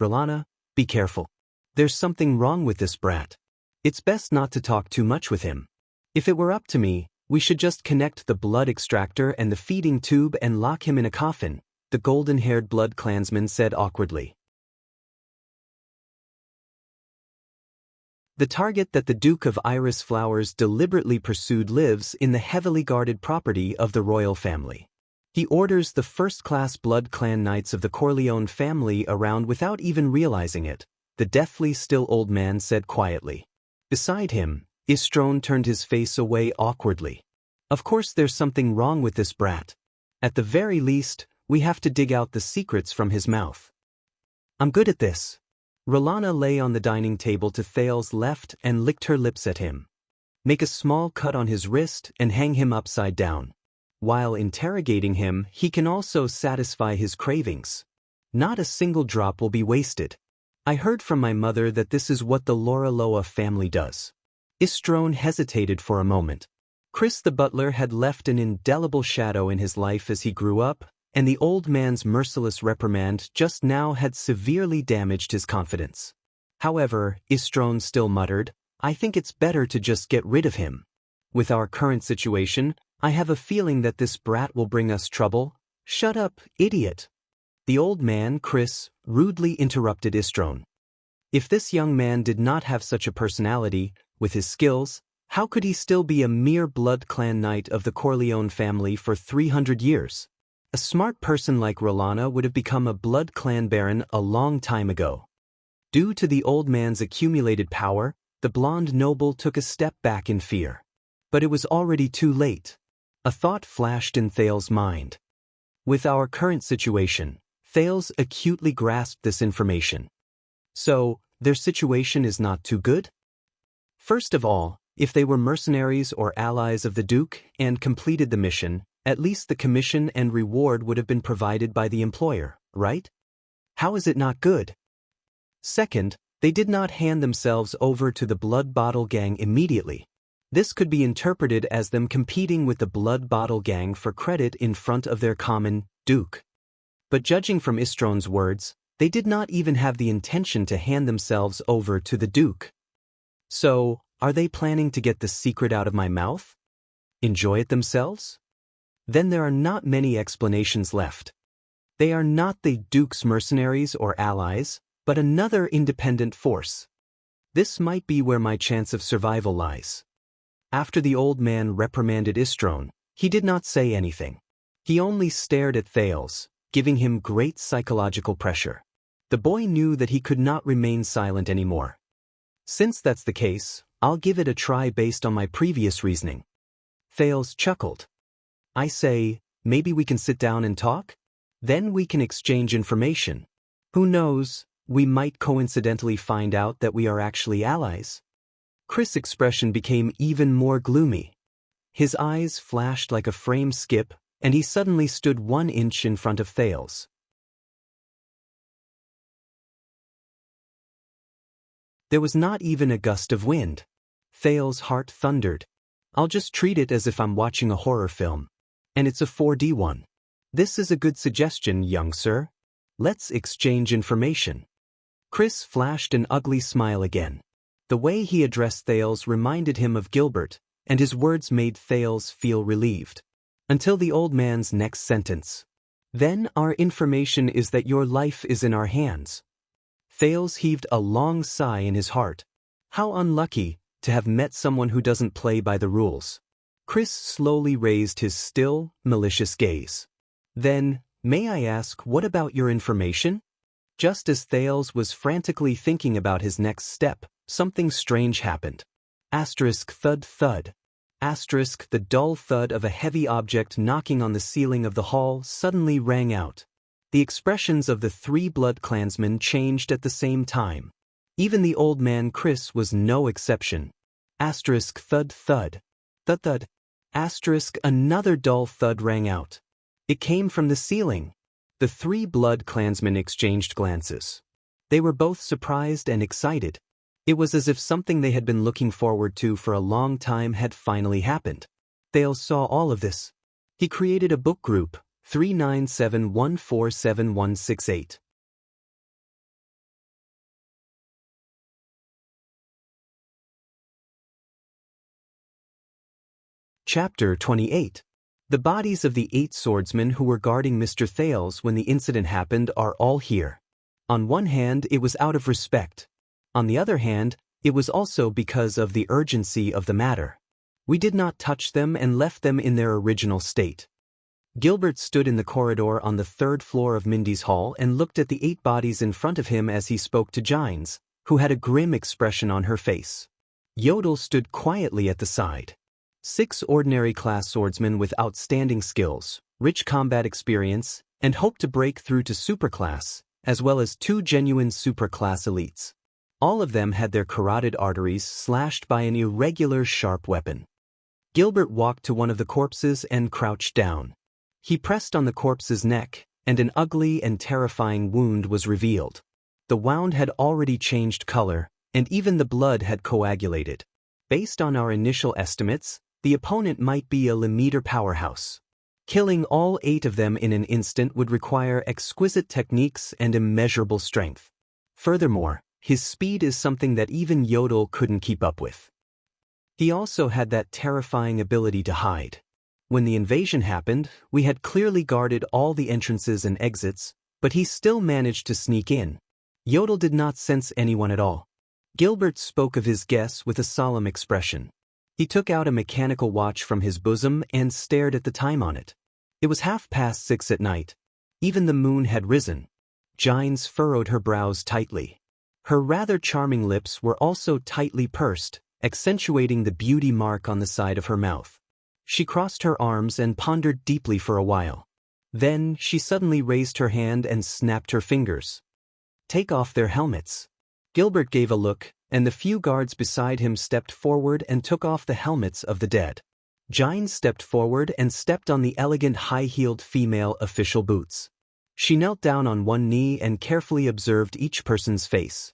"Rolana, be careful. There's something wrong with this brat. It's best not to talk too much with him. If it were up to me, we should just connect the blood extractor and the feeding tube and lock him in a coffin," the golden-haired blood clansman said awkwardly. The target that the Duke of Iris Flowers deliberately pursued lives in the heavily guarded property of the royal family. He orders the first-class blood clan knights of the Corleone family around without even realizing it, the deathly still old man said quietly. Beside him, Istrone turned his face away awkwardly. Of course there's something wrong with this brat. At the very least, we have to dig out the secrets from his mouth. I'm good at this. Rolana lay on the dining table to Thale's left and licked her lips at him. Make a small cut on his wrist and hang him upside down. While interrogating him, he can also satisfy his cravings. Not a single drop will be wasted. I heard from my mother that this is what the Loraloa family does. Istrone hesitated for a moment. Chris the butler had left an indelible shadow in his life as he grew up, and the old man's merciless reprimand just now had severely damaged his confidence. However, Istrone still muttered, I think it's better to just get rid of him. With our current situation, I have a feeling that this brat will bring us trouble. Shut up, idiot. The old man, Chris, rudely interrupted Istrone. If this young man did not have such a personality, with his skills, how could he still be a mere blood clan knight of the Corleone family for 300 years? A smart person like Rolana would have become a blood clan baron a long time ago. Due to the old man's accumulated power, the blonde noble took a step back in fear. But it was already too late. A thought flashed in Thale's mind. With our current situation, Thales acutely grasped this information. So, their situation is not too good? First of all, if they were mercenaries or allies of the Duke and completed the mission, at least the commission and reward would have been provided by the employer, right? How is it not good? Second, they did not hand themselves over to the Blood Bottle Gang immediately. This could be interpreted as them competing with the Blood Bottle Gang for credit in front of their common Duke. But judging from Istrone's words, they did not even have the intention to hand themselves over to the Duke. So, are they planning to get the secret out of my mouth? Enjoy it themselves? Then there are not many explanations left. They are not the Duke's mercenaries or allies, but another independent force. This might be where my chance of survival lies. After the old man reprimanded Istrone, he did not say anything. He only stared at Thales, giving him great psychological pressure. The boy knew that he could not remain silent anymore. Since that's the case, I'll give it a try based on my previous reasoning. Thales chuckled. I say, maybe we can sit down and talk? Then we can exchange information. Who knows, we might coincidentally find out that we are actually allies. Chris' expression became even more gloomy. His eyes flashed like a frame skip, and he suddenly stood 1 inch in front of Thales. There was not even a gust of wind. Thales' heart thundered. I'll just treat it as if I'm watching a horror film. And it's a 4D one. This is a good suggestion, young sir. Let's exchange information. Chris flashed an ugly smile again. The way he addressed Thales reminded him of Gilbert, and his words made Thales feel relieved. Until the old man's next sentence. Then our information is that your life is in our hands. Thales heaved a long sigh in his heart. How unlucky to have met someone who doesn't play by the rules. Chris slowly raised his still, malicious gaze. Then, may I ask, what about your information? Just as Thales was frantically thinking about his next step, something strange happened. Asterisk thud thud. Asterisk the dull thud of a heavy object knocking on the ceiling of the hall suddenly rang out. The expressions of the 3 blood clansmen changed at the same time. Even the old man Chris was no exception. Asterisk thud thud. Thud thud. Asterisk another dull thud rang out. It came from the ceiling. The 3 blood clansmen exchanged glances. They were both surprised and excited. It was as if something they had been looking forward to for a long time had finally happened. Thales saw all of this. He created a book group, 397147168. Chapter 28. The bodies of the 8 swordsmen who were guarding Mr. Thales when the incident happened are all here. On one hand, it was out of respect. On the other hand, it was also because of the urgency of the matter. We did not touch them and left them in their original state. Gilbert stood in the corridor on the 3rd floor of Mindy's hall and looked at the 8 bodies in front of him as he spoke to Gines, who had a grim expression on her face. Yodel stood quietly at the side. 6 ordinary class swordsmen with outstanding skills, rich combat experience, and hope to break through to superclass, as well as 2 genuine superclass elites. All of them had their carotid arteries slashed by an irregular sharp weapon. Gilbert walked to one of the corpses and crouched down. He pressed on the corpse's neck, and an ugly and terrifying wound was revealed. The wound had already changed color, and even the blood had coagulated. Based on our initial estimates, the opponent might be a Limiter powerhouse. Killing all 8 of them in an instant would require exquisite techniques and immeasurable strength. Furthermore, his speed is something that even Yodel couldn't keep up with. He also had that terrifying ability to hide. When the invasion happened, we had clearly guarded all the entrances and exits, but he still managed to sneak in. Yodel did not sense anyone at all. Gilbert spoke of his guess with a solemn expression. He took out a mechanical watch from his bosom and stared at the time on it. It was 6:30 at night. Even the moon had risen. Gines furrowed her brows tightly. Her rather charming lips were also tightly pursed, accentuating the beauty mark on the side of her mouth. She crossed her arms and pondered deeply for a while. Then she suddenly raised her hand and snapped her fingers. "Take off their helmets." Gilbert gave a look, and the few guards beside him stepped forward and took off the helmets of the dead. Gines stepped forward and stepped on the elegant high-heeled female official boots. She knelt down on one knee and carefully observed each person's face.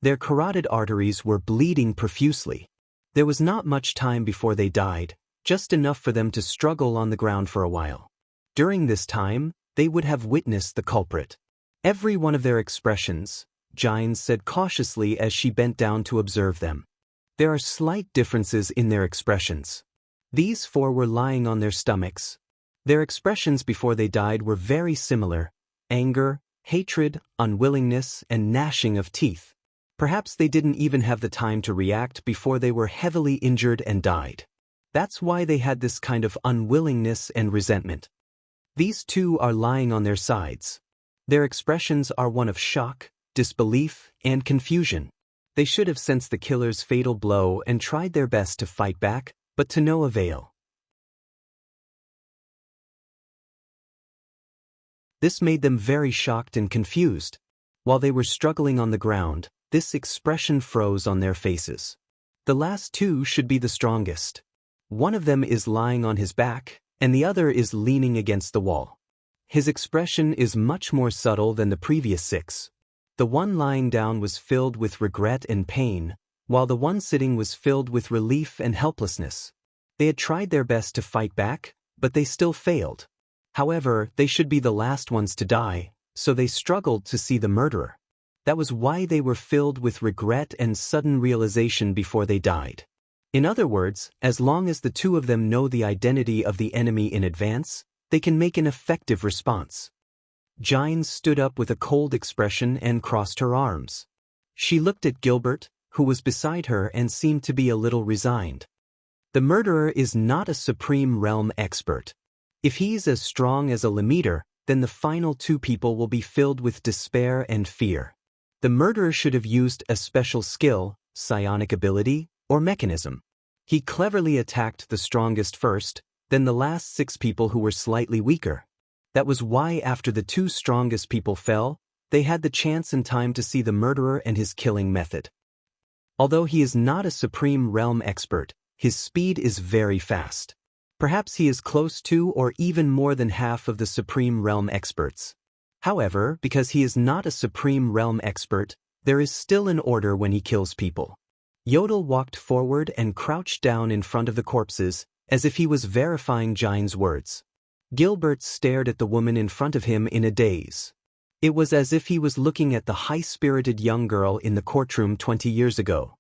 Their carotid arteries were bleeding profusely. There was not much time before they died, just enough for them to struggle on the ground for a while. During this time, they would have witnessed the culprit. Every one of their expressions, Gines said cautiously as she bent down to observe them. There are slight differences in their expressions. These 4 were lying on their stomachs. Their expressions before they died were very similar: anger, hatred, unwillingness, and gnashing of teeth. Perhaps they didn't even have the time to react before they were heavily injured and died. That's why they had this kind of unwillingness and resentment. These 2 are lying on their sides. Their expressions are one of shock, disbelief, and confusion. They should have sensed the killer's fatal blow and tried their best to fight back, but to no avail. This made them very shocked and confused. While they were struggling on the ground, this expression froze on their faces. The last 2 should be the strongest. One of them is lying on his back, and the other is leaning against the wall. His expression is much more subtle than the previous 6. The one lying down was filled with regret and pain, while the one sitting was filled with relief and helplessness. They had tried their best to fight back, but they still failed. However, they should be the last ones to die, so they struggled to see the murderer. That was why they were filled with regret and sudden realization before they died. In other words, as long as the 2 of them know the identity of the enemy in advance, they can make an effective response. Gines stood up with a cold expression and crossed her arms. She looked at Gilbert, who was beside her, and seemed to be a little resigned. The murderer is not a supreme realm expert. If he's as strong as a Limiter, then the final 2 people will be filled with despair and fear. The murderer should have used a special skill, psionic ability, or mechanism. He cleverly attacked the strongest first, then the last 6 people who were slightly weaker. That was why after the 2 strongest people fell, they had the chance and time to see the murderer and his killing method. Although he is not a supreme realm expert, his speed is very fast. Perhaps he is close to or even more than half of the supreme realm experts. However, because he is not a supreme realm expert, there is still an order when he kills people. Yodel walked forward and crouched down in front of the corpses, as if he was verifying Gines' words. Gilbert stared at the woman in front of him in a daze. It was as if he was looking at the high-spirited young girl in the courtroom 20 years ago.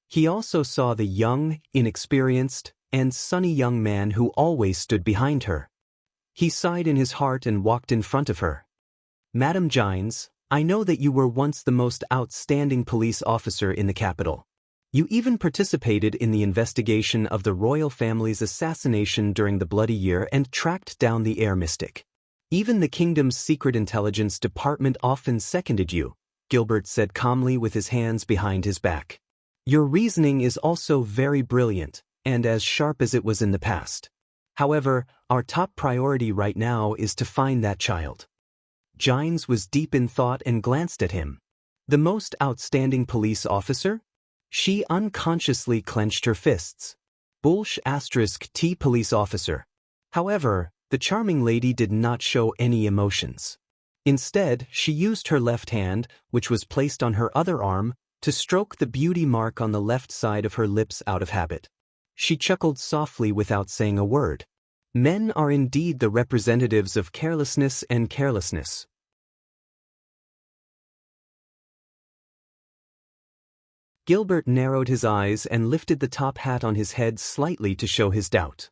He also saw the young, inexperienced, and sunny young man who always stood behind her. He sighed in his heart and walked in front of her. "Madam Gines, I know that you were once the most outstanding police officer in the capital. You even participated in the investigation of the royal family's assassination during the Bloody Year and tracked down the air mystic. Even the kingdom's secret intelligence department often seconded you, Gilbert said calmly with his hands behind his back. Your reasoning is also very brilliant, and as sharp as it was in the past. However, our top priority right now is to find that child. Gines was deep in thought and glanced at him. The most outstanding police officer? She unconsciously clenched her fists. Bullsh *T police officer. However, the charming lady did not show any emotions. Instead, she used her left hand, which was placed on her other arm, to stroke the beauty mark on the left side of her lips out of habit. She chuckled softly without saying a word. Men are indeed the representatives of carelessness and carelessness. Gilbert narrowed his eyes and lifted the top hat on his head slightly to show his doubt.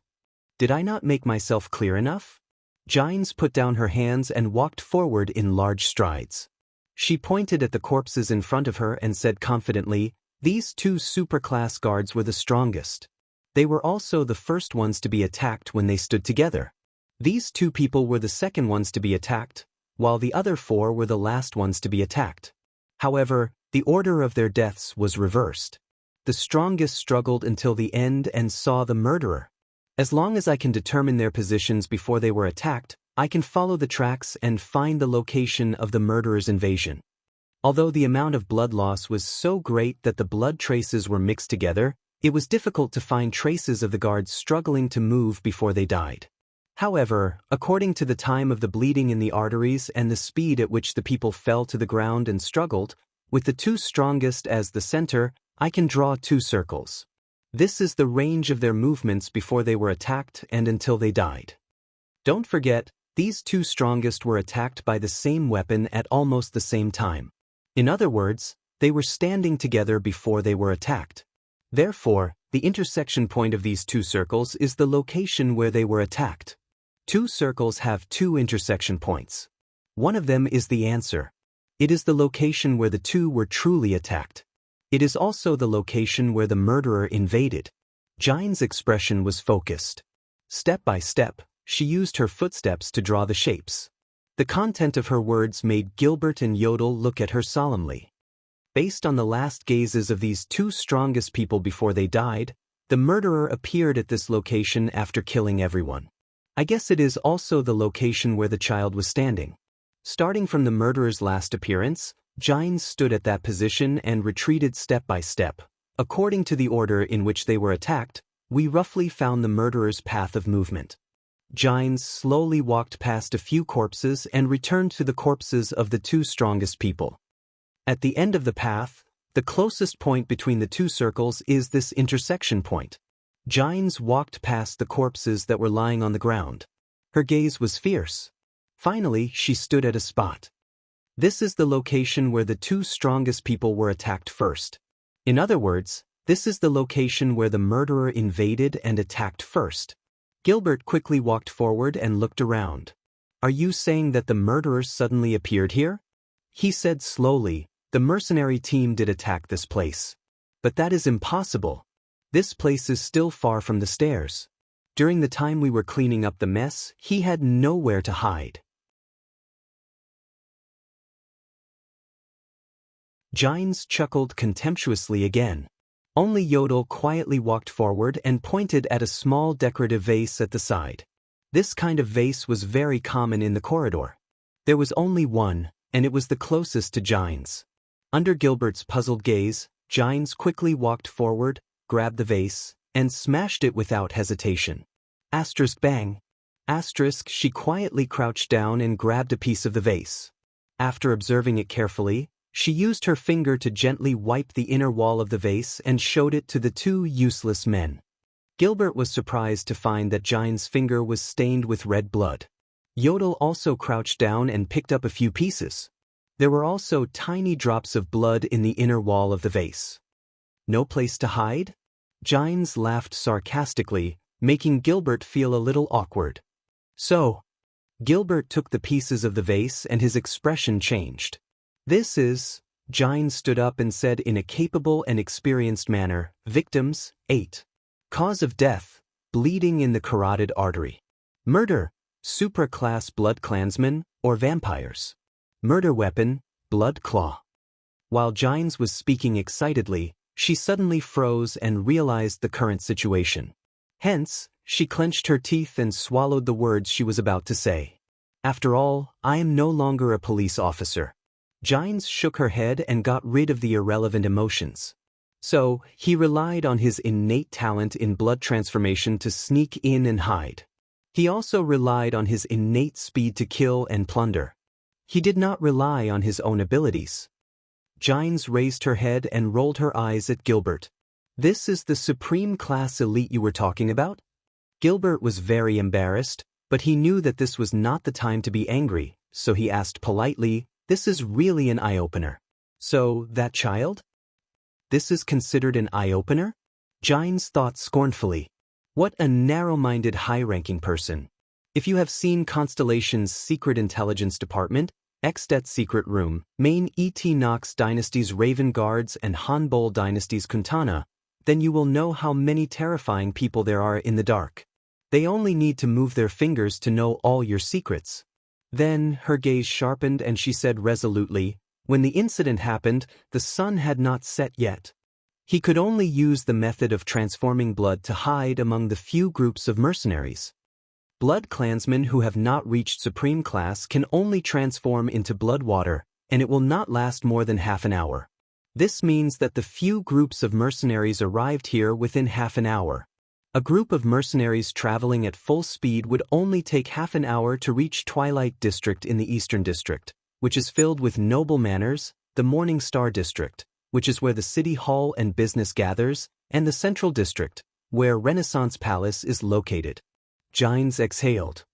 Did I not make myself clear enough? Gines put down her hands and walked forward in large strides. She pointed at the corpses in front of her and said confidently, these two superclass guards were the strongest. They were also the first ones to be attacked when they stood together. These two people were the second ones to be attacked, while the other four were the last ones to be attacked. However, the order of their deaths was reversed. The strongest struggled until the end and saw the murderer. As long as I can determine their positions before they were attacked, I can follow the tracks and find the location of the murderer's invasion. Although the amount of blood loss was so great that the blood traces were mixed together, it was difficult to find traces of the guards struggling to move before they died. However, according to the time of the bleeding in the arteries and the speed at which the people fell to the ground and struggled, with the two strongest as the center, I can draw two circles. This is the range of their movements before they were attacked and until they died. Don't forget, these two strongest were attacked by the same weapon at almost the same time. In other words, they were standing together before they were attacked. Therefore, the intersection point of these two circles is the location where they were attacked. Two circles have two intersection points. One of them is the answer. It is the location where the two were truly attacked. It is also the location where the murderer invaded. Gine's expression was focused. Step by step, she used her footsteps to draw the shapes. The content of her words made Gilbert and Yodel look at her solemnly. Based on the last gazes of these two strongest people before they died, the murderer appeared at this location after killing everyone. I guess it is also the location where the child was standing. Starting from the murderer's last appearance, Gines stood at that position and retreated step by step. According to the order in which they were attacked, we roughly found the murderer's path of movement. Gines slowly walked past a few corpses and returned to the corpses of the two strongest people. At the end of the path, the closest point between the two circles is this intersection point. Gines walked past the corpses that were lying on the ground. Her gaze was fierce. Finally, she stood at a spot. This is the location where the two strongest people were attacked first. In other words, this is the location where the murderer invaded and attacked first. Gilbert quickly walked forward and looked around. Are you saying that the murderers suddenly appeared here? He said slowly, the mercenary team did attack this place. But that is impossible. This place is still far from the stairs. During the time we were cleaning up the mess, he had nowhere to hide. Gines chuckled contemptuously again. Only Yodel quietly walked forward and pointed at a small decorative vase at the side. This kind of vase was very common in the corridor. There was only one, and it was the closest to Gines. Under Gilbert's puzzled gaze, Gines quickly walked forward, grabbed the vase, and smashed it without hesitation. Bang. She quietly crouched down and grabbed a piece of the vase. After observing it carefully, she used her finger to gently wipe the inner wall of the vase and showed it to the two useless men. Gilbert was surprised to find that Gine's finger was stained with red blood. Yodel also crouched down and picked up a few pieces. There were also tiny drops of blood in the inner wall of the vase. No place to hide? Gines laughed sarcastically, making Gilbert feel a little awkward. So, Gilbert took the pieces of the vase and his expression changed. This is, Gines stood up and said in a capable and experienced manner, victims, 8. Cause of death, bleeding in the carotid artery. Murder, supra-class blood clansmen, or vampires. Murder weapon, blood claw. While Gines was speaking excitedly, she suddenly froze and realized the current situation. Hence, she clenched her teeth and swallowed the words she was about to say. After all, I am no longer a police officer. Gines shook her head and got rid of the irrelevant emotions. So, he relied on his innate talent in blood transformation to sneak in and hide. He also relied on his innate speed to kill and plunder. He did not rely on his own abilities. Gines raised her head and rolled her eyes at Gilbert. This is the supreme class elite you were talking about? Gilbert was very embarrassed, but he knew that this was not the time to be angry, so he asked politely, "This is really an eye-opener. So, that child? This is considered an eye-opener?" Gines thought scornfully. What a narrow-minded high-ranking person. If you have seen Constellation's Secret Intelligence Department, Extet Secret Room, Main Et Nox Dynasty's Raven Guards and Hanbol Dynasty's Kuntana, then you will know how many terrifying people there are in the dark. They only need to move their fingers to know all your secrets. Then, her gaze sharpened and she said resolutely, "When the incident happened, the sun had not set yet. He could only use the method of transforming blood to hide among the few groups of mercenaries. Blood clansmen who have not reached supreme class can only transform into blood water, and it will not last more than half an hour. This means that the few groups of mercenaries arrived here within half an hour. A group of mercenaries traveling at full speed would only take half an hour to reach Twilight District in the Eastern District, which is filled with noble manners, the Morning Star District, which is where the City Hall and business gathers, and the Central District, where Renaissance Palace is located." Gines exhaled.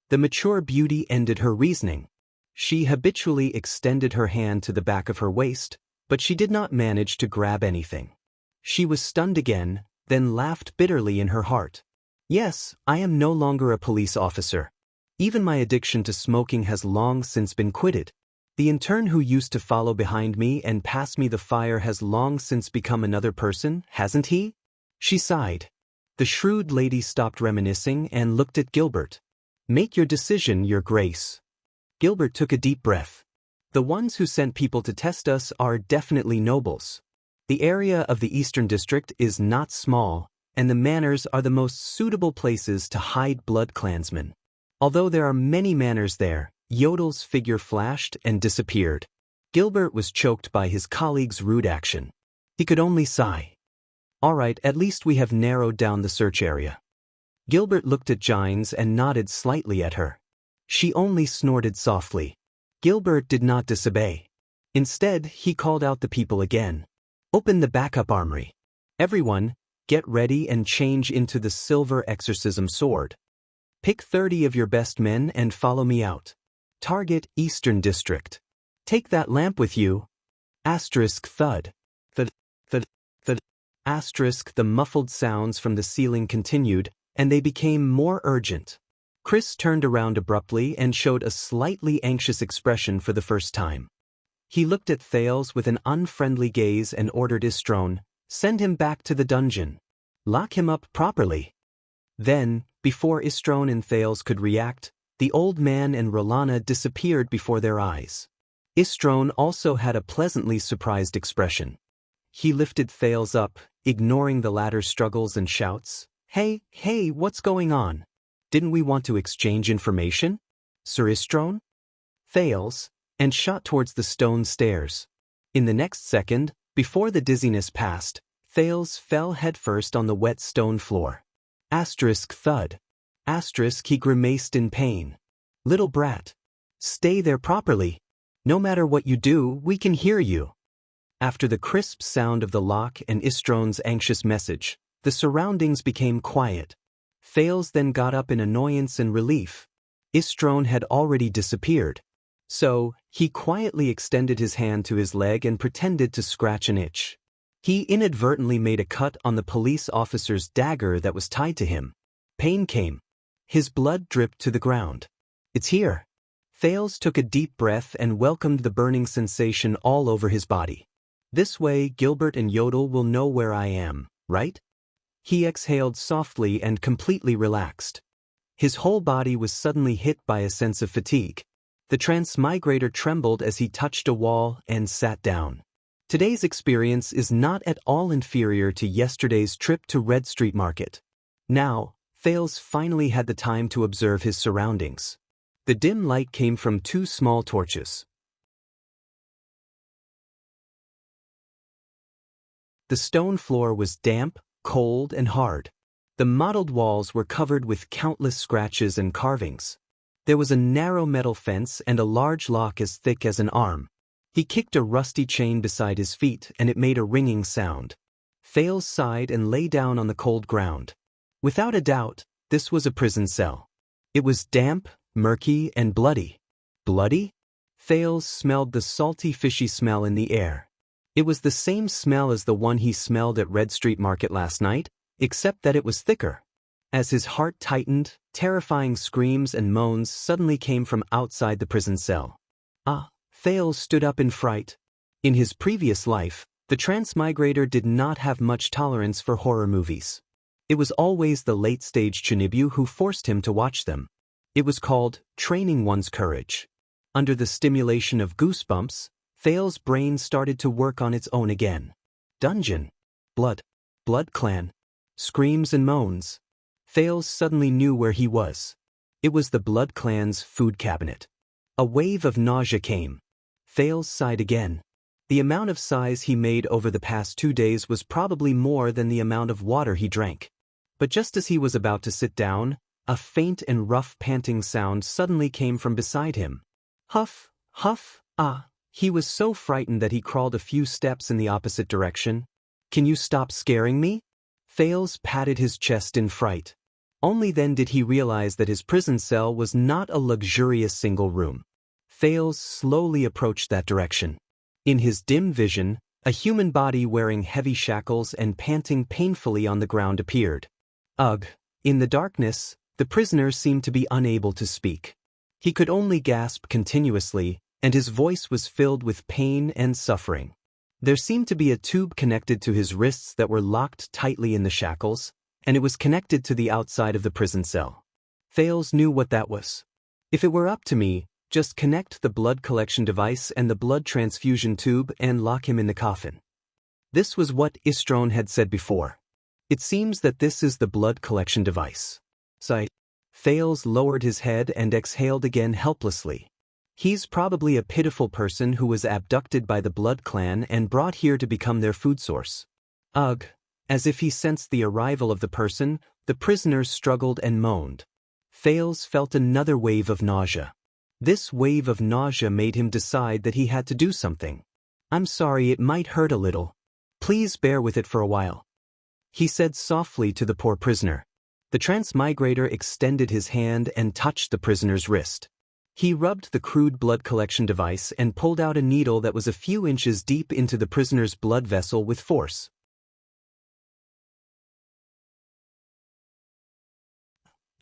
The mature beauty ended her reasoning. She habitually extended her hand to the back of her waist, but she did not manage to grab anything. She was stunned again, then laughed bitterly in her heart. "Yes, I am no longer a police officer. Even my addiction to smoking has long since been quitted. The intern who used to follow behind me and pass me the fire has long since become another person, hasn't he?" She sighed. The shrewd lady stopped reminiscing and looked at Gilbert. "Make your decision, Your Grace." Gilbert took a deep breath. "The ones who sent people to test us are definitely nobles. The area of the Eastern District is not small, and the manors are the most suitable places to hide blood clansmen. Although there are many manors there, Yodel's figure flashed and disappeared. Gilbert was choked by his colleague's rude action. He could only sigh. "All right, at least we have narrowed down the search area." Gilbert looked at Gines and nodded slightly at her. She only snorted softly. Gilbert did not disobey. Instead, he called out the people again. "Open the backup armory. Everyone, get ready and change into the silver exorcism sword. Pick 30 of your best men and follow me out. Target Eastern District. Take that lamp with you." Asterisk thud. Thud, thud, thud. Asterisk the muffled sounds from the ceiling continued, and they became more urgent. Chris turned around abruptly and showed a slightly anxious expression for the first time. He looked at Thales with an unfriendly gaze and ordered Istrone, "Send him back to the dungeon. Lock him up properly." Then, before Istrone and Thales could react, the old man and Rolana disappeared before their eyes. Istrone also had a pleasantly surprised expression. He lifted Thales up, ignoring the latter's struggles and shouts. Hey, what's going on? Didn't we want to exchange information, Sir Istrone?" Thales, and shot towards the stone stairs. In the next second, before the dizziness passed, Thales fell headfirst on the wet stone floor. Asterisk thud. Asterisk he grimaced in pain. "Little brat. Stay there properly. No matter what you do, we can hear you." After the crisp sound of the lock and Istrone's anxious message, the surroundings became quiet. Thales then got up in annoyance and relief. Istrone had already disappeared. So, he quietly extended his hand to his leg and pretended to scratch an itch. He inadvertently made a cut on the police officer's dagger that was tied to him. Pain came. His blood dripped to the ground. "It's here." Thales took a deep breath and welcomed the burning sensation all over his body. "This way Gilbert and Yodel will know where I am, right?" He exhaled softly and completely relaxed. His whole body was suddenly hit by a sense of fatigue. The transmigrator trembled as he touched a wall and sat down. Today's experience is not at all inferior to yesterday's trip to Red Street Market. Now, Thales finally had the time to observe his surroundings. The dim light came from 2 small torches. The stone floor was damp, cold, and hard. The mottled walls were covered with countless scratches and carvings. There was a narrow metal fence and a large lock as thick as an arm. He kicked a rusty chain beside his feet and it made a ringing sound. Thales sighed and lay down on the cold ground. Without a doubt, this was a prison cell. It was damp, murky, and bloody. Bloody? Thales smelled the salty fishy smell in the air. It was the same smell as the one he smelled at Red Street Market last night, except that it was thicker. As his heart tightened, terrifying screams and moans suddenly came from outside the prison cell. Thales stood up in fright. In his previous life, the transmigrator did not have much tolerance for horror movies. It was always the late-stage Chunibu who forced him to watch them. It was called training one's courage. Under the stimulation of goosebumps, Thales' brain started to work on its own again. Dungeon. Blood clan. Screams and moans. Thales suddenly knew where he was. It was the Blood Clan's food cabinet. A wave of nausea came. Thales sighed again. The amount of sighs he made over the past 2 days was probably more than the amount of water he drank. But just as he was about to sit down, a faint and rough panting sound suddenly came from beside him. Huff, huff, ah. He was so frightened that he crawled a few steps in the opposite direction. Can you stop scaring me? Thales patted his chest in fright. Only then did he realize that his prison cell was not a luxurious single room. Thales slowly approached that direction. In his dim vision, a human body wearing heavy shackles and panting painfully on the ground appeared. Ugh! In the darkness, the prisoner seemed to be unable to speak. He could only gasp continuously, and his voice was filled with pain and suffering. There seemed to be a tube connected to his wrists that were locked tightly in the shackles, and it was connected to the outside of the prison cell. Thales knew what that was. If it were up to me, just connect the blood collection device and the blood transfusion tube and lock him in the coffin. This was what Istron had said before. It seems that this is the blood collection device. Sigh. Thales lowered his head and exhaled again helplessly. He's probably a pitiful person who was abducted by the Blood Clan and brought here to become their food source. Ugh! As if he sensed the arrival of the person, the prisoners struggled and moaned. Thales felt another wave of nausea. This wave of nausea made him decide that he had to do something. I'm sorry, it might hurt a little. Please bear with it for a while. He said softly to the poor prisoner. The transmigrator extended his hand and touched the prisoner's wrist. He rubbed the crude blood collection device and pulled out a needle that was a few inches deep into the prisoner's blood vessel with force.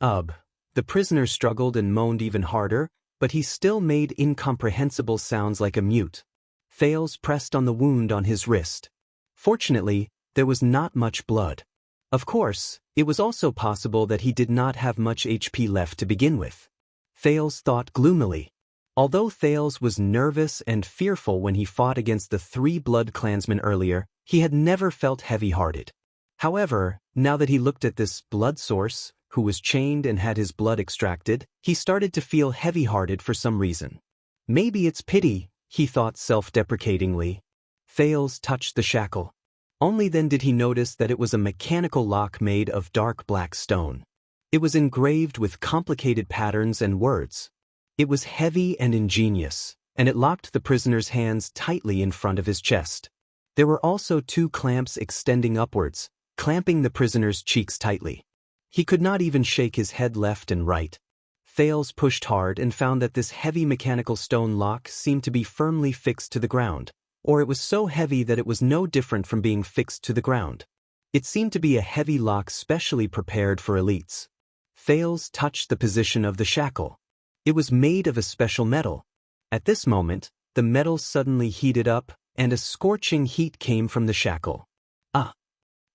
The prisoner struggled and moaned even harder, but he still made incomprehensible sounds like a mute. Thales pressed on the wound on his wrist. Fortunately, there was not much blood. Of course, it was also possible that he did not have much HP left to begin with. Thales thought gloomily. Although Thales was nervous and fearful when he fought against the 3 Blood Clansmen earlier, he had never felt heavy-hearted. However, now that he looked at this blood source, who was chained and had his blood extracted, he started to feel heavy-hearted for some reason. Maybe it's pity, he thought self-deprecatingly. Thales touched the shackle. Only then did he notice that it was a mechanical lock made of dark black stone. It was engraved with complicated patterns and words. It was heavy and ingenious, and it locked the prisoner's hands tightly in front of his chest. There were also 2 clamps extending upwards, clamping the prisoner's cheeks tightly. He could not even shake his head left and right. Thales pushed hard and found that this heavy mechanical stone lock seemed to be firmly fixed to the ground, or it was so heavy that it was no different from being fixed to the ground. It seemed to be a heavy lock specially prepared for elites. Thales touched the position of the shackle. It was made of a special metal. At this moment, the metal suddenly heated up, and a scorching heat came from the shackle.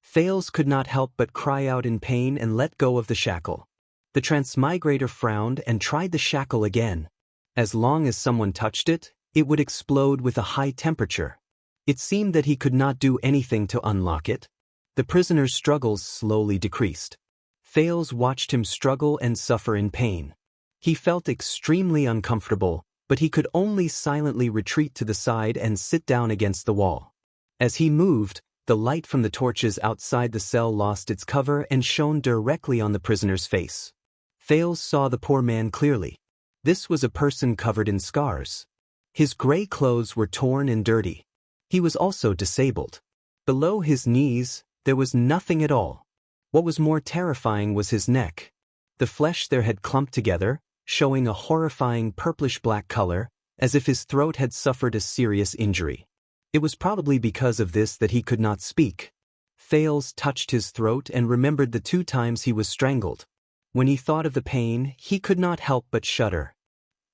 Thales could not help but cry out in pain and let go of the shackle. The transmigrator frowned and tried the shackle again. As long as someone touched it, it would explode with a high temperature. It seemed that he could not do anything to unlock it. The prisoner's struggles slowly decreased. Thales watched him struggle and suffer in pain. He felt extremely uncomfortable, but he could only silently retreat to the side and sit down against the wall. As he moved, the light from the torches outside the cell lost its cover and shone directly on the prisoner's face. Thales saw the poor man clearly. This was a person covered in scars. His gray clothes were torn and dirty. He was also disabled. Below his knees, there was nothing at all. What was more terrifying was his neck. The flesh there had clumped together, showing a horrifying purplish-black color, as if his throat had suffered a serious injury. It was probably because of this that he could not speak. Thales touched his throat and remembered the 2 times he was strangled. When he thought of the pain, he could not help but shudder.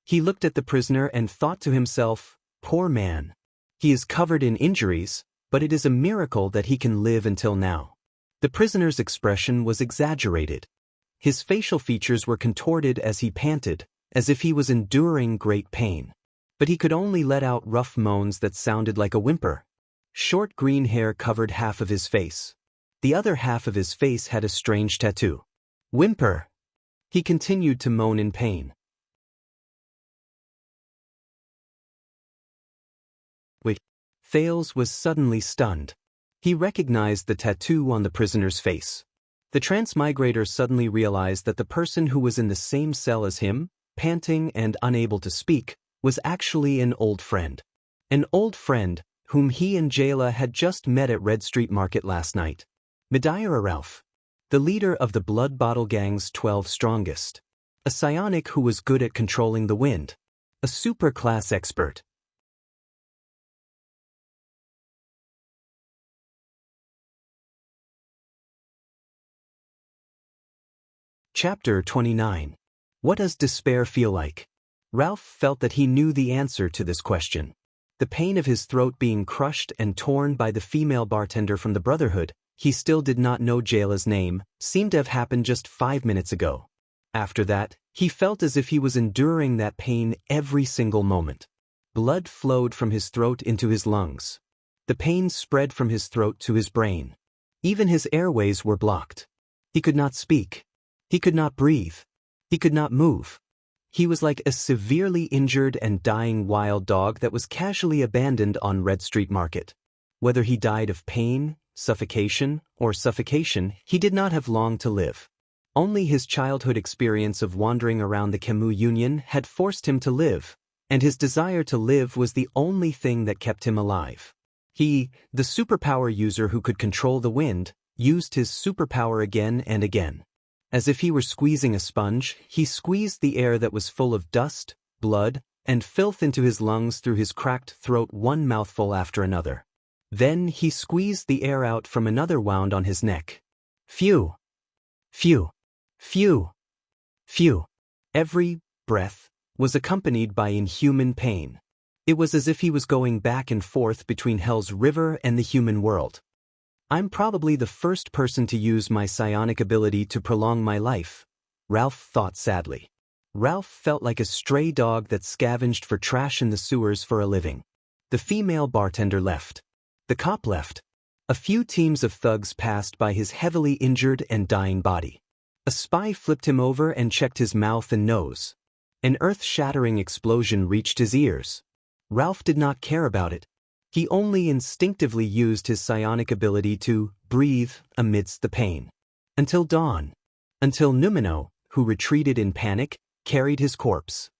He looked at the prisoner and thought to himself, "Poor man. He is covered in injuries, but it is a miracle that he can live until now." The prisoner's expression was exaggerated. His facial features were contorted as he panted, as if he was enduring great pain. But he could only let out rough moans that sounded like a whimper. Short green hair covered half of his face. The other half of his face had a strange tattoo. Whimper! He continued to moan in pain. Wait. Thales was suddenly stunned. He recognized the tattoo on the prisoner's face. The transmigrator suddenly realized that the person who was in the same cell as him, panting and unable to speak, was actually an old friend. An old friend whom he and Jayla had just met at Red Street Market last night. Midaira Ralph, the leader of the Blood Bottle Gang's 12 strongest. A psionic who was good at controlling the wind. A super-class expert. Chapter 29. What does despair feel like? Ralph felt that he knew the answer to this question. The pain of his throat being crushed and torn by the female bartender from the Brotherhood, he still did not know Jayla's name, seemed to have happened just 5 minutes ago. After that, he felt as if he was enduring that pain every single moment. Blood flowed from his throat into his lungs. The pain spread from his throat to his brain. Even his airways were blocked. He could not speak. He could not breathe. He could not move. He was like a severely injured and dying wild dog that was casually abandoned on Red Street Market. Whether he died of pain, suffocation, or suffocation, he did not have long to live. Only his childhood experience of wandering around the Camus Union had forced him to live, and his desire to live was the only thing that kept him alive. He, the superpower user who could control the wind, used his superpower again and again. As if he were squeezing a sponge, he squeezed the air that was full of dust, blood, and filth into his lungs through his cracked throat one mouthful after another. Then he squeezed the air out from another wound on his neck. Phew! Phew! Phew! Phew! Every breath was accompanied by inhuman pain. It was as if he was going back and forth between Hell's River and the human world. I'm probably the first person to use my psionic ability to prolong my life, Ralph thought sadly. Ralph felt like a stray dog that scavenged for trash in the sewers for a living. The female bartender left. The cop left. A few teams of thugs passed by his heavily injured and dying body. A spy flipped him over and checked his mouth and nose. An earth-shattering explosion reached his ears. Ralph did not care about it. He only instinctively used his psionic ability to breathe amidst the pain. Until dawn. Until Numino, who retreated in panic, carried his corpse.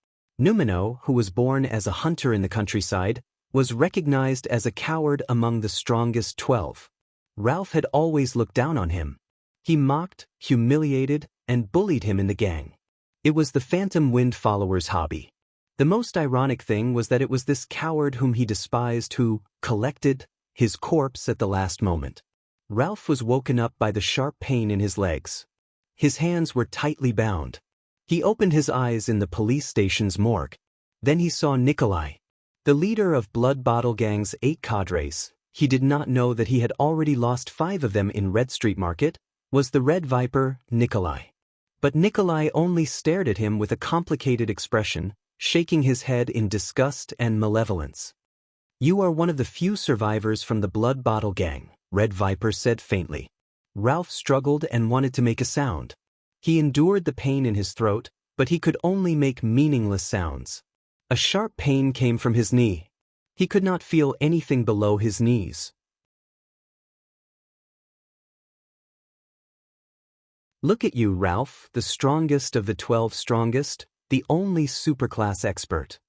Numino, who was born as a hunter in the countryside, was recognized as a coward among the strongest 12. Ralph had always looked down on him. He mocked, humiliated, and bullied him in the gang. It was the Phantom Wind followers' hobby. The most ironic thing was that it was this coward whom he despised who collected his corpse at the last moment. Ralph was woken up by the sharp pain in his legs. His hands were tightly bound. He opened his eyes in the police station's morgue. Then he saw Nikolai. The leader of Blood Bottle Gang's 8 cadres, he did not know that he had already lost 5 of them in Red Street Market, was the Red Viper, Nikolai. But Nikolai only stared at him with a complicated expression, shaking his head in disgust and malevolence. "You are one of the few survivors from the Blood Bottle Gang," Red Viper said faintly. Ralph struggled and wanted to make a sound. He endured the pain in his throat, but he could only make meaningless sounds. A sharp pain came from his knee. He could not feel anything below his knees. "Look at you, Ralph, the strongest of the 12 strongest, the only superclass expert.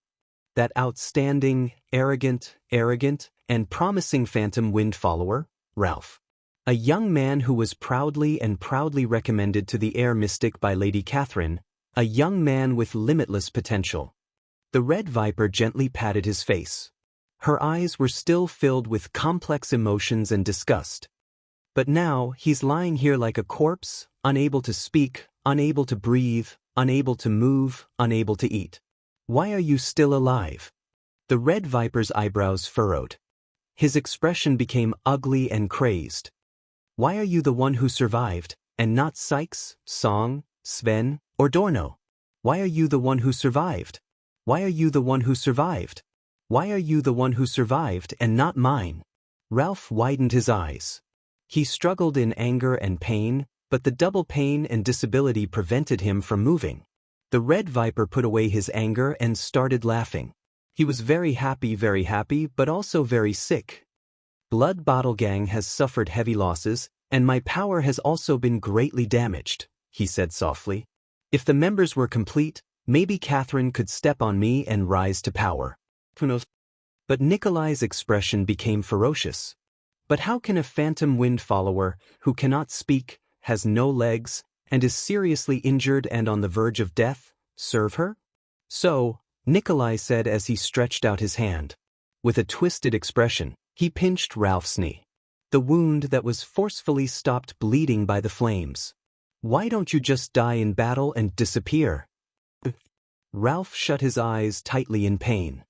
That outstanding, arrogant, and promising phantom wind follower, Ralph. A young man who was proudly recommended to the air mystic by Lady Catherine, a young man with limitless potential." The Red Viper gently patted his face. Her eyes were still filled with complex emotions and disgust. "But now he's lying here like a corpse, unable to speak, unable to breathe, unable to move, unable to eat. Why are you still alive?" The Red Viper's eyebrows furrowed. His expression became ugly and crazed. "Why are you the one who survived, and not Sykes, Song, Sven, or Dorno? Why are you the one who survived? Why are you the one who survived? Why are you the one who survived and not mine?" Ralph widened his eyes. He struggled in anger and pain, but the double pain and disability prevented him from moving. The Red Viper put away his anger and started laughing. He was very happy, but also very sick. "Blood Bottle Gang has suffered heavy losses, and my power has also been greatly damaged," he said softly. "If the members were complete, maybe Catherine could step on me and rise to power. Who knows?" But Nikolai's expression became ferocious. "But how can a phantom wind follower, who cannot speak, has no legs, and is seriously injured and on the verge of death, serve her?" "So," Nikolai said as he stretched out his hand. With a twisted expression, he pinched Ralph's knee. The wound that was forcefully stopped bleeding by the flames. "Why don't you just die in battle and disappear?" Ralph shut his eyes tightly in pain.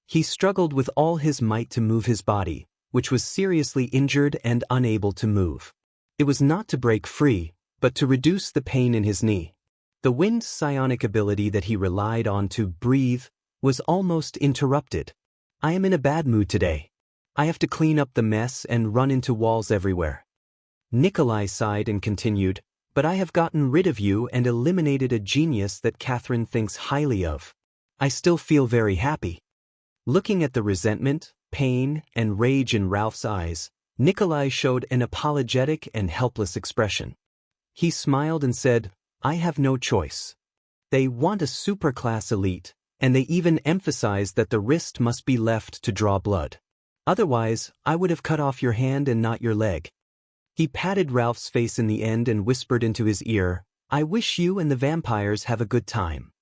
He struggled with all his might to move his body, which was seriously injured and unable to move. It was not to break free, but to reduce the pain in his knee. The wind psionic ability that he relied on to breathe was almost interrupted. "I am in a bad mood today. I have to clean up the mess and run into walls everywhere." Nikolai sighed and continued, "But I have gotten rid of you and eliminated a genius that Catherine thinks highly of. I still feel very happy." Looking at the resentment, pain, and rage in Ralph's eyes, Nikolai showed an apologetic and helpless expression. He smiled and said, "I have no choice. They want a superclass elite, and they even emphasize that the wrist must be left to draw blood. Otherwise, I would have cut off your hand and not your leg." He patted Ralph's face in the end and whispered into his ear, "I wish you and the vampires have a good time."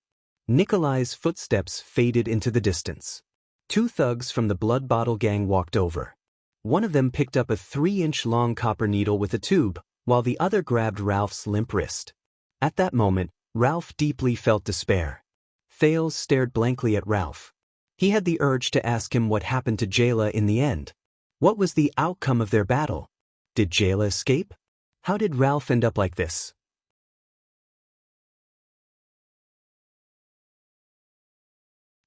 Nikolai's footsteps faded into the distance. 2 thugs from the Blood Bottle Gang walked over. One of them picked up a 3-inch-long copper needle with a tube, while the other grabbed Ralph's limp wrist. At that moment, Ralph deeply felt despair. Thales stared blankly at Ralph. He had the urge to ask him what happened to Jayla in the end. What was the outcome of their battle? Did Jayla escape? How did Ralph end up like this?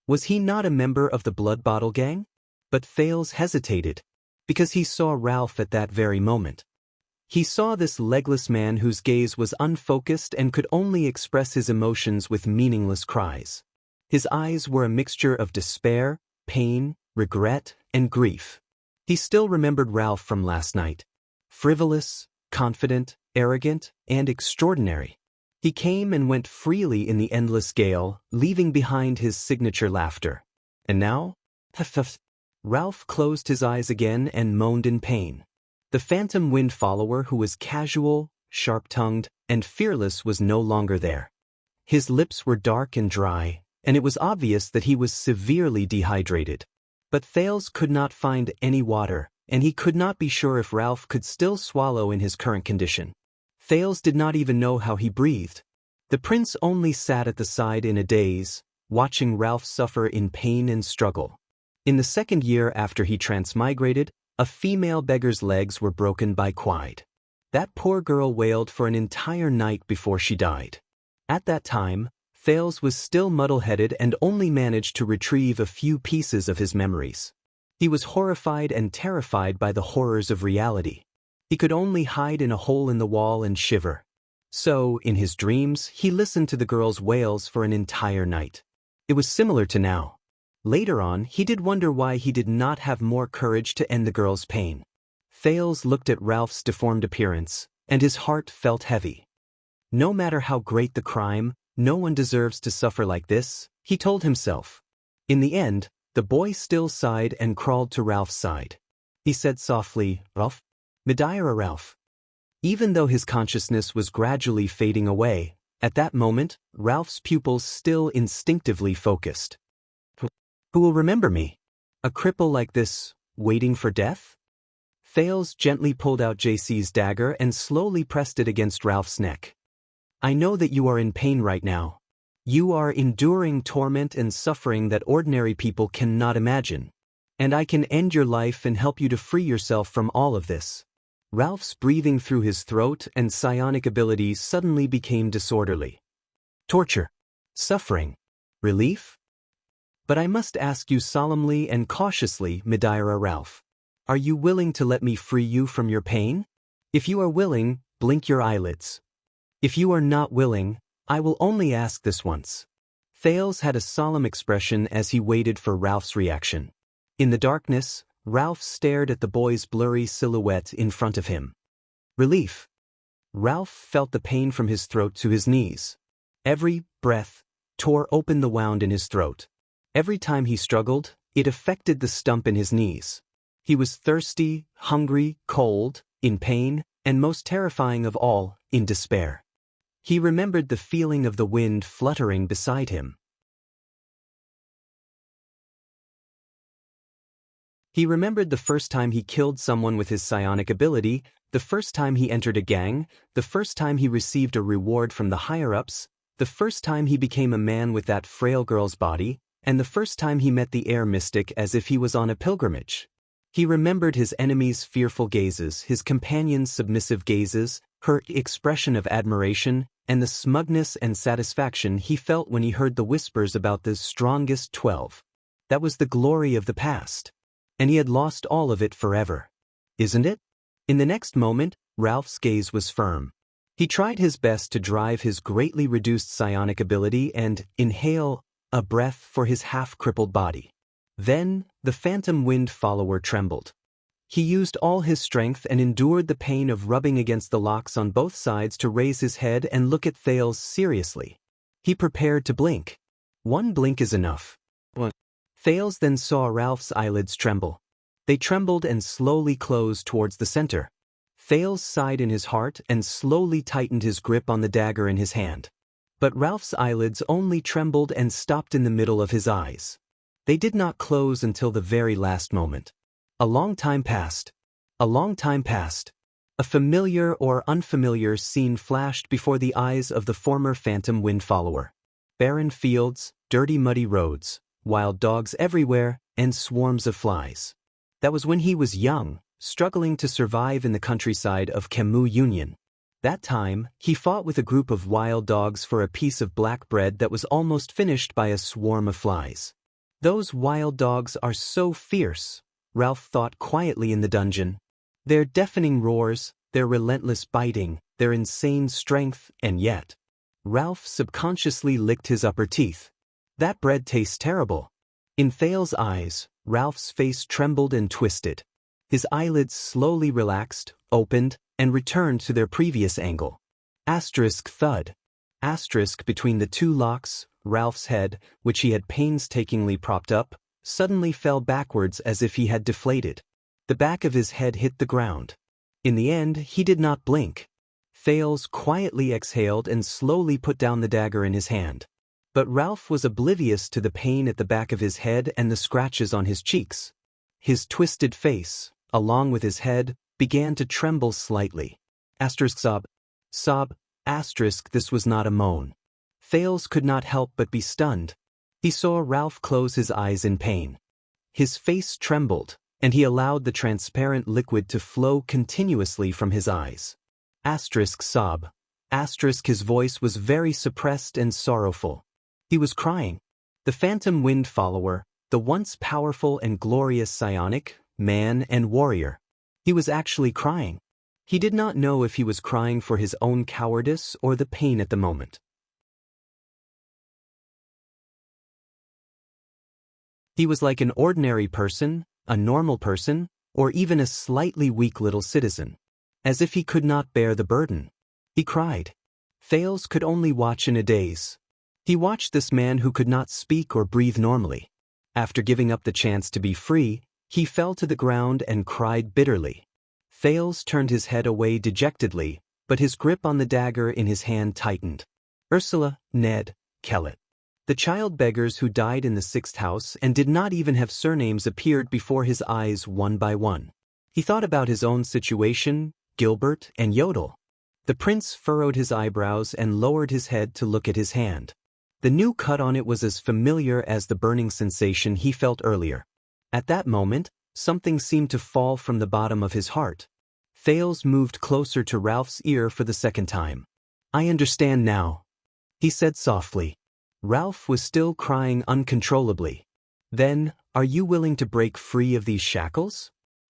Was he not a member of the Blood Bottle Gang? But Thales hesitated, because he saw Ralph at that very moment. He saw this legless man whose gaze was unfocused and could only express his emotions with meaningless cries. His eyes were a mixture of despair, pain, regret, and grief. He still remembered Ralph from last night. Frivolous, confident, arrogant, and extraordinary. He came and went freely in the endless gale, leaving behind his signature laughter. And now? Ralph closed his eyes again and moaned in pain. The phantom wind follower who was casual, sharp-tongued, and fearless was no longer there. His lips were dark and dry, and it was obvious that he was severely dehydrated. But Thales could not find any water, and he could not be sure if Ralph could still swallow in his current condition. Thales did not even know how he breathed. The prince only sat at the side in a daze, watching Ralph suffer in pain and struggle. In the 2nd year after he transmigrated, a female beggar's legs were broken by quide. That poor girl wailed for an entire night before she died. At that time, Thales was still muddle-headed and only managed to retrieve a few pieces of his memories. He was horrified and terrified by the horrors of reality. He could only hide in a hole in the wall and shiver. So, in his dreams, he listened to the girl's wails for an entire night. It was similar to now. Later on, he did wonder why he did not have more courage to end the girl's pain. Thales looked at Ralph's deformed appearance, and his heart felt heavy. No matter how great the crime, no one deserves to suffer like this, he told himself. In the end, the boy still sighed and crawled to Ralph's side. He said softly, "Ralph? Midira Ralph." Even though his consciousness was gradually fading away, at that moment, Ralph's pupils still instinctively focused. Who will remember me? A cripple like this, waiting for death? Thales gently pulled out JC's dagger and slowly pressed it against Ralph's neck. I know that you are in pain right now. You are enduring torment and suffering that ordinary people cannot imagine. And I can end your life and help you to free yourself from all of this. Ralph's breathing through his throat and psionic abilities suddenly became disorderly. Torture. Suffering. Relief? But I must ask you solemnly and cautiously, Midira Ralph. Are you willing to let me free you from your pain? If you are willing, blink your eyelids. If you are not willing, I will only ask this once. Thales had a solemn expression as he waited for Ralph's reaction. In the darkness, Ralph stared at the boy's blurry silhouette in front of him. Relief. Ralph felt the pain from his throat to his knees. Every breath tore open the wound in his throat. Every time he struggled, it affected the stump in his knees. He was thirsty, hungry, cold, in pain, and most terrifying of all, in despair. He remembered the feeling of the wind fluttering beside him. He remembered the first time he killed someone with his psionic ability, the first time he entered a gang, the first time he received a reward from the higher-ups, the first time he became a man with that frail girl's body, and the first time he met the air mystic as if he was on a pilgrimage. He remembered his enemy's fearful gazes, his companion's submissive gazes, her expression of admiration, and the smugness and satisfaction he felt when he heard the whispers about the strongest 12. That was the glory of the past. And he had lost all of it forever. Isn't it? In the next moment, Ralph's gaze was firm. He tried his best to drive his greatly reduced psionic ability and inhale a breath for his half-crippled body. Then, the phantom wind follower trembled. He used all his strength and endured the pain of rubbing against the locks on both sides to raise his head and look at Thales seriously. He prepared to blink. One blink is enough. Thales then saw Ralph's eyelids tremble. They trembled and slowly closed towards the center. Thales sighed in his heart and slowly tightened his grip on the dagger in his hand. But Ralph's eyelids only trembled and stopped in the middle of his eyes. They did not close until the very last moment. A long time passed. A long time passed. A familiar or unfamiliar scene flashed before the eyes of the former phantom wind follower. Barren fields, dirty muddy roads, wild dogs everywhere, and swarms of flies. That was when he was young, struggling to survive in the countryside of Kemu Union. That time, he fought with a group of wild dogs for a piece of black bread that was almost finished by a swarm of flies. Those wild dogs are so fierce, Ralph thought quietly in the dungeon. Their deafening roars, their relentless biting, their insane strength, and yet. Ralph subconsciously licked his upper teeth. That bread tastes terrible. In Thales' eyes, Ralph's face trembled and twisted. His eyelids slowly relaxed, opened, and returned to their previous angle. Asterisk thud. Asterisk between the two locks, Ralph's head, which he had painstakingly propped up, suddenly fell backwards as if he had deflated. The back of his head hit the ground. In the end, he did not blink. Thales quietly exhaled and slowly put down the dagger in his hand. But Ralph was oblivious to the pain at the back of his head and the scratches on his cheeks. His twisted face, along with his head, began to tremble slightly. Asterisk sob. Sob. Asterisk this was not a moan. Thales could not help but be stunned. He saw Ralph close his eyes in pain. His face trembled, and he allowed the transparent liquid to flow continuously from his eyes. Asterisk sob. Asterisk his voice was very suppressed and sorrowful. He was crying. The phantom wind follower, the once powerful and glorious psionic, man and warrior. He was actually crying. He did not know if he was crying for his own cowardice or the pain at the moment. He was like an ordinary person, a normal person, or even a slightly weak little citizen. As if he could not bear the burden. He cried. Thales could only watch in a daze. He watched this man who could not speak or breathe normally. After giving up the chance to be free, he fell to the ground and cried bitterly. Thales turned his head away dejectedly, but his grip on the dagger in his hand tightened. Ursula, Ned, Kellett. The child beggars who died in the 6th house and did not even have surnames appeared before his eyes one by one. He thought about his own situation, Gilbert, and Yodel. The prince furrowed his eyebrows and lowered his head to look at his hand. The new cut on it was as familiar as the burning sensation he felt earlier. At that moment, something seemed to fall from the bottom of his heart. Thales moved closer to Ralph's ear for the second time. I understand now, he said softly. Ralph was still crying uncontrollably. Then, are you willing to break free of these shackles?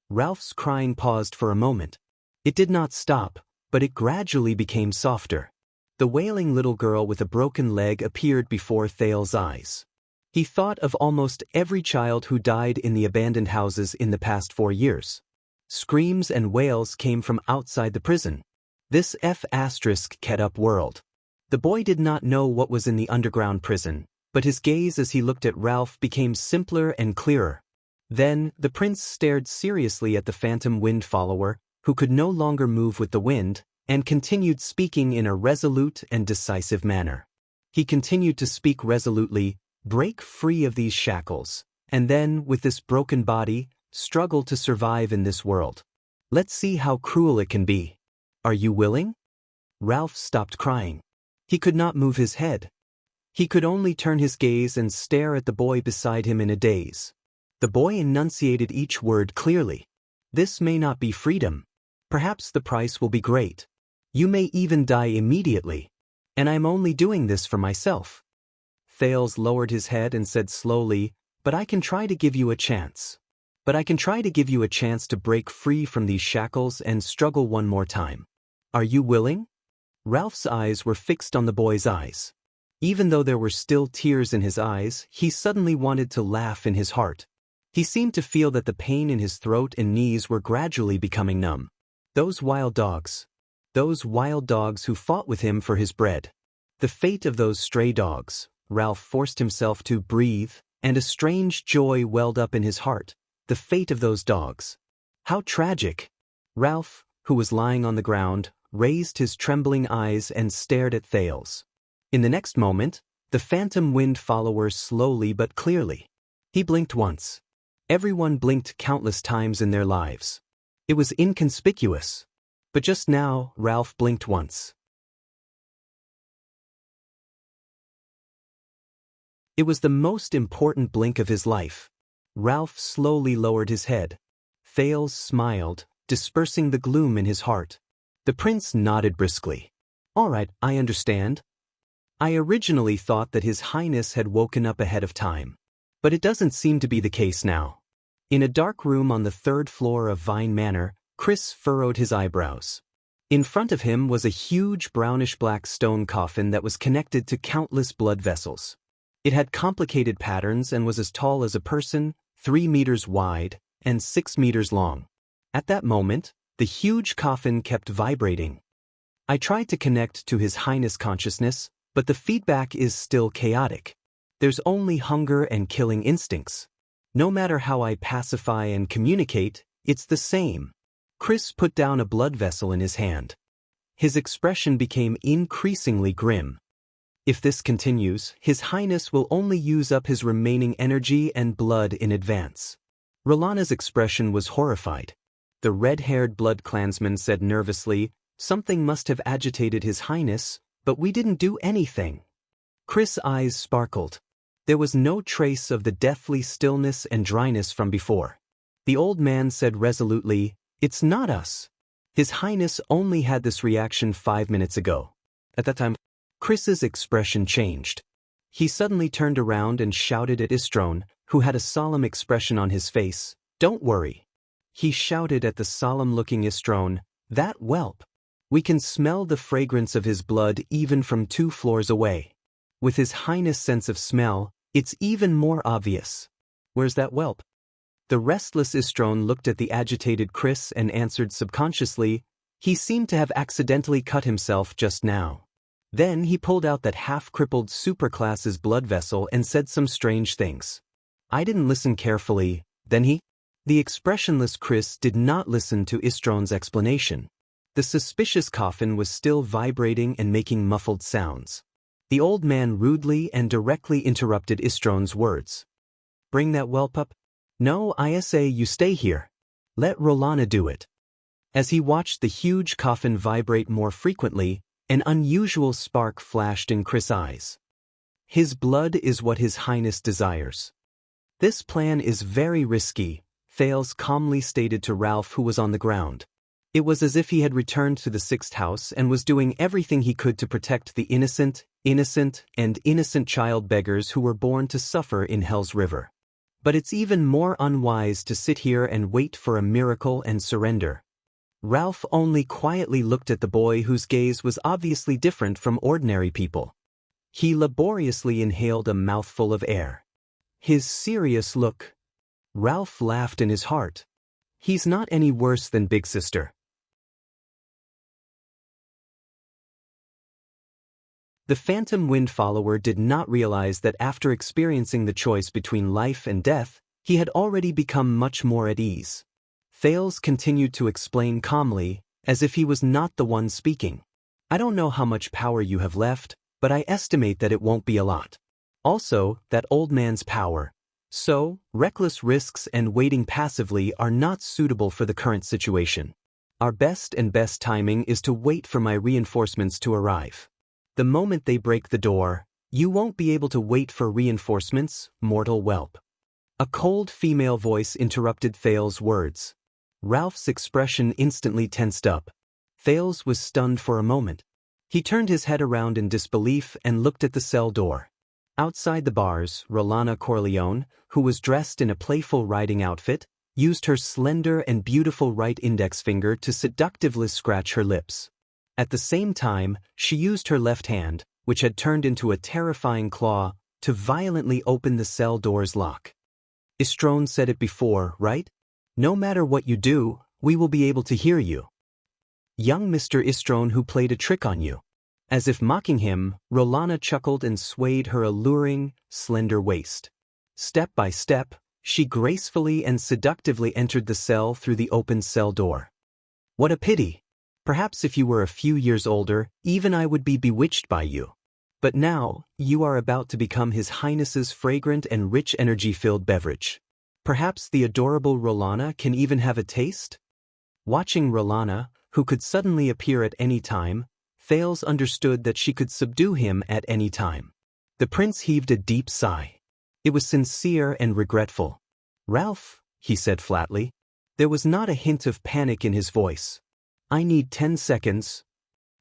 Ralph's crying paused for a moment. It did not stop, but it gradually became softer. The wailing little girl with a broken leg appeared before Thales' eyes. He thought of almost every child who died in the abandoned houses in the past 4 years. Screams and wails came from outside the prison. This F***ed-up world. The boy did not know what was in the underground prison, but his gaze as he looked at Ralph became simpler and clearer. Then, the prince stared seriously at the phantom wind follower, who could no longer move with the wind, and continued speaking in a resolute and decisive manner. He continued to speak resolutely, break free of these shackles, and then, with this broken body, struggle to survive in this world. Let's see how cruel it can be. Are you willing? Ralph stopped crying. He could not move his head. He could only turn his gaze and stare at the boy beside him in a daze. The boy enunciated each word clearly. This may not be freedom. Perhaps the price will be great. You may even die immediately. And I'm only doing this for myself. Thales lowered his head and said slowly, but I can try to give you a chance. But I can try to give you a chance to break free from these shackles and struggle one more time. Are you willing? Ralph's eyes were fixed on the boy's eyes. Even though there were still tears in his eyes, he suddenly wanted to laugh in his heart. He seemed to feel that the pain in his throat and knees were gradually becoming numb. Those wild dogs who fought with him for his bread. The fate of those stray dogs. Ralph forced himself to breathe, and a strange joy welled up in his heart. The fate of those dogs. How tragic! Ralph, who was lying on the ground, raised his trembling eyes and stared at Thales. In the next moment, the phantom wind follower slowly but clearly. He blinked once. Everyone blinked countless times in their lives. It was inconspicuous. But just now, Ralph blinked once. It was the most important blink of his life. Ralph slowly lowered his head. Thales smiled, dispersing the gloom in his heart. The prince nodded briskly. All right, I understand. I originally thought that His Highness had woken up ahead of time. But it doesn't seem to be the case now. In a dark room on the 3rd floor of Vine Manor, Chris furrowed his eyebrows. In front of him was a huge brownish-black stone coffin that was connected to countless blood vessels. It had complicated patterns and was as tall as a person, 3 meters wide, and 6 meters long. At that moment, the huge coffin kept vibrating. I tried to connect to His Highness consciousness, but the feedback is still chaotic. There's only hunger and killing instincts. No matter how I pacify and communicate, it's the same. Chris put down a blood vessel in his hand. His expression became increasingly grim. If this continues, His Highness will only use up his remaining energy and blood in advance. Rolana's expression was horrified. The red-haired blood clansman said nervously, something must have agitated His Highness, but we didn't do anything. Chris' eyes sparkled. There was no trace of the deathly stillness and dryness from before. The old man said resolutely, it's not us. His Highness only had this reaction 5 minutes ago. At that time, Chris's expression changed. He suddenly turned around and shouted at Istrone, who had a solemn expression on his face. "Don't worry." He shouted at the solemn-looking Istrone, "That whelp. We can smell the fragrance of his blood even from 2 floors away. With his highness' sense of smell, it's even more obvious. Where's that whelp?" The restless Istrone looked at the agitated Chris and answered subconsciously, "He seemed to have accidentally cut himself just now." Then he pulled out that half-crippled superclass's blood vessel and said some strange things. I didn't listen carefully, then he? The expressionless Chris did not listen to Istrone's explanation. The suspicious coffin was still vibrating and making muffled sounds. The old man rudely and directly interrupted Istrone's words. "Bring that whelp up? No, I say you stay here. Let Rolana do it." As he watched the huge coffin vibrate more frequently, an unusual spark flashed in Chris' eyes. "His blood is what His Highness desires." "This plan is very risky," Thales calmly stated to Ralph, who was on the ground. It was as if he had returned to the 6th house and was doing everything he could to protect the innocent child beggars who were born to suffer in Hell's River. "But it's even more unwise to sit here and wait for a miracle and surrender." Ralph only quietly looked at the boy, whose gaze was obviously different from ordinary people. He laboriously inhaled a mouthful of air. His serious look. Ralph laughed in his heart. He's not any worse than Big Sister. The Phantom Wind follower did not realize that after experiencing the choice between life and death, he had already become much more at ease. Thales continued to explain calmly, as if he was not the one speaking. "I don't know how much power you have left, but I estimate that it won't be a lot. Also, that old man's power. So, reckless risks and waiting passively are not suitable for the current situation. Our best timing is to wait for my reinforcements to arrive. The moment they break the door, you won't be able to wait for reinforcements, mortal whelp." A cold female voice interrupted Thales' words. Ralph's expression instantly tensed up. Thales was stunned for a moment. He turned his head around in disbelief and looked at the cell door. Outside the bars, Rolana Corleone, who was dressed in a playful riding outfit, used her slender and beautiful right index finger to seductively scratch her lips. At the same time, she used her left hand, which had turned into a terrifying claw, to violently open the cell door's lock. "Istrone said it before, right? No matter what you do, we will be able to hear you. Young Mr. Istrone who played a trick on you." As if mocking him, Rolana chuckled and swayed her alluring, slender waist. Step by step, she gracefully and seductively entered the cell through the open cell door. "What a pity! Perhaps if you were a few years older, even I would be bewitched by you. But now, you are about to become His Highness's fragrant and rich energy-filled beverage. Perhaps the adorable Rolana can even have a taste?" Watching Rolana, who could suddenly appear at any time, Thales understood that she could subdue him at any time. The prince heaved a deep sigh. It was sincere and regretful. "Ralph," he said flatly. There was not a hint of panic in his voice. "I need 10 seconds.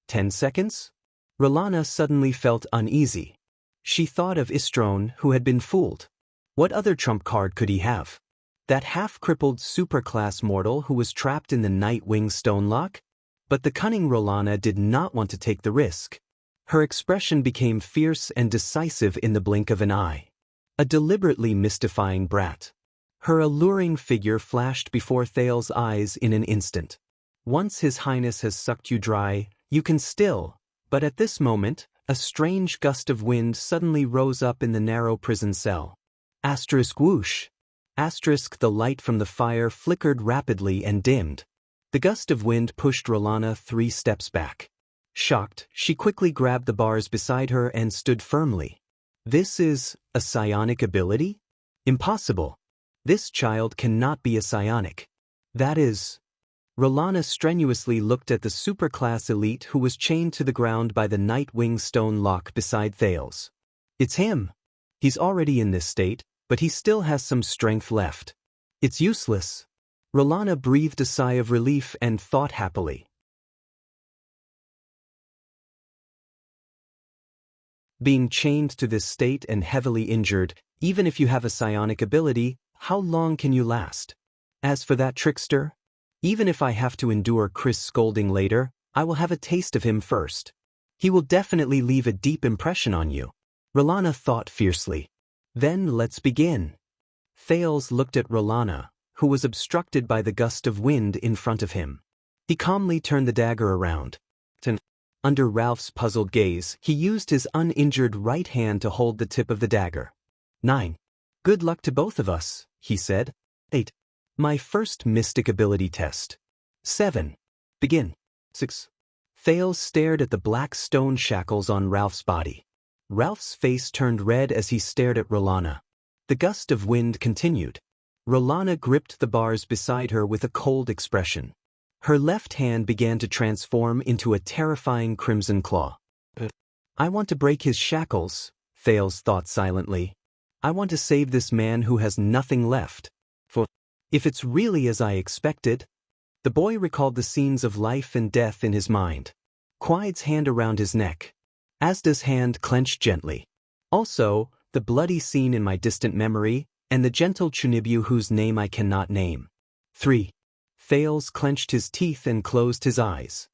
10 seconds? Rolana suddenly felt uneasy. She thought of Istrone, who had been fooled. What other trump card could he have? That half-crippled superclass mortal who was trapped in the Nightwing stone lock? But the cunning Rolana did not want to take the risk. Her expression became fierce and decisive in the blink of an eye. A deliberately mystifying brat. Her alluring figure flashed before Thales' eyes in an instant. "Once His Highness has sucked you dry, you can still," but at this moment, a strange gust of wind suddenly rose up in the narrow prison cell. Asterisk whoosh. Asterisk the light from the fire flickered rapidly and dimmed. The gust of wind pushed Rolana 3 steps back. Shocked, she quickly grabbed the bars beside her and stood firmly. This is a psionic ability? Impossible. This child cannot be a psionic. That is... Rolana strenuously looked at the superclass elite who was chained to the ground by the Nightwing stone lock beside Thales. It's him. He's already in this state, but he still has some strength left. It's useless. Rolana breathed a sigh of relief and thought happily. Being chained to this state and heavily injured, even if you have a psionic ability, how long can you last? As for that trickster, even if I have to endure Chris' scolding later, I will have a taste of him first. He will definitely leave a deep impression on you. Rolana thought fiercely. Then let's begin. Thales looked at Rolana, who was obstructed by the gust of wind in front of him. He calmly turned the dagger around. Under Ralph's puzzled gaze, he used his uninjured right hand to hold the tip of the dagger. 9. Good luck to both of us, he said. 8. My first mystic ability test. 7. Begin. 6. Thales stared at the black stone shackles on Ralph's body. Ralph's face turned red as he stared at Rolana. The gust of wind continued. Rolana gripped the bars beside her with a cold expression. Her left hand began to transform into a terrifying crimson claw. I want to break his shackles, Thales thought silently. I want to save this man who has nothing left. For if it's really as I expected. The boy recalled the scenes of life and death in his mind. Quide's hand around his neck. Asda's hand clenched gently. Also, the bloody scene in my distant memory, and the gentle Chunibyu whose name I cannot name. 3. Thales clenched his teeth and closed his eyes.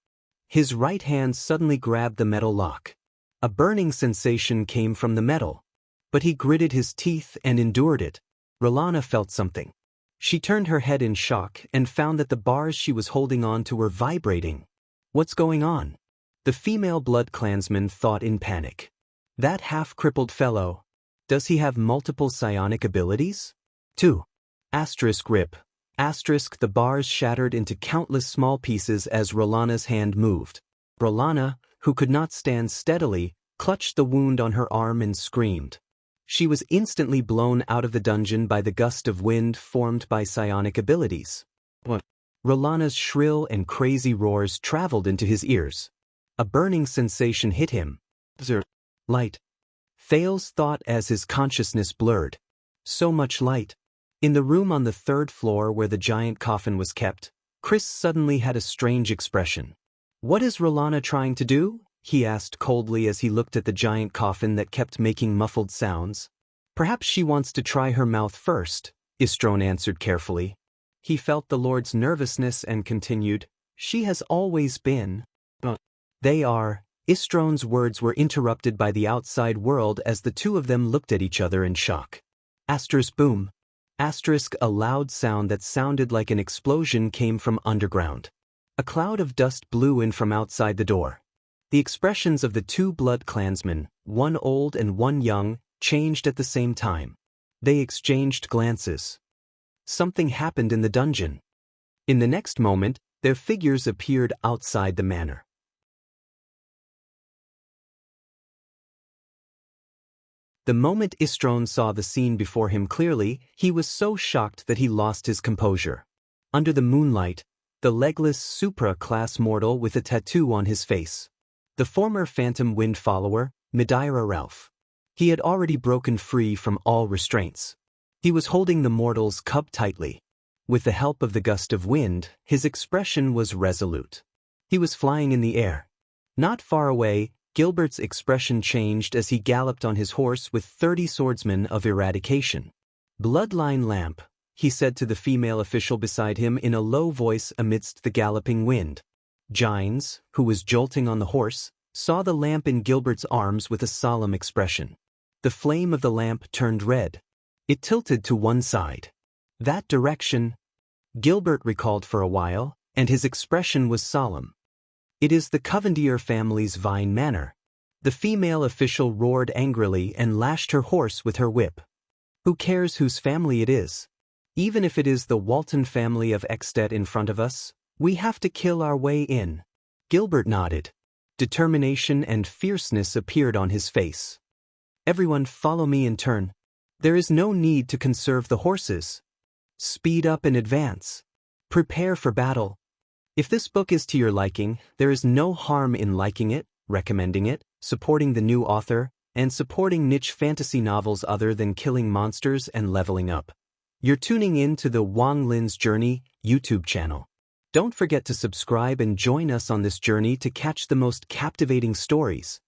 His right hand suddenly grabbed the metal lock. A burning sensation came from the metal. But he gritted his teeth and endured it. Rolana felt something. She turned her head in shock and found that the bars she was holding on to were vibrating. What's going on? The female blood clansman thought in panic. That half-crippled fellow. Does he have multiple psionic abilities? 2. Asterisk rip. Asterisk the bars shattered into countless small pieces as Rolana's hand moved. Rolana, who could not stand steadily, clutched the wound on her arm and screamed. She was instantly blown out of the dungeon by the gust of wind formed by psionic abilities. What? Rolana's shrill and crazy roars traveled into his ears. A burning sensation hit him. Light. Thales thought as his consciousness blurred. So much light. In the room on the 3rd floor where the giant coffin was kept, Chris suddenly had a strange expression. What is Rolana trying to do? He asked coldly as he looked at the giant coffin that kept making muffled sounds. Perhaps she wants to try her mouth first, Istron answered carefully. He felt the Lord's nervousness and continued, She has always been. They are. Istron's words were interrupted by the outside world as the two of them looked at each other in shock. Asterisk boom. Asterisk a loud sound that sounded like an explosion came from underground. A cloud of dust blew in from outside the door. The expressions of the two blood clansmen, one old and one young, changed at the same time. They exchanged glances. Something happened in the dungeon. In the next moment, their figures appeared outside the manor. The moment Istron saw the scene before him clearly, he was so shocked that he lost his composure. Under the moonlight, the legless supra-class mortal with a tattoo on his face. The former Phantom Wind follower, Madeira Ralph. He had already broken free from all restraints. He was holding the mortal's cup tightly. With the help of the gust of wind, his expression was resolute. He was flying in the air. Not far away, Gilbert's expression changed as he galloped on his horse with 30 swordsmen of eradication. Bloodline lamp, he said to the female official beside him in a low voice amidst the galloping wind. Gines, who was jolting on the horse, saw the lamp in Gilbert's arms with a solemn expression. The flame of the lamp turned red. It tilted to one side. That direction, Gilbert recalled for a while, and his expression was solemn. It is the Covendier family's Vine Manor. The female official roared angrily and lashed her horse with her whip. Who cares whose family it is? Even if it is the Walton family of Extet in front of us, we have to kill our way in. Gilbert nodded. Determination and fierceness appeared on his face. Everyone follow me in turn. There is no need to conserve the horses. Speed up and advance. Prepare for battle. If this book is to your liking, there is no harm in liking it, recommending it, supporting the new author, and supporting niche fantasy novels other than killing monsters and leveling up. You're tuning in to the Wang Lin's Journey YouTube channel. Don't forget to subscribe and join us on this journey to catch the most captivating stories.